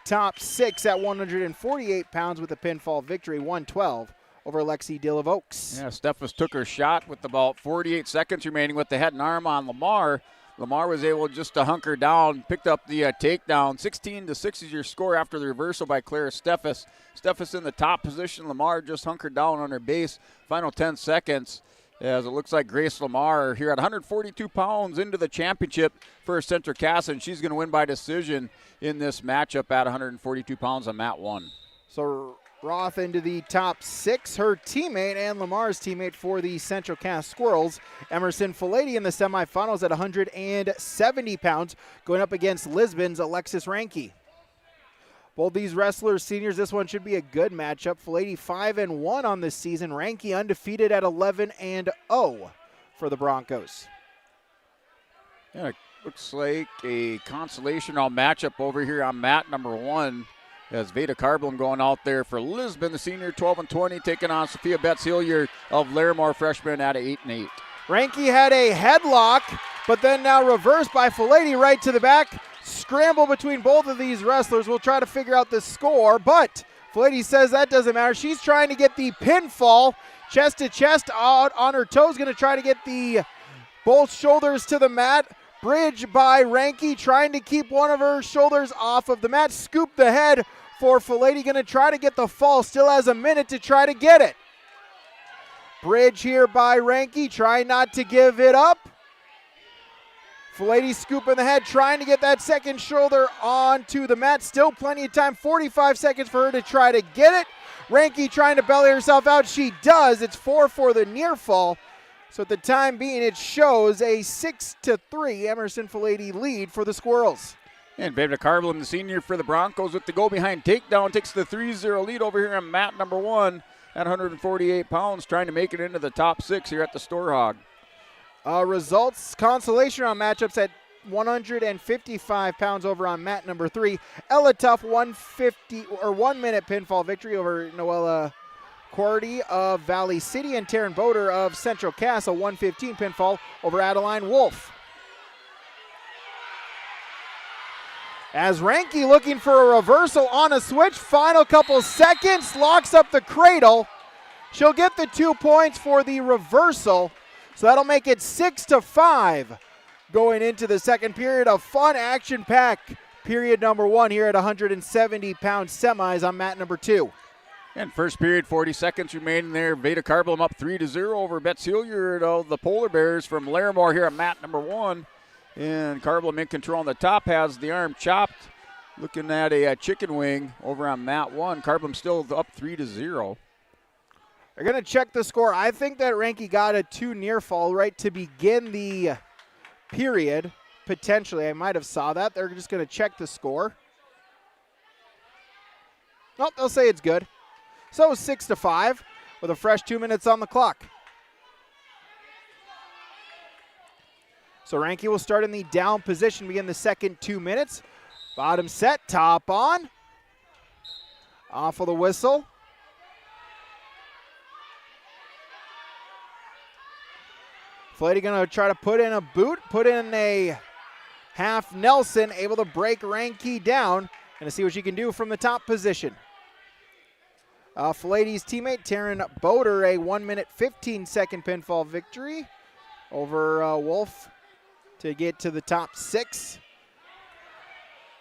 S6: top 6 at 148 pounds with a pinfall victory, 112 over Lexi Dill of Oaks.
S2: Yeah, Steffes took her shot with about 48 seconds remaining with the head and arm on Lamar. Lamar was able just to hunker down, picked up the takedown. 16-6 is your score after the reversal by Clara Steffes. Steffes in the top position. Lamar just hunkered down on her base. Final 10 seconds as it looks like Grace Lamar here at 142 pounds into the championship for Central Cass, and she's going to win by decision in this matchup at 142 pounds on mat 1.
S6: So Roth into the top 6. Her teammate and Lamar's teammate for the Central Cass Squirrels, Emerson Filady, in the semifinals at 170 pounds, going up against Lisbon's Alexis Ranke. Both these wrestlers, seniors, this one should be a good matchup. Filady 5-1 on this season. Ranke undefeated at 11-0 for the Broncos.
S2: Yeah, it looks like a consolation round matchup over here on mat number 1. As Veda Karblum going out there for Lisbon, the senior, 12-20, taking on Sophia Betts-Hilliard of Larimore, freshman at 8-8.
S6: Ranke had a headlock, but then now reversed by Filady right to the back. Scramble between both of these wrestlers. We'll try to figure out the score, but Filady says that doesn't matter. She's trying to get the pinfall, chest to chest, out on her toes, going to try to get the both shoulders to the mat. Bridge by Ranke, trying to keep one of her shoulders off of the mat. Scoop the head for Filady, going to try to get the fall. Still has a minute to try to get it. Bridge here by Ranke, trying not to give it up. Filady scooping the head, trying to get that second shoulder onto the mat. Still plenty of time, 45 seconds for her to try to get it. Ranky trying to belly herself out. She does. It's 4 for the near fall. So at the time being, it shows a 6-3 Emerson Filady lead for the Squirrels.
S2: And Veda Carblum, the senior for the Broncos, with the go-behind takedown, takes the 3-0 lead over here on mat number 1 at 148 pounds, trying to make it into the top 6 here at the Storhaug.
S6: Results, consolation round matchups at 155 pounds over on mat number 3. Ella Tuff, 1 minute pinfall victory over Noella Cordy of Valley City, and Taryn Boder of Central Castle, 115 pinfall over Adeline Wolf. As Ranky looking for a reversal on a switch, final couple seconds, locks up the cradle. She'll get the 2 points for the reversal, so that'll make it 6-5 going into the second period of fun, action-packed period number 1 here at 170-pound semis on mat number 2.
S2: And first period, 40 seconds remaining there. Veda Carblum up 3-0 over Betts Hilliard of the Polar Bears from Larimore here at mat number 1. And Carblum in control on the top, has the arm chopped. Looking at a chicken wing over on mat 1. Carblum still up 3-0.
S6: They're going to check the score. I think that Ranky got a 2 near fall right to begin the period. Potentially, I might have saw that. They're just going to check the score. Nope, they'll say it's good. So 6-5 with a fresh 2 minutes on the clock. So Ranky will start in the down position, begin the second 2 minutes. Bottom set, top on. Off of the whistle. Filady going to try to put in a boot, put in a half Nelson, able to break Ranky down, and to see what she can do from the top position. Filady's teammate, Taryn Boder, a 1 minute 15-second pinfall victory over Wolf to get to the top 6.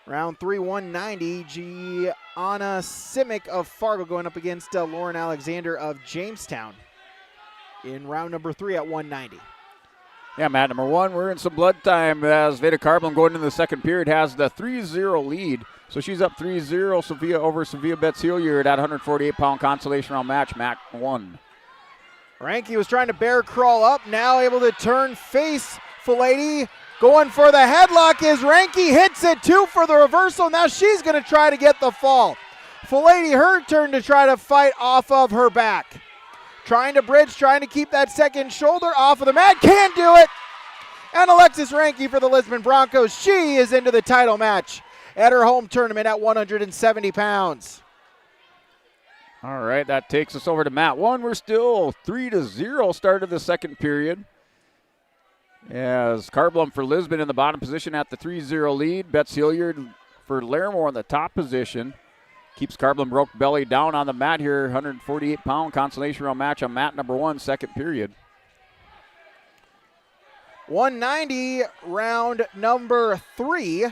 S6: Round 3, 190. Gianna Simic of Fargo going up against Lauren Alexander of Jamestown in round number 3 at 190.
S2: Yeah, mat number 1, we're in some blood time as Veda Carblum going into the second period has the 3-0 lead. So she's up 3-0 Sophia Betts Hilliard at 148-pound consolation round match, mat 1.
S6: Ranky was trying to bear crawl up, now able to turn face. Filady going for the headlock is Ranky, hits it 2 for the reversal. Now she's going to try to get the fall. Filady, her turn to try to fight off of her back. Trying to bridge, trying to keep that second shoulder off of the mat. Can't do it. And Alexis Ranky for the Lisbon Broncos. She is into the title match at her home tournament at 170 pounds.
S2: All right, that takes us over to mat 1. We're still 3-0 start of the second period. As Carblum for Lisbon in the bottom position at the 3-0 lead. Betts Hilliard for Larimore in the top position. Keeps Carblum broke belly down on the mat here. 148-pound consolation round match on mat number 1, second period.
S6: 190, round number 3.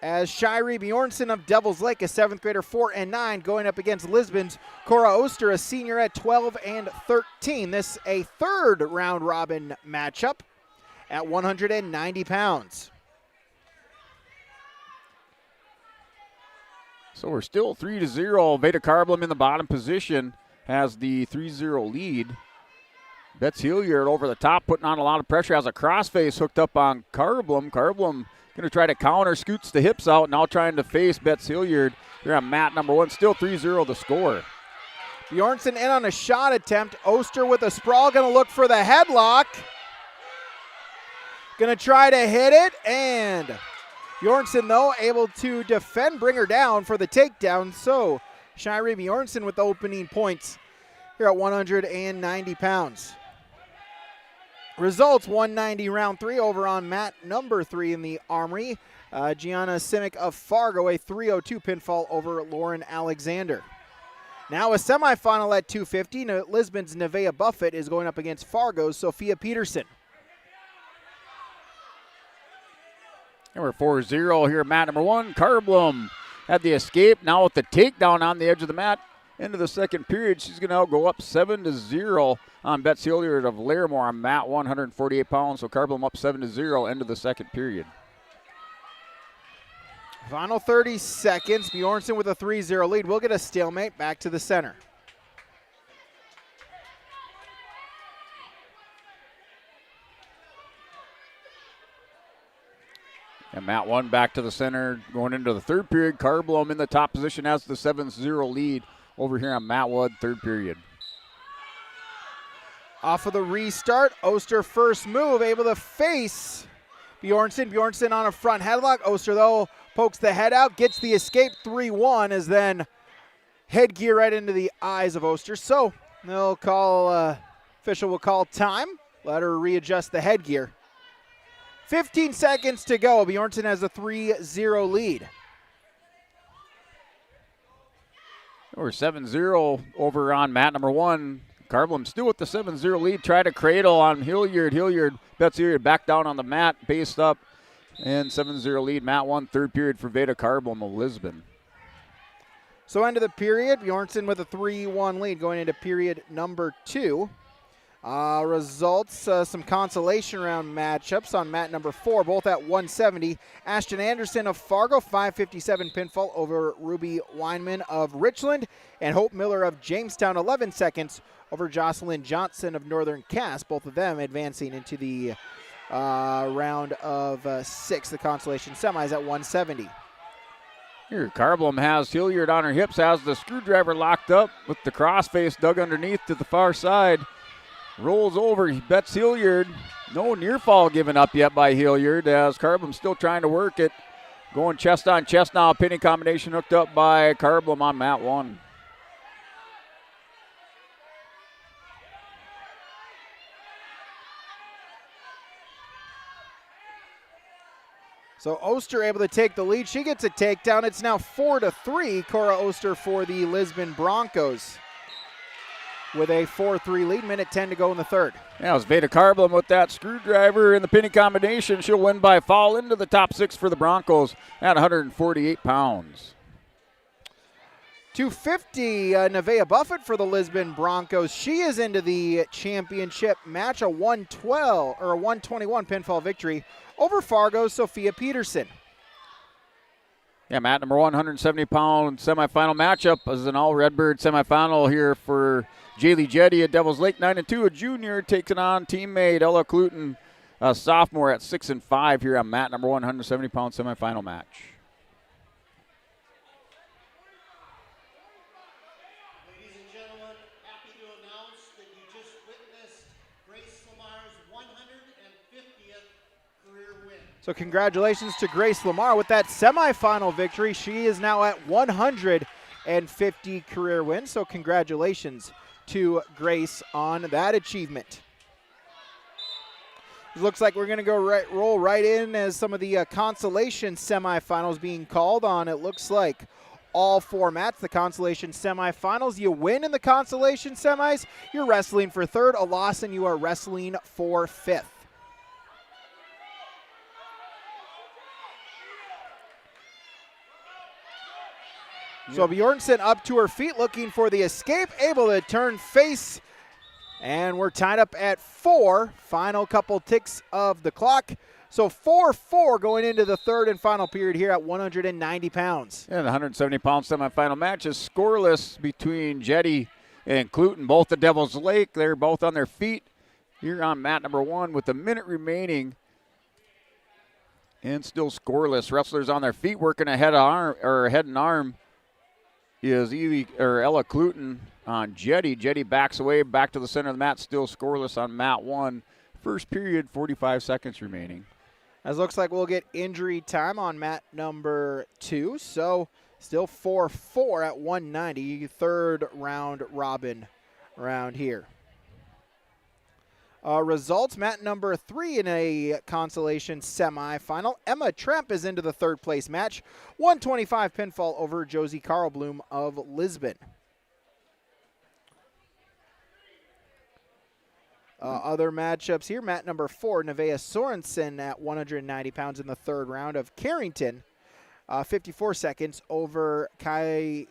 S6: As Shiree Bjornson of Devil's Lake, a 7th grader, 4 and 9, going up against Lisbon's Cora Oster, a senior at 12 and 13. This a third round robin matchup at 190 pounds.
S2: So we're still 3-0. Veda Carblum in the bottom position has the 3-0 lead. Betts Hilliard over the top, putting on a lot of pressure, has a crossface hooked up on Carblum. Carblum going to try to counter, scoots the hips out, now trying to face Betts Hilliard here on mat number 1. Still 3-0 the score.
S6: Bjornson in on a shot attempt. Oster with a sprawl, going to look for the headlock. Going to try to hit it, and Bjornson, though, able to defend, bring her down for the takedown. So Shiree Bjornson with the opening points here at 190 pounds. Results, 190 round 3 over on mat number 3 in the Armory. Gianna Simic of Fargo, a 302 pinfall over Lauren Alexander. Now a semifinal at 250. Lisbon's Nevaeh Buffett is going up against Fargo's Sophia Peterson.
S2: And we're 4-0 here at mat number 1. Carblum had the escape. Now with the takedown on the edge of the mat. Into the second period, she's going to go up 7-0 on Betts Hilliard of Larimore on mat 148 pounds. So Carblum up 7-0 into the second period.
S6: Final 30 seconds. Bjornsson with a 3-0 lead. We'll get a stalemate back to the center.
S2: And Matt 1 back to the center going into the third period. Carblom in the top position has the 7-0 lead over here on Matt Wood, third period.
S6: Off of the restart, Oster first move, able to face Bjornsson. Bjornsson on a front headlock. Oster, though, pokes the head out, gets the escape. 3-1 as then headgear right into the eyes of Oster. So they'll call, official will call time. Let her readjust the headgear. 15 seconds to go. Bjornsson has a 3-0 lead.
S2: We're 7-0 over on Matt number 1. Carblom still with the 7-0 lead. Try to cradle on Hilliard. Bets Hilliard back down on the mat, based up, and 7-0 lead. Matt 1, third period for Veda Carblom of Lisbon.
S6: So end of the period, Bjornsson with a 3-1 lead going into period number 2. Results, some consolation round matchups on mat number 4, both at 170. Ashton Anderson of Fargo, 557 pinfall over Ruby Weinman of Richland. And Hope Miller of Jamestown, 11 seconds over Jocelyn Johnson of Northern Cass. Both of them advancing into the round of 6, the consolation semis at 170.
S2: Here, Carblom has Hilliard on her hips, has the screwdriver locked up with the crossface dug underneath to the far side. Rolls over, he bets Hilliard. No near fall given up yet by Hilliard as Carblom still trying to work it. Going chest on chest now, pinning combination hooked up by Carblom on mat 1.
S6: So Oster able to take the lead. She gets a takedown. It's now 4-3. Cora Oster for the Lisbon Broncos with a 4-3 lead. Minute 10 to go in the third.
S2: Yeah, it was Veda Carblom with that screwdriver in the pinning combination. She'll win by fall into the top 6 for the Broncos at 148 pounds.
S6: 250, Nevaeh Buffett for the Lisbon Broncos. She is into the championship match, a 121 pinfall victory over Fargo's Sophia Peterson.
S2: Yeah, Matt, number 170-pound semifinal matchup is an all-Redbird semifinal here for Jaylee Jetty at Devils Lake, 9-2. A junior takes it on teammate Ella Cluten, a sophomore at 6-5 here on Matt, number 170-pound semifinal match.
S1: Ladies and gentlemen, happy to announce that you just witnessed Grace Lamar's 150th career win.
S6: So congratulations to Grace Lamar with that semifinal victory. She is now at 150 career wins. So congratulations to Grace on that achievement. It looks like we're going to roll right in as some of the consolation semifinals being called on. It looks like all formats, the consolation semifinals. You win in the consolation semis, you're wrestling for third. A loss and you are wrestling for fifth. So Bjornsson up to her feet looking for the escape, able to turn face, and we're tied up at 4. Final couple ticks of the clock. So 4-4 going into the third and final period here at 190 pounds.
S2: Yeah, the 170-pound semifinal match is scoreless between Jetty and Cluten, both at Devil's Lake. They're both on their feet here on mat number 1 with a minute remaining. And still scoreless. Wrestlers on their feet working a head and arm. Is Ella Cluten on Jetty. Jetty backs away, back to the center of the mat, still scoreless on mat 1. First period, 45 seconds remaining.
S6: As looks like we'll get injury time on mat number 2. So still 4-4 at 190. Third round robin round here. Results, mat number 3 in a consolation semifinal. Emma Tremp is into the third place match. 125 pinfall over Josie Carlbloom of Lisbon. Other matchups here, mat number 4, Nevaeh Sorensen at 190 pounds in the third round of Carrington. 54 seconds over Kaya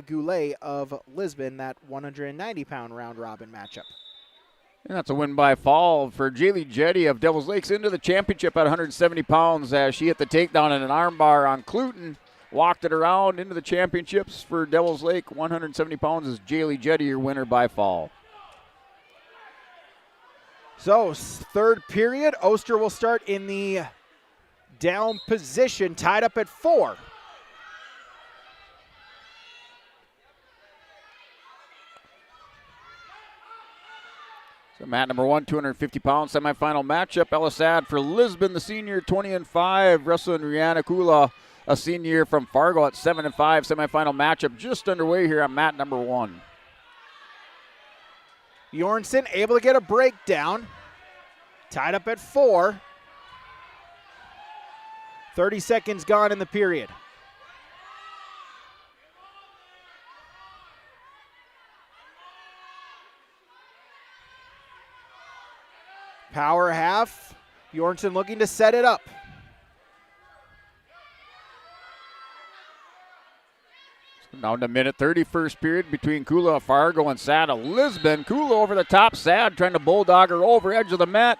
S6: Goulet of Lisbon, that 190-pound round-robin matchup.
S2: And that's a win by fall for Jaylee Jetty of Devils Lakes into the championship at 170 pounds as she hit the takedown in an armbar on Cluton. Walked it around into the championships for Devils Lake. 170 pounds is Jaylee Jetty, your winner by fall.
S6: So, third period, Oster will start in the down position, tied up at 4.
S2: So mat number 1, 250 pounds semifinal matchup. Elisad for Lisbon, the senior, 20-5. Wrestling Rihanna Kula, a senior from Fargo at 7-5. Semifinal matchup just underway here on mat number 1.
S6: Bjornsson able to get a breakdown. Tied up at 4. 30 seconds gone in the period. Power half. Bjornsson looking to set it up.
S2: Now in the minute 31st period between Kula of Fargo and Sad of Lisbon. Kula over the top, Sad trying to bulldog her over edge of the mat.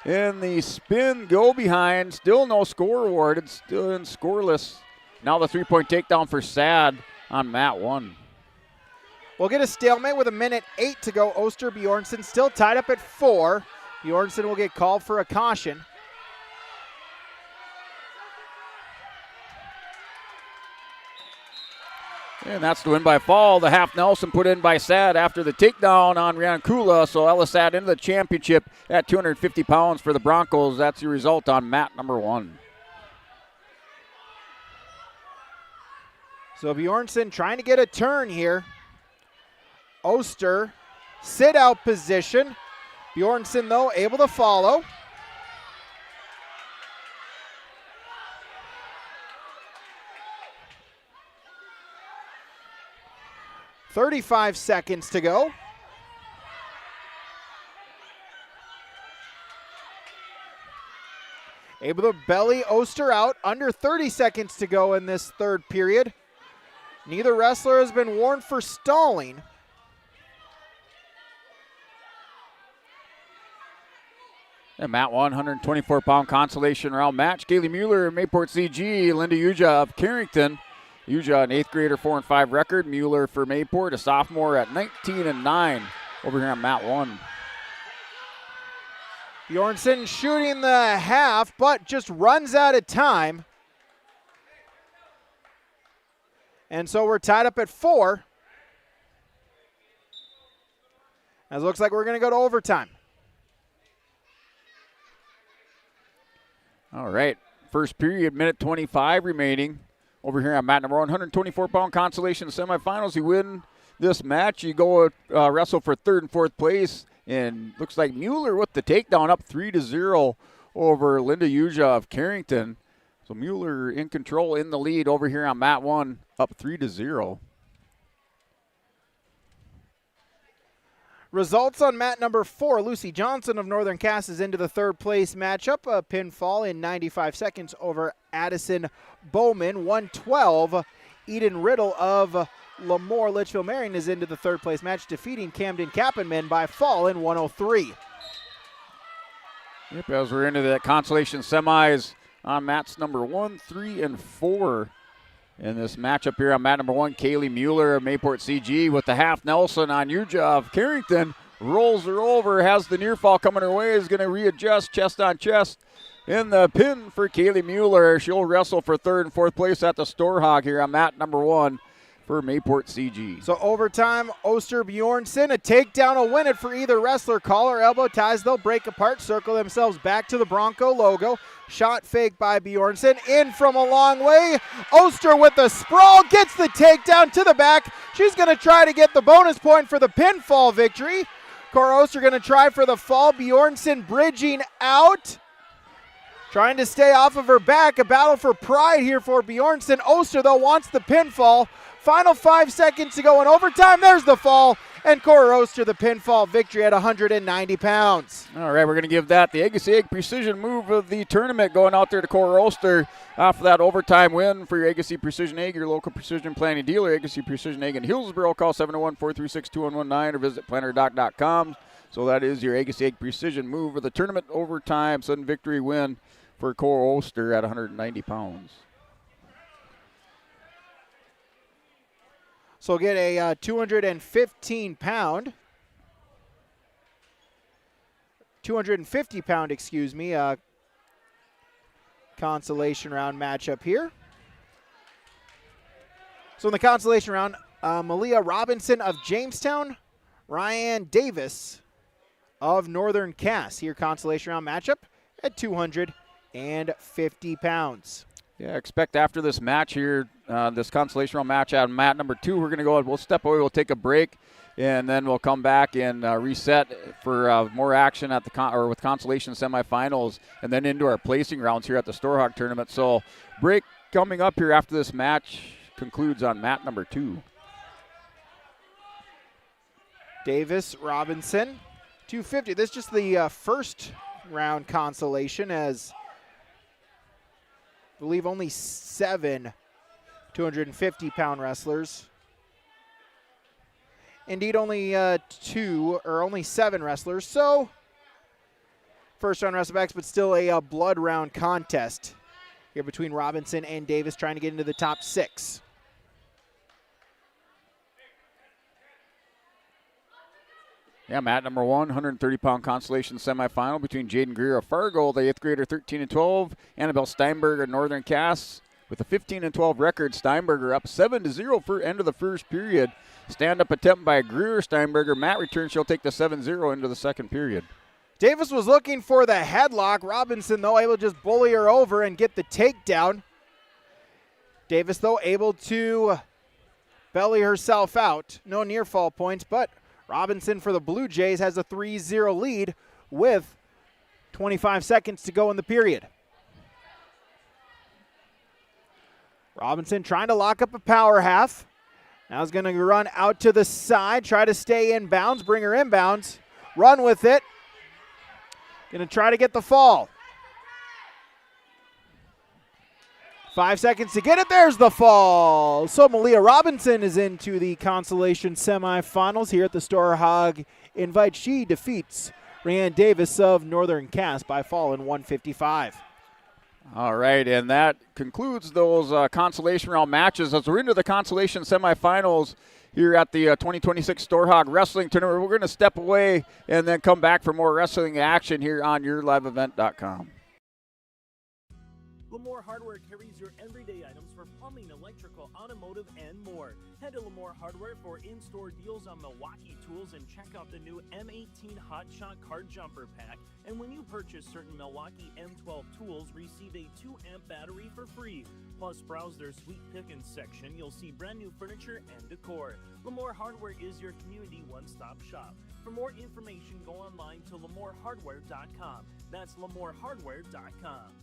S2: In the spin, go behind. Still no score awarded. Still in scoreless. Now the three-point takedown for Sad on mat 1.
S6: We'll get a stalemate with a minute 8 to go. Oster Bjornsson still tied up at 4. Bjornsson will get called for a caution.
S2: And that's the win by fall. The half Nelson put in by Sad after the takedown on Rian Kula. So Elisad into the championship at 250 pounds for the Broncos. That's the result on mat number 1.
S6: So Bjornsson trying to get a turn here. Oster, sit out position. Bjornsson, though, able to follow. .35 seconds to go. Able to belly Oster out. Under 30 seconds to go in this third period. Neither wrestler has been warned for stalling.
S2: And mat 124-pound consolation round match. Kaylee Mueller, Mayport CG, Linda Uja of Carrington. Uja, an 8th grader, 4-5 record. Mueller for Mayport, a sophomore at 19-9 over here on mat 1.
S6: Bjornsson shooting the half, but just runs out of time. And so we're tied up at 4. As it looks like we're going to go to overtime.
S2: All right, first period, minute 25 remaining. Over here on mat number 1, 124-pound consolation semifinals. You win this match, you go wrestle for 3rd and 4th place. And looks like Mueller with the takedown up 3-0 over Linda Uja of Carrington. So Mueller in control, in the lead over here on mat 1, up 3-0.
S6: Results on mat number 4. Lucy Johnson of Northern Cass is into the 3rd place matchup. A pinfall in 95 seconds over Addison Bowman. 112. Eden Riddle of Lemoore Litchfield Marion is into the 3rd place match, defeating Camden Kappenman by fall in 103.
S2: Yep, as we're into the consolation semis on mats number 1, 3, and 4. In this matchup here on mat number 1, Kaylee Mueller of Mayport CG with the half Nelson on Uja of Carrington. Rolls her over, has the near fall coming her way, is going to readjust chest on chest. In the pin for Kaylee Mueller. She'll wrestle for 3rd and 4th place at the Storhaug here on mat number 1 for Mayport CG.
S6: So overtime, Oster Bjornsson, a takedown will win it for either wrestler. Collar, elbow ties, they'll break apart, circle themselves back to the Bronco logo. Shot fake by Bjornsson, in from a long way. Oster with the sprawl, gets the takedown to the back. She's going to try to get the bonus point for the pinfall victory. Cora Oster going to try for the fall. Bjornsson bridging out. Trying to stay off of her back. A battle for pride here for Bjornsson. Oster, though, wants the pinfall. Final 5 seconds to go in overtime. There's the fall. And Cora Oster, the pinfall victory at 190 pounds.
S2: All right, we're going to give that the Agassi Egg Precision move of the tournament, going out there to Cora Oster for that overtime win for your Agassi Precision Egg, your local precision planning dealer. Agassi Precision Egg in Hillsboro. Call 701-436-2119 or visit plannerdoc.com. So that is your Agassiz Precision move of the tournament. Overtime sudden victory win for Cole Oster at 190 pounds.
S6: So we'll get a 250 pound, consolation round matchup here. So in the consolation round, Malia Robinson of Jamestown, Ryan Davis of Northern Cass. Here, consolation round matchup at 250 pounds.
S2: Yeah, expect after this match here, this consolation round match at mat number 2, we're going to go, we'll step away, we'll take a break, and then we'll come back and reset for more action at the with consolation semifinals, and then into our placing rounds here at the Storhaug tournament. So break coming up here after this match concludes on mat number 2.
S6: Davis, Robinson, 250. This is just the first round consolation, as I believe only 7 250-pound wrestlers. Indeed, only 7 wrestlers. So, first round wrestlebacks, but still a blood round contest here between Robinson and Davis, trying to get into the top 6.
S2: Yeah, mat number 1, 130-pound consolation semifinal between Jaden Greer of Fargo, the 8th grader, 13-12, Annabelle Steinberger of Northern Cass. With a 15-12 record, Steinberger up 7-0 for end of the first period. Stand-up attempt by Greer. Steinberger mat return. She'll take the 7-0 into the second period.
S6: Davis was looking for the headlock. Robinson, though, able to just bully her over and get the takedown. Davis, though, able to belly herself out. No near fall points, but Robinson for the Blue Jays has a 3-0 lead with 25 seconds to go in the period. Robinson trying to lock up a power half. Now is going to run out to the side, try to stay in bounds, bring her inbounds, run with it. Going to try to get the fall. 5 seconds to get it. There's the fall. So Malia Robinson is into the consolation semifinals here at the Storhaug Invite. She defeats Rhiannon Davis of Northern Cass by fall in 155.
S2: All right, and that concludes those consolation round matches. As we're into the consolation semifinals here at the 2026 Storhaug Wrestling Tournament, we're going to step away and then come back for more wrestling action here on YourLiveEvent.com.
S7: Lamore Hardware carries your everyday items for plumbing, electrical, automotive, and more. Head to Lamore Hardware for in-store deals on Milwaukee tools and check out the new M18 Hot Shot Card Jumper Pack. And when you purchase certain Milwaukee M12 tools, receive a 2-amp battery for free. Plus, browse their Sweet Pickins section. You'll see brand new furniture and decor. Lamore Hardware is your community one-stop shop. For more information, go online to LamoreHardware.com. That's LamoreHardware.com.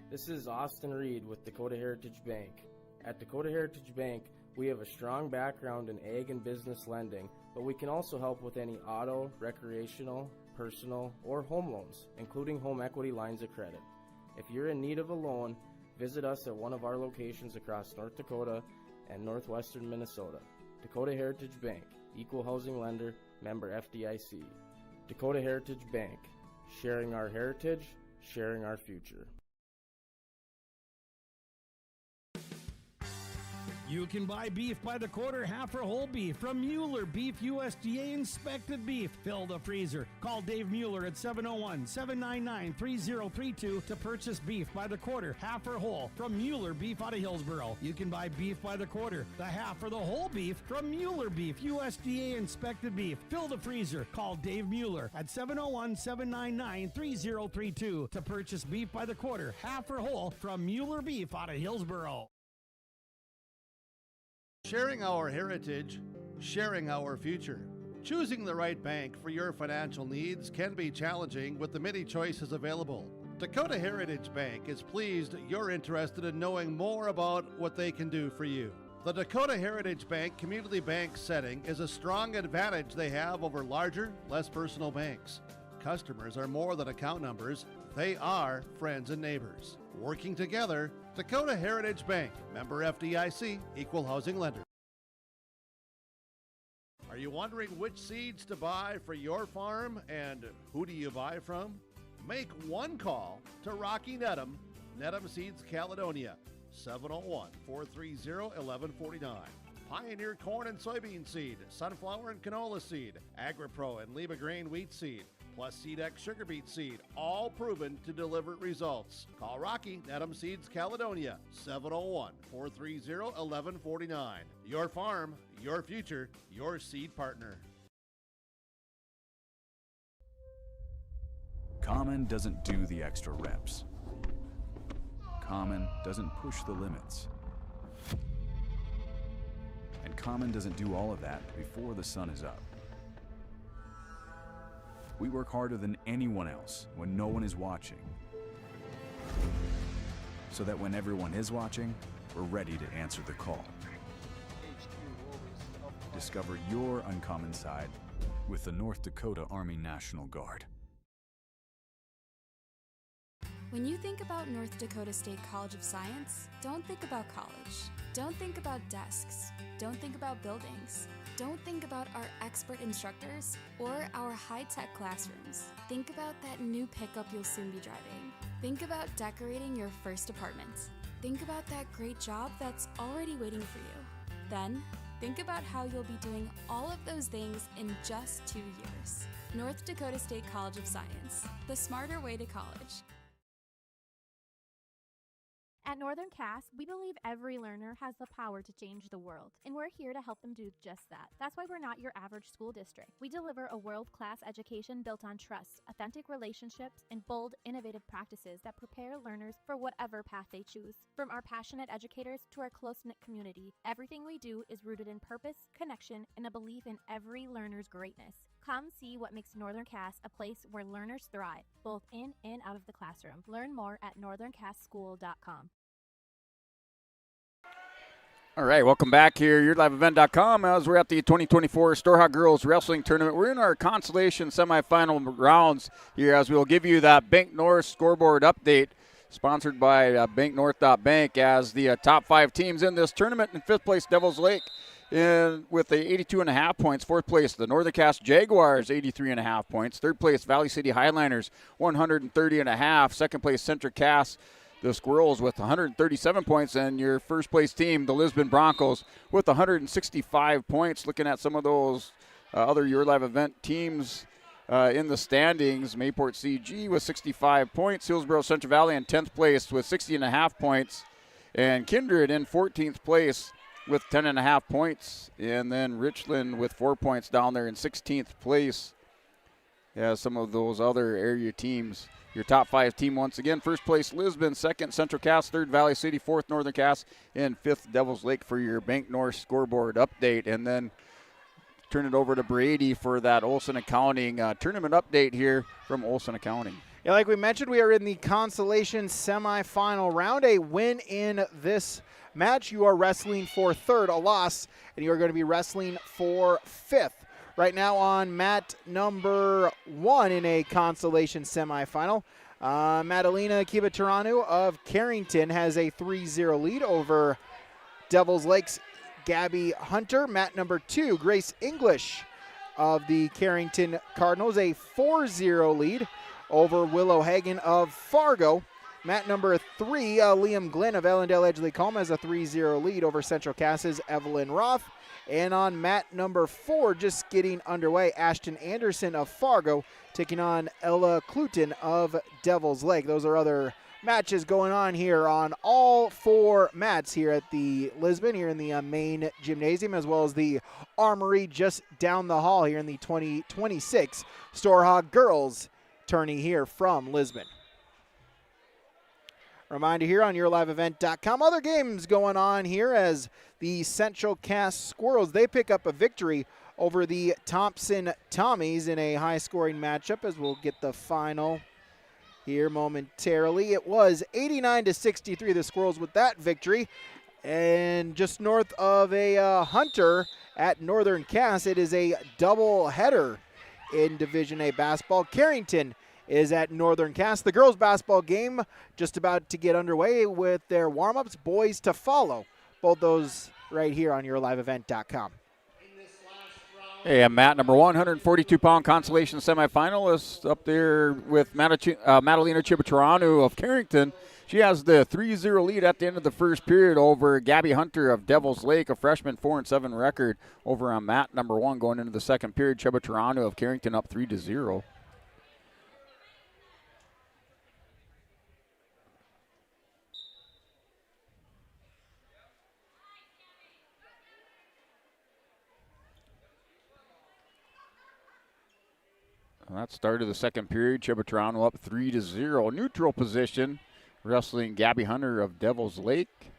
S4: This is Austin Reed with Dakota Heritage Bank. At Dakota Heritage Bank, we have a strong background in ag and business lending, but we can also help with any auto, recreational, personal, or home loans, including home equity lines of credit. If you're in need of a loan, visit us at one of our locations across North Dakota and northwestern Minnesota. Dakota Heritage Bank, equal housing lender, member FDIC. Dakota Heritage Bank, sharing our heritage, sharing our future.
S8: You can buy beef by the quarter, half or whole beef from Mueller Beef, USDA inspected beef. Fill the freezer. Call Dave Mueller at 701-799-3032 to purchase beef by the quarter, half or whole from Mueller Beef out of Hillsboro. You can buy beef by the quarter, the half or the whole beef from Mueller Beef, USDA inspected beef. Fill the freezer. Call Dave Mueller at 701-799-3032 to purchase beef by the quarter, half or whole from Mueller Beef out of Hillsboro.
S1: Sharing our heritage, sharing our future. Choosing the right bank for your financial needs can be challenging with the many choices available. Dakota Heritage Bank is pleased you're interested in knowing more about what they can do for you. The Dakota Heritage Bank community bank setting is a strong advantage they have over larger, less personal banks. Customers are more than account numbers, they are friends and neighbors. Working together, Dakota Heritage Bank, member FDIC, equal housing lender. Are you wondering which seeds to buy for your farm and who do you buy from? Make one call to Rocky Nedham, Nedham Seeds Caledonia, 701-430-1149. Pioneer corn and soybean seed, sunflower and canola seed, AgriPro and Lima grain wheat seed, plus SeedX sugar beet seed, all proven to deliver results. Call Rocky Nedham Seeds Caledonia, 701-430-1149. Your farm, your future, your seed partner.
S10: Common doesn't do the extra reps. Common doesn't push the limits. And Common doesn't do all of that before the sun is up. We work harder than anyone else when no one is watching. So that when everyone is watching, we're ready to answer the call. Discover your uncommon side with the North Dakota Army National Guard.
S11: When you think about North Dakota State College of Science, don't think about college. Don't think about desks. Don't think about buildings. Don't think about our expert instructors or our high-tech classrooms. Think about that new pickup you'll soon be driving. Think about decorating your first apartment. Think about that great job that's already waiting for you. Then, think about how you'll be doing all of those things in just 2 years. North Dakota State College of Science, the smarter way to college.
S12: At Northern Cass, we believe every learner has the power to change the world, and we're here to help them do just that. That's why we're not your average school district. We deliver a world-class education built on trust, authentic relationships, and bold, innovative practices that prepare learners for whatever path they choose. From our passionate educators to our close-knit community, everything we do is rooted in purpose, connection, and a belief in every learner's greatness. Come see what makes Northern Cass a place where learners thrive, both in and out of the classroom. Learn more at northerncasschool.com.
S2: All right, welcome back here, YourLiveEvent.com, as we're at the 2024 Storhaug Girls Wrestling Tournament. We're in our consolation semifinal rounds here, as we'll give you that Bank North scoreboard update, sponsored by BankNorth.bank, as the top 5 teams in this tournament. In 5th place, Devils Lake with the 82.5 points. 4th place, the Northern Cass Jaguars, 83.5 points. 3rd place, Valley City Highliners, 130.5. 2nd place, Centric Cass, the Squirrels, with 137 points. And your 1st place team, the Lisbon Broncos, with 165 points. Looking at some of those other Your Live Event teams in the standings, Mayport CG with 65 points. Hillsborough Central Valley in 10th place with 60.5 points. And Kindred in 14th place with 10.5 points. And then Richland with 4 points down there in 16th place. Yeah, some of those other area teams. Your top 5 team once again. 1st place, Lisbon. 2nd, Central Cass. 3rd, Valley City. 4th, Northern Cass. And 5th, Devils Lake for your Bank North scoreboard update. And then turn it over to Brady for that Olson Accounting tournament update here from Olson Accounting.
S6: Yeah, like we mentioned, we are in the consolation semifinal round. A win in this match, you are wrestling for 3rd. A loss, and you are going to be wrestling for 5th. Right now on mat number 1 in a consolation semifinal, Madalena Kibataranu of Carrington has a 3-0 lead over Devils Lake's Gabby Hunter. Mat number 2, Grace English of the Carrington Cardinals, a 4-0 lead over Willow Hagen of Fargo. Mat number 3, Liam Glenn of Ellendale Edgeley-Colm has a 3-0 lead over Central Cass's Evelyn Roth. And on mat number 4, just getting underway, Ashton Anderson of Fargo taking on Ella Cluton of Devils Lake. Those are other matches going on here on all 4 mats here at the Lisbon, here in the main gymnasium, as well as the Armory just down the hall here in the 2026 Storhaug Girls tourney here from Lisbon. Reminder here on YourLiveEvent.com, other games going on here as the Central Cass Squirrels, they pick up a victory over the Thompson Tommies in a high-scoring matchup, as we'll get the final here momentarily. It was 89-63, the Squirrels with that victory. And just north of a Hunter at Northern Cass, it is a double header in Division A basketball. Carrington is at Northern Cass. The girls basketball game just about to get underway with their warm-ups. Boys to follow. Both those right here on YourLiveEvent.com.
S2: Hey, Matt, number 142-pound consolation semifinalist up there with Madalena Chibatranu of Carrington. She has the 3-0 lead at the end of the first period over Gabby Hunter of Devils Lake, a freshman 4-7 record over on Matt, number 1, going into the second period. Chibatranu of Carrington up 3-0. That started the second period. Chibatranu up 3-0. Neutral position, wrestling Gabby Hunter of Devils Lake.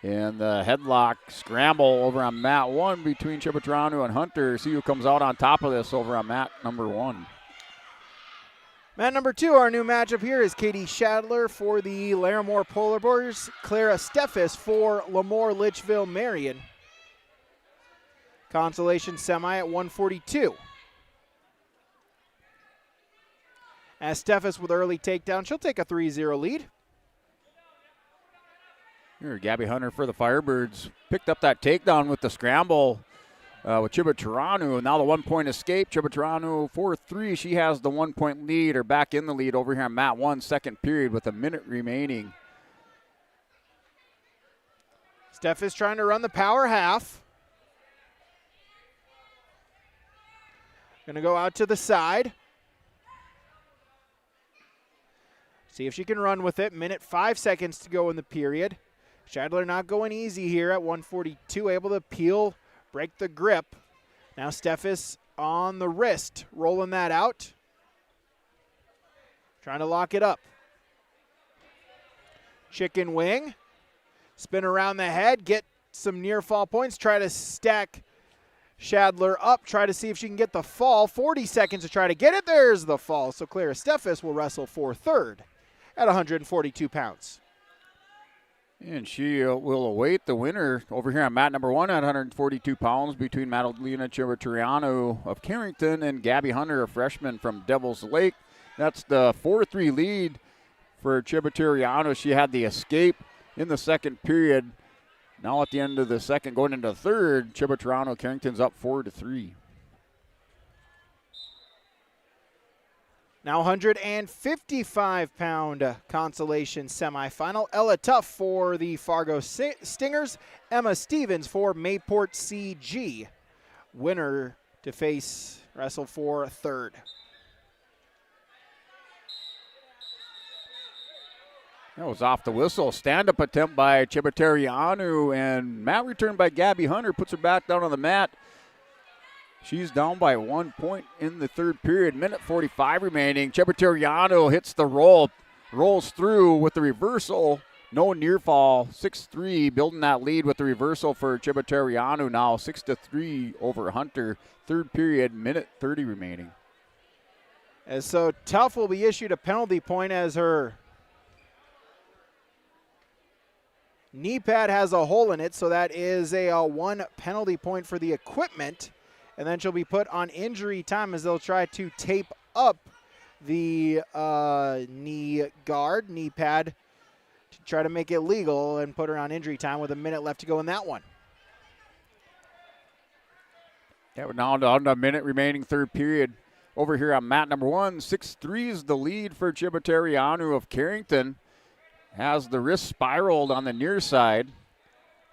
S2: And the headlock scramble over on mat 1 between Chibatranu and Hunter. See who comes out on top of this over on mat number 1.
S6: Mat number 2, our new matchup here is Katie Shadler for the Larimore Polar Bears, Clara Steffes for Lemoore Litchfield Marion. Consolation semi at 142. As Steffes with early takedown, she'll take a 3-0 lead.
S2: Here, Gabby Hunter for the Firebirds picked up that takedown with the scramble with Chibatranu. Now the 1-point escape. Chibatranu 4-3. She has the 1-point lead, or back in the lead over here on mat 1, second period with a minute remaining.
S6: Steffes trying to run the power half. Going to go out to the side. See if she can run with it. Minute 5 seconds to go in the period. Shadler not going easy here at 142, able to peel, break the grip. Now Steffes on the wrist, rolling that out. Trying to lock it up. Chicken wing. Spin around the head, get some near fall points, try to stack Shadler up, try to see if she can get the fall. 40 seconds to try to get it. There's the fall. So Clara Steffes will wrestle for third at 142 pounds.
S2: And she will await the winner over here on mat number 1 at 142 pounds between Madalena Chibatranu of Carrington and Gabby Hunter, a freshman from Devils Lake. That's the 4-3 lead for Chibatranu. She had the escape in the second period. Now at the end of the second, going into the third, Chibatranu Carrington's up 4-3.
S6: Now 155-pound consolation semifinal. Ella Tuff for the Fargo Stingers. Emma Stevens for Mayport CG. Winner to wrestle for third.
S2: That was off the whistle. Stand-up attempt by Chibatranu, and mat return by Gabby Hunter puts her back down on the mat. She's down by 1 point in the third period. Minute 45 remaining. Chibatranu hits the roll, rolls through with the reversal. No near fall. 6-3, building that lead with the reversal for Chibatranu now. 6-3 over Hunter. Third period, minute 30 remaining.
S6: And so Tuff will be issued a penalty point as her knee pad has a hole in it, so that is a 1 penalty point for the equipment. And then she'll be put on injury time as they'll try to tape up the knee pad, to try to make it legal and put her on injury time with a minute left to go in that one.
S2: Yeah, we're now down to a minute remaining third period. Over here on mat number 1, 6-3 is the lead for Chibatranu of Carrington. Has the wrist spiraled on the near side.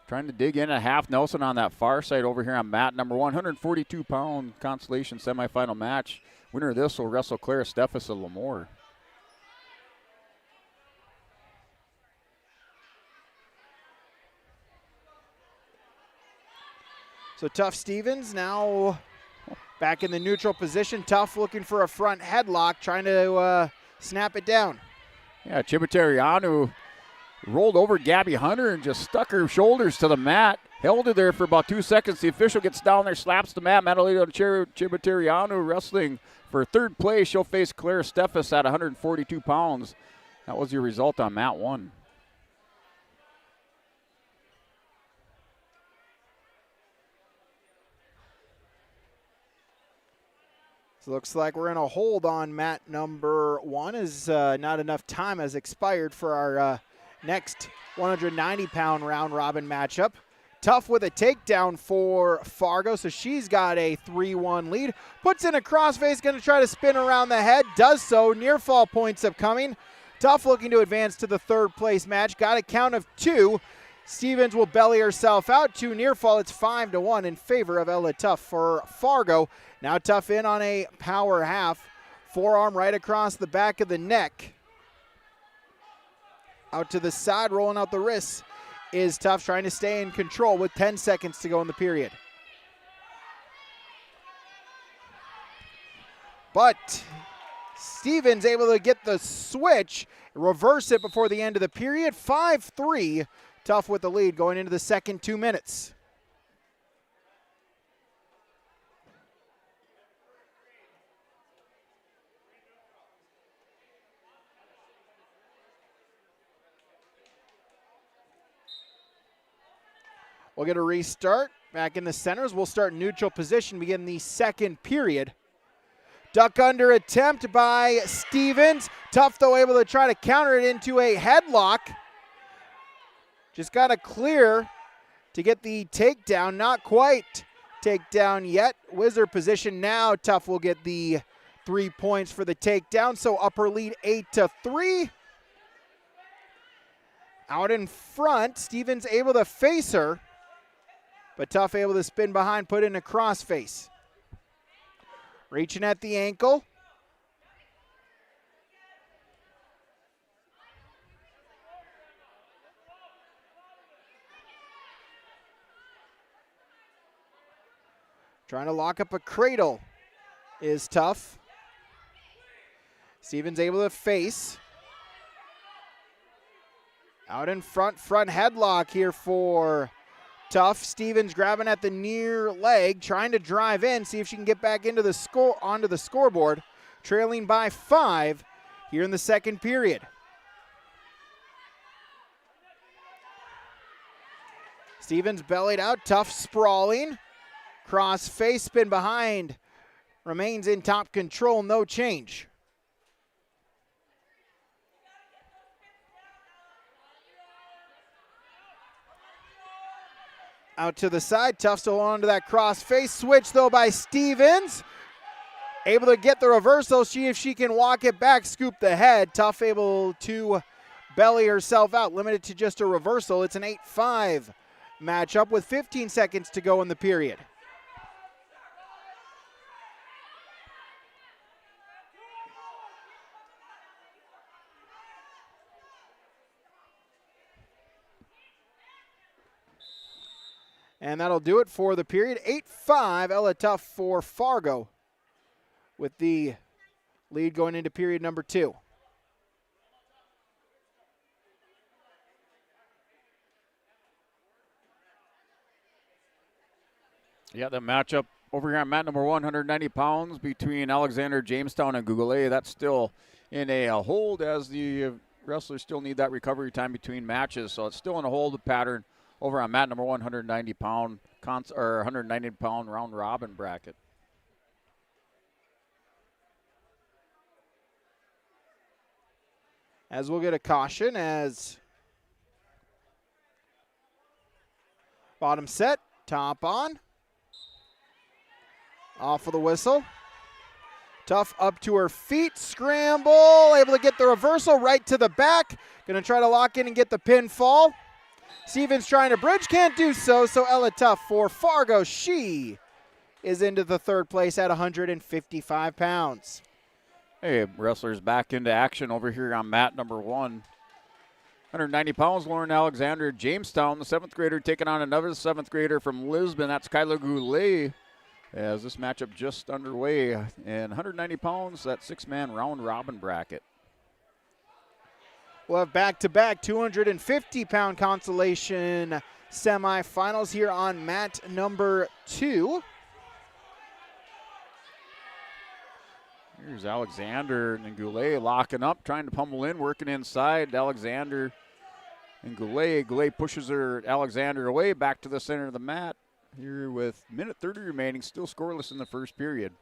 S2: Trying to dig in at half Nelson on that far side over here on mat number 142-pound consolation semifinal match. Winner of this will wrestle Clara Steffes of Lemoore.
S6: So Tuff Stevens now back in the neutral position. Tuff looking for a front headlock, trying to snap it down.
S2: Yeah, Chibatranu rolled over Gabby Hunter and just stuck her shoulders to the mat. Held her there for about 2 seconds. The official gets down there, slaps the mat. Madalena Chibatranu wrestling for third place. She'll face Clara Steffes at 142 pounds. That was your result on mat 1.
S6: So looks like we're in a hold on mat number 1 as not enough time has expired for our next 190-pound round-robin matchup. Tough with a takedown for Fargo, so she's got a 3-1 lead. Puts in a crossface, going to try to spin around the head. Does so. Near fall points upcoming. Tough looking to advance to the third place match. Got a count of 2. Stevens will belly herself out to near fall. It's 5-1 in favor of Ella Tough for Fargo. Now Tough in on a power half. Forearm right across the back of the neck. Out to the side, rolling out the wrists is Tough, trying to stay in control with 10 seconds to go in the period. But Stevens able to get the switch, reverse it before the end of the period. 5-3, Tough with the lead going into the second 2 minutes. We'll get a restart. Back in the centers. We'll start neutral position, begin the second period. Duck under attempt by Stevens. Tough, though, able to try to counter it into a headlock. Just got to clear to get the takedown. Not quite takedown yet. Wizard position now. Tough will get the 3 points for the takedown. So upper lead 8-3. Out in front, Stevens able to face her. But Tough able to spin behind, put in a crossface. Reaching at the ankle. Trying to lock up a cradle is Tough. Stevens able to face. Out in front headlock here for Tough. Stevens grabbing at the near leg, trying to drive in, see if she can get back into the onto the scoreboard. Trailing by 5 here in the second period. Stevens bellied out, Tough sprawling. Cross face spin behind. Remains in top control, no change. Out to the side, Tough still on to that cross face. Switch though by Stevens. Able to get the reversal, see if she can walk it back, scoop the head. Tough able to belly herself out, limited to just a reversal. It's an 8-5 matchup with 15 seconds to go in the period. And that'll do it for the period. 8-5, Ella Tough for Fargo with the lead going into period number 2.
S2: Yeah, the matchup over here on mat number 190 pounds between Alexander Jamestown and Goulet. That's still in a hold as the wrestlers still need that recovery time between matches. So it's still in a hold pattern over on mat number 190 pound round robin bracket.
S6: As we'll get a caution as bottom set, top on. Off of the whistle. Tough up to her feet, scramble, able to get the reversal right to the back. Gonna try to lock in and get the pinfall. Stevens trying to bridge, can't do so, so Ella Tough for Fargo. She is into the third place at 155 pounds.
S2: Hey, wrestlers back into action over here on mat number 1. 190 pounds, Lauren Alexander, Jamestown, the 7th grader, taking on another 7th grader from Lisbon. That's Kyla Goulet. As this matchup just underway. And 190 pounds, that 6-man round robin bracket.
S6: We'll have back-to-back 250-pound consolation semifinals here on mat number 2.
S2: Here's Alexander and Goulet locking up, trying to pummel in, working inside. Alexander and Goulet. Goulet pushes Alexander away back to the center of the mat. Here with minute 30 remaining, still scoreless in the first period.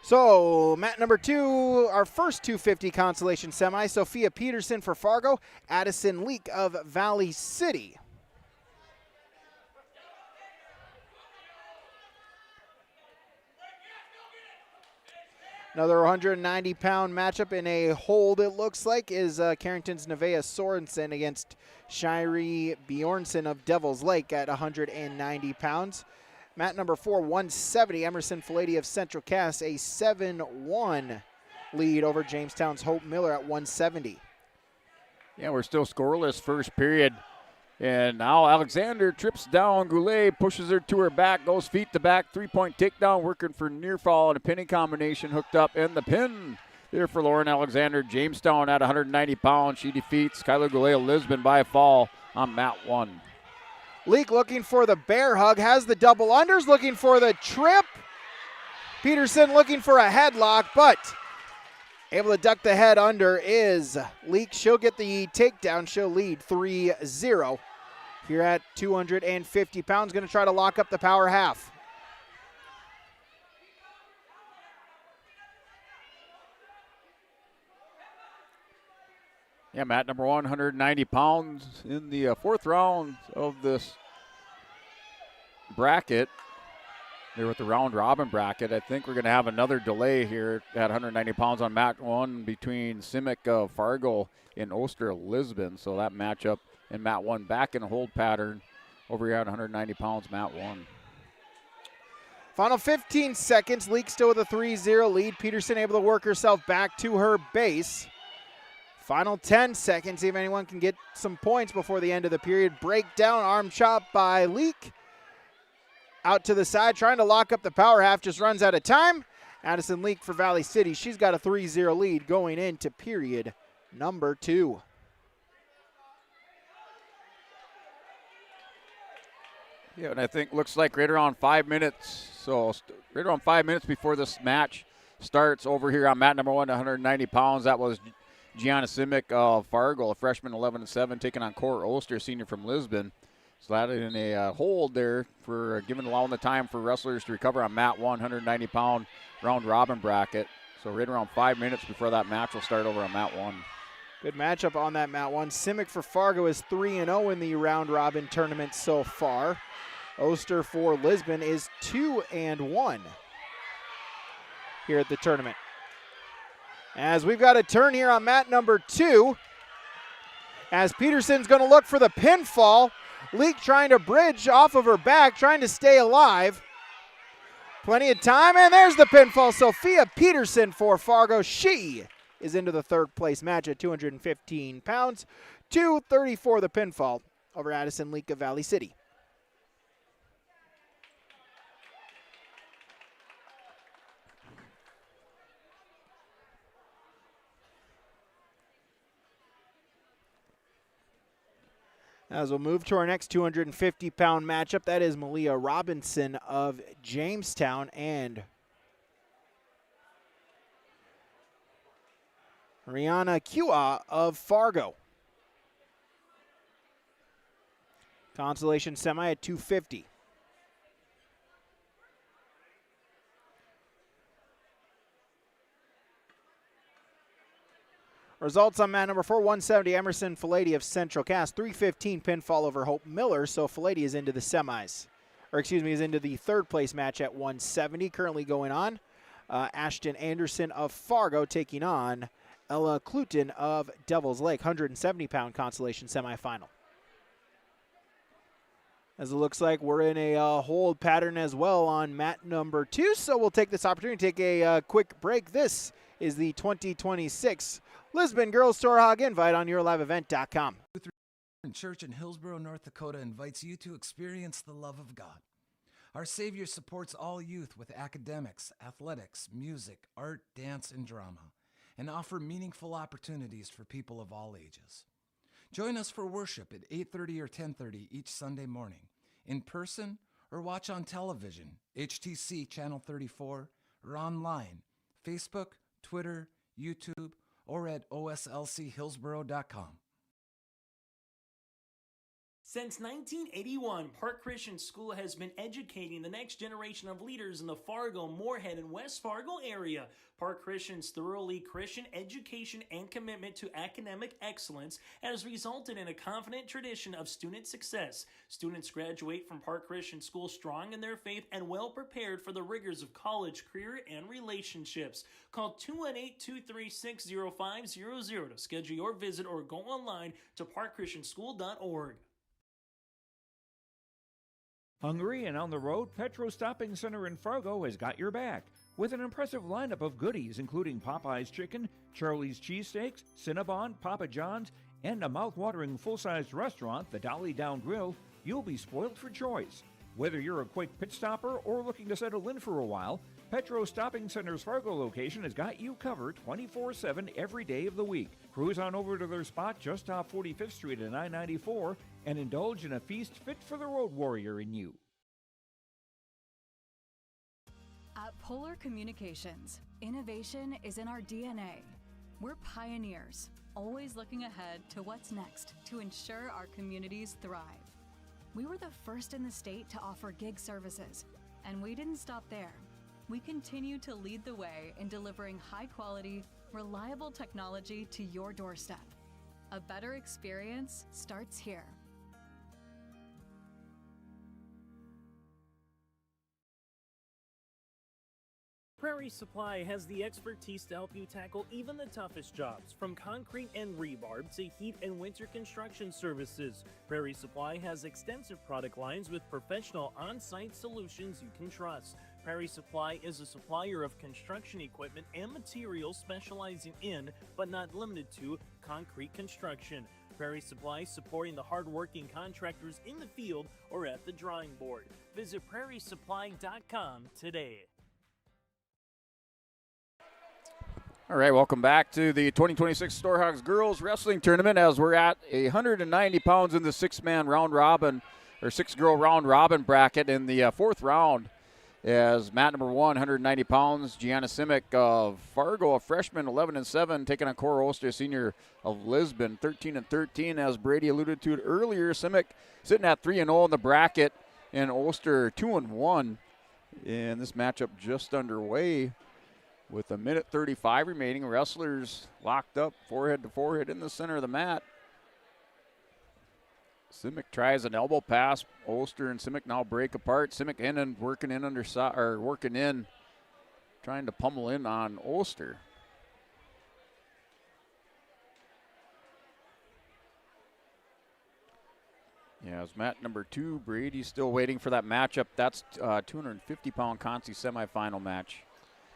S6: So, mat number 2, our first 250 consolation semi. Sophia Peterson for Fargo, Addison Leak of Valley City. Another 190-pound matchup in a hold, it looks like, is Carrington's Nevaeh Sorensen against Shiree Bjornson of Devil's Lake at 190 pounds. Mat number 4, 170, Emerson Filady of Central Cass, a 7-1 lead over Jamestown's Hope Miller at 170.
S2: Yeah, we're still scoreless first period. And now Alexander trips down. Goulet pushes her to her back, goes feet to back, three-point takedown, working for near fall and a pinning combination hooked up. And the pin there for Lauren Alexander. Jamestown at 190 pounds. She defeats Kyler Goulet of Lisbon by a fall on mat 1.
S6: Leak looking for the bear hug, has the double unders, looking for the trip. Peterson looking for a headlock, but able to duck the head under is Leak. She'll get the takedown. She'll lead 3-0. Here at 250 pounds, going to try to lock up the power half.
S2: Yeah, Matt, number 1, 190 pounds in the fourth round of this bracket. There with the round robin bracket. I think we're going to have another delay here at 190 pounds on mat 1 between Simic of Fargo and Oster of Lisbon. So that matchup in mat 1 back in a hold pattern over here at 190 pounds, mat 1.
S6: Final 15 seconds. Leak still with a 3-0 lead. Peterson able to work herself back to her base. Final 10 seconds. See if anyone can get some points before the end of the period. Breakdown, arm chop by Leak. Out to the side, trying to lock up the power half. Just runs out of time. Addison Leak for Valley City. She's got a 3-0 lead going into period number 2.
S2: Yeah, and I think looks like right around 5 minutes. So right around 5 minutes before this match starts over here on mat number 1, 190 pounds. That was Gianna Simic of Fargo, a freshman, 11-7, taking on Cora Oster, senior from Lisbon. So that in a hold there for allowing the time for wrestlers to recover on mat 1, 190-pound round robin bracket. So right around 5 minutes before that match will start over on mat 1.
S6: Good matchup on that mat 1. Simic for Fargo is 3-0 in the round robin tournament so far. Oster for Lisbon is 2-1 here at the tournament. As we've got a turn here on mat number 2, as Peterson's going to look for the pinfall. Leak trying to bridge off of her back, trying to stay alive. Plenty of time, and there's the pinfall. Sophia Peterson for Fargo. She is into the third place match at 215 pounds. 234 the pinfall over Addison Leak of Valley City. As we'll move to our next 250-pound matchup, that is Malia Robinson of Jamestown and Rihanna Kua of Fargo. Consolation semi at 250. Results on mat number 4, 170, Emerson Filady of Central Cass. 315 pinfall over Hope Miller, so Filady is into the semis. Is into the third place match at 170, currently going on. Ashton Anderson of Fargo taking on Ella Cluton of Devil's Lake. 170-pound consolation semifinal. As it looks like we're in a hold pattern as well on mat number 2, so we'll take this opportunity to take a quick break. This is the 2026 Lisbon Girls Storhaug Invite on YourLiveEvent.com.
S13: Church in Hillsboro, North Dakota invites you to experience the love of God. Our Savior supports all youth with academics, athletics, music, art, dance, and drama, and offer meaningful opportunities for people of all ages. Join us for worship at 8:30 or 10:30 each Sunday morning, in person or watch on television, HTC Channel 34, or online, Facebook, Twitter, YouTube, or at oslchillsboro.com.
S7: Since 1981, Park Christian School has been educating the next generation of leaders in the Fargo, Moorhead, and West Fargo area. Park Christian's thoroughly Christian education and commitment to academic excellence has resulted in a confident tradition of student success. Students graduate from Park Christian School strong in their faith and well prepared for the rigors of college, career, and relationships. Call 218-236-0500 to schedule your visit or go online to parkchristianschool.org.
S5: Hungry and on the road, Petro Stopping Center in Fargo has got your back with an impressive lineup of goodies including Popeye's Chicken, Charlie's Cheesesteaks, Cinnabon, Papa John's, and a mouth-watering full-sized restaurant, the Dolly Down Grill. You'll be spoiled for choice. Whether you're a quick pit stopper or looking to settle in for a while, Petro Stopping Center's Fargo location has got you covered 24/7 every day of the week. Cruise on over to their spot just off 45th Street and I-94 and indulge in a feast fit for the road warrior in you.
S14: At Polar Communications, innovation is in our DNA. We're pioneers, always looking ahead to what's next to ensure our communities thrive. We were the first in the state to offer gig services, and we didn't stop there. We continue to lead the way in delivering high-quality, reliable technology to your doorstep. A better experience starts here.
S7: Prairie Supply has the expertise to help you tackle even the toughest jobs, from concrete and rebar to heat and winter construction services. Prairie Supply has extensive product lines with professional on-site solutions you can trust. Prairie Supply is a supplier of construction equipment and materials specializing in, but not limited to, concrete construction. Prairie Supply supporting the hard-working contractors in the field or at the drawing board. Visit prairiesupply.com today.
S2: All right, welcome back to the 2026 Storhaug Girls Wrestling Tournament as we're at 190 pounds in the six-man round robin, or six-girl round robin bracket in the fourth round. As mat number 1, 190 pounds, Gianna Simic of Fargo, a freshman, 11-7, taking on Cora Oster, a senior of Lisbon, 13-13. As Brady alluded to it earlier, Simic sitting at 3-0 in the bracket, and Oster 2-1. And this matchup just underway with a minute 35 remaining. Wrestlers locked up forehead to forehead in the center of the mat. Simic tries an elbow pass. Oster and Simic now break apart. Simic in and working in, trying to pummel in on Oster. Yeah, as mat number 2, Brady's still waiting for that matchup. That's 250-pound Consi semifinal match.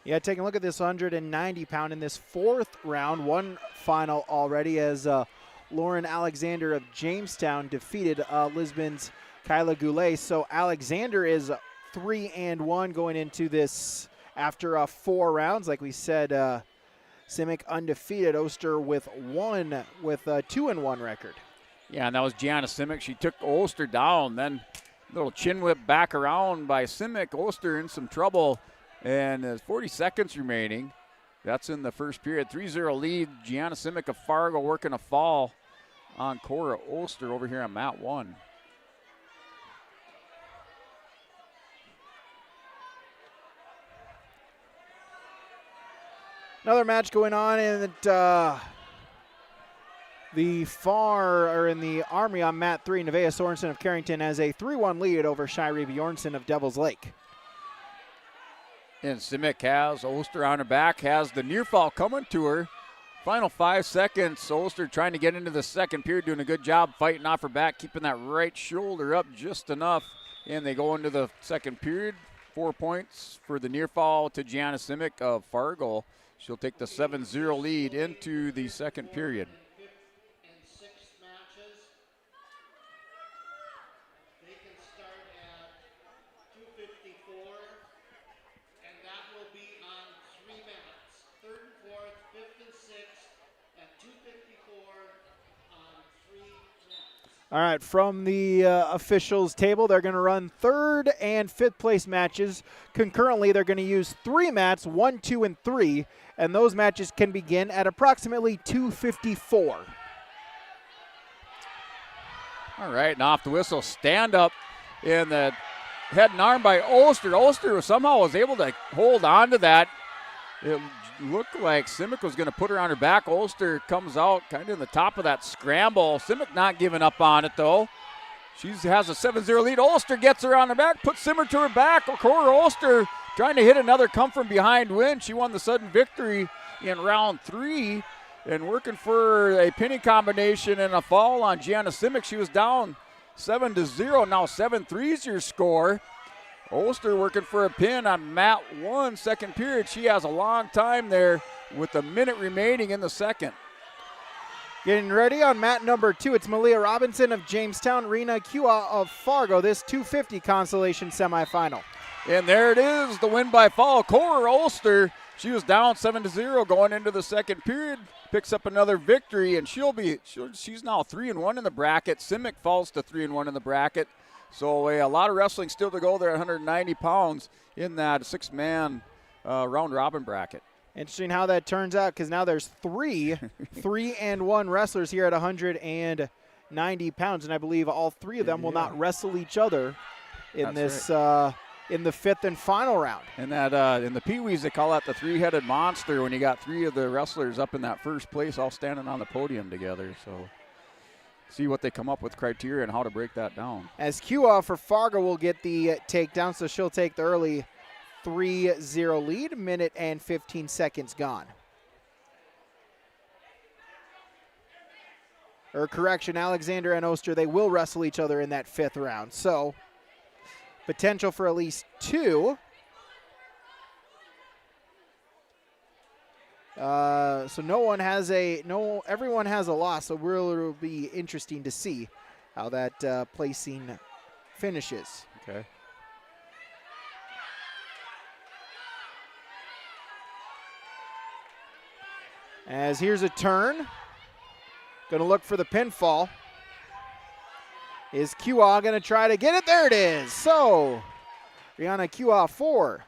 S6: Yeah, taking a look at this 190-pound in this fourth round, one final already as Lauren Alexander of Jamestown defeated Lisbon's Kyla Goulet. So Alexander is 3-1 going into this after 4 rounds. Like we said, Simic undefeated. Oster with a 2-1 record.
S2: Yeah, and that was Gianna Simic. She took Oster down. Then a little chin whip back around by Simic. Oster in some trouble. And there's 40 seconds remaining. That's in the first period. 3-0 lead. Gianna Simic of Fargo working a fall on Cora Oster over here on mat 1.
S6: Another match going on in in the Armory on mat 3. Nevaeh Sorensen of Carrington has a 3-1 lead over Shiree Bjornsson of Devils Lake.
S2: And Simic has Oster on her back, has the near fall coming to her. Final 5 seconds. Oster trying to get into the second period, doing a good job fighting off her back, keeping that right shoulder up just enough. And they go into the second period. 4 points for the near fall to Gianna Simic of Fargo. She'll take the 7-0 lead into the second period.
S6: All right, from the officials table, they're going to run 3rd and 5th place matches. Concurrently, they're going to use 3 mats, 1, 2, and 3, and those matches can begin at approximately 2:54.
S2: All right, and off the whistle, stand up in the head and arm by Oster. Oster somehow was able to hold on to that. It looked like Simic was going to put her on her back. Oster comes out kind of in the top of that scramble. Simic not giving up on it, though. She has a 7-0 lead. Oster gets her on her back, puts Simmer to her back. Cora Oster trying to hit another come from behind win. She won the sudden victory in round 3 and working for a pinning combination and a foul on Gianna Simic. She was down 7-0. Now 7-3 is your score. Oster working for a pin on mat 1, second period. She has a long time there with a minute remaining in the second.
S6: Getting ready on mat number 2, it's Malia Robinson of Jamestown, Rena Kua of Fargo, this 250 consolation semifinal.
S2: And there it is, the win by fall. Cora Oster, she was down 7-0 going into the second period, picks up another victory, and she's now 3-1 in the bracket. Simic falls to 3-1 in the bracket. So a lot of wrestling still to go there at 190 pounds in that 6-man round-robin bracket.
S6: Interesting how that turns out, because now there's 3-1 wrestlers here at 190 pounds, and I believe all 3 of them will not wrestle each other in this in the 5th and final round.
S2: And that in the Pee-wees, they call that the 3-headed monster when you got 3 of the wrestlers up in that first place all standing on the podium together. So see what they come up with criteria and how to break that down.
S6: As Kua for Fargo will get the takedown, so she'll take the early 3-0 lead, minute and 15 seconds gone. Or correction, Alexander and Oster, they will wrestle each other in that 5th round. So potential for at least 2. So everyone has a loss, so it'll be interesting to see how that placing finishes.
S2: Okay.
S6: As here's a turn. Going to look for the pinfall. Is Kua going to try to get it? There it is. So, Rihanna Kua for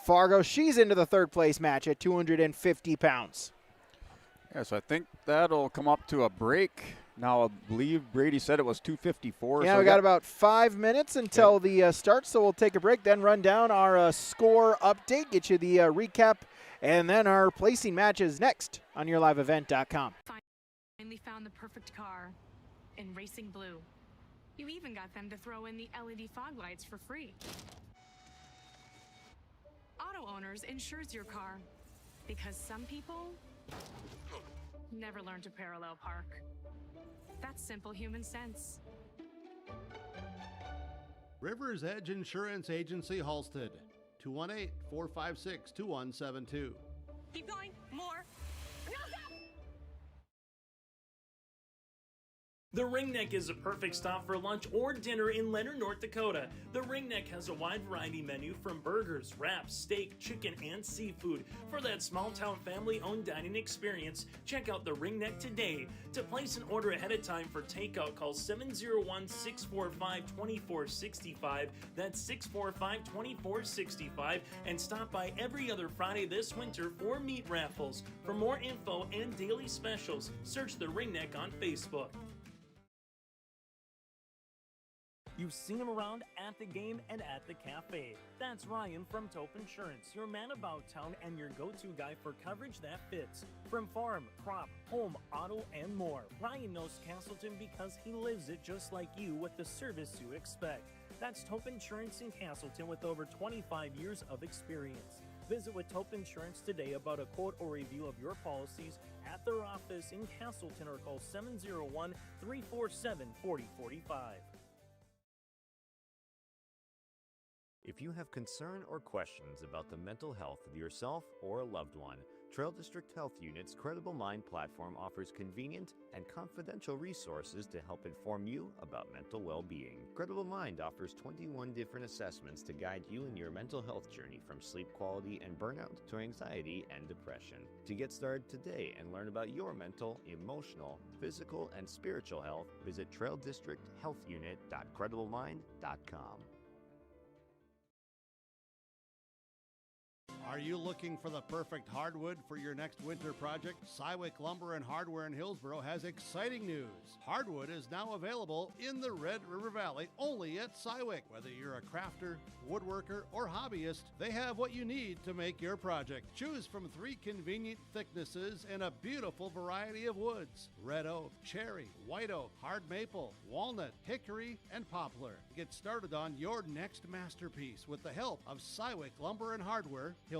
S6: Fargo. She's into the 3rd place match at 250 pounds.
S2: Yeah, so I think that'll come up to a break. Now, I believe Brady said it was 2:54.
S6: Yeah,
S2: so
S6: we got about 5 minutes until the start, so we'll take a break, then run down our score update, get you the recap, and then our placing matches next on YourLiveEvent.com.
S15: Finally found the perfect car in racing blue. You even got them to throw in the LED fog lights for free. Auto Owners insures your car because some people never learn to parallel park. That's simple human sense.
S1: River's Edge Insurance Agency, Halsted. 218-456-2172.
S15: Keep going. More.
S7: The Ring Neck is a perfect stop for lunch or dinner in Leonard, North Dakota. The Ring Neck has a wide variety menu from burgers, wraps, steak, chicken, and seafood. For that small-town family-owned dining experience, check out the Ring Neck today. To place an order ahead of time for takeout, call 701-645-2465. That's 645-2465. And stop by every other Friday this winter for meat raffles. For more info and daily specials, search the Ring Neck on Facebook. You've seen him around at the game and at the cafe. That's Ryan from Tope Insurance, your man about town and your go-to guy for coverage that fits. From farm, crop, home, auto, and more. Ryan knows Castleton because he lives it just like you with the service you expect. That's Tope Insurance in Castleton with over 25 years of experience. Visit with Tope Insurance today about a quote or review of your policies at their office in Castleton or call 701-347-4045.
S16: If you have concern or questions about the mental health of yourself or a loved one, Trail District Health Unit's Credible Mind platform offers convenient and confidential resources to help inform you about mental well-being. Credible Mind offers 21 different assessments to guide you in your mental health journey, from sleep quality and burnout to anxiety and depression. To get started today and learn about your mental, emotional, physical, and spiritual health, visit traildistricthealthunit.crediblemindcom.
S1: Are you looking for the perfect hardwood for your next winter project? Cywick Lumber and Hardware in Hillsboro has exciting news. Hardwood is now available in the Red River Valley only at Cywick. Whether you're a crafter, woodworker, or hobbyist, they have what you need to make your project. Choose from 3 convenient thicknesses and a beautiful variety of woods: red oak, cherry, white oak, hard maple, walnut, hickory, and poplar. Get started on your next masterpiece with the help of Cywick Lumber and Hardware, Hillsboro.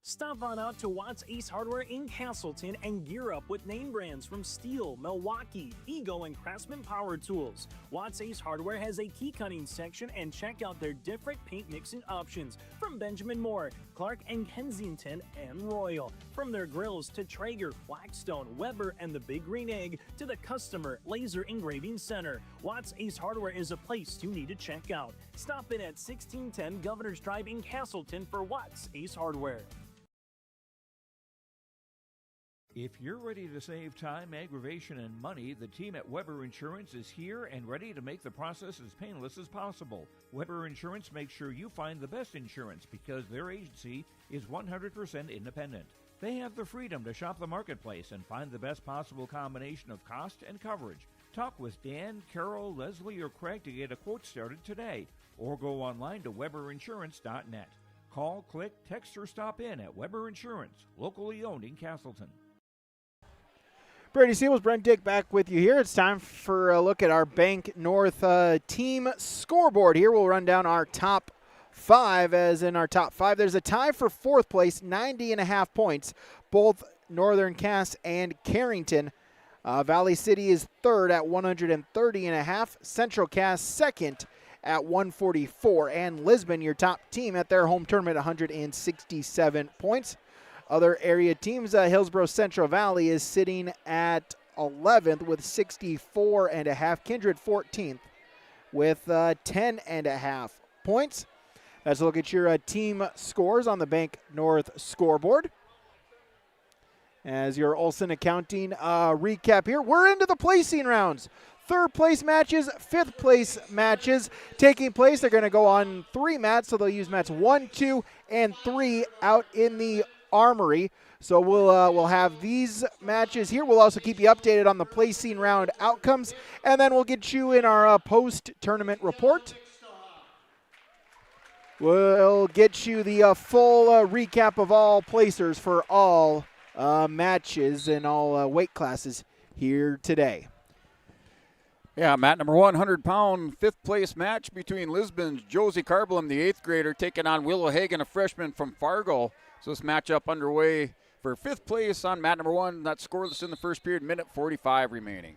S7: Stop on out to Watts Ace Hardware in Castleton and gear up with name brands from Steel, Milwaukee, Ego, and Craftsman Power Tools. Watts Ace Hardware has a key cutting section, and check out their different paint mixing options from Benjamin Moore, Clark and Kensington, and Royal. From their grills to Traeger, Blackstone, Weber, and the Big Green Egg to the Customer Laser Engraving Center, Watts Ace Hardware is a place you need to check out. Stop in at 1610 Governor's Drive in Castleton for Watts Ace Hardware.
S5: If you're ready to save time, aggravation, and money, the team at Weber Insurance is here and ready to make the process as painless as possible. Weber Insurance makes sure you find the best insurance because their agency is 100% independent. They have the freedom to shop the marketplace and find the best possible combination of cost and coverage. Talk with Dan, Carol, Leslie, or Craig to get a quote started today, or go online to weberinsurance.net. Call, click, text, or stop in at Weber Insurance, locally owned in Castleton.
S6: Brady Seals, Brent Dick back with you here. It's time for a look at our Bank North team scoreboard here. We'll run down our top 5. As in our top 5, there's a tie for 4th place, 90.5 points. Both Northern Cass and Carrington. Valley City is 3rd at 130.5. Central Cass 2nd at 144. And Lisbon, your top team at their home tournament, 167 points. Other area teams, Hillsboro Central Valley is sitting at 11th with 64.5. Kindred 14th with 10.5 points. Let's look at your team scores on the Bank North scoreboard. As your Olson Accounting recap here, we're into the placing rounds. 3rd place matches, 5th place matches taking place. They're going to go on 3 mats, so they'll use mats 1, 2, and 3 out in the Armory. So we'll have these matches here. We'll also keep you updated on the placing round outcomes, and then we'll get you in our post-tournament report. We'll get you the full recap of all placers for all matches and all weight classes here today.
S2: Yeah, mat number 1, 100-pound 5th place match between Lisbon's Josie Carblum, the 8th grader, taking on Willow Hagen, a freshman from Fargo. So this matchup underway for 5th place on mat number 1. That's scoreless in the first period, minute 45 remaining.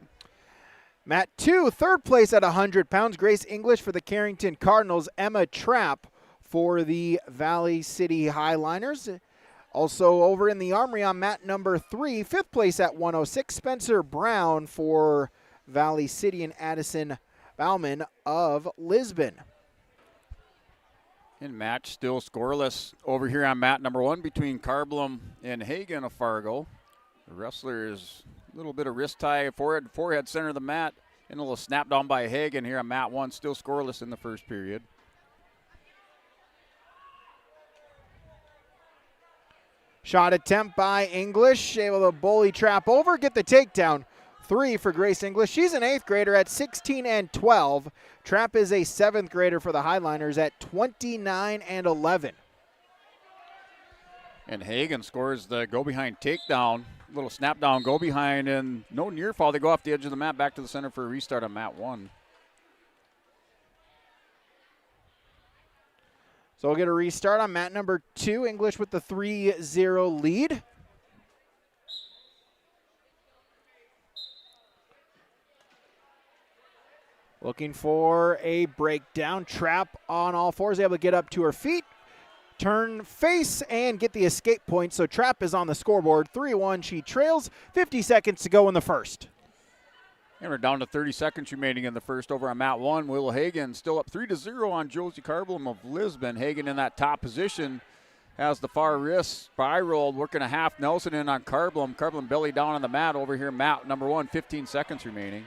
S6: Mat 2, 3rd place at 100 pounds. Grace English for the Carrington Cardinals. Emma Trapp for the Valley City Highliners. Also over in the Armory on mat number 3, 5th place at 106. Spencer Brown for Valley City and Addison Bauman of Lisbon.
S2: And match still scoreless over here on mat number 1 between Carblum and Hagen of Fargo. The wrestler is a little bit of wrist tie, forehead center of the mat, and a little snap down by Hagen here on mat 1, still scoreless in the first period.
S6: Shot attempt by English, able to bully Trapp over, get the takedown. 3 for Grace English. She's an 8th grader at 16 and 12. Trapp is a 7th grader for the Highliners at 29 and 11.
S2: And Hagen scores the go-behind takedown. Little snap down, go-behind, and no near fall. They go off the edge of the mat back to the center for a restart on mat 1.
S6: So we'll get a restart on mat number 2. English with the 3-0 lead. Looking for a breakdown. Trapp on all fours, able to get up to her feet, turn face, and get the escape point. So Trapp is on the scoreboard. 3-1. She trails. 50 seconds to go in the first.
S2: And we're down to 30 seconds remaining in the first over on mat 1. Will Hagen still up 3-0 on Josie Carblum of Lisbon. Hagen in that top position has the far wrist spiral, working a half Nelson in on Carblum. Carblum belly down on the mat over here, mat number 1, 15 seconds remaining.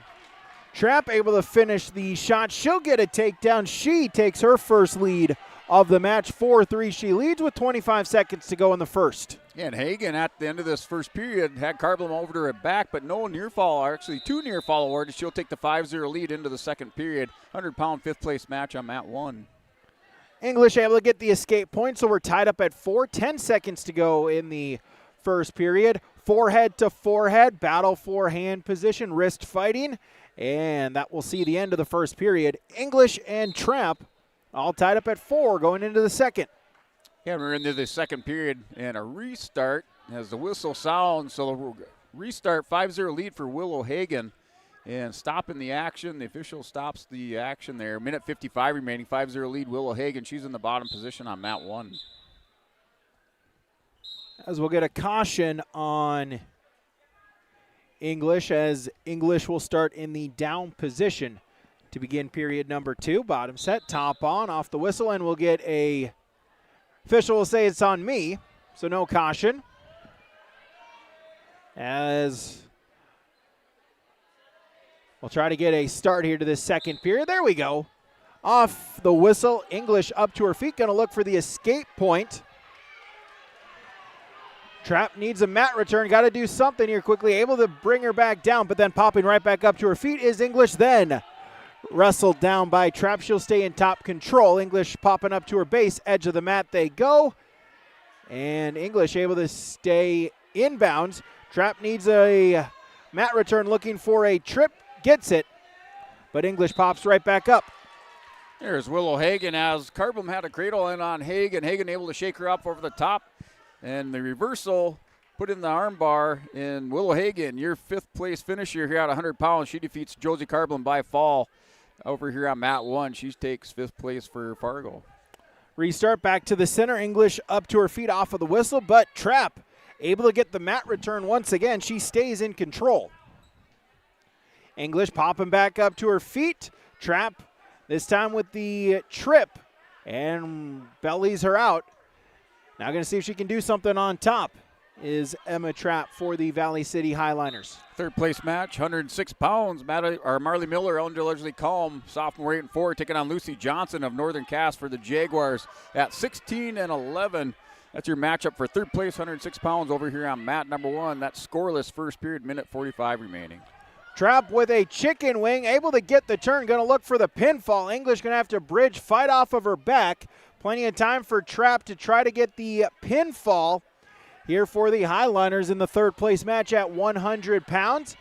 S6: Trapp able to finish the shot. She'll get a takedown. She takes her first lead of the match. 4-3. She leads with 25 seconds to go in the first.
S2: Yeah, and Hagen at the end of this first period had Carblem over to her back, but no near fall, or actually 2 near fall awarded. She'll take the 5-0 lead into the second period. 100-pound fifth place match on mat 1.
S6: English able to get the escape point, so we're tied up at 4. 10 seconds to go in the first period. Forehead to forehead, battle for hand position, wrist fighting, and that will see the end of the first period. English and Tramp all tied up at 4 going into the second.
S2: Yeah, we're into the second period and a restart as the whistle sounds. So the restart, 5-0 lead for Willow Hagen. And stopping the action, the official stops the action there. Minute 55 remaining, 5-0 lead Willow Hagen. She's in the bottom position on mat 1.
S6: As we'll get a caution on English, as English will start in the down position to begin period number 2. Bottom set, top on, off the whistle, and we'll get a official will say it's on me, so no caution. As we'll try to get a start here to this second period. There we go. Off the whistle, English up to her feet, going to look for the escape point. Trap needs a mat return. Got to do something here quickly. Able to bring her back down, but then popping right back up to her feet is English. Then wrestled down by Trap. She'll stay in top control. English popping up to her base. Edge of the mat they go. And English able to stay inbounds. Trap needs a mat return, looking for a trip. Gets it, but English pops right back up.
S2: There's Willow Hagen as Carblem had a cradle in on Hagen. Hagen able to shake her up over the top. And the reversal put in the arm bar. And Willow Hagen, your 5th place finisher here at 100 pounds. She defeats Josie Carblem by fall over here on mat 1. She takes 5th place for Fargo.
S6: Restart back to the center. English up to her feet off of the whistle, but Trap able to get the mat return once again. She stays in control. English popping back up to her feet. Trap this time with the trip and bellies her out. Now going to see if she can do something on top is Emma Trap for the Valley City Highliners.
S2: 3rd place match, 106 pounds. Marley Miller, Ellendale Edgley Calm, sophomore 8-4, taking on Lucy Johnson of Northern Cass for the Jaguars at 16-11. That's your matchup for 3rd place, 106 pounds over here on mat number 1. That's scoreless first period, minute 45 remaining.
S6: Trap with a chicken wing, able to get the turn, going to look for the pinfall. English going to have to bridge, fight off of her back. Plenty of time for Trap to try to get the pinfall here for the Highliners in the 3rd place match at 100 pounds.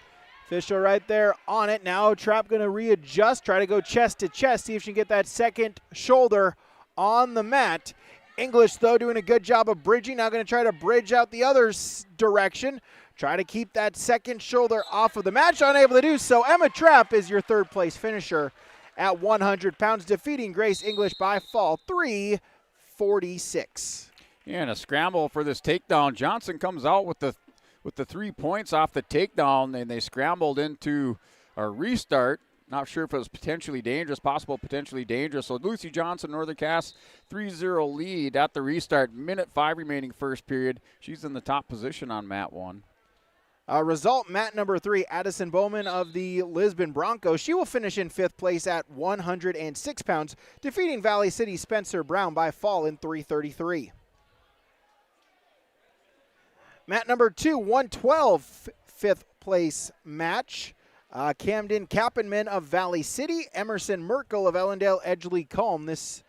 S6: Official right there on it. Now Trap going to readjust, try to go chest to chest, see if she can get that second shoulder on the mat. English, though, doing a good job of bridging. Now going to try to bridge out the other direction. Try to keep that second shoulder off of the match. Unable to do so. Emma Trap is your 3rd place finisher at 100 pounds, defeating Grace English by fall 3-46.
S2: Yeah, and a scramble for this takedown. Johnson comes out with the 3 points off the takedown, and they scrambled into a restart. Not sure if it was potentially dangerous, potentially dangerous. So Lucy Johnson, Northern Cass, 3-0 lead at the restart. Minute 5 remaining first period. She's in the top position on mat 1.
S6: Result, mat number 3, Addison Bowman of the Lisbon Broncos. She will finish in 5th place at 106 pounds, defeating Valley City Spencer Brown by fall in 3:33. Mat number 2, 112, 5th place match. Camden Kappenman of Valley City, Emerson Merkel of Ellendale Edgley Calm. This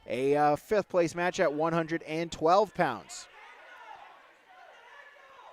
S6: a 5th place match at 112 pounds.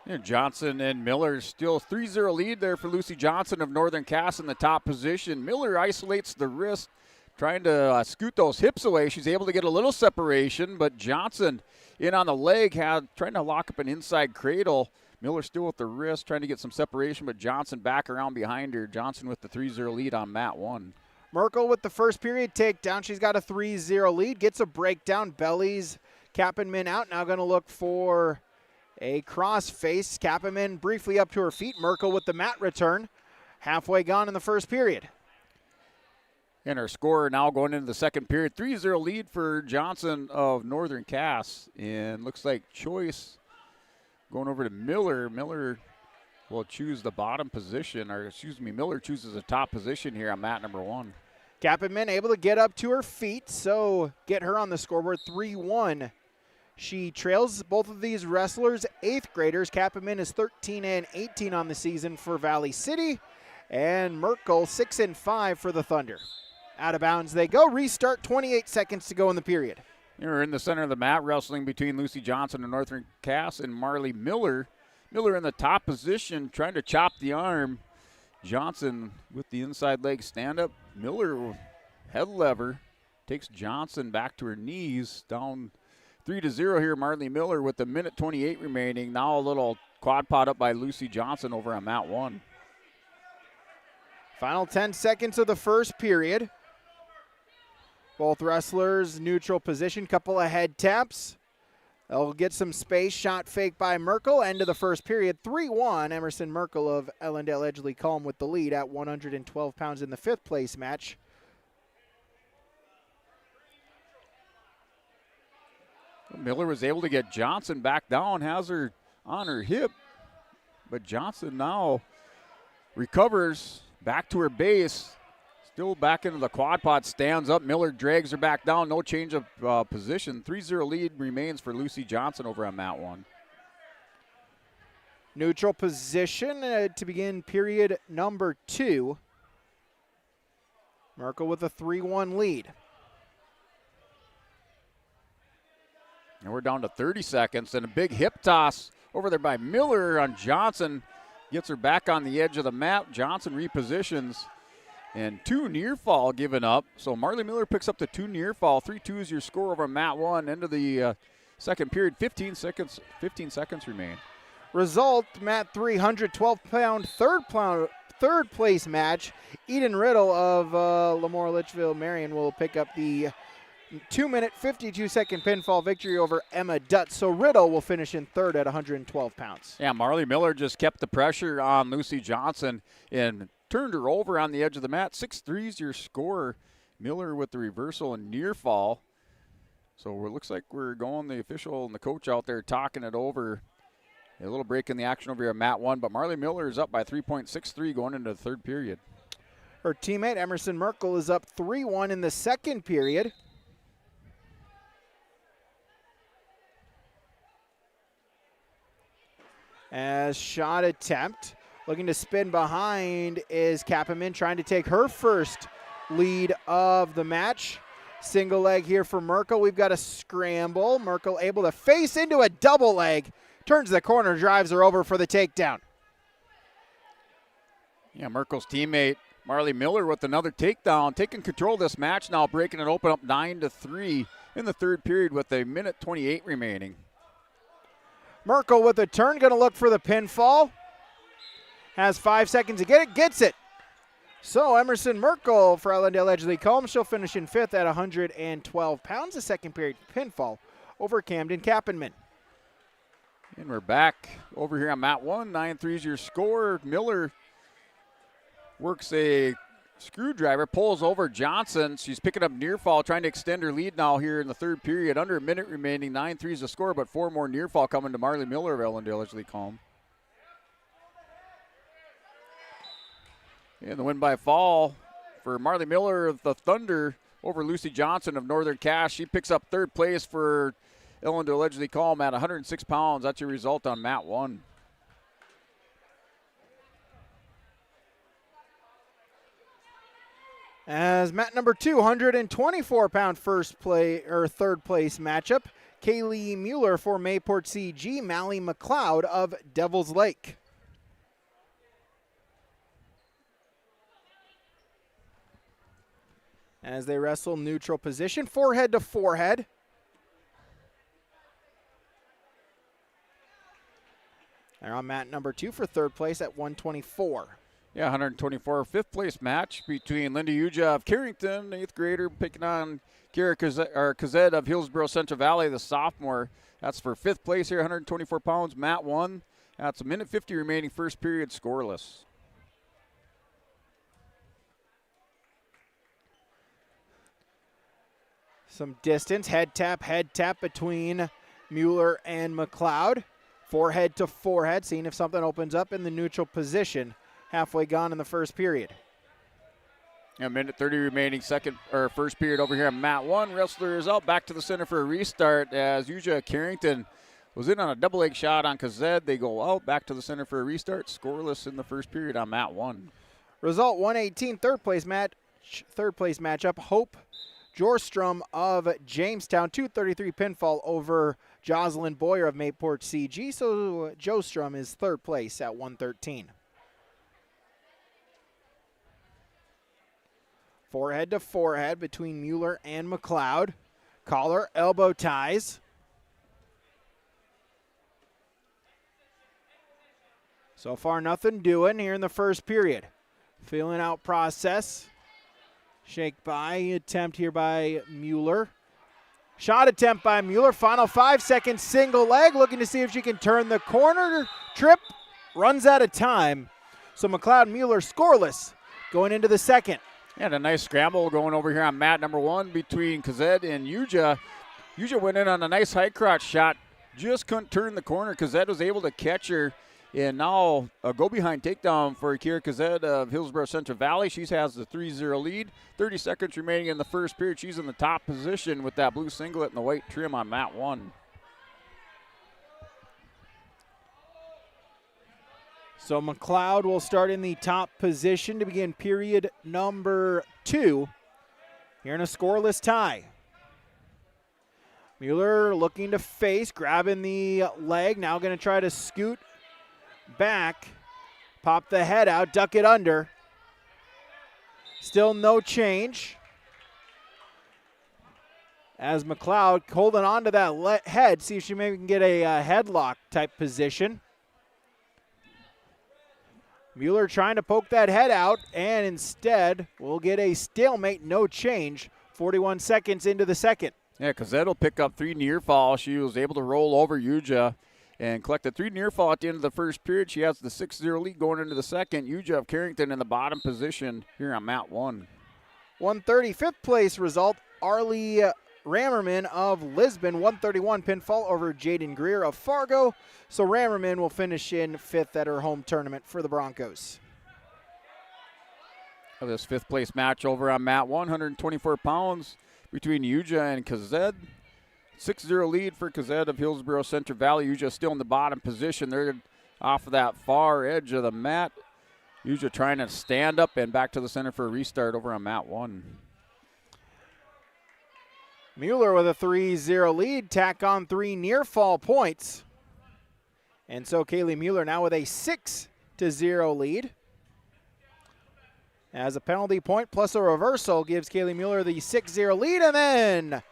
S2: Yeah, Johnson and Miller still 3-0 lead there for Lucy Johnson of Northern Cass in the top position. Miller isolates the wrist, trying to scoot those hips away. She's able to get a little separation, but Johnson in on the leg, trying to lock up an inside cradle. Miller still with the wrist, trying to get some separation, but Johnson back around behind her. Johnson with the 3-0 lead on mat 1.
S6: Merkel with the first period takedown. She's got a 3-0 lead, gets a breakdown, bellies Kappenman out. Now going to look for a cross face. Kappenman briefly up to her feet. Merkel with the mat return. Halfway gone in the first period.
S2: And our score now going into the second period. 3-0 lead for Johnson of Northern Cass. And looks like choice going over to Miller. Miller will choose the bottom position, or excuse me, Miller chooses the top position here on mat number 1.
S6: Kappenman able to get up to her feet, so get her on the scoreboard 3-1. She trails both of these wrestlers, 8th graders. Kappenman is 13-18 on the season for Valley City, and Merkel 6-5 for the Thunder. Out of bounds they go. Restart, 28 seconds to go in the period.
S2: You're in the center of the mat, wrestling between Lucy Johnson and Northern Cass and Marley Miller. Miller in the top position, trying to chop the arm. Johnson with the inside leg stand-up. Miller, head lever, takes Johnson back to her knees. Down 3-0 here, Marley Miller with a minute 28 remaining. Now a little quad pot up by Lucy Johnson over on mat 1.
S6: Final 10 seconds of the first period. Both wrestlers neutral position, couple of head taps. They'll get some space, shot fake by Merkel. End of the first period, 3-1. Emerson Merkel of Ellendale Edgeley Culm with the lead at 112 pounds in the 5th place match.
S2: Miller was able to get Johnson back down, has her on her hip. But Johnson now recovers back to her base. Still back into the quad pot, stands up. Miller drags her back down. No change of position. 3-0 lead remains for Lucy Johnson over on mat 1.
S6: Neutral position to begin period number 2. Merkel with a 3-1 lead.
S2: And we're down to 30 seconds. And a big hip toss over there by Miller on Johnson. Gets her back on the edge of the mat. Johnson repositions. And 2 near fall given up. So Marley Miller picks up the 2 near fall. 3-2 is your score over mat 1. End of the second period. 15 seconds remain.
S6: Result, mat 3, 112-pound third place match. Eden Riddle of Lemoore Litchfield Marion will pick up the 2-minute, 52-second pinfall victory over Emma Dutt. So Riddle will finish in third at 112 pounds.
S2: Yeah, Marley Miller just kept the pressure on Lucy Johnson and turned her over on the edge of the mat. 6-3 is your score. Miller with the reversal and near fall. So it looks like we're going, the official and the coach out there talking it over. A little break in the action over here at mat 1, but Marley Miller is up by 3.63 going into the third period.
S6: Her teammate Emerson Merkel is up 3-1 in the second period. As shot attempt. Looking to spin behind is Kappenman, trying to take her first lead of the match. Single leg here for Merkel. We've got a scramble. Merkel able to face into a double leg. Turns the corner, drives her over for the takedown.
S2: Yeah, Merkel's teammate Marley Miller with another takedown. Taking control of this match now, breaking it open up 9-3 in the third period with a minute 28 remaining.
S6: Merkel with a turn, going to look for the pinfall. Has 5 seconds to get it, gets it. So Emerson Merkel for Ellendale Edgeley Culm. She'll finish in 5th at 112 pounds. The second period pinfall over Camden Kappenman.
S2: And we're back over here on mat 1. 9-3 is your score. Miller works a screwdriver, pulls over Johnson. She's picking up near fall, trying to extend her lead now here in the third period. Under a minute remaining. 9-3 is the score, but 4 more near fall coming to Marley Miller of Ellendale Edgeley Culm. And the win by fall for Marley Miller of the Thunder over Lucy Johnson of Northern Cass. She picks up third place for Ellendale Edgeley Culm at 106 pounds. That's your result on mat 1.
S6: As mat number 2, 124-pound third place matchup. Kaylee Mueller for Mayport CG, Mally McLeod of Devil's Lake. As they wrestle neutral position, forehead to forehead. They're on mat number 2 for third place at 124.
S2: Yeah, 124, fifth place match between Linda Uja of Carrington, 8th grader, picking on Kira Kazed of Hillsborough Central Valley, the sophomore. That's for 5th place here, 124 pounds, mat 1. That's a minute 50 remaining, first period, scoreless.
S6: Some distance, head tap between Mueller and McLeod. Forehead to forehead, seeing if something opens up in the neutral position. Halfway gone in the first period.
S2: A minute 30 remaining first period over here on mat 1. Wrestler is out, back to the center for a restart as Yuja Carrington was in on a double leg shot on Kazed. They go out, back to the center for a restart. Scoreless in the first period on mat 1.
S6: Result 118, third place matchup. Hope Jorstrom of Jamestown, 233 pinfall over Jocelyn Boyer of Mayport CG. So Jostrom is third place at 113. Forehead to forehead between Mueller and McLeod. Collar, elbow ties. So far, nothing doing here in the first period. Feeling out process. Shake by, attempt here by Mueller. Shot attempt by Mueller. Final 5 seconds, single leg. Looking to see if she can turn the corner. Trip, runs out of time. So McLeod and Mueller scoreless going into the second.
S2: And a nice scramble going over here on mat number 1 between Kazed and Yuja. Yuja went in on a nice high crotch shot. Just couldn't turn the corner. Kazed was able to catch her. And now a go-behind takedown for Akira Kazed of Hillsborough Central Valley. She has the 3-0 lead. 30 seconds remaining in the first period. She's in the top position with that blue singlet and the white trim on mat 1.
S6: So McLeod will start in the top position to begin period number 2 here in a scoreless tie. Mueller looking to face, grabbing the leg. Now going to try to scoot back, pop the head out, duck it under. Still no change. As McLeod holding on to that head, see if she maybe can get a headlock type position. Mueller trying to poke that head out, and instead we'll get a stalemate, no change. 41 seconds into the second.
S2: Yeah, Kazed will pick up 3 near fall. She was able to roll over Yuja and collected 3 near fall at the end of the first period. She has the 6-0 lead going into the second. Yuja of Carrington in the bottom position here on mat 1.
S6: 135th place result, Arlie Rammerman of Lisbon, 131 pinfall over Jaden Greer of Fargo. So Rammerman will finish in 5th at her home tournament for the Broncos.
S2: This 5th place match over on mat 1, 124 pounds between Yuja and Kazed. 6-0 lead for Kazed of Hillsborough Central Valley. Yuja still in the bottom position. They're off of that far edge of the mat. Yuja trying to stand up and back to the center for a restart over on mat 1.
S6: Mueller with a 3-0 lead, tack on 3 near fall points. And so Kaylee Mueller now with a 6-0 lead. As a penalty point plus a reversal gives Kaylee Mueller the 6-0 lead, and then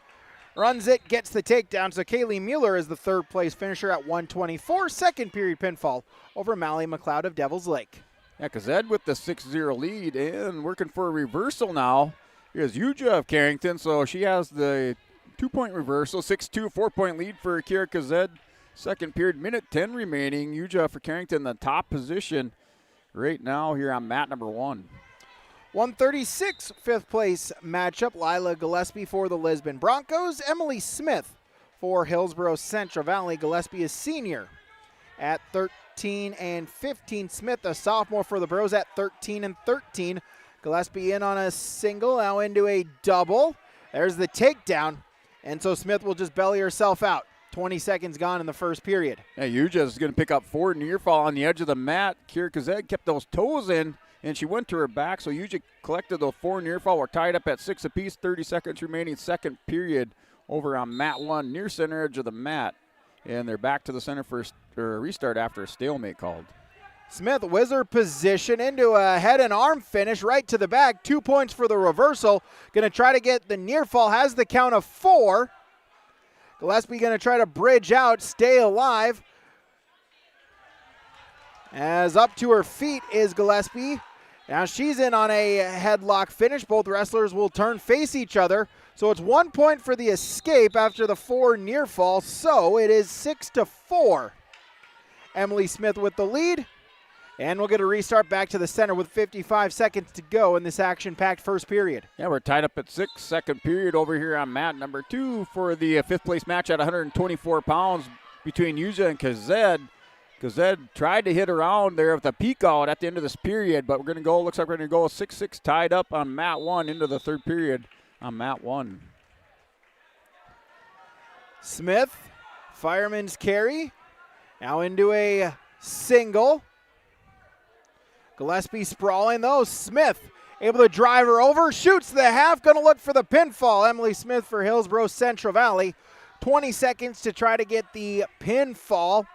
S6: runs it, gets the takedown. So Kaylee Mueller is the 3rd place finisher at 124. Second period pinfall over Mallie McLeod of Devil's Lake.
S2: Yeah, Kazed with the 6-0 lead and working for a reversal now. Here's Yuja of Carrington, so she has the 2-point reversal. 6-2, 4-point lead for Akira Kazed. Second period, minute 10 remaining. Yuja for Carrington, the top position right now here on mat number 1.
S6: 136, 5th place matchup. Lila Gillespie for the Lisbon Broncos. Emily Smith for Hillsborough Central Valley. Gillespie is senior at 13 and 15. Smith, a sophomore for the Bros, at 13 and 13. Gillespie in on a single, now into a double. There's the takedown, and so Smith will just belly herself out. 20 seconds gone in the first period.
S2: Yeah, Yuja is going to pick up 4 near fall on the edge of the mat. Kira Kazed kept those toes in, and she went to her back, so Yuja collected those 4 near fall. We're tied up at 6 apiece, 30 seconds remaining, second period over on mat 1, near center edge of the mat. And they're back to the center for a restart after a stalemate called.
S6: Smith wizard position into a head and arm finish right to the back. 2 points for the reversal. Going to try to get the near fall. Has the count of 4. Gillespie going to try to bridge out, stay alive. As up to her feet is Gillespie. Now she's in on a headlock finish. Both wrestlers will turn face each other. So it's 1 point for the escape after the 4 near fall. So it is 6-4. Emily Smith with the lead. And we'll get a restart back to the center with 55 seconds to go in this action-packed first period.
S2: Yeah, we're tied up at 6, second period over here on mat number 2 for the 5th place match at 124 pounds between Yuja and Kazed. Gazette tried to hit around there with a peek out at the end of this period, but looks like we're going to go 6-6 tied up on mat 1 into the third period on mat 1.
S6: Smith, fireman's carry, now into a single. Gillespie sprawling though. Smith able to drive her over, shoots the half, going to look for the pinfall. Emily Smith for Hillsborough Central Valley. 20 seconds to try to get the pinfall.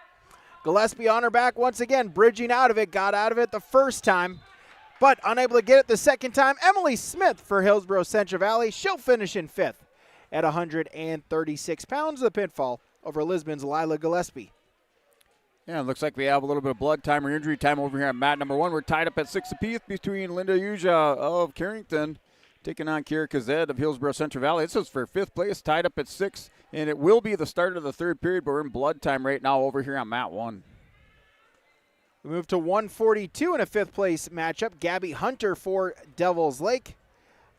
S6: Gillespie on her back once again, bridging out of it, got out of it the first time, but unable to get it the second time. Emily Smith for Hillsborough Central Valley. She'll finish in 5th at 136 pounds. The pinfall over Lisbon's Lila Gillespie.
S2: Yeah, it looks like we have a little bit of blood time or injury time over here at mat number 1. We're tied up at 6 apiece between Linda Uja of Carrington taking on Kira Kazed of Hillsborough Central Valley. This is for 5th place, tied up at 6, and it will be the start of the third period, but we're in blood time right now over here on mat 1.
S6: We move to 142 in a 5th place matchup. Gabby Hunter for Devils Lake,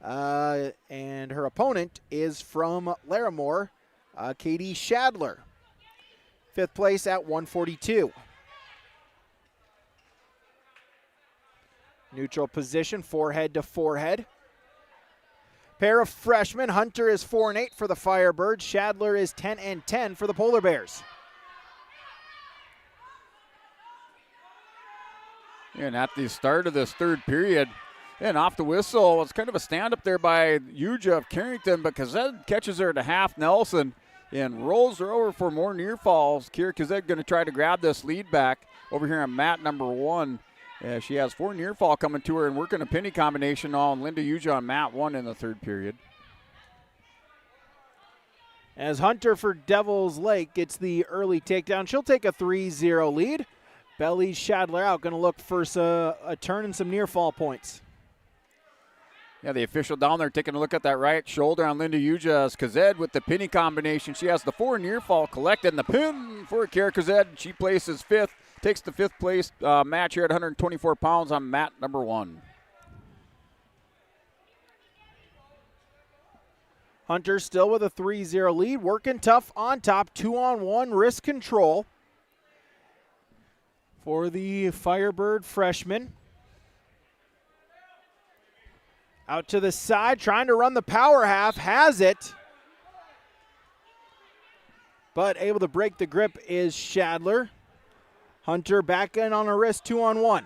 S6: and her opponent is from Larimore, Katie Shadler. 5th place at 142. Neutral position, forehead to forehead. Pair of freshmen. Hunter is 4-8 for the Firebirds. Shadler is 10-10 for the Polar Bears.
S2: And at the start of this third period, and off the whistle, it's kind of a stand-up there by Uja of Carrington, but Kazed catches her at a half Nelson and rolls her over for more near falls. Kira Kazed going to try to grab this lead back over here on mat number 1. She has 4 near fall coming to her and working a penny combination on Linda Uja on mat 1 in the third period.
S6: As Hunter for Devils Lake gets the early takedown, she'll take a 3-0 lead. Belly's Shadler out, going to look for a turn and some near fall points.
S2: Yeah, the official down there taking a look at that right shoulder on Linda Uja as Kazed with the penny combination. She has the 4 near fall collected and the pin for Kira Kazed. She places 5th, takes the 5th place match here at 124 pounds on mat number 1.
S6: Hunter still with a 3-0 lead, working tough on top, 2-on-1 wrist control for the Firebird freshman. Out to the side, trying to run the power half, has it. But able to break the grip is Shadler. Hunter back in on her wrist, 2-on-1.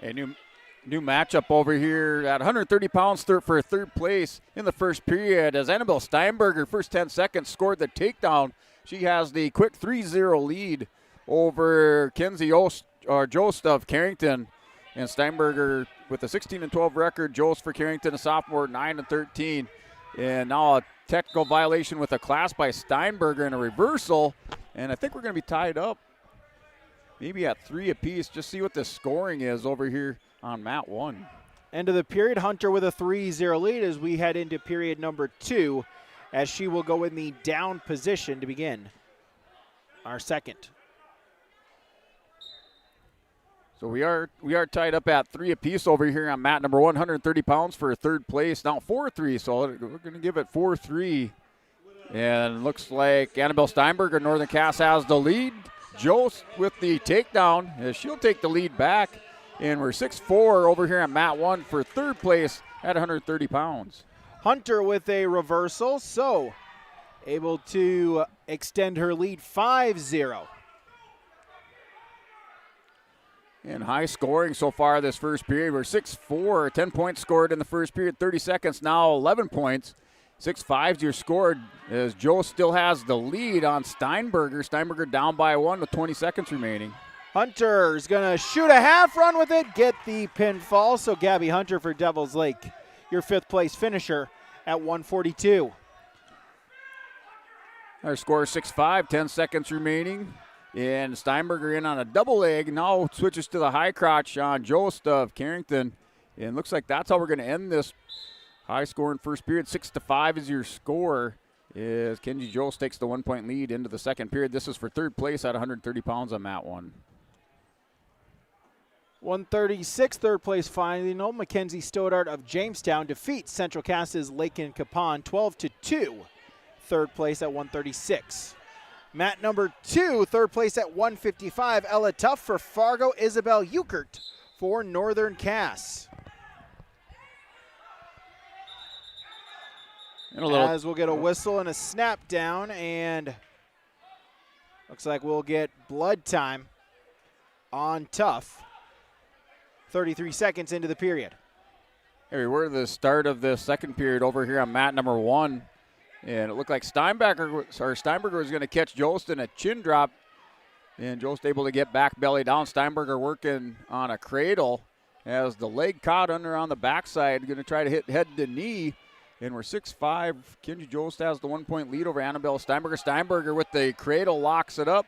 S2: A new matchup over here at 130 pounds for 3rd place in the first period as Annabelle Steinberger, first 10 seconds, scored the takedown. She has the quick 3-0 lead over Kenzie Jost of Carrington. And Steinberger with a 16-12 record. Jost for Carrington, a sophomore, 9-13. And now a technical violation with a class by Steinberger and a reversal. And I think we're going to be tied up maybe at 3 apiece. Just see what the scoring is over here on mat 1.
S6: End of the period, Hunter with a 3-0 lead as we head into period number 2, as she will go in the down position to begin our second.
S2: So we are tied up at 3 apiece over here on mat number 1, 130 pounds for 3rd place. Now 4-3, so we're going to give it 4-3. And looks like Annabelle Steinberger, Northern Cass, has the lead. Jost with the takedown, as she'll take the lead back. And we're 6-4 over here on mat 1 for 3rd place at 130 pounds.
S6: Hunter with a reversal, so able to extend her lead 5-0.
S2: And high scoring so far this first period. We're 6-4, 10 points scored in the first period, 30 seconds now, 11 points. 6-5's your scored as Joe still has the lead on Steinberger. Steinberger down by 1 with 20 seconds remaining.
S6: Hunter's going to shoot a half, run with it, get the pinfall. So Gabby Hunter for Devils Lake, your 5th place finisher at 142.
S2: Our score is 6-5, 10 seconds remaining. And Steinberger in on a double leg. Now switches to the high crotch on Jost of Carrington. And looks like that's how we're going to end this high scoring first period. 6-5 is your score. As Kenji Jost takes the 1-point lead into the second period. This is for 3rd place at 130 pounds on mat 1.
S6: 136, 3rd place final. Mackenzie Stoddart of Jamestown defeats Central Cass's Lakin Capon 12-2. 3rd place at 136. Mat number 2, third place at 155, Ella Tuff for Fargo, Isabel Euchert for Northern Cass. As we'll get a whistle and a snap down, and looks like we'll get blood time on Tuff. 33 seconds into the period.
S2: Hey, we're at the start of the second period over here on mat number 1. And it looked like Steinberger was going to catch Jost in a chin drop. And Jost able to get back belly down. Steinberger working on a cradle as the leg caught under on the backside. Going to try to hit head to knee. And we're 6-5. Kenji Jost has the 1-point lead over Annabelle Steinberger. Steinberger with the cradle locks it up.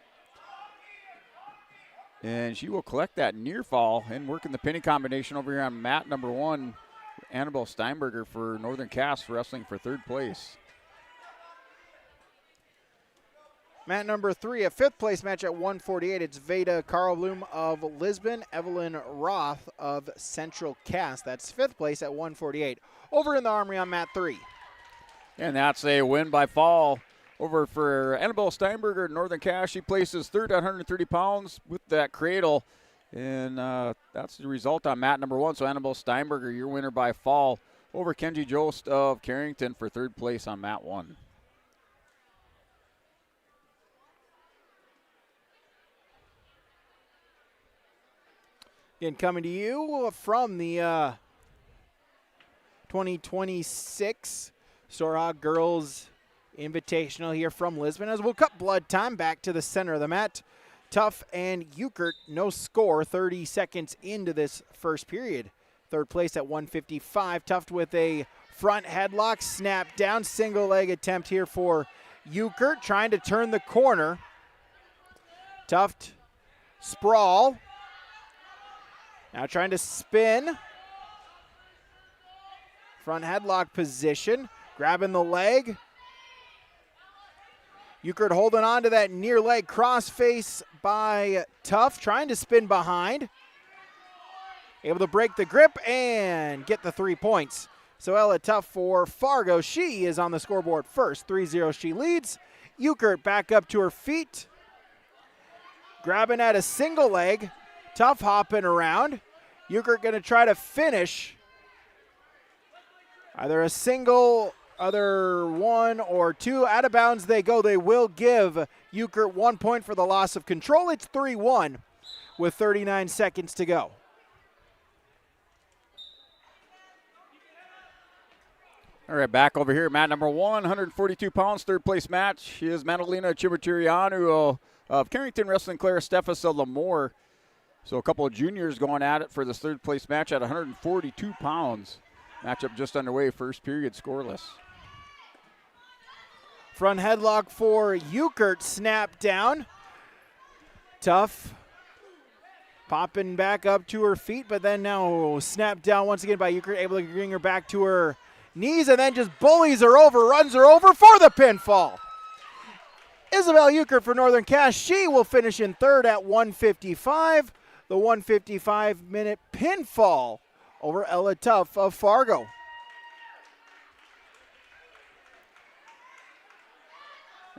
S2: And she will collect that near fall and working the pinning combination over here on mat number 1. Annabelle Steinberger for Northern Cass wrestling for third place.
S6: Mat number 3, a fifth place match at 148. It's Veda Karlblum of Lisbon, Evelyn Roth of Central Cass. That's fifth place at 148. Over in the Armory on mat 3.
S2: And that's a win by fall over for Annabelle Steinberger, Northern Cass. She places third at 130 pounds with that cradle. And that's the result on mat number 1. So Annabelle Steinberger, your winner by fall over Kenji Jost of Carrington for third place on mat 1.
S6: Again, coming to you from the 2026 Storhaug Girls Invitational here from Lisbon, as we'll cut blood time back to the center of the mat. Tuff and Euchert, no score, 30 seconds into this first period. Third place at 155. Tuff with a front headlock, snap down, single leg attempt here for Euchert, trying to turn the corner. Tuff sprawl. Now trying to spin. Front headlock position, grabbing the leg. Euchert holding on to that near leg crossface by Tuff, trying to spin behind. Able to break the grip and get the 3 points. So Ella Tuff for Fargo, she is on the scoreboard first. 3-0 she leads. Euchert back up to her feet. Grabbing at a single leg. Tuff hopping around. Euchert going to try to finish. Either a single, other one or two. Out of bounds they go. They will give Euchert 1 point for the loss of control. It's 3-1 with 39 seconds to go.
S2: All right, back over here, mat number 1, 142 pounds, third place match is Madalena Chimatirianu of Carrington wrestling Clara Steffes of Lemoore. So a couple of juniors going at it for this third place match at 142 pounds. Matchup just underway, first period scoreless.
S6: Front headlock for Euchert, snap down. Tuff popping back up to her feet, but then now snap down once again by Euchert, able to bring her back to her knees and then just bullies her over, runs her over for the pinfall. Isabel Euchert for Northern Cass, she will finish in third at 155. The 155-minute pinfall over Ella Tuff of Fargo.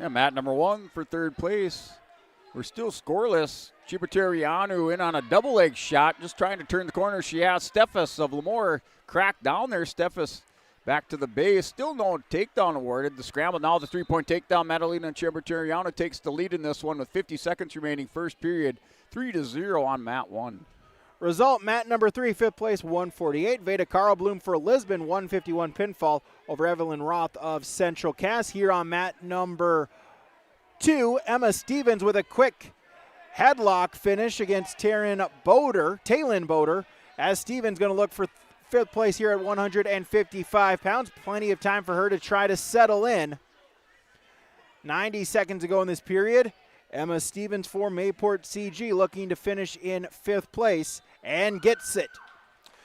S2: Yeah, mat number 1 for third place. We're still scoreless. Chipaterianu in on a double leg shot, just trying to turn the corner. She has Steffes of Lemoore cracked down there. Steffes back to the base. Still no takedown awarded. The scramble, now the 3-point takedown. Madalena Chipaterianu takes the lead in this one with 50 seconds remaining first period. 3-0 on mat 1.
S6: Result, mat number 3, fifth place, 148. Veda Karlblum for Lisbon, 151 pinfall over Evelyn Roth of Central Cass. Here on mat number 2, Emma Stevens with a quick headlock finish against Talon Boder, as Stevens going to look for fifth place here at 155 pounds. Plenty of time for her to try to settle in. 90 seconds to go in this period. Emma Stevens for Mayport CG looking to finish in fifth place and gets it.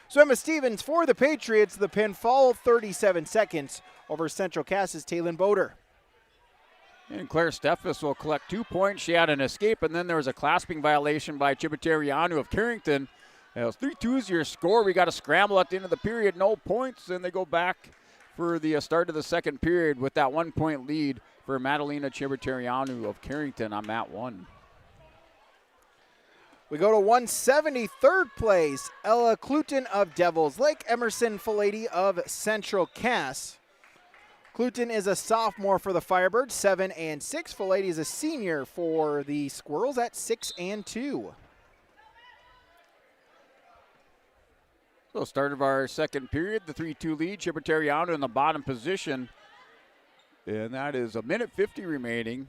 S6: So Emma Stevens for the Patriots, the pinfall, 37 seconds over Central Cass's Talon Boder.
S2: And Claire Steffes will collect 2 points. She had an escape, and then there was a clasping violation by Chipaterianu of Carrington. It was 3-2 is your score. We got a scramble at the end of the period, no points, and they go back for the start of the second period with that 1 point lead for Madalena Chiberterianu of Carrington on mat 1.
S6: We go to 173rd place, Ella Cluton of Devils Lake, Emerson Filady of Central Cass. Cluton is a sophomore for the Firebirds, 7-6. Filady is a senior for the Squirrels at 6-2.
S2: So start of our second period, the 3-2 lead, Chiberterianu in the bottom position. And that is a minute 50 remaining.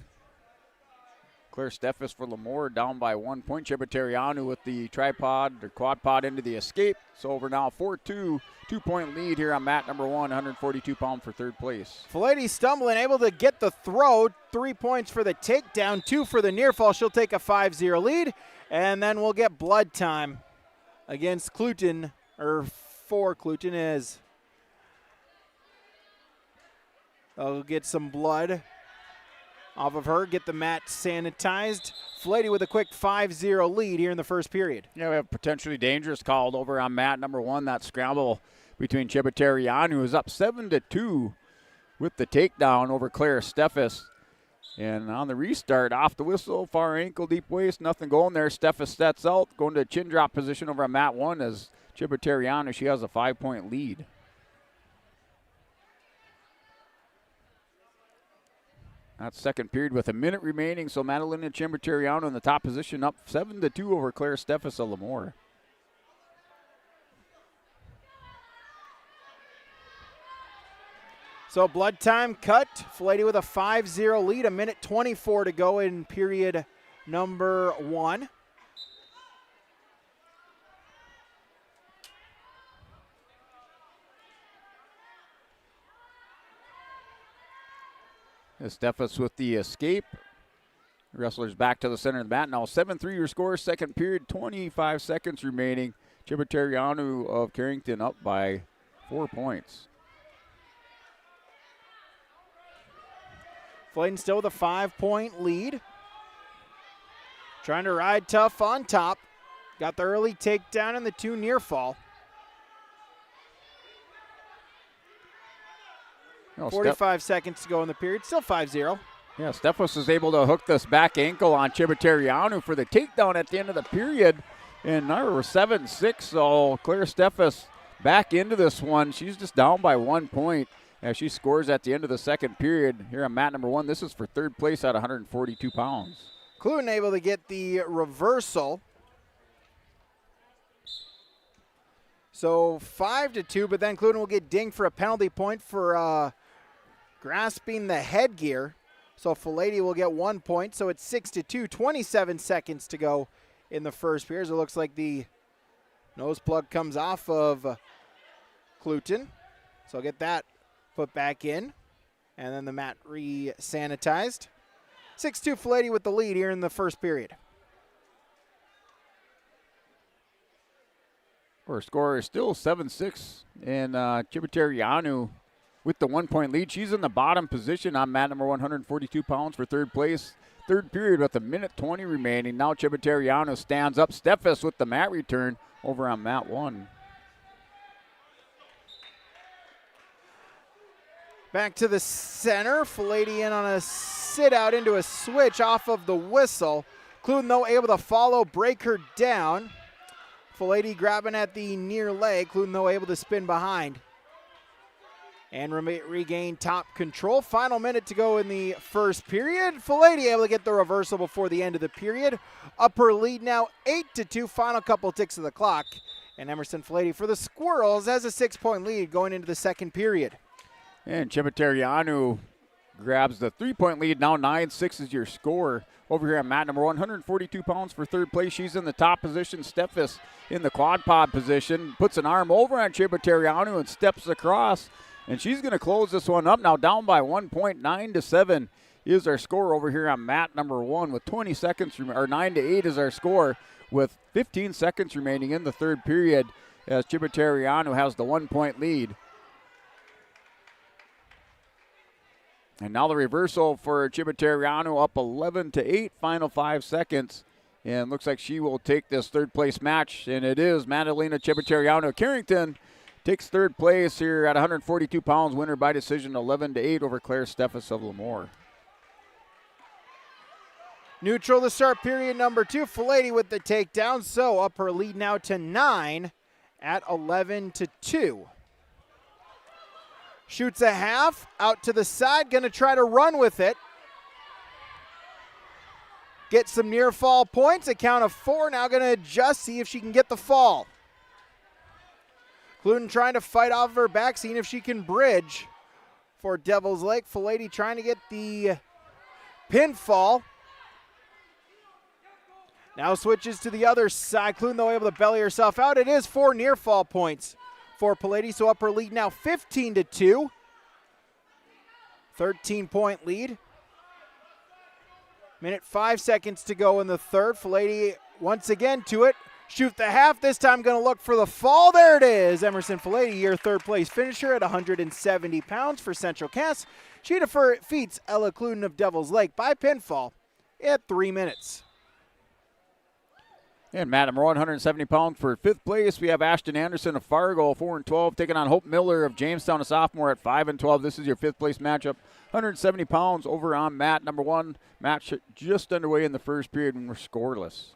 S2: Claire Steffes for Lemoore down by 1 point. Chiberterianu with the tripod or quad pod into the escape. So over now 4-2, 2-point lead here on mat number 1, 142 pound for third place.
S6: Filady stumbling, able to get the throw. 3 points for the takedown, 2 for the near fall. She'll take a 5-0 lead. And then we'll get blood time against Cluton, or for Cluton, as they'll get some blood off of her, get the mat sanitized. Filady with a quick 5-0 lead here in the first period.
S2: Yeah, we have potentially dangerous called over on mat number 1. That scramble between Chiberterianu, who's up 7-2 with the takedown over Claire Steffes. And on the restart, off the whistle, far ankle, deep waist, nothing going there. Steffes sets out, going to a chin drop position over on mat 1 as Chiberterianu, she has a 5-point lead. That's second period with a minute remaining, so Madalena Chiberterianu in the top position, up 7-2 over Claire Steffes of Lemoore.
S6: So blood time cut. Filady with a 5-0 lead, a minute 24 to go in period number 1.
S2: Steffes with the escape. Wrestlers back to the center of the mat. Now 7-3 your score, second period, 25 seconds remaining. Chiberterianu of Carrington up by 4 points.
S6: Filady still with a 5-point lead. Trying to ride tough on top. Got the early takedown and the 2 near fall. 45 seconds to go in the period. Still 5-0.
S2: Yeah, Steffes is able to hook this back ankle on Chiberterianu for the takedown at the end of the period. And now we're 7-6, so Claire Steffes back into this one. She's just down by 1 point as she scores at the end of the second period here on mat number 1. This is for third place at 142 pounds.
S6: Cluton able to get the reversal. So 5-2, but then Cluton will get dinged for a penalty point for grasping the headgear. So Filady will get 1 point. So it's 6-2, 27 seconds to go in the first period. So it looks like the nose plug comes off of Cluton. So I'll get that put back in. And then the mat re-sanitized. 6-2 Filady with the lead here in the first period.
S2: Our score is still 7-6, and Chiberterianu with the 1 point lead. She's in the bottom position on mat number 142 pounds for third place. Third period with a minute 20 remaining. Now Chiberterianu stands up. Steffes with the mat return over on mat 1.
S6: Back to the center. Filady in on a sit out into a switch off of the whistle. Cluton, though, able to follow, break her down. Filady grabbing at the near leg. Cluton, though, able to spin behind and regain top control. Final minute to go in the first period. Filady able to get the reversal before the end of the period. Upper lead now 8-2. Final couple ticks of the clock. And Emerson Filady for the Squirrels has a 6-point lead going into the second period.
S2: And Chiberterianu grabs the 3-point lead. Now 9-6 is your score over here at mat number 142 pounds for third place. She's in the top position. Steffes in the quad pod position. Puts an arm over on Chiberterianu and steps across. And she's going to close this one up. Now down by 1 point, 9-7 is our score over here on mat number 1 with 20 seconds, or 9-8 is our score with 15 seconds remaining in the third period as Chiberterianu has the 1 point lead. And now the reversal for Chiberterianu up 11-8, final 5 seconds. And looks like she will take this third place match. And it is Madalena Chiberterianu Carrington takes third place here at 142 pounds, winner by decision 11-8 over Claire Steffes of Lemoore.
S6: Neutral to start period number 2. Filady with the takedown, so up her lead now to 9 at 11-2. Shoots a half, out to the side, going to try to run with it. Get some near fall points, a count of 4, now going to adjust, see if she can get the fall. Cluden trying to fight off of her back, seeing if she can bridge for Devil's Lake. Filady trying to get the pinfall. Now switches to the other side. Cluden, though, able to belly herself out. It is 4 near fall points for Filady, so up her lead now 15-2. 13-point lead. Minute 5 seconds to go in the third. Filady once again to it. Shoot the half, this time going to look for the fall. There it is. Emerson Filady, your third place finisher at 170 pounds for Central Cass. She defeats Ella Cluden of Devil's Lake by pinfall at 3 minutes.
S2: And Madam Roy, 170 pounds for 5th place. We have Ashton Anderson of Fargo, 4-12, taking on Hope Miller of Jamestown, a sophomore, at 5-12. This is your 5th place matchup. 170 pounds over on mat number 1. Match just underway in the first period and we're scoreless.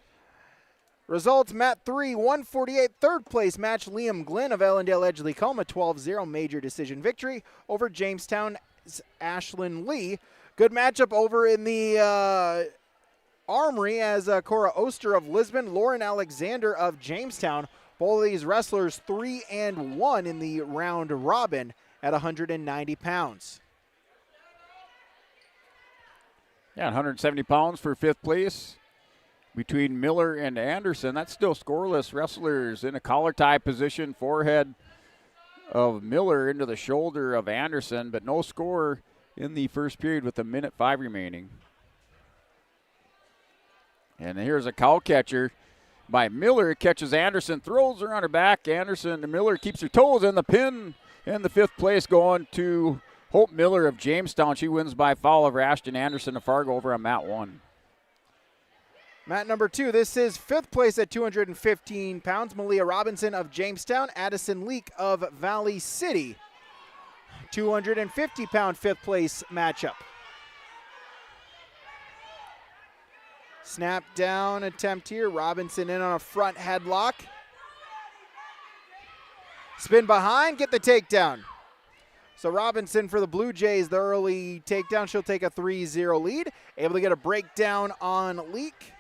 S6: Results, mat 3, 148, 3rd place match. Liam Glenn of Ellendale Edgeley-Coma, 12-0 major decision victory over Jamestown's Ashlyn Lee. Good matchup over in the Armory as Cora Oster of Lisbon, Lauren Alexander of Jamestown. Both of these wrestlers 3-1 in the round robin at 190 pounds.
S2: Yeah, 170 pounds for 5th place between Miller and Anderson. That's still scoreless. Wrestlers in a collar tie position, forehead of Miller into the shoulder of Anderson, but no score in the first period with 1:05 remaining. And here's a cow catcher by Miller. It catches Anderson, throws her on her back. Anderson to Miller, keeps her toes in the pin. And the 5th place going to Hope Miller of Jamestown. She wins by foul over Ashton Anderson of Fargo over on mat 1.
S6: Mat number 2, this is 5th place at 215 pounds. Malia Robinson of Jamestown, Addison Leak of Valley City. 250-pound 5th place matchup. Snap down attempt here. Robinson in on a front headlock. Spin behind, get the takedown. So Robinson for the Blue Jays, the early takedown. She'll take a 3-0 lead. Able to get a breakdown on Leak.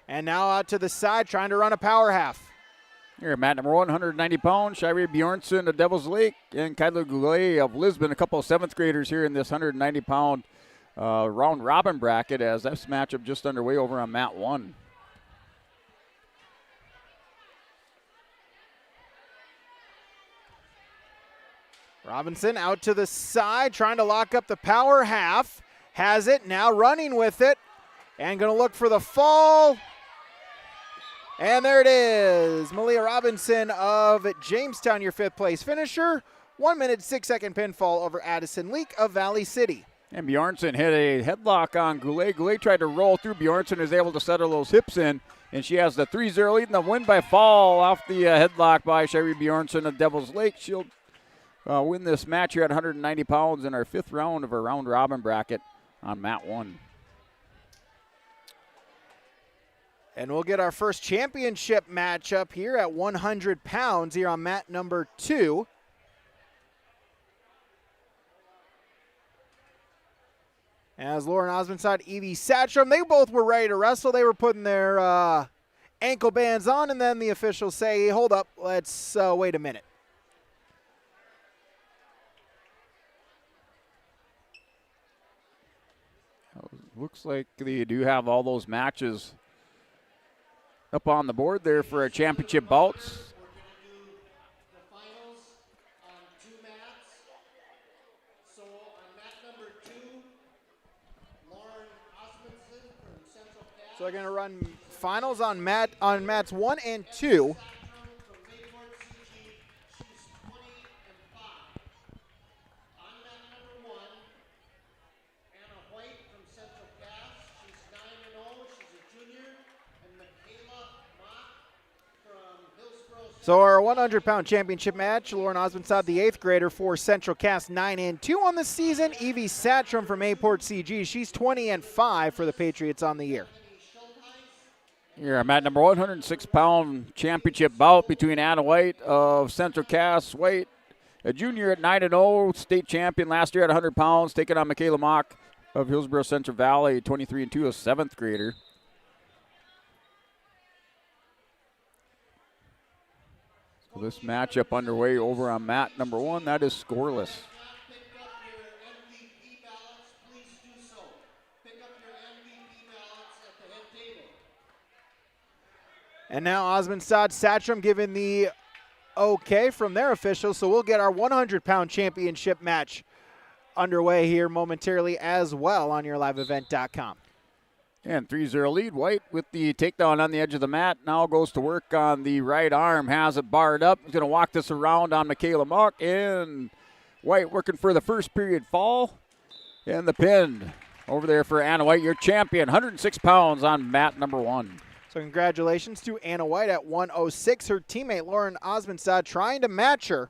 S6: And now out to the side, trying to run a power half.
S2: Here at mat number 1, 190 pounds, Shirey Bjornsson of Devil's Lake and Kyla Goulet of Lisbon, a couple of 7th graders here in this 190-pound round robin bracket as this matchup just underway over on mat 1.
S6: Robinson out to the side, trying to lock up the power half. Has it, now running with it. And going to look for the fall. And there it is. Malia Robinson of Jamestown, your 5th place finisher. 1 minute, 6 second pinfall over Addison Leak of Valley City.
S2: And Bjornsson hit a headlock on Goulet. Goulet tried to roll through. Bjornsson is able to settle those hips in. And she has the 3-0 lead and the win by fall off the headlock by Shirey Bjornsson of Devil's Lake. She'll win this match here at 190 pounds in our 5th round of our round robin bracket on mat 1.
S6: And we'll get our first championship matchup here at 100 pounds here on mat number 2. As Lauren Osmondside, Evie Satcham, they both were ready to wrestle. They were putting their ankle bands on, and then the officials say, hold up, let's wait a minute.
S2: Looks like they do have all those matches up on the board there for our championship bouts.
S6: So they're going to run finals on mats 1 and 2. So our 100-pound championship match, Lauren Osmondstad, the 8th grader for Central Cass, 9-2 on the season. Evie Satcham from Mayport CG, she's 20-5 for the Patriots on the year.
S2: Here I'm at number 106-pound championship bout between Anna White of Central Cass. White, a junior at 9-0, state champion last year at 100 pounds, taking on Michaela Mock of Hillsborough Central Valley, 23-2, a 7th grader. So this matchup underway over on mat number 1. That is scoreless.
S6: And now Osmondstad Satcham giving the okay from their officials, so we'll get our 100-pound championship match underway here momentarily as well on yourliveevent.com.
S2: And 3-0 lead. White with the takedown on the edge of the mat. Now goes to work on the right arm. Has it barred up. He's going to walk this around on Michaela Mock. And White working for the first period fall. And the pin over there for Anna White, your champion. 106 pounds on mat number 1.
S6: So congratulations to Anna White at 106. Her teammate Lauren Osmondstad trying to match her.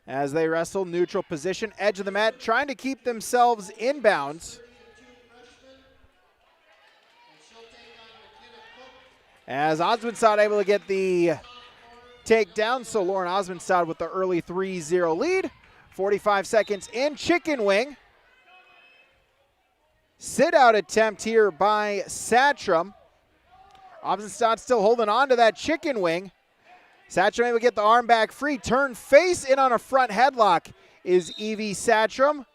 S6: As they wrestle neutral position, edge of the mat, trying to keep themselves inbounds. As Osmondstad able to get the takedown, so Lauren Osmondstad with the early 3-0 lead. 45 seconds in, chicken wing. Sit-out attempt here by Satcham. Osmondstad still holding on to that chicken wing. Satcham able to get the arm back free. Turn face in on a front headlock is Evie Satcham.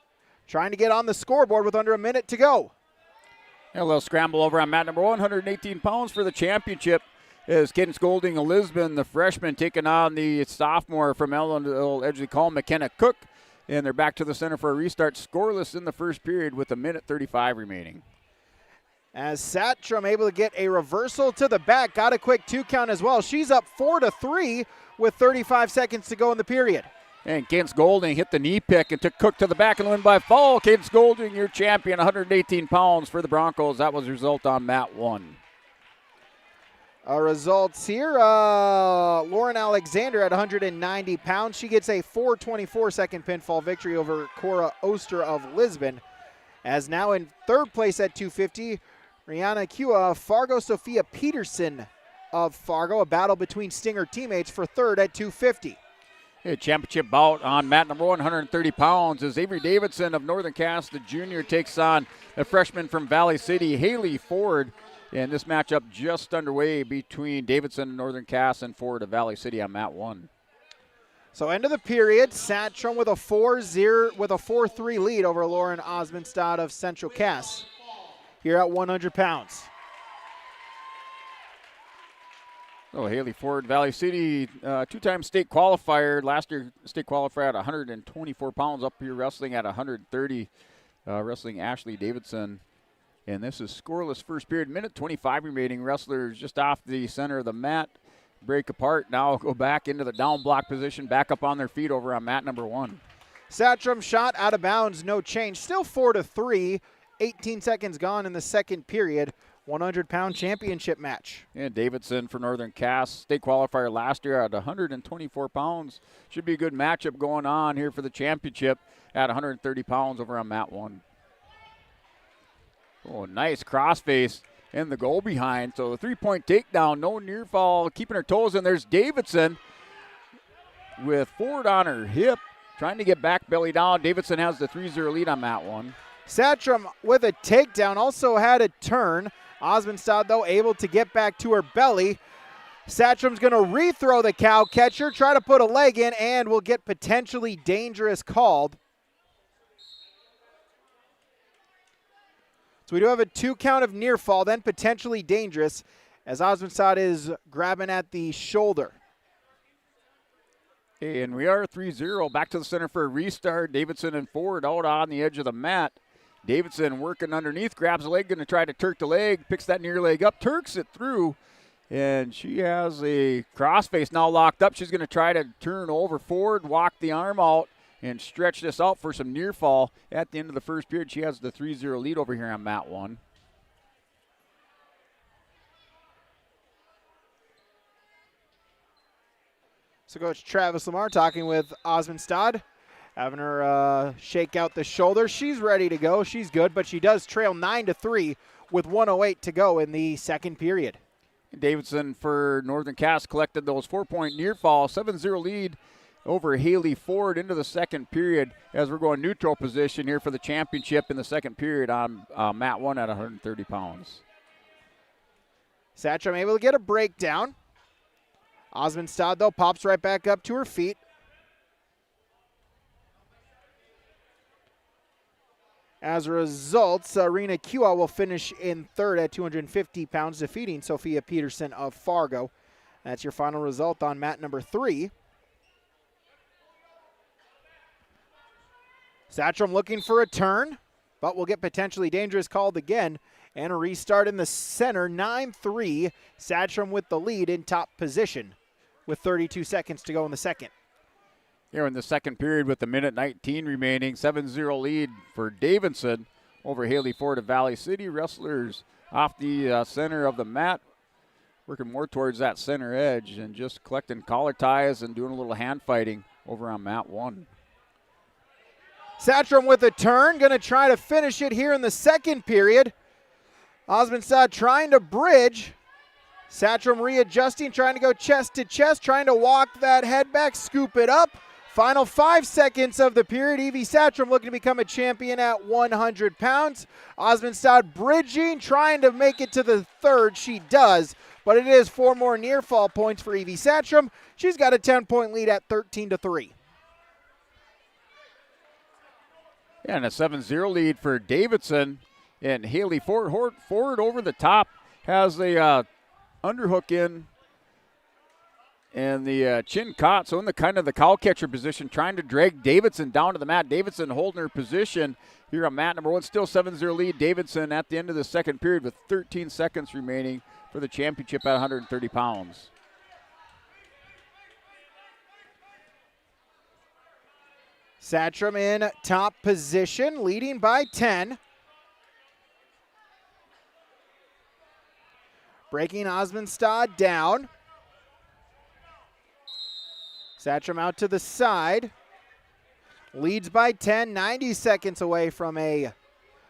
S6: Trying to get on the scoreboard with under a minute to go.
S2: A little scramble over on mat number 1, 118 pounds for the championship. Is Cadence Golding of Lisbon, the freshman, taking on the sophomore from Ellendale, edge of the call, McKenna Cook. And they're back to the center for a restart. Scoreless in the first period with 1:35 remaining.
S6: As Satcham able to get a reversal to the back. Got a quick 2 count as well. She's up 4-3 with 35 seconds to go in the period.
S2: And Cadence Golding hit the knee pick and took Cook to the back and win by fall. Cadence Golding, your champion, 118 pounds for the Broncos. That was the result on mat 1.
S6: Results here, Lauren Alexander at 190 pounds. She gets a 4:24-second pinfall victory over Cora Oster of Lisbon. As now in third place at 250, Rihanna Kua Fargo Sophia Peterson of Fargo. A battle between Stinger teammates for third at 250.
S2: A championship bout on mat number 1, 130 pounds, as Avery Davidson of Northern Cass, the junior, takes on the freshman from Valley City, Haley Ford. And this matchup just underway between Davidson, Northern Cass, and Ford of Valley City on mat 1.
S6: So end of the period, Satcham with a 4-3 lead over Lauren Osmondstad of Central Cass here at 100 pounds.
S2: Oh, Haley Ford, Valley City, two-time state qualifier. Last year, state qualifier at 124 pounds, up here wrestling at 130, wrestling Ashley Davidson. And this is scoreless first period, 1:25 remaining. Wrestlers just off the center of the mat, break apart. Now go back into the down block position, back up on their feet over on mat number 1.
S6: Satcham shot out of bounds, no change. Still 4-3, 18 seconds gone in the second period. 100-pound championship match.
S2: And Davidson for Northern Cass, state qualifier last year at 124 pounds. Should be a good matchup going on here for the championship at 130 pounds over on mat 1. Oh, nice crossface and the goal behind. So the three-point takedown, no near fall, keeping her toes in. There's Davidson with Ford on her hip, trying to get back belly down. Davidson has the 3-0 lead on mat 1.
S6: Satcham with a takedown, also had a turn. Osmondstad, though, able to get back to her belly. Satcham's going to rethrow the cow catcher, try to put a leg in, and will get potentially dangerous called. So we do have a 2 count of near fall, then potentially dangerous, as Osmondstad is grabbing at the shoulder.
S2: And we are 3-0, back to the center for a restart. Davidson and Ford out on the edge of the mat. Davidson working underneath, grabs a leg, going to try to Turk the leg, picks that near leg up, Turks it through, and she has a crossface now locked up. She's going to try to turn over Ford, walk the arm out, and stretch this out for some near fall. At the end of the first period, she has the 3-0 lead over here on mat 1.
S6: So Coach Travis Lamar talking with Osmondstad, having her shake out the shoulder. She's ready to go. She's good, but she does trail 9-3 with 1:08 to go in the second period.
S2: Davidson for Northern Cass collected those 4-point near fall, 7-0 lead over Haley Ford into the second period as we're going neutral position here for the championship in the second period on mat 1 at 130 pounds.
S6: Satcham able to get a breakdown. Osmondstad, though, pops right back up to her feet. As a result, Serena Kua will finish in third at 250 pounds, defeating Sophia Peterson of Fargo. That's your final result on mat number 3. Satcham looking for a turn, but will get potentially dangerous called again. And a restart in the center, 9-3. Satcham with the lead in top position with 32 seconds to go in the second.
S2: Here in the second period with the minute 19 remaining, 7-0 lead for Davidson over Haley Ford of Valley City. Wrestlers off the center of the mat, working more towards that center edge and just collecting collar ties and doing a little hand fighting over on mat 1.
S6: Satcham with a turn, going to try to finish it here in the second period. Osmondstad trying to bridge. Satcham readjusting, trying to go chest to chest, trying to walk that head back, scoop it up. Final 5 seconds of the period. Evie Satcham looking to become a champion at 100 pounds. Osmondstad bridging, trying to make it to the third. She does, but it is 4 more near fall points for Evie Satcham. She's got a 10-point lead at 13-3.
S2: Yeah, and a 7-0 lead for Davidson. And Haley Ford over the top has the underhook in and the chin caught. So in the kind of the cow catcher position, trying to drag Davidson down to the mat. Davidson holding her position here on mat number 1. Still 7-0 lead. Davidson at the end of the second period with 13 seconds remaining for the championship at 130 pounds.
S6: Satcham in top position, leading by 10. Breaking Osmondstad down. Satcham out to the side. Leads by 10, 90 seconds away from a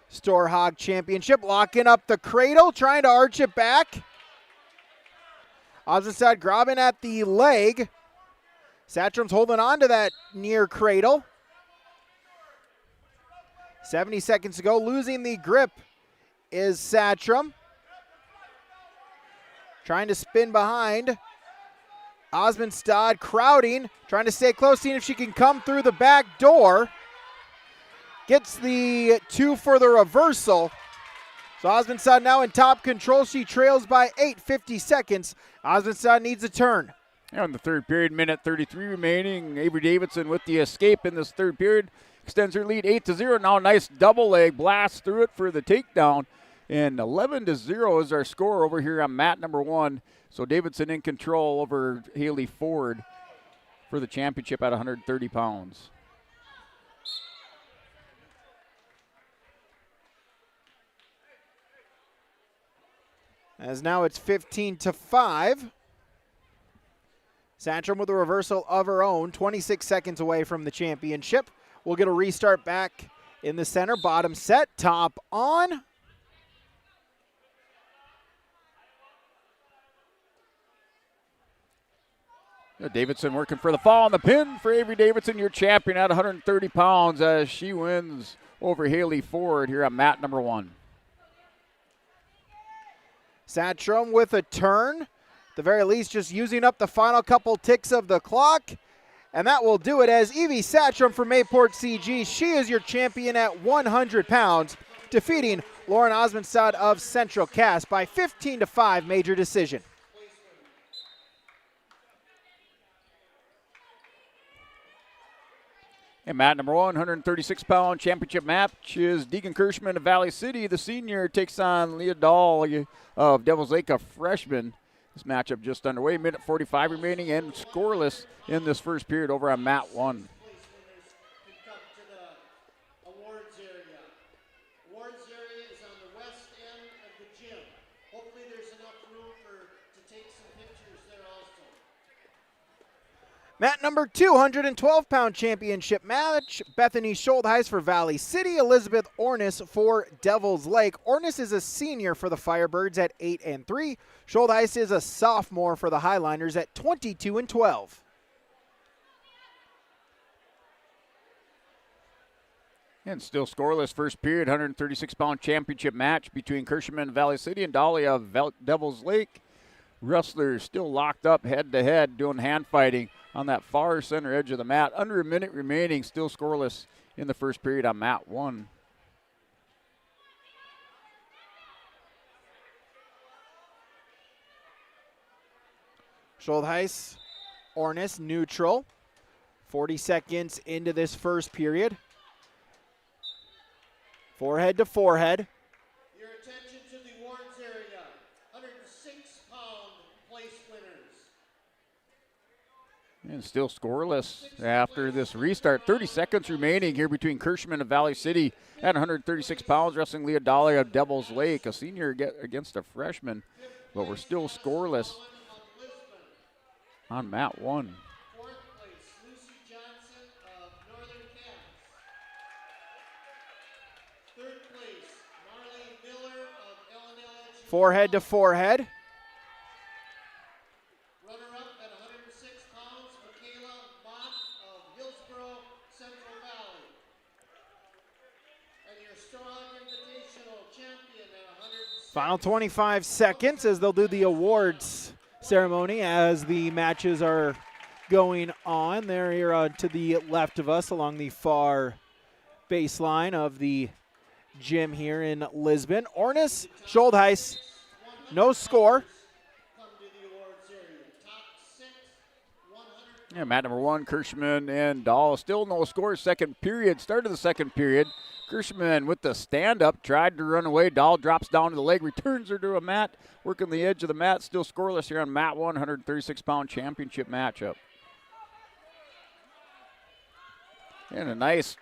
S6: Storhaug championship. Locking up the cradle, trying to arch it back. Osmondstad grabbing at the leg. Satcham's holding on to that near cradle. 70 seconds to go. Losing the grip is Satcham. Trying to spin behind. Osmondstad crowding, trying to stay close, seeing if she can come through the back door. Gets the 2 for the reversal. So Osmondstad now in top control. She trails by 8, 50 seconds. Osmondstad needs a turn.
S2: Now in the third period, minute 33 remaining. Avery Davidson with the escape in this third period. Extends her lead 8-0. Now a nice double leg blast through it for the takedown. And 11-0 is our score over here on mat number 1. So Davidson in control over Haley Ford for the championship at 130 pounds.
S6: As now it's 15-5. Satcham with a reversal of her own, 26 seconds away from the championship. We'll get a restart back in the center. Bottom set, top on.
S2: Davidson working for the fall on the pin for Avery Davidson, your champion at 130 pounds as she wins over Haley Ford here on mat number 1.
S6: Satcham with a turn. At the very least, just using up the final couple ticks of the clock. And that will do it as Evie Satcham from Mayport CG. She is your champion at 100 pounds, defeating Lauren Osmondstad of Central Cass by 15-5 major decision.
S2: And mat number 1, 136-pound championship match is Deegan Kirschman of Valley City. The senior takes on Leah Dahl of Devil's Lake, a freshman. This matchup just underway, minute 45 remaining and scoreless in this first period over on mat 1.
S6: Mat number 212-pound championship match. Bethany Schuldheis for Valley City, Elizabeth Ornis for Devil's Lake. Ornis is a senior for the Firebirds at 8-3. Schuldheis is a sophomore for the Highliners at 22-12.
S2: And still scoreless first period, 136-pound championship match between Kirschman and Valley City and Dolly of Devil's Lake. Wrestlers still locked up head-to-head doing hand fighting on that far center edge of the mat. Under a minute remaining, still scoreless in the first period on mat 1.
S6: Schuldheis, Ornis neutral. 40 seconds into this first period. Forehead to forehead.
S1: Your attention to the awards area. 106-pound place winners.
S2: And still scoreless after this restart. 30 seconds remaining here between Kirschman and Valley City at 136 pounds, wrestling Leah Dolly of Devil's Lake, a senior against a freshman. But we're still scoreless on mat 1.
S6: Forehead to forehead.
S1: Runner-up at 106 pounds, Michaela Mott of Hillsborough Central Valley. And your Storhaug Invitational champion at 106.
S6: Final 25 seconds as they'll do the awards ceremony as the matches are going on. They're here to the left of us along the far baseline of the gym here in Lisbon. Ornis, Schuldheis, no score.
S2: Yeah, mat number 1, Kirschman and Dahl. Still no score. Second period. Start of the second period. Kirschman with the stand-up, tried to run away. Dahl drops down to the leg, returns her to a mat, working the edge of the mat. Still scoreless here on mat 1, 136-pound championship matchup. And a nice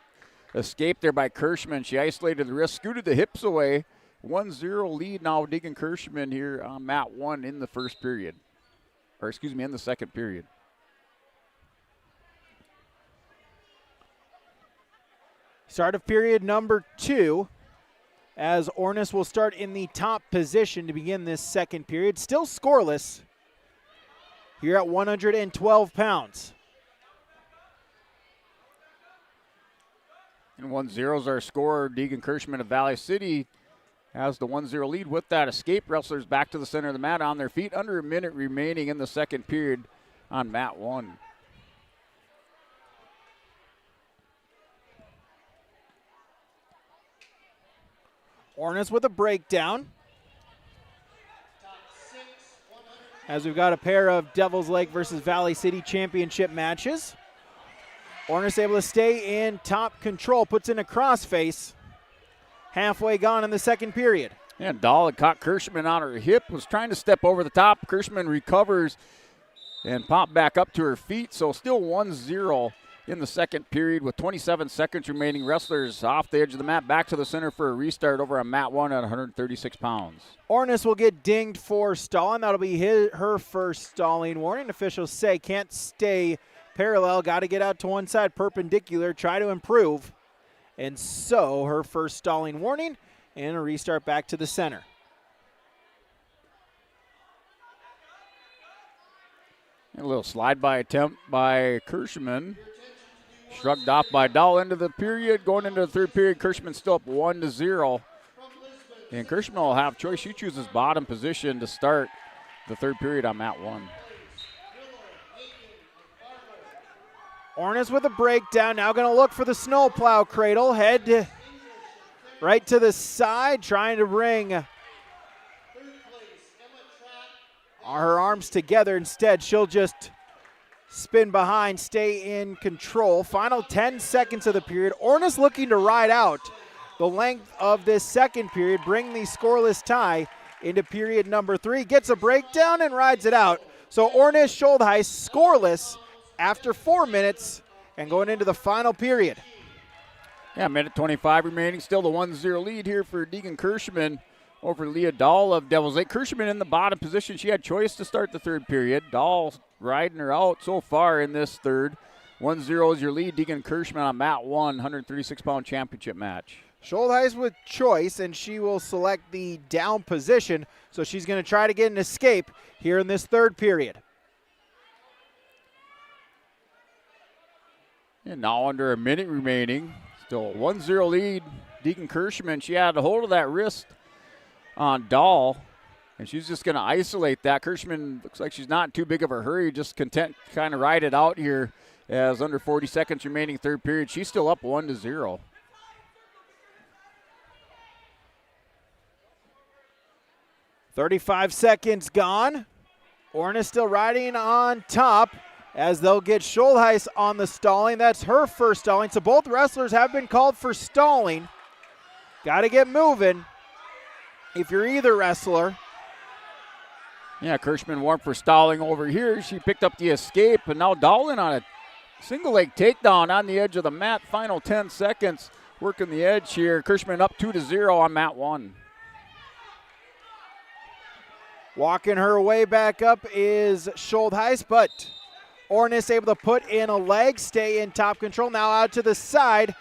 S2: escape there by Kirschman. She isolated the wrist, scooted the hips away. 1-0 lead now, Deegan Kirschman here on mat 1 in the first period. Or excuse me, in the second period.
S6: Start of period number 2 as Ornis will start in the top position to begin this second period. Still scoreless here at 112 pounds.
S2: And 1-0 is our score. Deegan Kirschman of Valley City has the 1-0 lead with that escape. Wrestlers back to the center of the mat on their feet. Under a minute remaining in the second period on mat 1.
S6: Ornis with a breakdown. As we've got a pair of Devil's Lake versus Valley City championship matches. Ornis able to stay in top control, puts in a crossface. Halfway gone in the second period.
S2: And Dahl had caught Kirschman on her hip, was trying to step over the top. Kirschman recovers and popped back up to her feet. So still 1-0 in the second period with 27 seconds remaining. Wrestlers off the edge of the mat, back to the center for a restart over on mat 1 at 136 pounds.
S6: Ornis will get dinged for stalling. That'll be her first stalling warning. Officials say can't stay parallel, got to get out to one side, perpendicular, try to improve. And so her first stalling warning and a restart back to the center.
S2: And a little slide-by attempt by Kirschman. Shrugged off by Dahl into the period. Going into the third period, Kirschman still up 1-0. And Kirschman will have choice. She chooses bottom position to start the third period on mat 1.
S6: Ornis with a breakdown, now going to look for the snowplow cradle. Head right to the side, trying to bring her arms together. Instead, she'll just spin behind, stay in control. Final 10 seconds of the period. Ornis looking to ride out the length of this second period, bring the scoreless tie into period number 3. Gets a breakdown and rides it out. So Ornis Schuldheis scoreless after 4 minutes and going into the final period.
S2: Yeah, minute 25 remaining. Still the 1-0 lead here for Deegan Kirschman over Leah Dahl of Devil's Lake. Kirschman in the bottom position. She had choice to start the third period. Dahl riding her out so far in this third. 1-0 is your lead. Deegan Kirschman on mat 1, 136-pound championship match.
S6: Scholtheis with choice, and she will select the down position, so she's going to try to get an escape here in this third period.
S2: And now under a minute remaining, still a 1-0 lead. Deegan Kirschman, she had a hold of that wrist on Dahl, and she's just going to isolate that. Kirschman looks like she's not in too big of a hurry, just content to kind of ride it out here as under 40 seconds remaining third period. She's still up 1-0.
S6: "35 seconds gone. Ornish still riding on top as they'll get Scholtheis on the stalling. That's her first stalling, so both wrestlers have been called for stalling. Got to get moving if you're either wrestler.
S2: Yeah, Kirschman warned for stalling over here. She picked up the escape, and now Dahlin on a single leg takedown on the edge of the mat. Final 10 seconds working the edge here. Kirschman up 2-0 on mat 1.
S6: Walking her way back up is Scholtheis, but Ornish able to put in a leg, stay in top control. Now out to the side.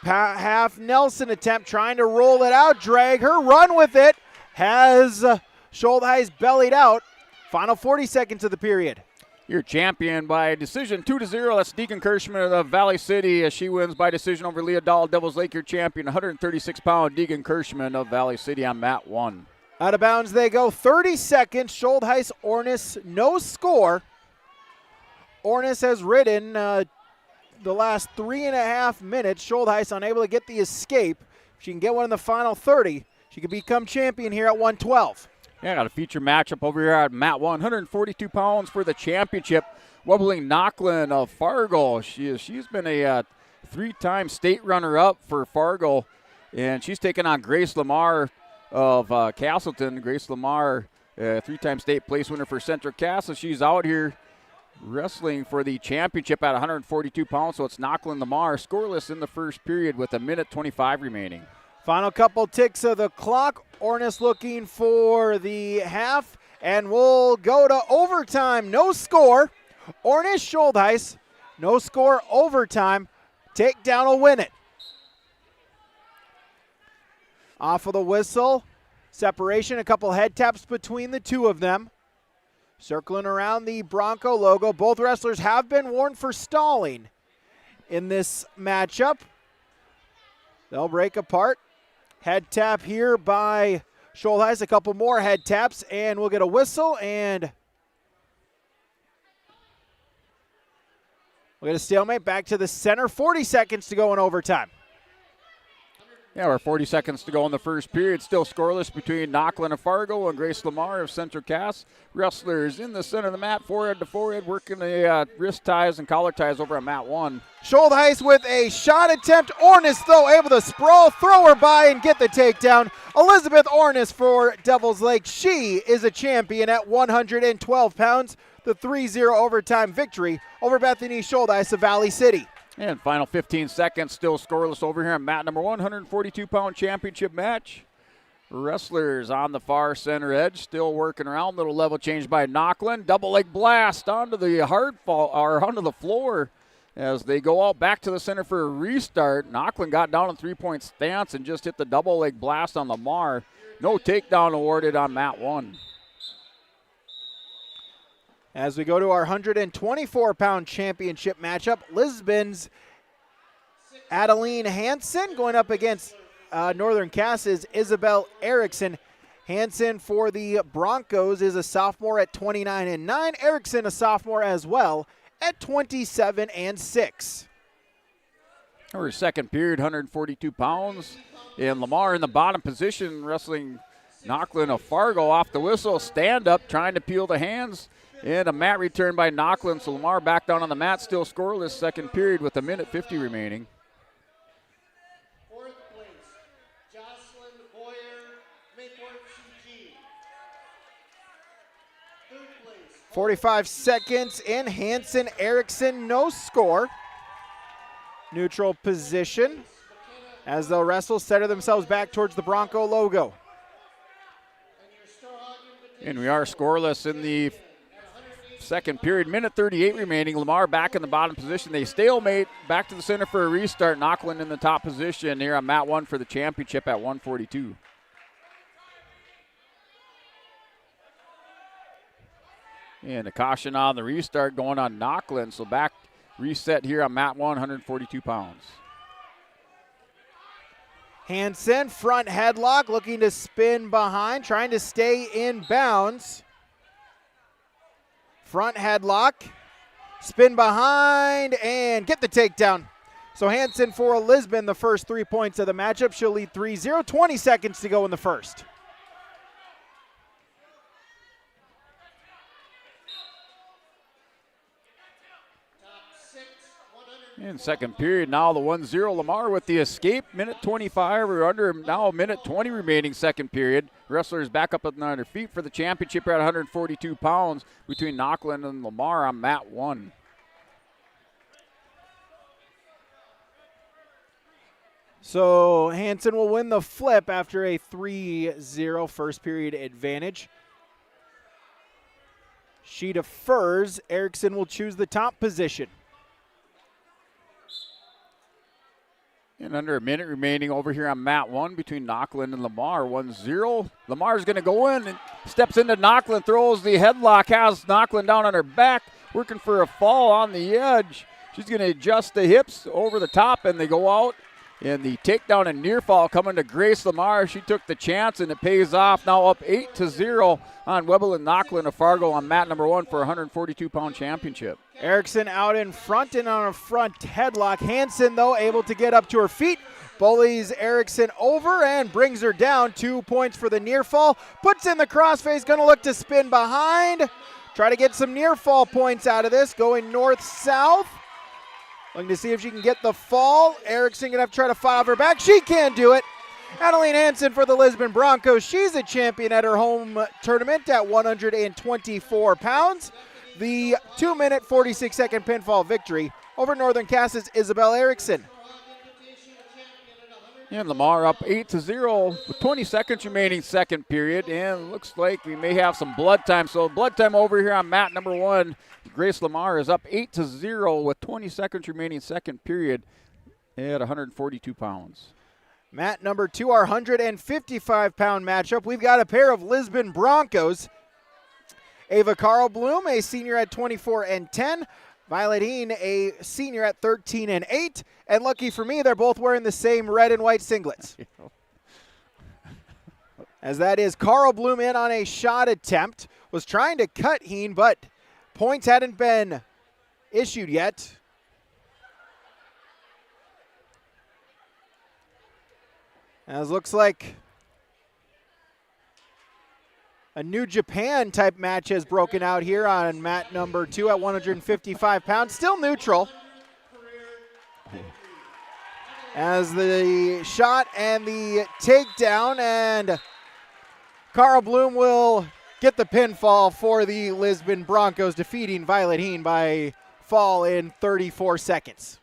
S6: Half Nelson attempt, trying to roll it out, drag her, run with it. Has Scholtheis bellied out. Final 40 seconds of the period.
S2: Your champion by decision 2-0. That's Deegan Kirschman of Valley City as she wins by decision over Leah Dahl. Devils Lake, your champion, 136-pound Deegan Kirschman of Valley City on mat 1.
S6: Out of bounds they go. 30 seconds. Scholtheis, Ornish, no score. Ornish has ridden the last 3.5 minutes. Scholtheis unable to get the escape. If she can get one in the final 30, she could become champion here at 112.
S2: Yeah, got a feature matchup over here at mat 1. 142 pounds for the championship. Wobbling Knocklin of Fargo. She's been a 3-time state runner-up for Fargo, and she's taking on Grace Lamar of Castleton. Grace Lamar, 3-time state place winner for Central Castle. She's out here wrestling for the championship at 142 pounds, so it's Knocklin Lamar scoreless in the first period with 1:25 remaining.
S6: Final couple ticks of the clock. Ornish looking for the half, and we'll go to overtime. No score. Ornish, Scholtheis, no score, overtime. Takedown will win it. Off of the whistle, separation, a couple head taps between the two of them. Circling around the Bronco logo. Both wrestlers have been warned for stalling in this matchup. They'll break apart. Head tap here by Scholtheis, a couple more head taps, and we'll get a whistle, and we'll get a stalemate. Back to the center. 40 seconds to go in overtime.
S2: Yeah, we're 40 seconds to go in the first period. Still scoreless between Knocklin of Fargo and Grace Lamar of Central Cass. Wrestlers in the center of the mat, forehead to forehead, working the wrist ties and collar ties over at mat 1.
S6: Scholtheis with a shot attempt. Ornish, though, able to sprawl, throw her by, and get the takedown. Elizabeth Ornish for Devils Lake. She is a champion at 112 pounds. The 3-0 overtime victory over Bethany Scholtheis of Valley City.
S2: And final 15 seconds, still scoreless over here on mat number 1, 142-pound championship match. Wrestlers on the far center edge, still working around. Little level change by Knocklin. Double leg blast onto the hard fall, or onto the floor as they go out back to the center for a restart. Knocklin got down in 3-point stance and just hit the double leg blast on Lamar. No takedown awarded on mat 1.
S6: As we go to our 124-pound championship matchup, Lisbon's Adeline Hansen going up against Northern Cass's Isabel Erickson. Hansen for the Broncos is a sophomore at 29-9. Erickson a sophomore as well at 27-6.
S2: Our second period, 142 pounds. And Lamar in the bottom position, wrestling Knocklin of Fargo off the whistle. Stand up, trying to peel the hands. And a mat return by Knocklin, so Lamar back down on the mat, still scoreless second period with 1:50 remaining.
S1: Fourth place, Jocelyn Boyer, Mayport CG. Third place,
S6: 45 seconds in. Hansen, Erickson, no score. Neutral position as they'll wrestle, center themselves back towards the Bronco logo.
S2: And we are scoreless in the second period. Minute 38 remaining. Lamar back in the bottom position. They stalemate. Back to the center for a restart. Knockland in the top position here on mat 1 for the championship at 142. And a caution on the restart going on Knockland. So back reset here on mat 1, 142 pounds.
S6: Hansen, front headlock, looking to spin behind, trying to stay in bounds. Front headlock, spin behind, and get the takedown. So Hansen for Lisbon, the first 3 points of the matchup. She'll lead 3-0, 20 seconds to go in the first.
S2: In second period, now the 1-0 Lamar with the escape. Minute 25, we're under now a minute 20 remaining second period. Wrestlers back up on their feet for the championship at 142 pounds between Knockland and Lamar on mat 1.
S6: So Hansen will win the flip after a 3-0 first period advantage. She defers. Erickson will choose the top position.
S2: And under a minute remaining over here on mat 1 between Knockland and Lamar, 1-0. Lamar's going to go in and steps into Knockland, throws the headlock, has Knockland down on her back, working for a fall on the edge. She's going to adjust the hips over the top, and they go out. And the takedown and near fall coming to Grace Lamar. She took the chance, and it pays off. Now up 8-0 on Webble and Knockland of Fargo on mat number 1 for a 142-pound championship.
S6: Erickson out in front and on a front headlock. Hansen, though, able to get up to her feet. Bullies Erickson over and brings her down. 2 points for the near fall. Puts in the crossface, going to look to spin behind. Try to get some near fall points out of this. Going north-south. Looking to see if she can get the fall. Erickson going to have to try to fight off her back. She can do it. Adeline Hansen for the Lisbon Broncos. She's a champion at her home tournament at 124 pounds. The 2-minute, 46-second pinfall victory over Northern Cass's Isabel Erickson.
S2: And Lamar up 8-0 with 20 seconds remaining second period. And looks like we may have some blood time. So blood time over here on mat number 1. Grace Lamar is up 8-0 with 20 seconds remaining second period at 142 pounds.
S6: Mat number 2, our 155-pound matchup. We've got a pair of Lisbon Broncos. Ava Carl Bloom, a senior at 24-10. Violet Heen, a senior at 13-8. And lucky for me, they're both wearing the same red and white singlets. As that is Carl Bloom in on a shot attempt. Was trying to cut Heen, but points hadn't been issued yet. As looks like a New Japan type match has broken out here on mat number 2 at 155 pounds. Still neutral. As the shot and the takedown, and Carl Bloom will get the pinfall for the Lisbon Broncos, defeating Violet Heen by fall in 34 seconds.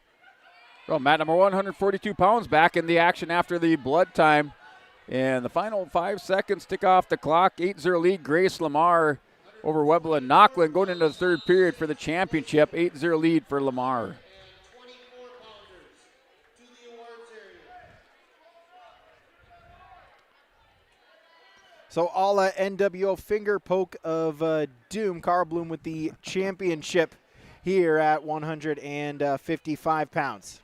S2: Well, mat number 142 pounds back in the action after the blood time. And the final 5 seconds tick off the clock. 8-0 lead, Grace Lamar over Webble and Knockland going into the third period for the championship. 8-0 lead for Lamar.
S6: So a la NWO finger poke of doom. Carl Bloom with the championship here at 155 pounds.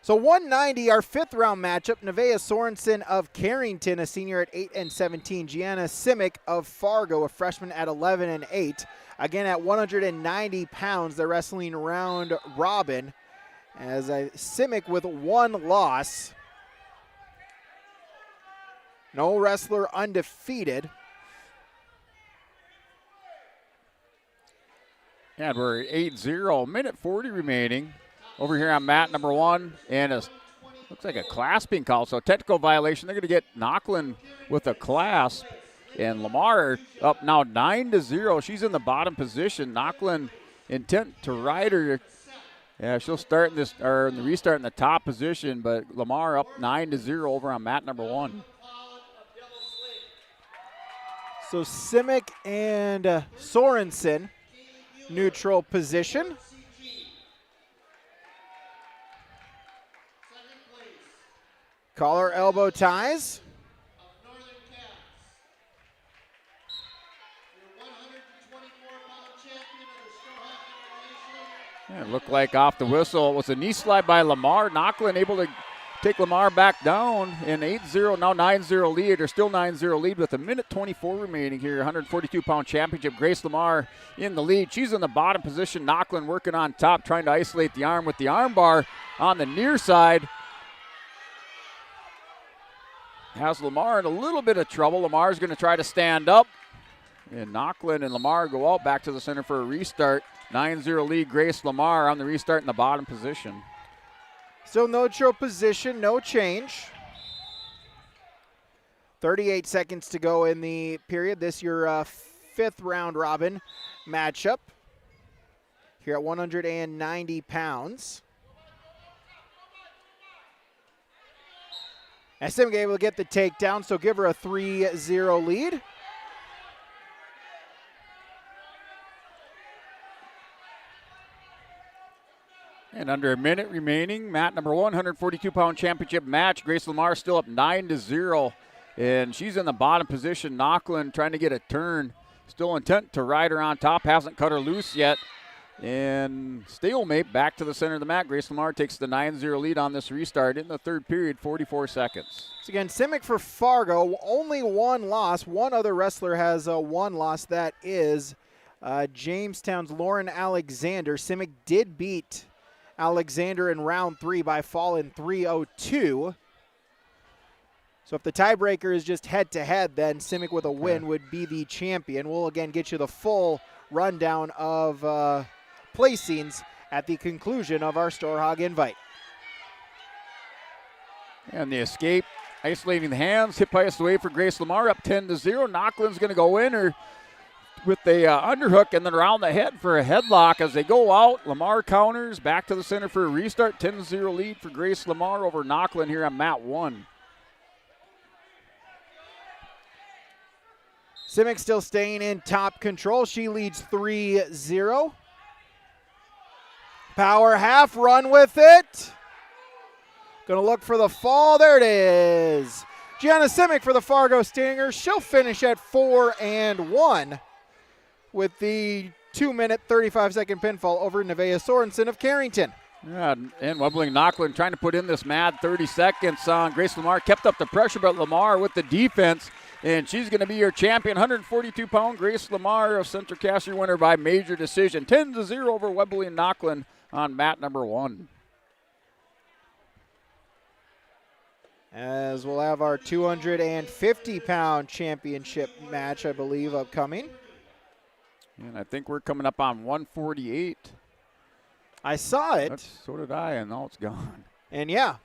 S6: So 190, our 5th round matchup. Nevaeh Sorensen of Carrington, a senior at 8-17. Gianna Simic of Fargo, a freshman at 11-8. Again at 190 pounds, they're wrestling round robin. As Simic with 1 loss. No wrestler undefeated.
S2: And we're 8-0, minute 40 remaining. Over here on mat number 1, and it looks like a clasping call, so technical violation. They're going to get Knockland with a clasp, and Lamar up now 9-0. She's in the bottom position. Knockland intent to ride her. Yeah, she'll start in this or in the restart in the top position, but Lamar up 9-0 over on mat number 1.
S6: So Simic and Sorensen, neutral position. Collar elbow ties.
S2: Yeah, it looked like off the whistle. It was a knee slide by Lamar. Nochlin able to take Lamar back down in 8-0, now 9-0 lead, or still 9-0 lead with a minute 24 remaining here. 142-pound championship. Grace Lamar in the lead. She's in the bottom position. Nochlin working on top, trying to isolate the arm with the arm bar on the near side. Has Lamar in a little bit of trouble. Lamar's going to try to stand up. And Nochlin and Lamar go out back to the center for a restart. 9-0 lead, Grace Lamar on the restart in the bottom position.
S6: Still neutral position, no change. 38 seconds to go in the period. This your fifth round robin matchup here at 190 pounds. And Simic able to get the takedown, so give her a 3-0 lead.
S2: And under a minute remaining, mat number 142-pound championship match. Grace Lamar still up 9-0, and she's in the bottom position. Nochlin trying to get a turn, still intent to ride her on top, hasn't cut her loose yet. And stalemate back to the center of the mat. Grace Lamar takes the 9-0 lead on this restart in the third period, 44 seconds.
S6: So again, Simic for Fargo, only one loss. One other wrestler has one loss. That is Jamestown's Lauren Alexander. Simic did beat Alexander in round 3 by fall in 3:02. So if the tiebreaker is just head-to-head, then Simic with a win would be the champion. We'll again get you the full rundown of placings at the conclusion of our Storhaug invite.
S2: And the escape, isolating the hands, hip heist away for Grace Lamar, up 10-0. Nocklin's going to go in her with the underhook and then around the head for a headlock as they go out. Lamar counters, back to the center for a restart. 10-0 lead for Grace Lamar over Nochlin here on mat 1.
S6: Simic still staying in top control. She leads 3-0. Power half, run with it. Gonna look for the fall. There it is. Gianna Simic for the Fargo Stingers. She'll finish at 4-1 with the 2-minute, 35-second pinfall over Nevaeh Sorensen of Carrington.
S2: Yeah, and Wobbling Nochlin trying to put in this mad 30 seconds on Grace Lamar. Kept up the pressure, but Lamar with the defense. And she's going to be your champion, 142-pound Grace Lamar of Central Caster, winner by major decision. 10-0 over Webley and Nochlin on mat number 1.
S6: As we'll have our 250-pound championship match, I believe, upcoming.
S2: And I think we're coming up on 148.
S6: I saw it.
S2: So did I, and now it's gone.
S6: And yeah.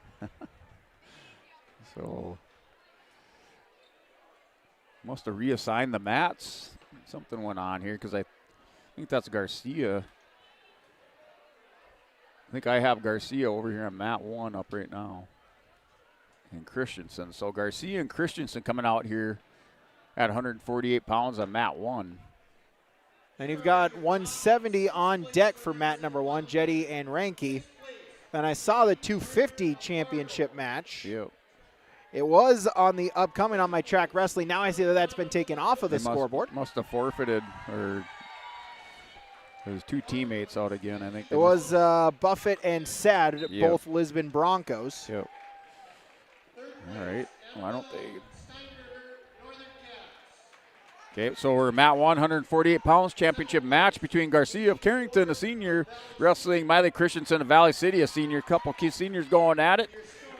S2: So must have reassigned the mats. Something went on here because I think that's Garcia. I think I have Garcia over here on mat 1 up right now. And Christensen. So Garcia and Christensen coming out here at 148 pounds on mat 1.
S6: And you've got 170 on deck for mat number 1, Jetty and Ranke. And I saw the 250 championship match.
S2: Yep.
S6: It was on the upcoming on my track wrestling. Now I see that that's been taken off of the scoreboard.
S2: Must have forfeited, or there's 2 teammates out again, I think.
S6: It was Buffett and Sad,
S2: Yep.
S6: both Lisbon Broncos.
S2: Yep. All right. Why don't they? Okay, so we're mat 148 pounds championship match between Garcia of Carrington, a senior, wrestling Miley Christensen of Valley City, a senior. Couple key seniors going at it.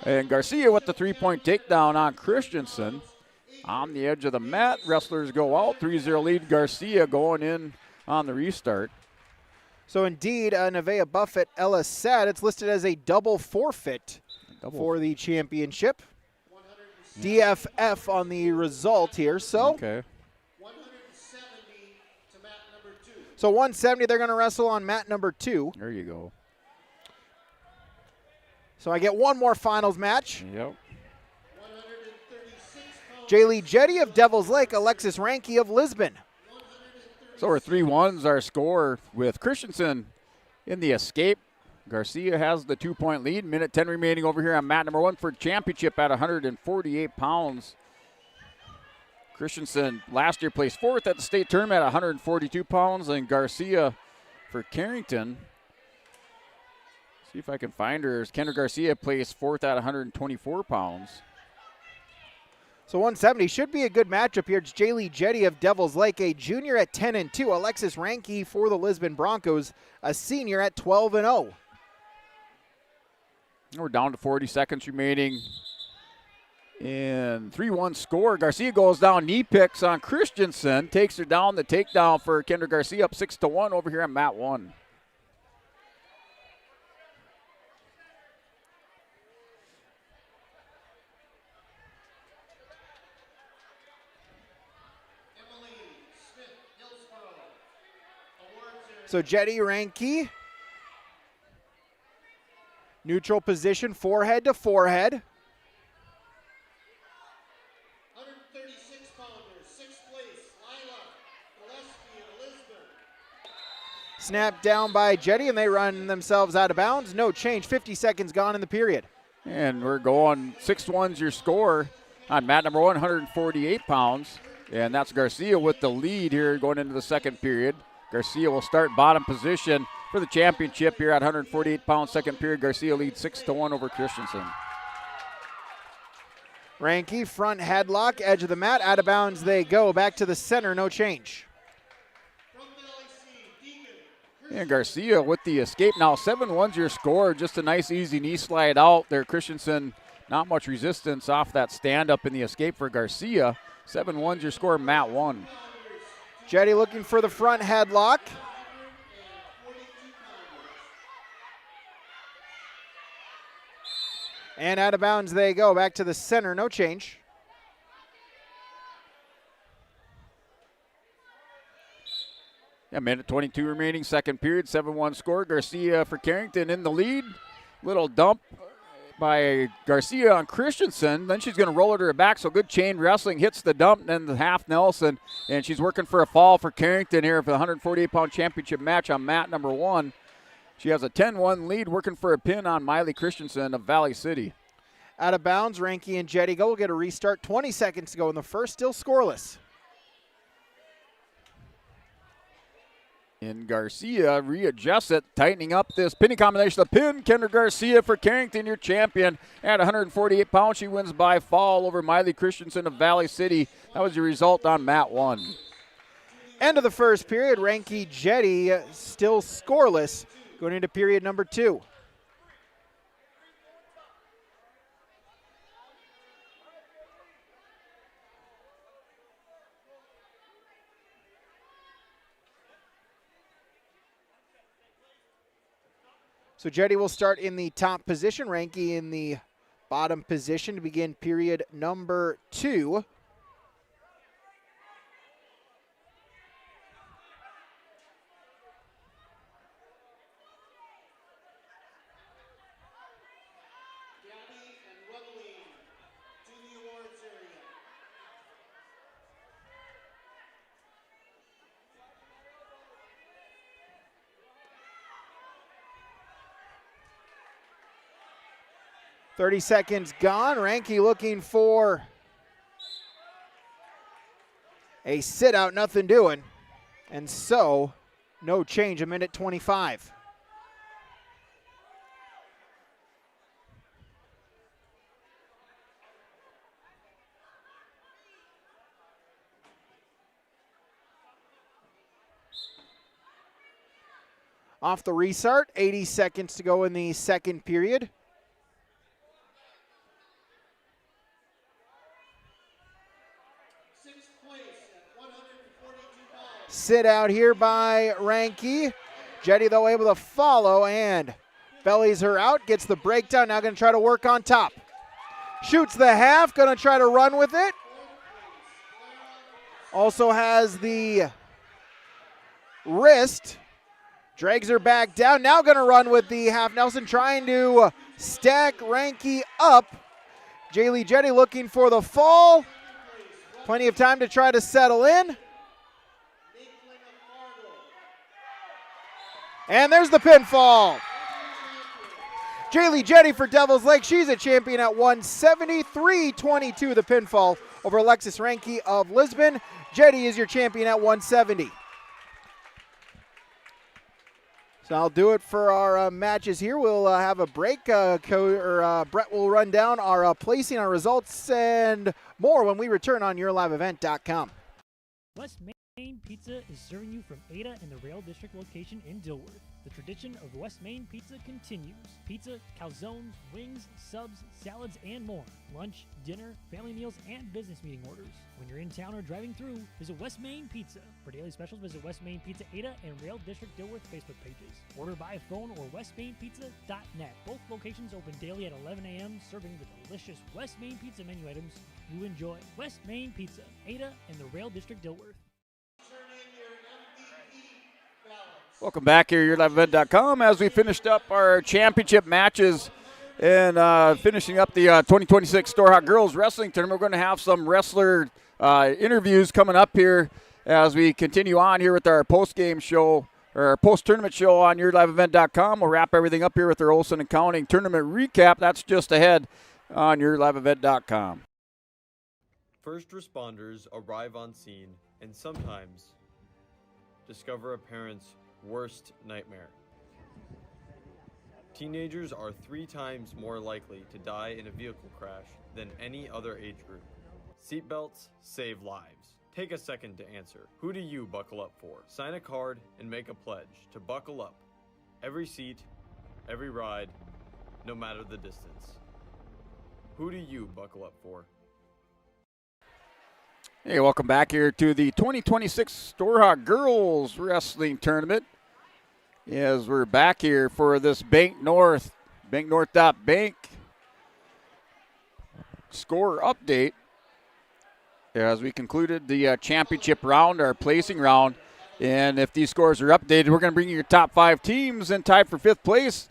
S2: And Garcia with the 3-point takedown on Christensen. On the edge of the mat, wrestlers go out. 3-0 lead, Garcia going in on the restart.
S6: So indeed, Nevaeh Buffett, Ella Sad, it's listed as a double forfeit for the championship. DFF on the result here. So,
S2: okay.
S6: So 170, they're going to wrestle on mat number 2.
S2: There you go.
S6: So I get one more finals match.
S2: Yep.
S6: Jaylee Jetty of Devil's Lake, Alexis Ranke of Lisbon.
S2: So our 3-1s our score with Christensen in the escape. Garcia has the 2-point lead. Minute 10 remaining over here on mat number 1 for championship at 148 pounds. Christensen last year placed 4th at the state tournament at 142 pounds, and Garcia for Carrington. See if I can find her. Kendra Garcia placed 4th at 124 pounds.
S6: So 170 should be a good matchup here. It's Jaylee Jetty of Devil's Lake, a junior at 10-2. Alexis Ranke for the Lisbon Broncos, a senior at 12-0.
S2: We're down to 40 seconds remaining. And 3-1 score. Garcia goes down, knee picks on Christensen, takes her down. The takedown for Kendra Garcia, up 6-1 over here on mat 1.
S6: So Jetty Ranke, neutral position, forehead to forehead.
S1: 136-pounder, 6th place, Lila Gillespie of Lisbon.
S6: Snapped down by Jetty, and they run themselves out of bounds. No change, 50 seconds gone in the period.
S2: And we're going 6-1's your score on mat number 1, 148 pounds. And that's Garcia with the lead here going into the second period. Garcia will start bottom position for the championship here at 148 pounds. Second period, Garcia leads 6-1 over Christensen.
S6: Ranke, front headlock, edge of the mat, out of bounds they go. Back to the center, no change.
S2: And Garcia with the escape now. 7-1's your score. Just a nice easy knee slide out there. Christensen, not much resistance off that stand up in the escape for Garcia. 7-1's your score, mat 1.
S6: Jetty looking for the front headlock. And out of bounds they go. Back to the center, no change.
S2: Yeah, minute 22 remaining, second period, 7-1 score. Garcia for Carrington in the lead. Little dump by Garcia on Christensen. Then she's going to roll it to her back, so good chain wrestling. Hits the dump, then the half Nelson, and she's working for a fall for Carrington here for the 148-pound championship match on mat number 1. She has a 10-1 lead, working for a pin on Miley Christensen of Valley City.
S6: Out of bounds, Ranke and Jetty go. We'll get a restart. 20 seconds to go in the first, still scoreless.
S2: And Garcia readjusts it, tightening up this pinning combination. The pin, Kendra Garcia for Carrington, your champion. At 148 pounds, she wins by fall over Miley Christensen of Valley City. That was your result on mat 1.
S6: End of the first period. Ranke Jetty still scoreless going into period number 2. So Jetty will start in the top position, Ranke in the bottom position to begin period number 2.
S1: Gabby and Webeline to the awards area.
S6: .30 seconds gone. Ranke looking for a sit out, nothing doing. And so, no change, a minute 25. Off the restart, 80 seconds to go in the second period. Sit out here by Ranke. Jetty, though, able to follow and bellies her out, gets the breakdown. Now going to try to work on top. Shoots the half, going to try to run with it. Also has the wrist. Drags her back down. Now going to run with the half Nelson, trying to stack Ranke up. Jaylee Jetty looking for the fall. Plenty of time to try to settle in. And there's the pinfall. Jaylee Jetty for Devils Lake. She's a champion at 173.22, the pinfall over Alexis Ranke of Lisbon. Jetty is your champion at 170. So I'll do it for our matches here. We'll have a break. Brett will run down our placing, our results, and more when we return on YourLiveEvent.com.
S3: West Main Pizza is serving you from Ada and the Rail District location in Dilworth. The tradition of West Main Pizza continues. Pizza, calzones, wings, subs, salads, and more. Lunch, dinner, family meals, and business meeting orders. When you're in town or driving through, visit West Main Pizza. For daily specials, visit West Main Pizza Ada and Rail District Dilworth Facebook pages. Order by phone or westmainpizza.net. Both locations open daily at 11 a.m., serving the delicious West Main Pizza menu items you enjoy. West Main Pizza, Ada and the Rail District Dilworth.
S2: Welcome back here at YourLiveEvent.com as we finished up our championship matches and finishing up the 2026 Storhaug Girls Wrestling Tournament. We're going to have some wrestler interviews coming up here as we continue on here with our post-game show or our post-tournament show on YourLiveEvent.com. We'll wrap everything up here with our Olsen and Counting tournament recap. That's just ahead on YourLiveEvent.com.
S9: First responders arrive on scene and sometimes discover a parent's worst nightmare. Teenagers are 3 times more likely to die in a vehicle crash than any other age group. Seatbelts save lives. Take a second to answer. Who do you buckle up for? Sign a card and make a pledge to buckle up. Every seat, every ride, no matter the distance. Who do you buckle up for?
S2: Hey, welcome back here to the 2026 Storhaug Girls Wrestling Tournament. As we're back here for this banknorth.bank score update. As we concluded the championship round, our placing round. And if these scores are updated, we're going to bring you your top 5 teams and tied for 5th place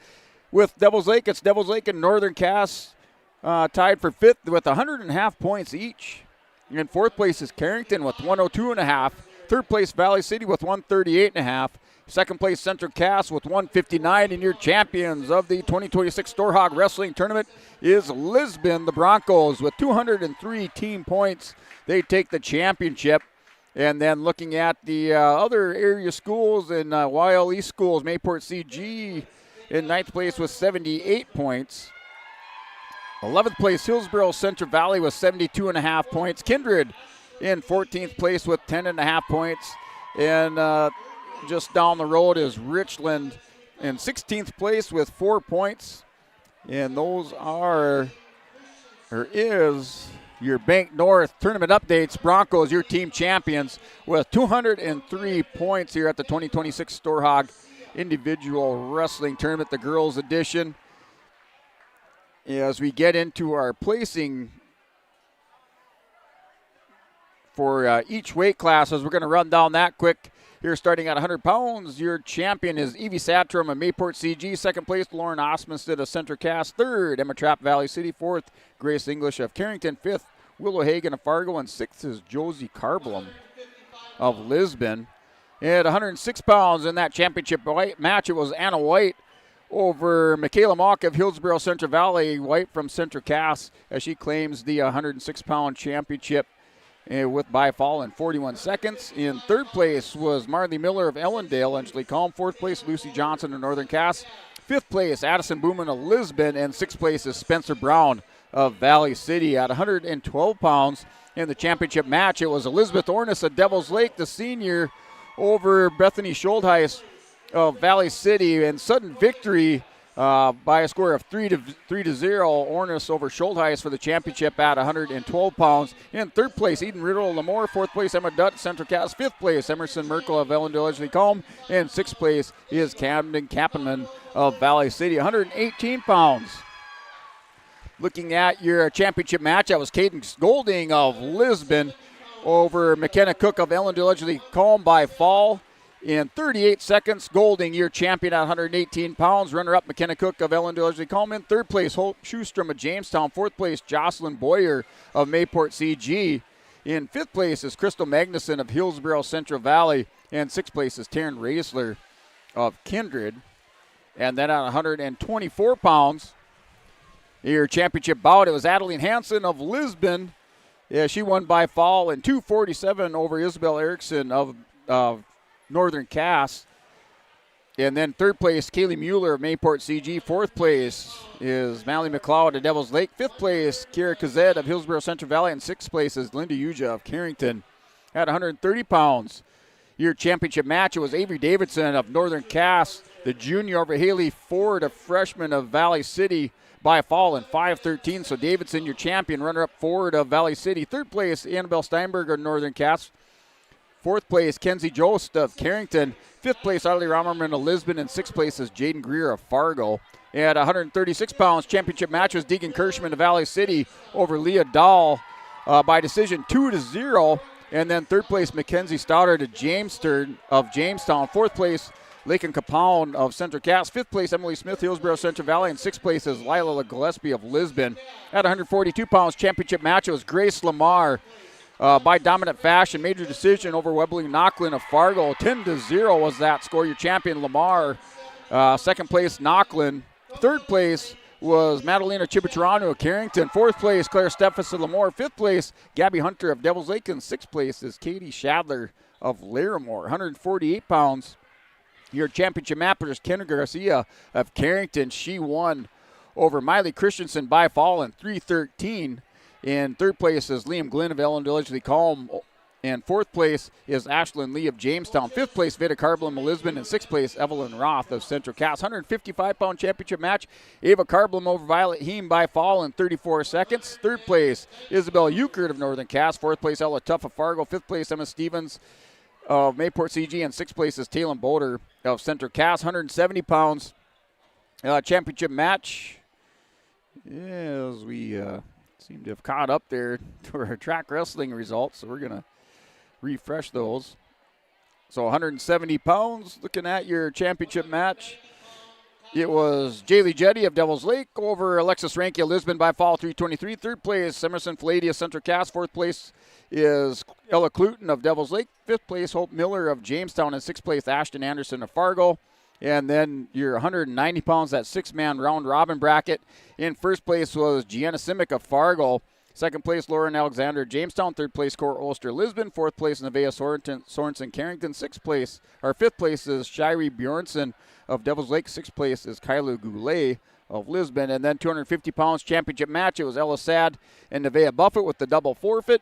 S2: with Devils Lake. It's Devils Lake and Northern Cass tied for 5th with 100.5 points each. In 4th place is Carrington with 102.5. 3rd place, Valley City with 138.5. 2nd place, Central Cass with 159. And your champions of the 2026 Storhaug Wrestling Tournament is Lisbon, the Broncos, with 203 team points. They take the championship. And then looking at the other area schools and YLE schools, Mayport CG in 9th place with 78 points. 11th place, Hillsborough Central Valley with 72.5 points. Kindred in 14th place with 10.5 points. And just down the road is Richland in 16th place with 4 points. And those is your Bank North tournament updates. Broncos, your team champions, with 203 points here at the 2026 Storhaug Individual Wrestling Tournament, the girls edition. As we get into our placing for each weight classes, we're going to run down that quick. Here starting at 100 pounds, your champion is Evie Satram of Mayport CG. 2nd place, Lauren Osmondstead of Central Cass. 3rd, Emma Trapp, Valley City. 4th, Grace English of Carrington. 5th, Willow Hagen of Fargo. And 6th is Josie Carblum of Lisbon. At 106 pounds in that championship match, it was Anna White over Michaela Mock of Hillsborough Central Valley. White from Central Cass as she claims the 106-pound championship with by fall in 41 seconds. In 3rd place was Marley Miller of Ellendale, Angelique Calm. 4th place, Lucy Johnson of Northern Cass. 5th place, Addison Booman of Lisbon. And 6th place is Spencer Brown of Valley City. At 112 pounds in the championship match, it was Elizabeth Ornis of Devils Lake, the senior, over Bethany Schultheis of Valley City, and sudden victory by a score of 3-0. Ornis over Schultheis for the championship at 112 pounds. In 3rd place, Eden Riddle of Lemoore. 4th place, Emma Dutt, Central Cass. 5th place, Emerson Merkel of Ellendale Edgeley Combe. And 6th place is Camden Kappenman of Valley City, 118 pounds. Looking at your championship match, that was Cadence Golding of Lisbon over McKenna Cook of Ellendale Edgeley Combe by fall. In 38 seconds, Golding, your champion at 118 pounds. Runner-up, McKenna Cook of Ellendale Edgeley Combe. In 3rd place, Hope Schustrom of Jamestown. 4th place, Jocelyn Boyer of Mayport CG. In 5th place is Crystal Magnuson of Hillsborough Central Valley. And 6th place is Taryn Raisler of Kindred. And then at 124 pounds, your championship bout, it was Adeline Hansen of Lisbon. Yeah, she won by fall in 2:47 over Isabel Erickson of Northern Cass. And then 3rd place, Kaylee Mueller of Mayport CG. 4th place is Mally McLeod of Devil's Lake. 5th place, Kira Kazet of Hillsborough Central Valley. And 6th place is Linda Yuja of Carrington. At 130 pounds, your championship match, it was Avery Davidson of Northern Cass, the junior, over Haley Ford, a freshman of Valley City, by fall in 5:13. So Davidson, your champion, runner-up Ford of Valley City. 3rd place, Annabelle Steinberger of Northern Cass. 4th place, Kenzie Jost of Carrington. 5th place, Arlie Romerman of Lisbon. And 6th place is Jaden Greer of Fargo. At 136 pounds, championship match was Deegan Kirschman of Valley City over Leah Dahl by decision 2-0. And then 3rd place, Mackenzie Stoddard of Jamestown. 4th place, Lakin Capone of Central Cass. 5th place, Emily Smith, Hillsborough Central Valley. And 6th place is Lila Gillespie of Lisbon. At 142 pounds, championship match, it was Grace Lamar by dominant fashion. Major decision over Webley Knocklin of Fargo. 10-0 was that score. Your champion, Lamar. 2nd place, Knocklin. 3rd place was Madalena Chibutranu of Carrington. 4th place, Claire Steffes of Lemoore. 5th place, Gabby Hunter of Devils Lake. And 6th place is Katie Shadler of Larimore. 148 pounds. Your championship mapper is Kendra Garcia of Carrington. She won over Miley Christensen by fall in 3:13. In 3rd place is Liam Glenn of Ellen Village Calm. And 4th place is Ashlyn Lee of Jamestown. 5th place, Veda Carblum of Lisbon. And 6th place, Evelyn Roth of Central Cass. 155-pound championship match. Ava Carblum over Violet Heem by fall in 34 seconds. 3rd place, Isabel Euchert of Northern Cass. 4th place, Ella Tuff of Fargo. 5th place, Emma Stevens of Mayport CG. And 6th place is Talon Boder of Central Cass. 170 pounds championship match. As we seem to have caught up there to our track wrestling results, so we're going to refresh those. So 170 pounds, looking at your championship match. It was Jaylee Jetty of Devil's Lake over Alexis Ranke of Lisbon by fall 3:23. 3rd place, Emerson Flady of Central Cass. 4th place is Ella Cluton of Devil's Lake. 5th place, Hope Miller of Jamestown. And 6th place, Ashton Anderson of Fargo. And then your 190 pounds, that 6-man round robin bracket. In 1st place was Gianna Simic of Fargo. 2nd place, Lauren Alexander, Jamestown. 3rd place, Cora Ulster, Lisbon. 4th place, Nevaeh Sorensen, Carrington. 5th place is Shiree Bjornson of Devil's Lake. 6th place is Kyla Goulet of Lisbon. And then 250 pounds championship match, it was Ella Sad and Nevaeh Buffett with the double forfeit.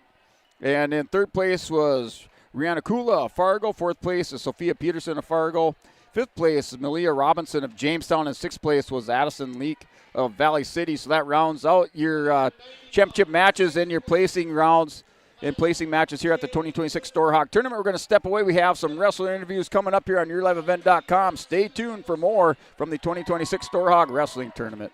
S2: And in 3rd place was Rihanna Kula of Fargo. 4th place is Sophia Peterson of Fargo. 5th place is Malia Robinson of Jamestown. And 6th place was Addison Leak of Valley City. So that rounds out your championship matches and your placing rounds and placing matches here at the 2026 Storhaug Tournament. We're going to step away. We have some wrestler interviews coming up here on YourLiveEvent.com. Stay tuned for more from the 2026 Storhaug Wrestling Tournament.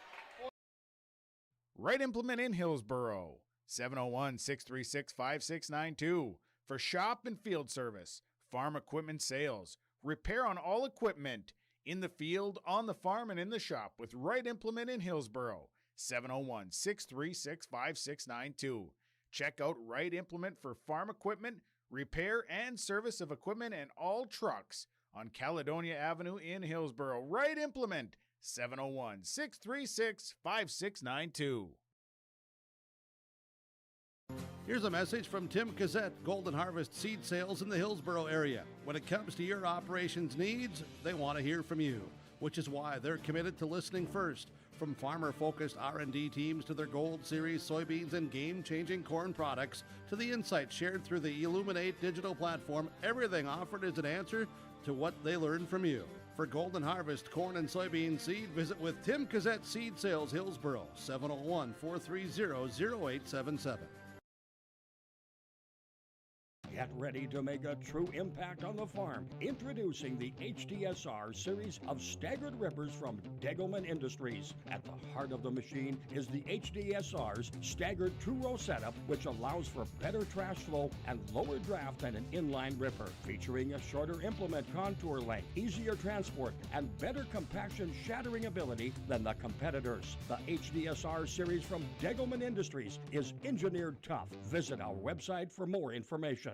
S17: Right Implement in Hillsborough, 701-636-5692. For shop and field service, farm equipment sales, repair on all equipment, in the field, on the farm, and in the shop with Right Implement in Hillsborough, 701-636-5692. Check out Right Implement for farm equipment, repair, and service of equipment and all trucks on Caledonia Avenue in Hillsborough. Right Implement, 701-636-5692.
S1: Here's a message from Tim Cassette, Golden Harvest Seed Sales in the Hillsborough area. When it comes to your operations needs, they want to hear from you, which is why they're committed to listening first. From farmer-focused R&D teams to their Gold Series soybeans and game-changing corn products to the insights shared through the Illuminate digital platform, everything offered is an answer to what they learned from you. For Golden Harvest corn and soybean seed, visit with Tim Cassette Seed Sales Hillsborough, 701-430-0877.
S18: Get ready to make a true impact on the farm. Introducing the HDSR series of staggered rippers from Degelman Industries. At the heart of the machine is the HDSR's staggered two-row setup, which allows for better trash flow and lower draft than an inline ripper. Featuring a shorter implement contour length, easier transport, and better compaction shattering ability than the competitors. The HDSR series from Degelman Industries is engineered tough. Visit our website for more information.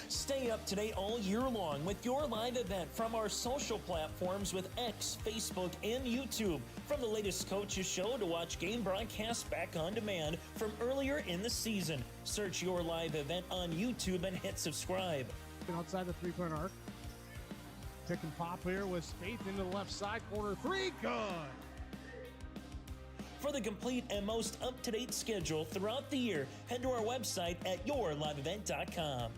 S7: Stay up to date all year long with your live event from our social platforms with X, Facebook, and YouTube. From the latest coaches show to watch game broadcasts back on demand from earlier in the season. Search your live event on YouTube and hit subscribe.
S8: Outside the three-point arc. Pick and pop here with Spaeth into the left side corner. Three, good.
S7: For the complete and most up-to-date schedule throughout the year, head to our website at yourliveevent.com.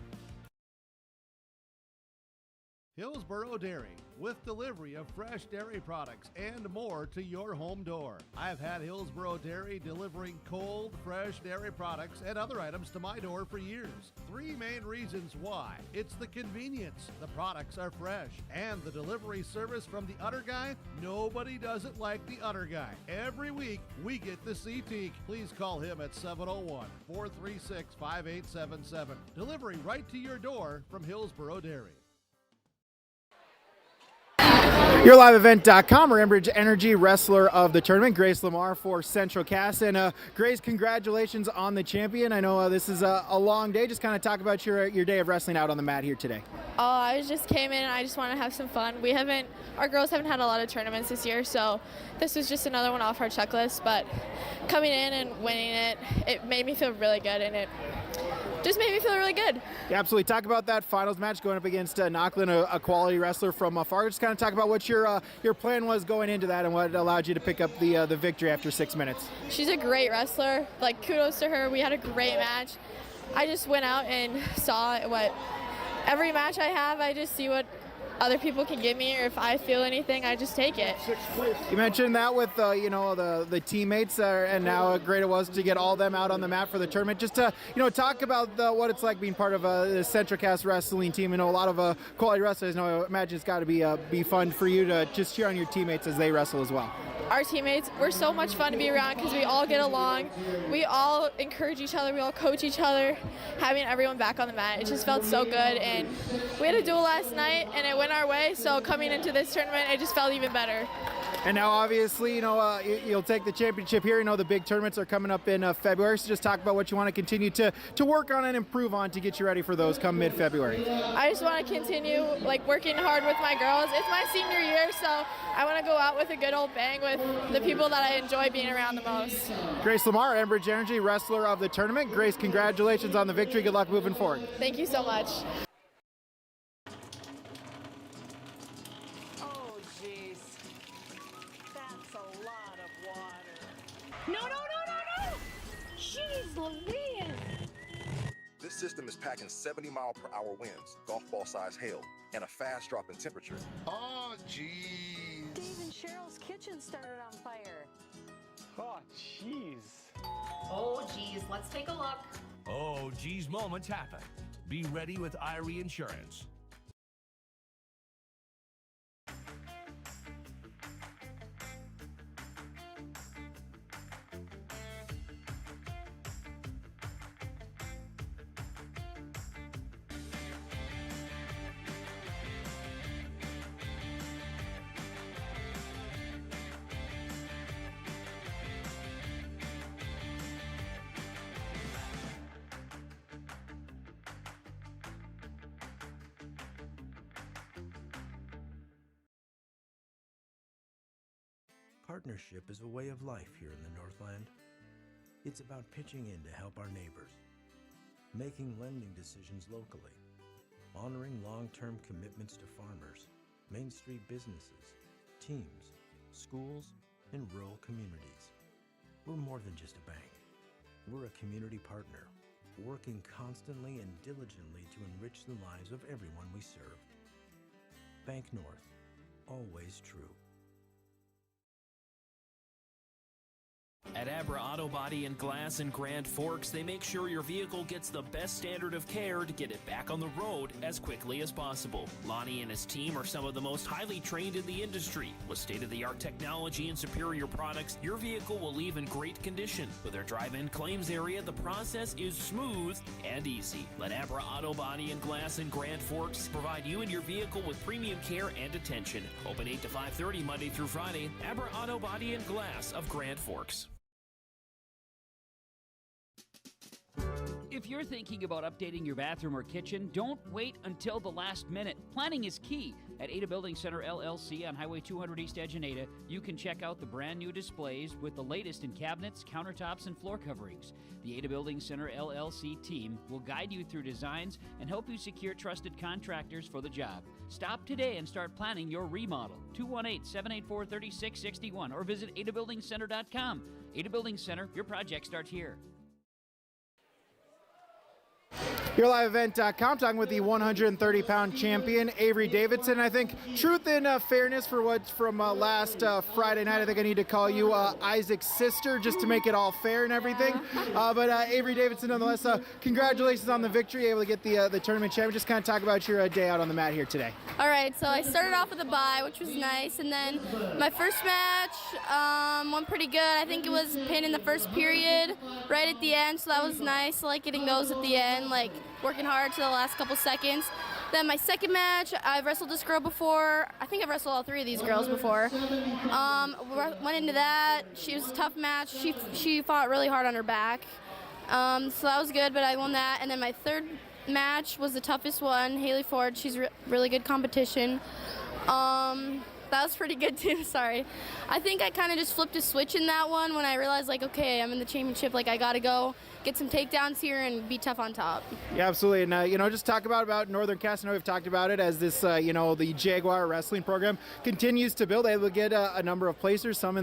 S1: Hillsboro Dairy, with delivery of fresh dairy products and more to your home door. I've had Hillsboro Dairy delivering cold, fresh dairy products and other items to my door for years. 3 main reasons why. It's the convenience, the products are fresh, and the delivery service from the Udder Guy. Nobody does it like the Udder Guy. Every week, we get to see Teak. Please call him at 701-436-5877. Delivery right to your door from Hillsboro Dairy.
S6: YourLiveEvent.com, Enbridge Energy Wrestler of the Tournament, Grace Lamar for Central Cass. And Grace, congratulations on the champion. I know this is a long day. Just kind of talk about your day of wrestling out on the mat here today.
S19: I just came in and I just want to have some fun. Our girls haven't had a lot of tournaments this year, so this was just another one off our checklist. But coming in and winning it made me feel really good, and it just made me feel really good.
S6: Yeah, absolutely. Talk about that finals match going up against Knocklin, a quality wrestler from Fargo. Just kind of talk about what your plan was going into that and what allowed you to pick up the victory after 6 minutes.
S19: She's a great wrestler. Kudos to her. We had a great match. I just went out and saw what every match I have, I just see what other people can give me, or if I feel anything, I just take it.
S6: You mentioned that with the teammates, and how great it was to get all them out on the mat for the tournament. Just to talk about what it's like being part of the Central Cass wrestling team. A lot of quality wrestlers. I imagine it's got to be fun for you to just cheer on your teammates as they wrestle as well.
S19: Our teammates, we're so much fun to be around because we all get along. We all encourage each other. We all coach each other. Having everyone back on the mat, it just felt so good. And we had a duel last night, and it went our way. So coming into this tournament, it just felt even better.
S6: And now, obviously, you'll take the championship here. The big tournaments are coming up in February. So just talk about what you want to continue to work on and improve on to get you ready for those come mid-February.
S19: I just want to continue working hard with my girls. It's my senior year, so I want to go out with a good old bang with the people that I enjoy being around the most.
S6: Grace Lamar, Enbridge Energy Wrestler of the Tournament. Grace, congratulations on the victory. Good luck moving forward.
S19: Thank you so much.
S20: This system is packing 70-mile-per-hour winds, golf ball size hail, and a fast drop in temperature.
S21: Oh, jeez.
S24: Dave and Cheryl's kitchen started on fire.
S22: Oh, jeez.
S23: Oh, geez, let's take a look.
S26: Oh, geez, moments happen. Be ready with Irie Insurance.
S25: Partnership is a way of life here in the Northland. It's about pitching in to help our neighbors, making lending decisions locally, honoring long-term commitments to farmers, Main Street businesses, teams, schools, and rural communities. We're more than just a bank. We're a community partner, working constantly and diligently to enrich the lives of everyone we serve. Bank North, always true.
S7: At Abra Auto Body and Glass in Grand Forks, they make sure your vehicle gets the best standard of care to get it back on the road as quickly as possible. Lonnie and his team are some of the most highly trained in the industry. With state-of-the-art technology and superior products, your vehicle will leave in great condition. With their drive-in claims area, the process is smooth and easy. Let Abra Auto Body and Glass in Grand Forks provide you and your vehicle with premium care and attention. Open 8 to 5:30 Monday through Friday. Abra Auto Body and Glass of Grand Forks.
S4: If you're thinking about updating your bathroom or kitchen, don't wait until the last minute. Planning is key. At Ada Building Center LLC on Highway 200 East Edge in Ada, you can check out the brand new displays with the latest in cabinets, countertops, and floor coverings. The Ada Building Center LLC team will guide you through designs and help you secure trusted contractors for the job. Stop today and start planning your remodel. 218-784-3661 or visit adabuildingcenter.com. Ada Building Center, your project starts here.
S6: Your live event.com, talking with the 130-pound champion, Avery Davidson. I think truth and fairness for what's from last Friday night. I think I need to call you Isaac's sister just to make it all fair and everything. But Avery Davidson, nonetheless, congratulations on the victory, able to get the tournament champion. Just kind of talk about your day out on the mat here today.
S10: All right, so I started off with a bye, which was nice, and then my first match went pretty good. I think it was pin in the first period, right at the end, so that was nice. I like getting those at the end, like working hard to the last couple seconds. Then my second match, I've wrestled this girl before. I think I've wrestled all three of these girls before. Went into that. She was a tough match. She fought really hard on her back. So that was good, but I won that. And then my third match was the toughest one. Haley Ford, she's really good competition. That was pretty good too, sorry. I think I kind of just flipped a switch in that one when I realized, like, okay, I'm in the championship, like, I gotta go get some takedowns here and be tough on top.
S6: Yeah, absolutely. And, just talk about Northern Cass. I know we've talked about it as this, the Jaguar wrestling program continues to build. They will get a number of placers, some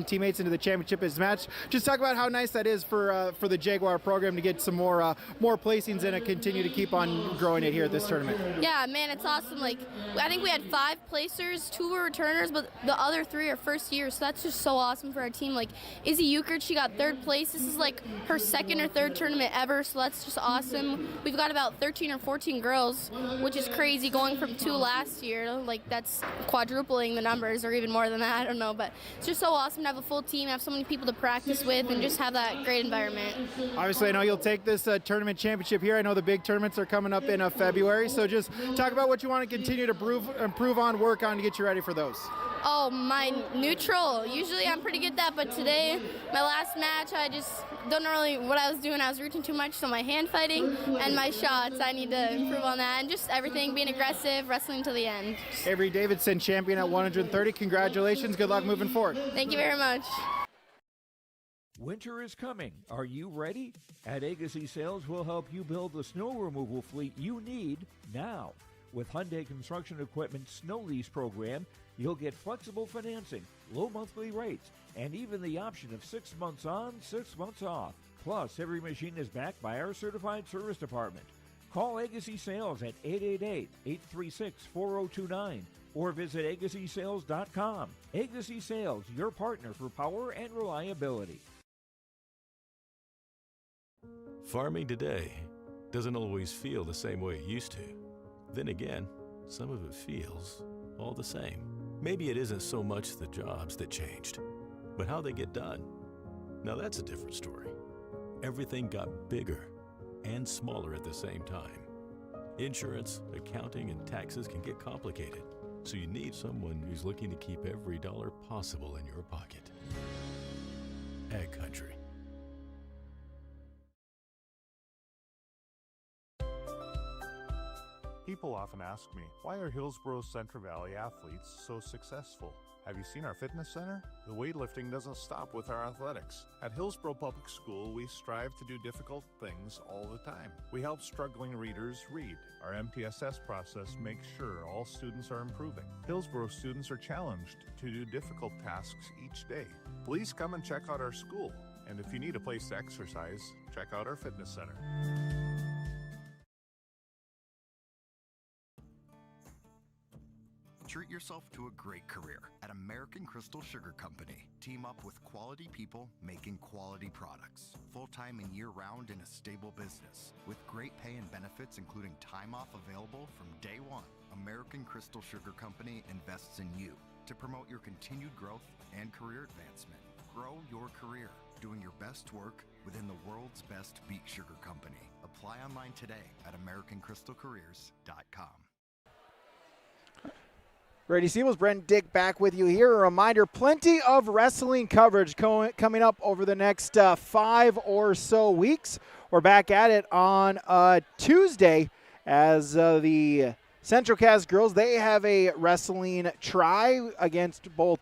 S6: teammates into the championship as match. Just talk about how nice that is for the Jaguar program to get some more placings and continue to keep on growing it here at this tournament.
S10: Yeah, man, it's awesome. Like, I think we had 5 placers, 2 were returners, but the other 3 are first year, so that's just so awesome for our team. Like, Izzy Euchert, she got 3rd place. This is like her second or third tournament ever, so that's just awesome. We've got about 13 or 14 girls, which is crazy, going from 2 last year. Like, that's quadrupling the numbers, or even more than that, I don't know, but it's just so awesome to have a full team, have so many people to practice with, and just have that great environment.
S6: Obviously, I know you'll take this tournament championship here. I know the big tournaments are coming up in February, so just talk about what you want to continue to improve on, work on to get you ready for those.
S10: Oh, my neutral. Usually I'm pretty good at that, but today, my last match, I just don't know really what I was doing. I was reaching too much, so my hand fighting and my shots, I need to improve on that. And just everything, being aggressive, wrestling to the end.
S6: Avery Davidson, champion at 130. Congratulations. Good luck moving forward.
S10: Thank you very much.
S5: Winter is coming. Are you ready? At Agassi Sales, we'll help you build the snow removal fleet you need now. With Hyundai Construction Equipment Snow Lease Program, you'll get flexible financing, low monthly rates, and even the option of 6 months on, 6 months off. Plus, every machine is backed by our certified service department. Call Agassi Sales at 888-836-4029 or visit agassisales.com. Agassi Sales, your partner for power and reliability.
S11: Farming today doesn't always feel the same way it used to. Then again, some of it feels all the same. Maybe it isn't so much the jobs that changed, but how they get done. Now that's a different story. Everything got bigger and smaller at the same time. Insurance, accounting, and taxes can get complicated, so you need someone who's looking to keep every dollar possible in your pocket. Ag Country.
S12: People often ask me, why are Hillsboro's Central Valley athletes so successful? Have you seen our fitness center? The weightlifting doesn't stop with our athletics. At Hillsboro Public School, we strive to do difficult things all the time. We help struggling readers read. Our MTSS process makes sure all students are improving. Hillsboro students are challenged to do difficult tasks each day. Please come and check out our school. And if you need a place to exercise, check out our fitness center.
S3: Treat yourself to a great career at American Crystal Sugar Company. Team up with quality people making quality products. Full-time and year-round in a stable business. With great pay and benefits including time off available from day one. American Crystal Sugar Company invests in you to promote your continued growth and career advancement. Grow your career doing your best work within the world's best beet sugar company. Apply online today at AmericanCrystalCareers.com.
S6: Brady Siebels, Brent Dick back with you here. A reminder, plenty of wrestling coverage coming up over the next 5 or so weeks. We're back at it on Tuesday as the Central Cass girls, they have a wrestling try against both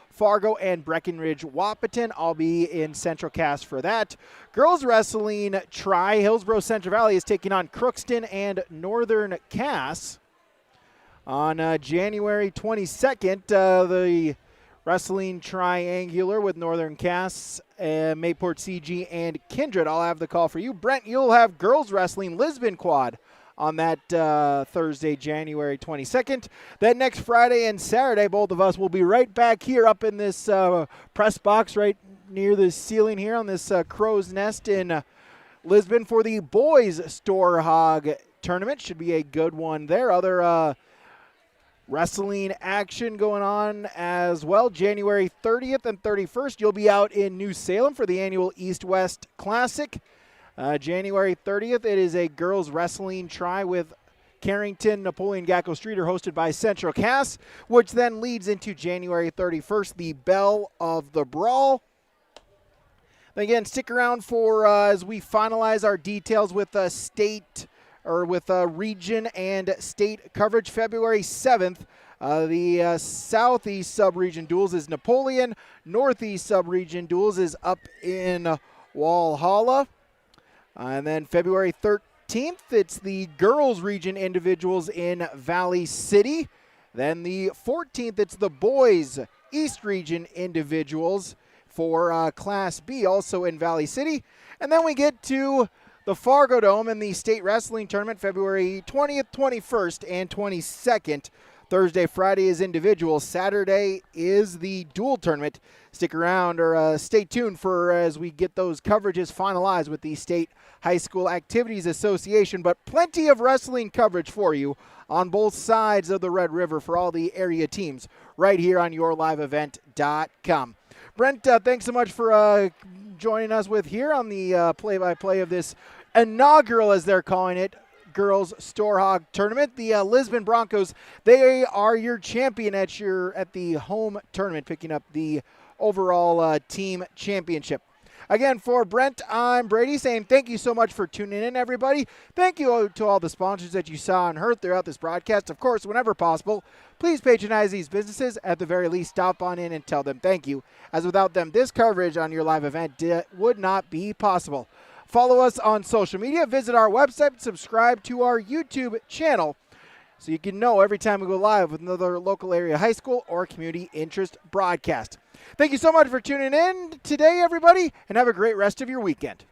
S6: Fargo and Breckenridge Wahpeton. I'll be in Central Cass for that. Girls wrestling try, Hillsborough Central Valley is taking on Crookston and Northern Cass. On January 22nd, the wrestling triangular with Northern Cass, Mayport CG, and Kindred. I'll have the call for you. Brent, you'll have girls wrestling Lisbon quad on that Thursday, January 22nd. Then next Friday and Saturday, both of us will be right back here up in this press box right near the ceiling here on this crow's nest in Lisbon for the boys Storhaug tournament. Should be a good one there. Other wrestling action going on as well. January 30th and 31st, you'll be out in New Salem for the annual East-West Classic. January 30th, it is a girls wrestling try with Carrington, Napoleon Gacko Streeter, hosted by Central Cass, which then leads into January 31st, the Bell of the Brawl. Again, stick around for as we finalize our details with region and state coverage. February 7th, the Southeast Sub-Region Duels is Napoleon. Northeast Sub-Region Duels is up in Walhalla. And then February 13th, it's the Girls Region Individuals in Valley City. Then the 14th, it's the Boys East Region Individuals for Class B, also in Valley City. And then we get to the Fargo Dome and the State Wrestling Tournament, February 20th, 21st, and 22nd. Thursday, Friday is individual. Saturday is the dual tournament. Stick around or stay tuned for as we get those coverages finalized with the State High School Activities Association. But plenty of wrestling coverage for you on both sides of the Red River for all the area teams right here on YourLiveEvent.com. Brent, thanks so much for joining us with here on the play-by-play of this inaugural, as they're calling it, girls Storhaug tournament. The Lisbon Broncos, they are your champion at the home tournament, picking up the overall team championship. Again, for Brent, I'm Brady saying thank you so much for tuning in, everybody. Thank you to all the sponsors that you saw and heard throughout this broadcast. Of course, whenever possible, please patronize these businesses. At the very least, stop on in and tell them thank you, as without them, this coverage on your live event would not be possible. Follow us on social media, visit our website, subscribe to our YouTube channel so you can know every time we go live with another local area high school or community interest broadcast. Thank you so much for tuning in today, everybody, and have a great rest of your weekend.